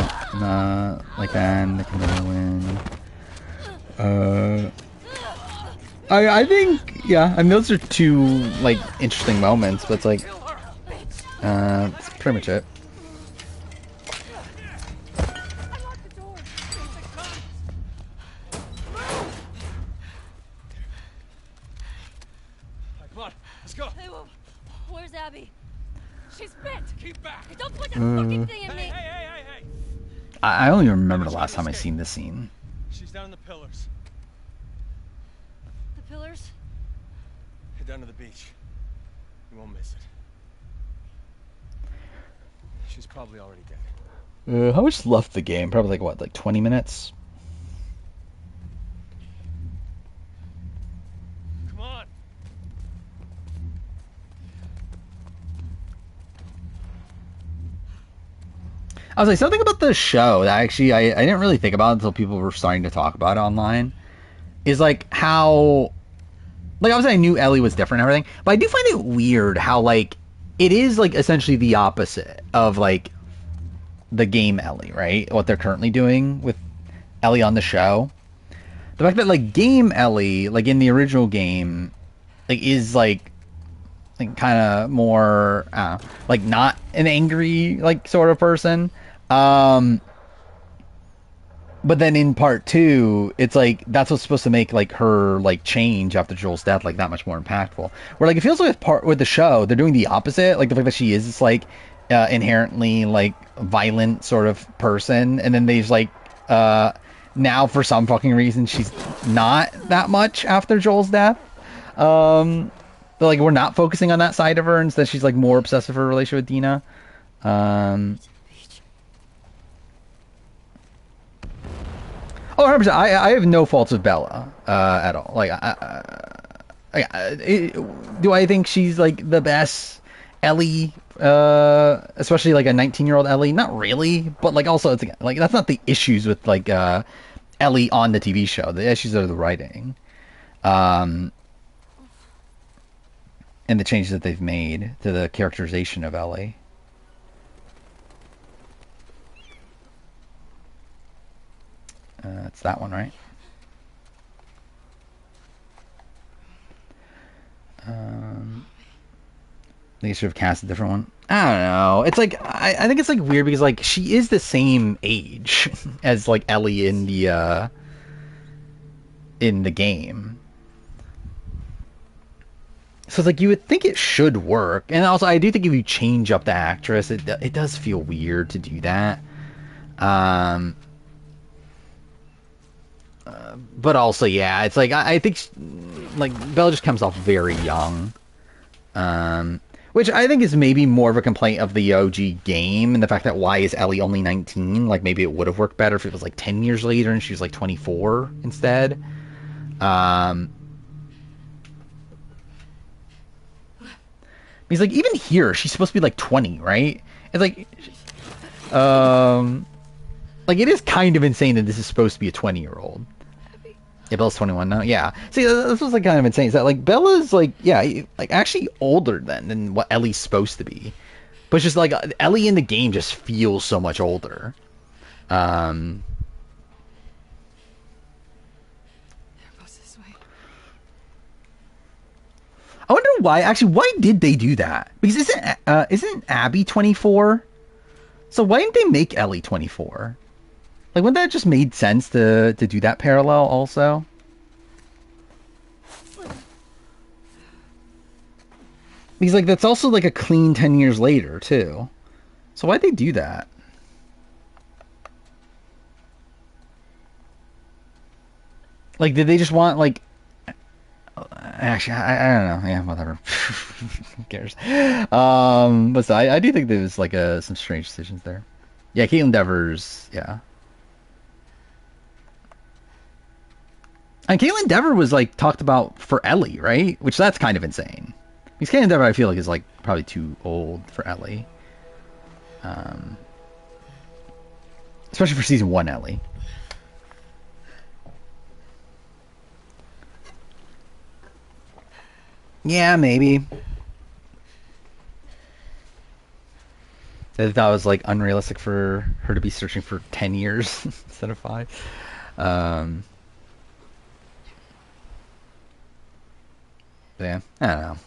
Like that, and they can never win. I think, yeah, I mean, those are two, like, interesting moments, but it's like, that's pretty much it. Come on, let's go. Hey, where's Abby? She's bit. Keep back. Hey, don't put that fucking thing in Hey, me. hey, hey, hey, hey. I don't even remember the last time I seen this scene. She's down in the pillars. The pillars? Head down to the beach. You won't miss it. She's probably already dead. How much left the game? Probably like what, like 20 minutes? Come on. I was like, something about the show that actually I didn't really think about until people were starting to talk about it online. Is like how, like obviously I knew Ellie was different and everything, but I do find it weird how like it is like essentially the opposite of like the game Ellie, right? What they're currently doing with Ellie on the show. The fact that like game Ellie, like in the original game, like is like kind of more like not an angry like sort of person. But then in part 2, it's like that's what's supposed to make like her like change after Joel's death like that much more impactful. Where like it feels like with the show they're doing the opposite, like the fact that she is this like inherently like violent sort of person, and then they've like now for some fucking reason she's not that much after Joel's death. But like we're not focusing on that side of her, instead she's like more obsessed with her relationship with Dina. Oh, 100%. I have no faults with Bella at all. Like, do I think she's like the best Ellie? Especially like a 19-year-old Ellie? Not really, but like also it's like that's not the issues with like Ellie on the TV show. The issues are the writing, and the changes that they've made to the characterization of Ellie. It's that one, right? They should have cast a different one. I don't know. It's like I think it's like weird because like she is the same age as like Ellie in the game. So it's like you would think it should work, and also I do think if you change up the actress, it does feel weird to do that. But also, yeah, it's like I think like Bella just comes off very young, which I think is maybe more of a complaint of the OG game and the fact that why is Ellie only 19? Like maybe it would have worked better if it was like 10 years later and she was like 24 instead. He's like even here she's supposed to be like 20, right? It's like like it is kind of insane that this is supposed to be a 20-year-old. Yeah, Bella's 21 now. Yeah. See, this was like kind of insane. Is that like Bella's like, yeah, like actually older than what Ellie's supposed to be, But it's just like Ellie in the game just feels so much older. There goes this way. I wonder why. Actually, why did they do that? Because isn't Abby 24? So why didn't they make Ellie 24? Like, wouldn't that just made sense to do that parallel also? Because like that's also like a clean 10 years later too. So why'd they do that? Like, did they just want like? Actually, I don't know. Yeah, whatever. Who cares? But so I do think there's like some strange decisions there. Yeah, Caitlin Devers. Yeah. And Caitlin Dever was like talked about for Ellie, right? Which that's kind of insane. Because Caitlin Dever, I feel like, is like probably too old for Ellie. Especially for season 1 Ellie. Yeah, maybe. I thought it was like unrealistic for her to be searching for 10 years instead of 5. Yeah, I don't know.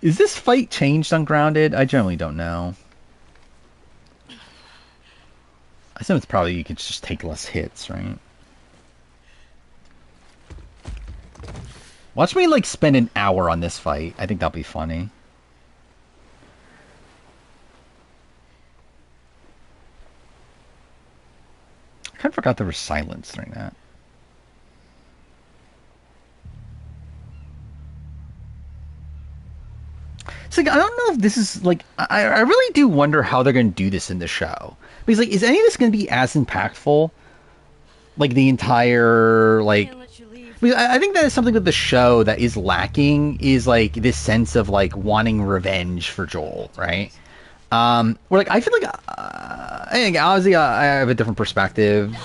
Is this fight changed on Grounded? I generally don't know. I assume it's probably you could just take less hits, right? Watch me like spend an hour on this fight. I think that'll be funny. I kind of forgot there was silence during that. It's like, I don't know if this is like, I really do wonder how they're going to do this in the show. Because like, is any of this going to be as impactful? Like the entire, like, because I think that is something with the show that is lacking is like this sense of like wanting revenge for Joel, right? Where like, I feel like, obviously I have a different perspective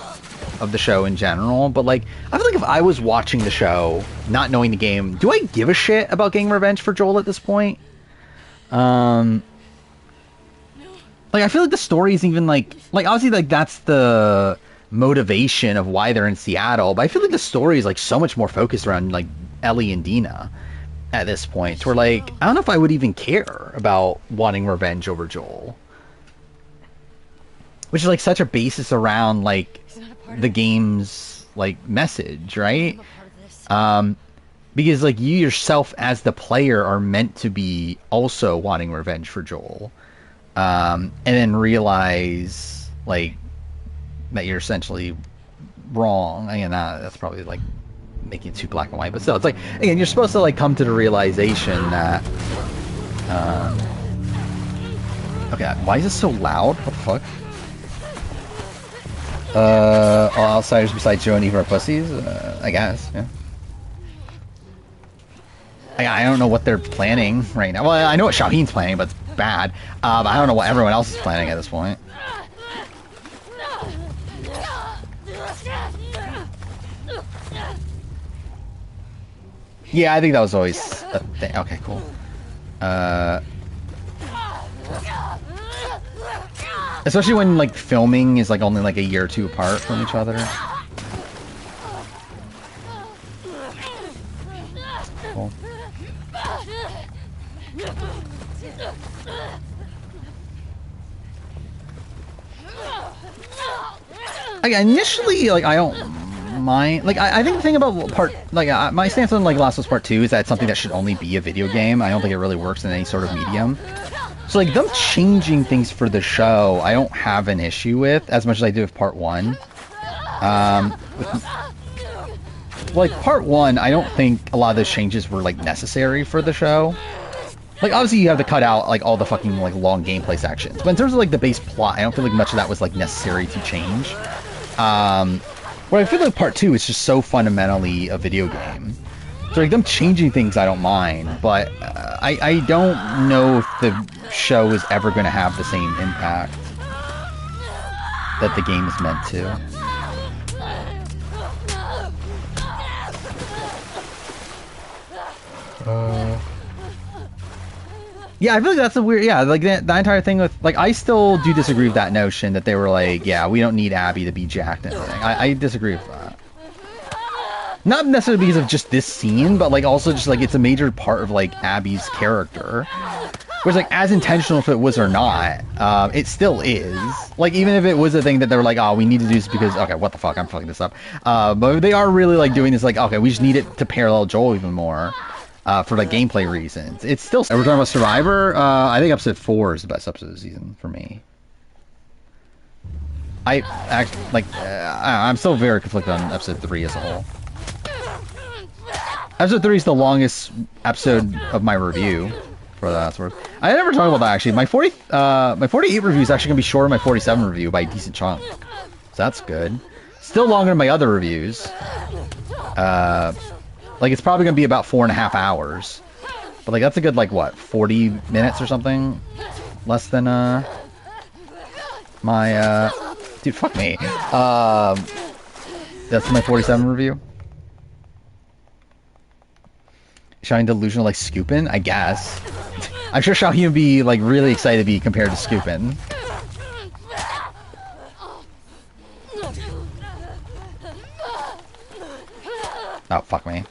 of the show in general, but like, I feel like if I was watching the show, not knowing the game, do I give a shit about getting revenge for Joel at this point? Like, I feel like the story isn't even like obviously like that's the motivation of why they're in Seattle, but I feel like the story is like so much more focused around like Ellie and Dina at this point, where like I don't know if I would even care about wanting revenge over Joel, which is like such a basis around like the game's like message, right? Because like you yourself as the player are meant to be also wanting revenge for Joel, and then realize like that you're essentially wrong. Again, that's probably like making it too black and white, but still, it's like, again, you're supposed to like come to the realization that okay, why is this so loud? What the fuck? All outsiders besides Joe and Eva are pussies? I guess, yeah. I don't know what they're planning right now. Well, I know what Shaheen's planning, but it's bad. I don't know what everyone else is planning at this point. Yeah, I think that was always a thing. Okay, cool. Especially when like filming is like only like a year or two apart from each other. Cool. Initially, like, I don't mind. Like, I think the thing about my stance on like Last of Us Part 2 is that it's something that should only be a video game. I don't think it really works in any sort of medium. So like them changing things for the show, I don't have an issue with as much as I do with Part 1. Like Part 1, I don't think a lot of those changes were like necessary for the show. Like, obviously you have to cut out like all the fucking like long gameplay sections, but in terms of like the base plot, I don't feel like much of that was like necessary to change. Where I feel like Part 2 is just so fundamentally a video game. So like them changing things, I don't mind, but I don't know if the show is ever going to have the same impact that the game is meant to. Yeah, I feel like that's a weird. Yeah, like the entire thing with like I still do disagree with that notion that they were like, yeah, we don't need Abby to be jacked and everything. I disagree with that. Not necessarily because of just this scene, but like also just like it's a major part of like Abby's character. Whereas like as intentional if it was or not, it still is. Like even if it was a thing that they were like, oh, we need to do this because okay, what the fuck, I'm fucking this up. But they are really like doing this like, okay, we just need it to parallel Joel even more. For like gameplay reasons. It's still... We're talking about Survivor? I think episode 4 is the best episode of the season for me. I actually, like, I'm still very conflicted on episode 3 as a whole. Episode 3 is the longest episode of my review, for that sort of. I never talked about that actually. My 48 review is actually going to be shorter than my 47 review by a decent chunk. So that's good. Still longer than my other reviews. Like, it's probably going to be about 4.5 hours. But, like, that's a good, like, what, 40 minutes or something? Less than, my, dude, fuck me. That's my 47 review. Shouting delusional like Scoopin'? I guess. I'm sure Xiaoyu would be, like, really excited to be compared to Scoopin'. Oh, fuck me.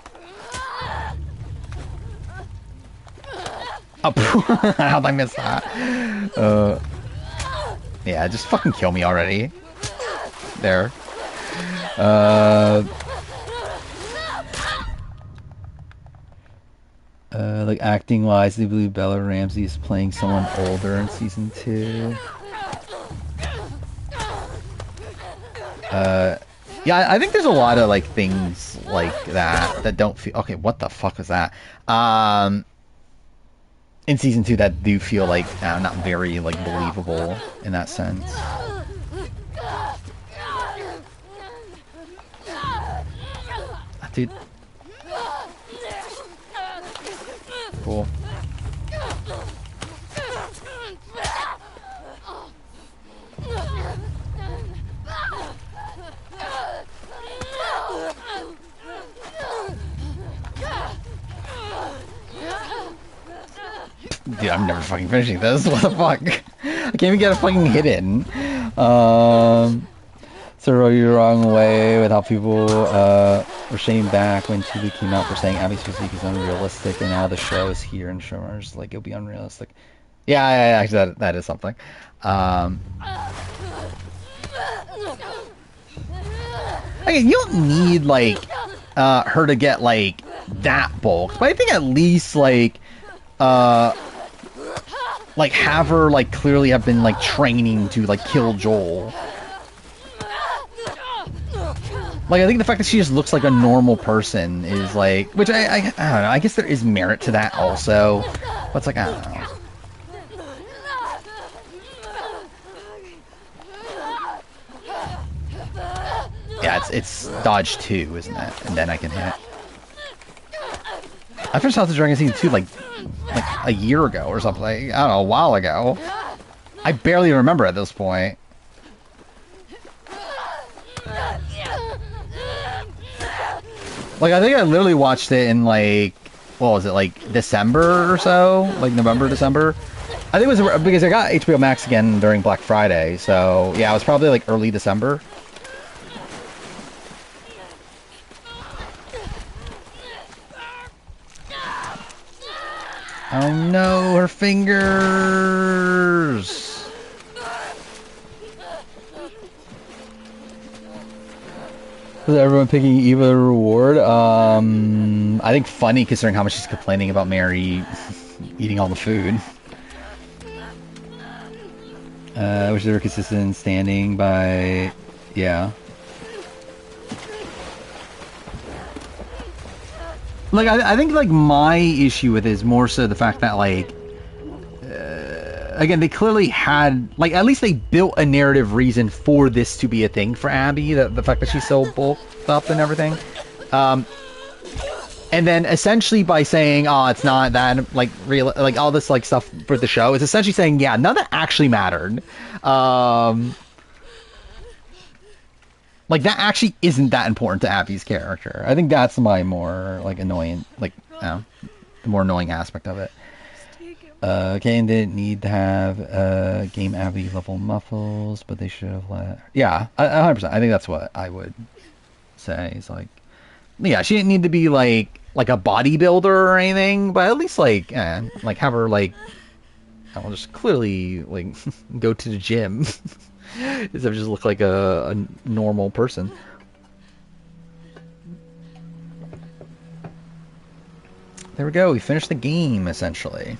Oh, how'd I miss that? Yeah, just fucking kill me already. There. Like acting wise, they believe Bella Ramsey is playing someone older in season 2. Yeah, I think there's a lot of like things like that don't feel okay. What the fuck was that? In season 2 that do feel like not very like believable in that sense. Dude. Cool. Dude, I'm never fucking finishing this. What the fuck? I can't even get a fucking hit in. So you're the wrong way with how people were shame back when TV came out for saying Abby's physique is unrealistic, and now the show is here and showrunners like it'll be unrealistic. Yeah, actually that is something. Okay, you don't need like her to get like that bulked, but I think at least like have her like clearly have been like training to like kill Joel. Like I think the fact that she just looks like a normal person is like, which I don't know. I guess there is merit to that also, but it's like I don't know. Yeah, it's dodge 2, isn't it? And then I can hit. I finished House of Dragon season 2 like a year ago or something. Like, I don't know, a while ago. I barely remember at this point. Like I think I literally watched it in like, what was it, like December or so? Like November, December? I think it was because I got HBO Max again during Black Friday. So yeah, it was probably like early December. Oh no, her fingers! Is everyone picking Eva a reward? I think funny considering how much she's complaining about Mary eating all the food. Which they were consistent in standing by... Yeah. Like, I think, like, my issue with it is more so the fact that, like, again, they clearly had, like, at least they built a narrative reason for this to be a thing for Abby, the fact that she's so bulked up and everything. And then essentially by saying, oh, it's not that, like, real, like, all this, like, stuff for the show, is essentially saying, yeah, none of that actually mattered. Like, that actually isn't that important to Abby's character. I think that's my more, like, annoying, like, the the more annoying aspect of it. Okay, and didn't need to have game Abby level muffles, but they should have let. Yeah, 100%. I think that's what I would say. Is like, yeah, she didn't need to be like a bodybuilder or anything, but at least like have her like, I'll just clearly like go to the gym instead of just look like a normal person. There we go. We finished the game essentially.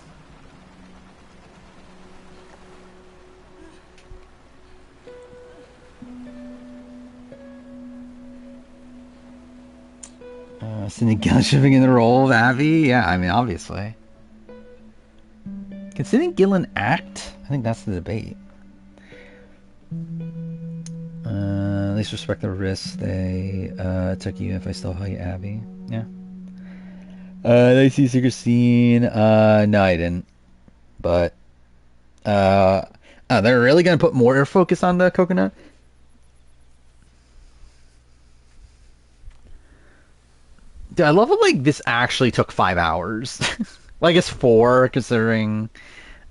Cindy Gillen shipping in the role of Abby? Yeah, I mean, obviously. Can Cindy Gillen act? I think that's the debate. At least respect the risks they took, even if I still hug Abby. Yeah. Did I see Secret Scene? No, I didn't. But, they're really going to put more focus on the coconut? Dude, I love it, like, this actually took 5 hours. Well, I guess 4, considering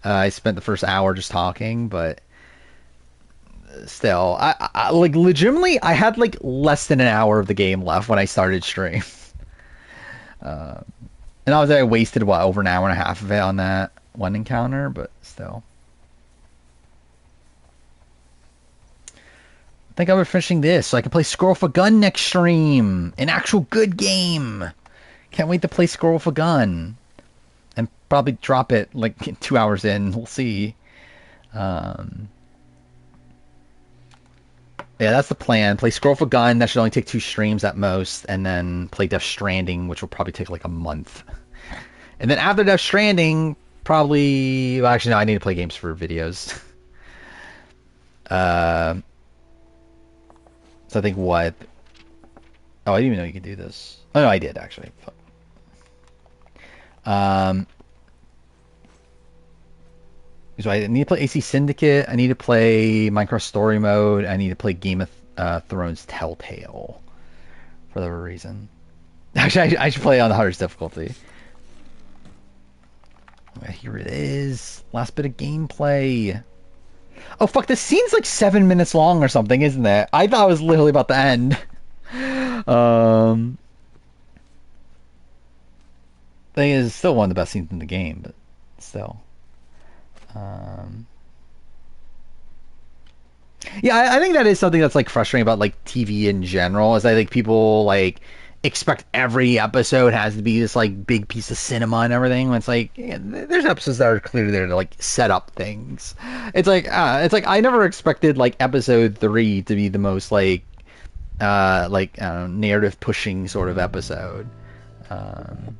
I spent the first hour just talking, but still. I like, legitimately, I had, like, less than an hour of the game left when I started stream. And obviously I wasted, what, over an hour and a half of it on that one encounter, but still. I think I'm finishing this so I can play Squirrel with a Gun next stream. An actual good game. Can't wait to play Squirrel with a Gun. And probably drop it like 2 hours in. We'll see. Yeah, that's the plan. Play Squirrel with a Gun. That should only take 2 streams at most. And then play Death Stranding, which will probably take like a month. And then after Death Stranding, probably... Well, actually, no, I need to play games for videos. So I think what... Oh, I didn't even know you could do this. Oh, no, I did, actually. Fuck. So I need to play AC Syndicate. I need to play Minecraft Story Mode. I need to play Game of Thrones Telltale. For whatever reason. Actually, I should play it on the hardest difficulty. Here it is. Last bit of gameplay. Oh, fuck, this scene's like 7 minutes long or something, isn't it? I thought it was literally about to end. Thing is, still one of the best scenes in the game, but still. Yeah, I think that is something that's like frustrating about like TV in general, is I think people like expect every episode has to be this like big piece of cinema and everything. When it's like, yeah, there's episodes that are clearly there to like set up things. It's like I never expected like episode 3 to be the most like narrative pushing sort of episode. But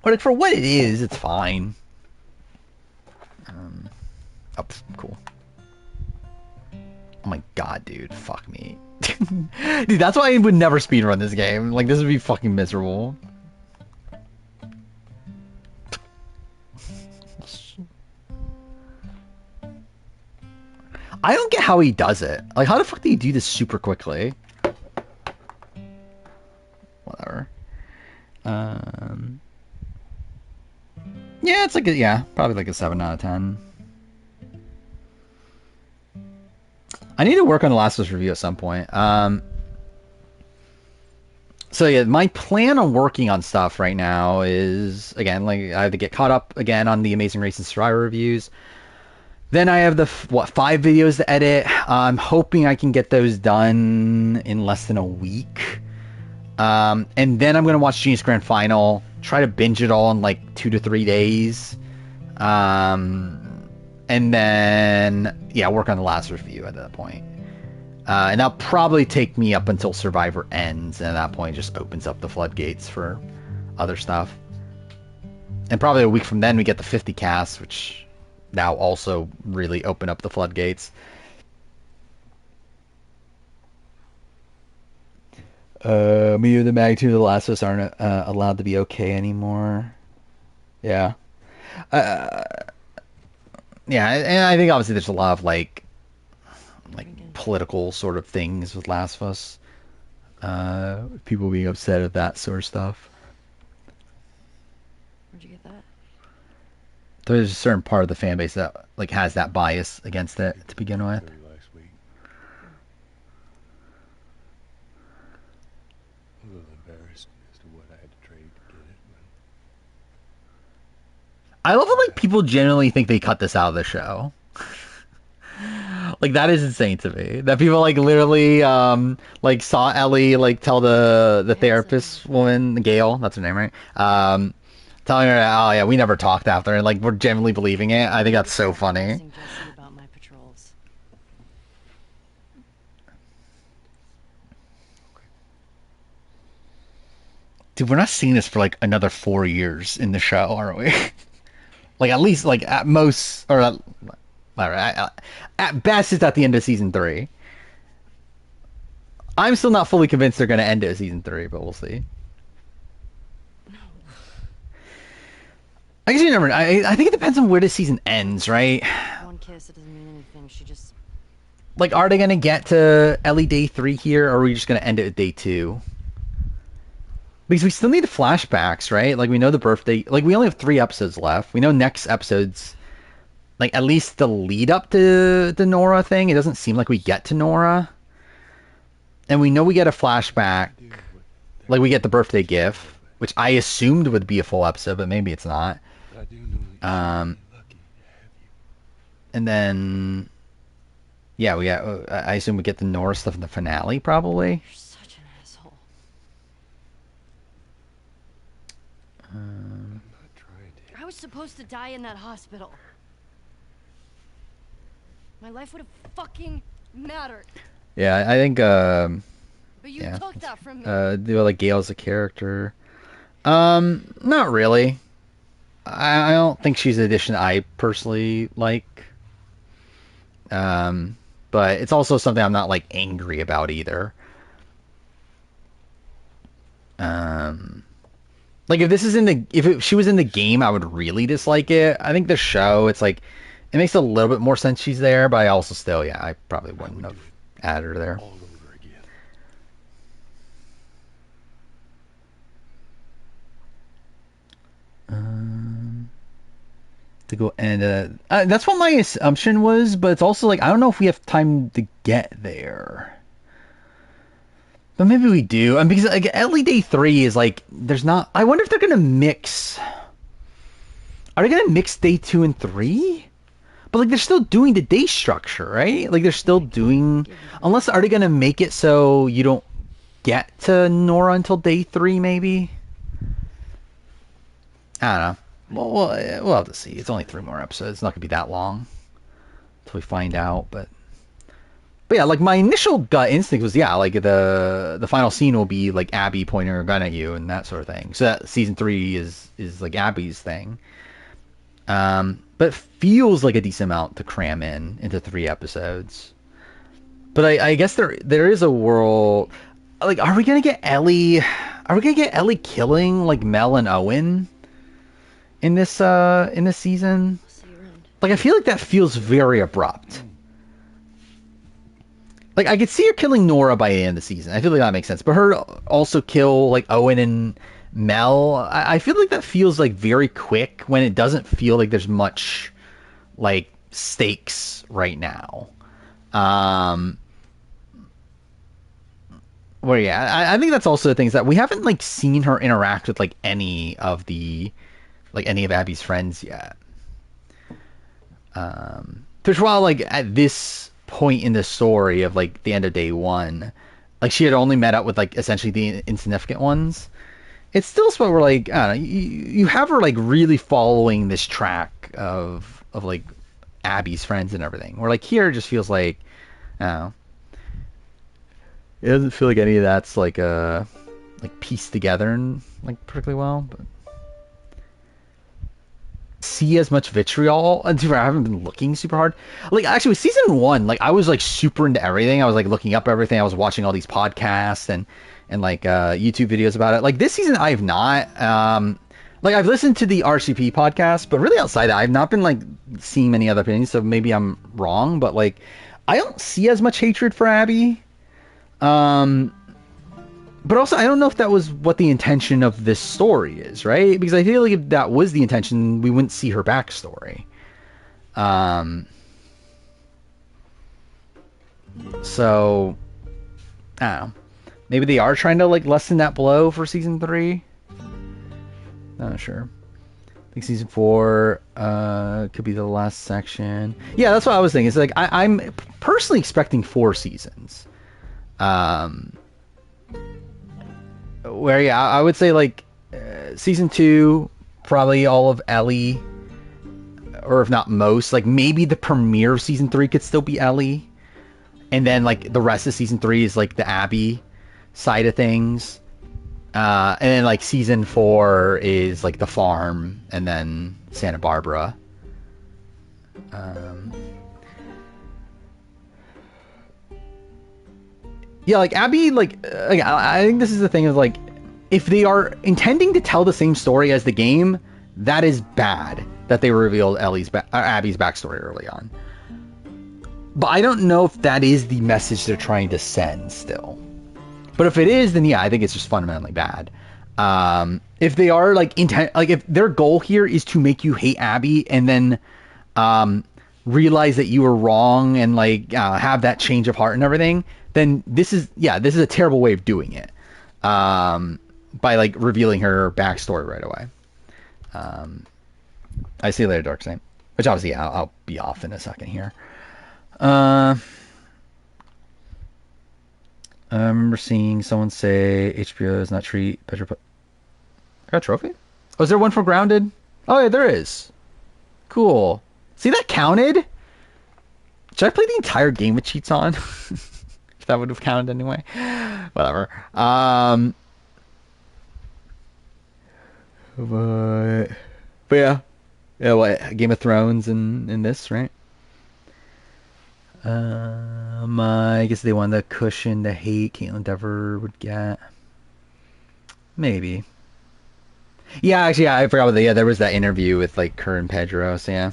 like, for what it is, it's fine. Oh, cool. Oh my god, dude, fuck me. Dude, that's why I would never speedrun this game. Like, this would be fucking miserable. I don't get how he does it. Like, how the fuck do you do this super quickly? Whatever. Yeah, it's like probably like a 7 out of 10. I need to work on the Last of Us review at some point. So yeah, my plan on working on stuff right now is, again, like, I have to get caught up again on the Amazing Race and Survivor reviews. Then I have the 5 videos to edit. I'm hoping I can get those done in less than a week. And then I'm gonna watch Genius Grand Final. Try to binge it all in like 2 to 3 days. And then, yeah, work on the last review at that point. And that'll probably take me up until Survivor ends, and at that point it just opens up the floodgates for other stuff. And probably a week from then we get the 50 cast, which now also really open up the floodgates. Me or the magnitude of the Last of Us aren't allowed to be okay anymore. Yeah. Yeah, and I think obviously there's a lot of like political sort of things with Last of Us. People being upset at that sort of stuff. Where'd you get that? There's a certain part of the fan base that like has that bias against it to begin with. Last week. A little embarrassed as to what I had to trade to get it. I love how like people generally think they cut this out of the show. Like that is insane to me. That people like literally like saw Ellie like tell the therapist woman, Gail, that's her name, right? Telling her, oh yeah, we never talked after, and like we're genuinely believing it. I think that's so funny. Asking Jesse about my patrols. Dude, we're not seeing this for like another 4 years in the show, are we? Like at least like at most or at best it's at the end of season 3. I'm still not fully convinced they're going to end it at season 3, but we'll see. I guess you never. I think it depends on where the season ends, right? One kiss, it doesn't mean anything. She just... Like, are they gonna get to Ellie day 3 here, or are we just gonna end it at day 2? Because we still need flashbacks, right? Like, we know the birthday. Like, we only have 3 episodes left. We know next episode's like at least the lead up to the Nora thing. It doesn't seem like we get to Nora, and we know we get a flashback. Like, we get the birthday gift, which I assumed would be a full episode, but maybe it's not. I do know that you're lucky to have you. And then, yeah, I assume we get the Nora stuff in the finale, probably. You're such an asshole. I'm not trying to. I was supposed to die in that hospital. My life would have fucking mattered. Yeah, I think, But you took that from me. like Gail's a character. Not really. I don't think she's an addition I personally like. But it's also something I'm not like angry about either. Like if this is she was in the game, I would really dislike it. I think the show, it's like it makes a little bit more sense she's there, but I also still, yeah, I probably wouldn't have added her there. All over again. To go and that's what my assumption was, but it's also like I don't know if we have time to get there. But maybe we do. And because like Ellie Day 3 is like there's not, I wonder if they're gonna mix, are they gonna mix day 2 and 3? But like they're still doing the day structure, right? Like they're still doing, unless are they gonna make it so you don't get to Nora until day 3 maybe? I don't know. Well, we'll have to see. It's only 3 more episodes. It's not gonna be that long until we find out. But yeah, like my initial gut instinct was, yeah, like the final scene will be like Abby pointing her gun at you and that sort of thing. So that season 3 is like Abby's thing. But it feels like a decent amount to cram into 3 episodes. But I guess there is a world. Like, are we gonna get Ellie? Are we gonna get Ellie killing like Mel and Owen in this season? Like, I feel like that feels very abrupt. Like, I could see her killing Nora by the end of the season. I feel like that makes sense. But her also kill like Owen and Mel, I feel like that feels like very quick when it doesn't feel like there's much like stakes right now. Well, yeah, I think that's also the thing is that we haven't like seen her interact with like any of Abby's friends yet. Which while like at this point in the story of like the end of day 1, like she had only met up with like essentially the insignificant ones. It's still a spot where like I don't know, you have her like really following this track of like Abby's friends and everything. Where like here it just feels like I don't know. It doesn't feel like any of that's like pieced together and like particularly well, but see as much vitriol and I haven't been looking super hard. Like actually with season 1, like I was like super into everything. I was like looking up everything. I was watching all these podcasts and like YouTube videos about it. Like this season I have not. Like I've listened to the RCP podcast, but really outside that I've not been like seeing many other opinions, so maybe I'm wrong, but like I don't see as much hatred for Abby. But also, I don't know if that was what the intention of this story is, right? Because I feel like if that was the intention, we wouldn't see her backstory. So, I don't know. Maybe they are trying to like lessen that blow for season 3. Not sure. I think season 4 could be the last section. Yeah, that's what I was thinking. It's like I'm personally expecting 4 seasons. Where yeah, I would say like season 2, probably all of Ellie, or if not most. Like maybe the premiere of season 3 could still be Ellie, and then like the rest of season 3 is like the Abby side of things. And then like season 4 is like the farm, and then Santa Barbara. Yeah, like Abby, like I think this is the thing of like, if they are intending to tell the same story as the game, that is bad that they revealed Abby's backstory early on. But I don't know if that is the message they're trying to send still. But if it is, then yeah, I think it's just fundamentally bad. If they are like if their goal here is to make you hate Abby and then realize that you were wrong and like have that change of heart and everything, then this is a terrible way of doing it. By like revealing her backstory right away. I see you later, Darkseid. Which obviously I'll be off in a second here. I remember seeing someone say HBO does not treat Petra. I got a trophy? Oh, is there one for Grounded? Oh yeah, there is. Cool. See, that counted? Should I play the entire game with cheats on? If that would have counted anyway. Whatever. But yeah. Yeah, what? Game of Thrones and this, right? I guess they want the cushion, the hate Caitlyn Dever would get. Maybe. Yeah, actually, I forgot about that. Yeah, there was that interview with like Kerr and Pedro, so yeah.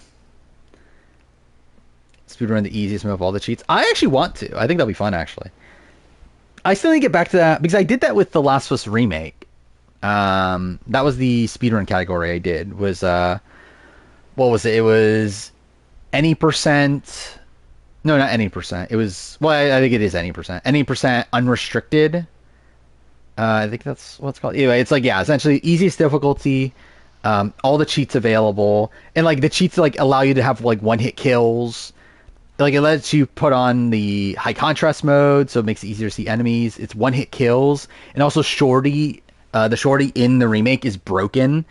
Speedrun the easiest move of all the cheats. I actually want to. I think that'll be fun, actually. I still need to get back to that, because I did that with the Last of Us remake. That was the speedrun category I did. Was, what was it? It was any percent... No, not any percent. It was... Well, I think it is any percent. Any percent unrestricted. I think that's what it's called. Anyway, it's like, yeah, essentially easiest difficulty, all the cheats available, and like the cheats like allow you to have like one-hit kills. Like it lets you put on the high contrast mode, so it makes it easier to see enemies. It's one-hit kills, and also shorty. The shorty in the remake is broken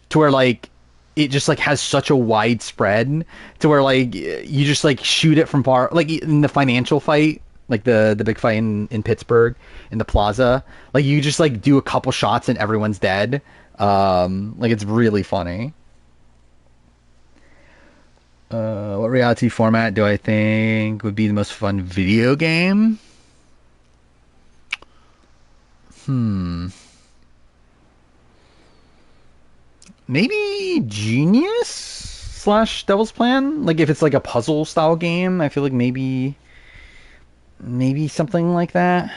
to where like it just like has such a wide spread to where like you just like shoot it from far. Like in the financial fight, like the big fight in Pittsburgh in the plaza, like you just like do a couple shots and everyone's dead. Like it's really funny. What reality format do I think would be the most fun video game? Maybe Genius / Devil's Plan. Like if it's like a puzzle style game, I feel like maybe something like that.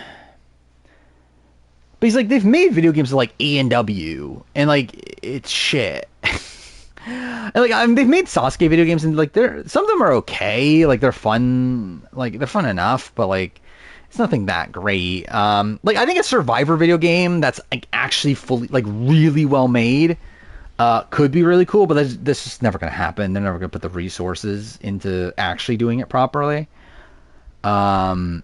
But he's like, they've made video games like A&W, and like it's shit. And like they've made Sasuke video games, and like some of them are okay, like they're fun enough, but like it's nothing that great. Like I think a Survivor video game that's like actually fully like really well made could be really cool, but that's just never gonna happen. They're never gonna put the resources into actually doing it properly. But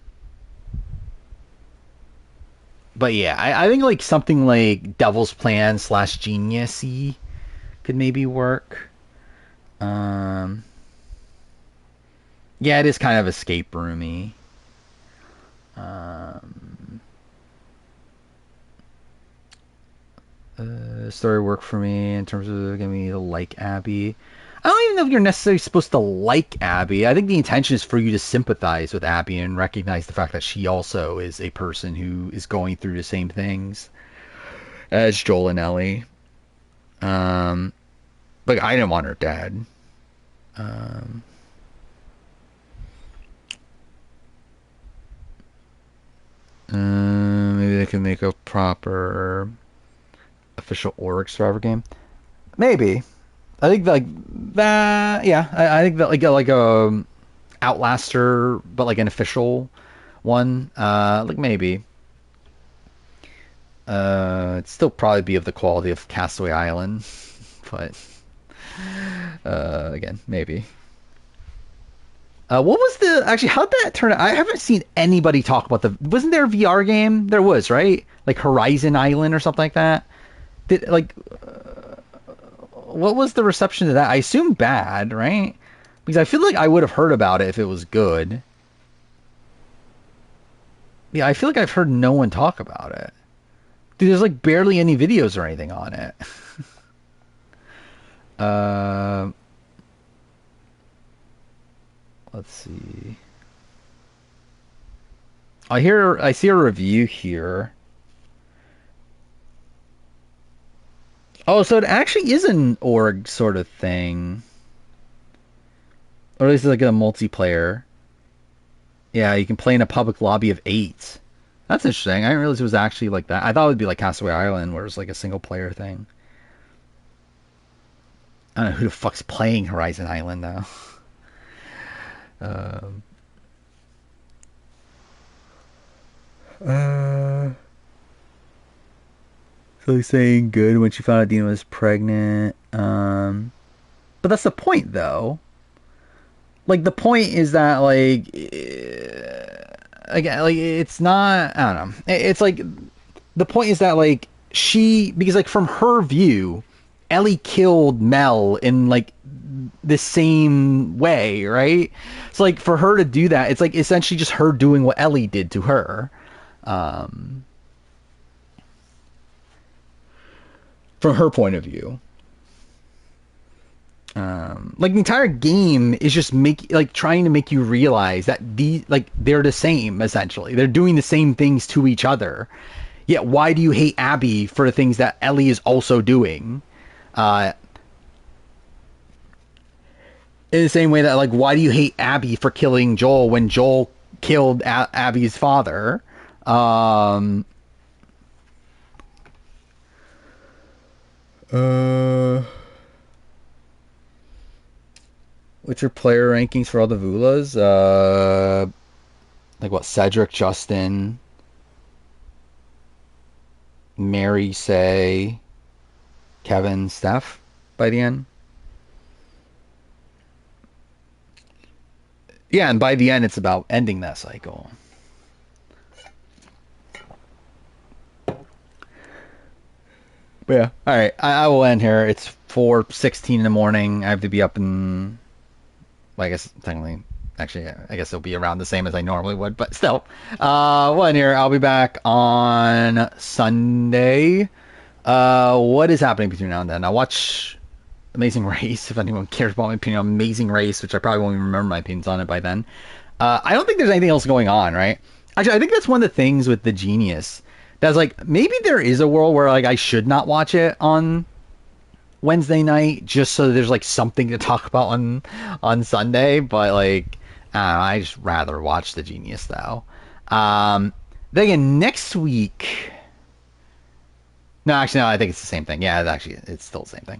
yeah, I think like something like Devil's Plan / Genius-y could maybe work. Yeah, it is kind of escape roomy. Story work for me in terms of getting me to like Abby. I don't even know if you're necessarily supposed to like Abby. I think the intention is for you to sympathize with Abby and recognize the fact that she also is a person who is going through the same things as Joel and Ellie. But I didn't want her dead. Maybe they can make a proper official Oryx Survivor game. Maybe. I think like that. Yeah, I think that like a Outlaster, but like an official one. Like maybe. It'd still probably be of the quality of Castaway Island, but again, maybe. What was the actually? How'd that turn out? I haven't seen anybody talk about the. Wasn't there a VR game? There was, right? Like Horizon Island or something like that. Did like what was the reception to that? I assume bad, right? Because I feel like I would have heard about it if it was good. Yeah, I feel like I've heard no one talk about it. Dude, there's like barely any videos or anything on it. Let's see. I see a review here. Oh, so it actually is an org sort of thing. Or at least like a multiplayer. Yeah, you can play in a public lobby of 8. That's interesting. I didn't realize it was actually like that. I thought it would be like Castaway Island, where it's like a single player thing. I don't know who the fuck's playing Horizon Island though. So he's saying good when she found out Dina was pregnant. But that's the point, though. Like the point is that like again, like it's not. I don't know. It's like the point is that like because like from her view, Ellie killed Mel in like the same way, right? So like for her to do that, it's like essentially just her doing what Ellie did to her. From her point of view. Like the entire game is just trying to make you realize that they're the same essentially. They're doing the same things to each other. Yet why do you hate Abby for the things that Ellie is also doing? In the same way that like why do you hate Abby for killing Joel when Joel killed Abby's father? What's your player rankings for all the Vulas? Like what? Cedric, Justin, Mary, Say, Kevin, Steph by the end. Yeah, and by the end, it's about ending that cycle. But yeah, all right. I will end here. It's 4:16 in the morning. I have to be up in. Well, I guess technically, actually, I guess it'll be around the same as I normally would, but still. We'll end here. I'll be back on Sunday. What is happening between now and then? I'll watch Amazing Race if anyone cares about my opinion on Amazing Race, which I probably won't even remember my opinions on it by then. I don't think there's anything else going on, right? Actually, I think that's one of the things with The Genius. That's like maybe there is a world where like I should not watch it on Wednesday night just so there's like something to talk about on Sunday, but like I don't know, I just rather watch The Genius though. Then again, next week. No, actually, no. I think it's the same thing. Yeah, it's still the same thing.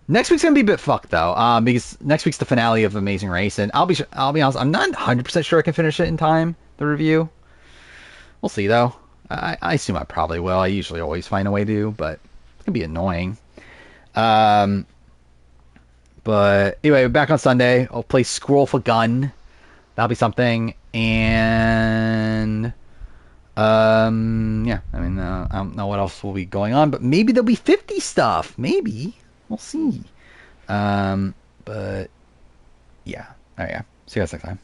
Next week's gonna be a bit fucked though, because next week's the finale of Amazing Race, and I'll be honest, I'm not 100% sure I can finish it in time. The review. We'll see though. I assume I probably will. I usually always find a way to, but it's gonna be annoying. But anyway, back on Sunday. I'll play Squirrel for Gun. That'll be something. And yeah. I mean, I don't know what else will be going on, but maybe there'll be 50 stuff. Maybe we'll see. But yeah. All right. Yeah. See you guys next time.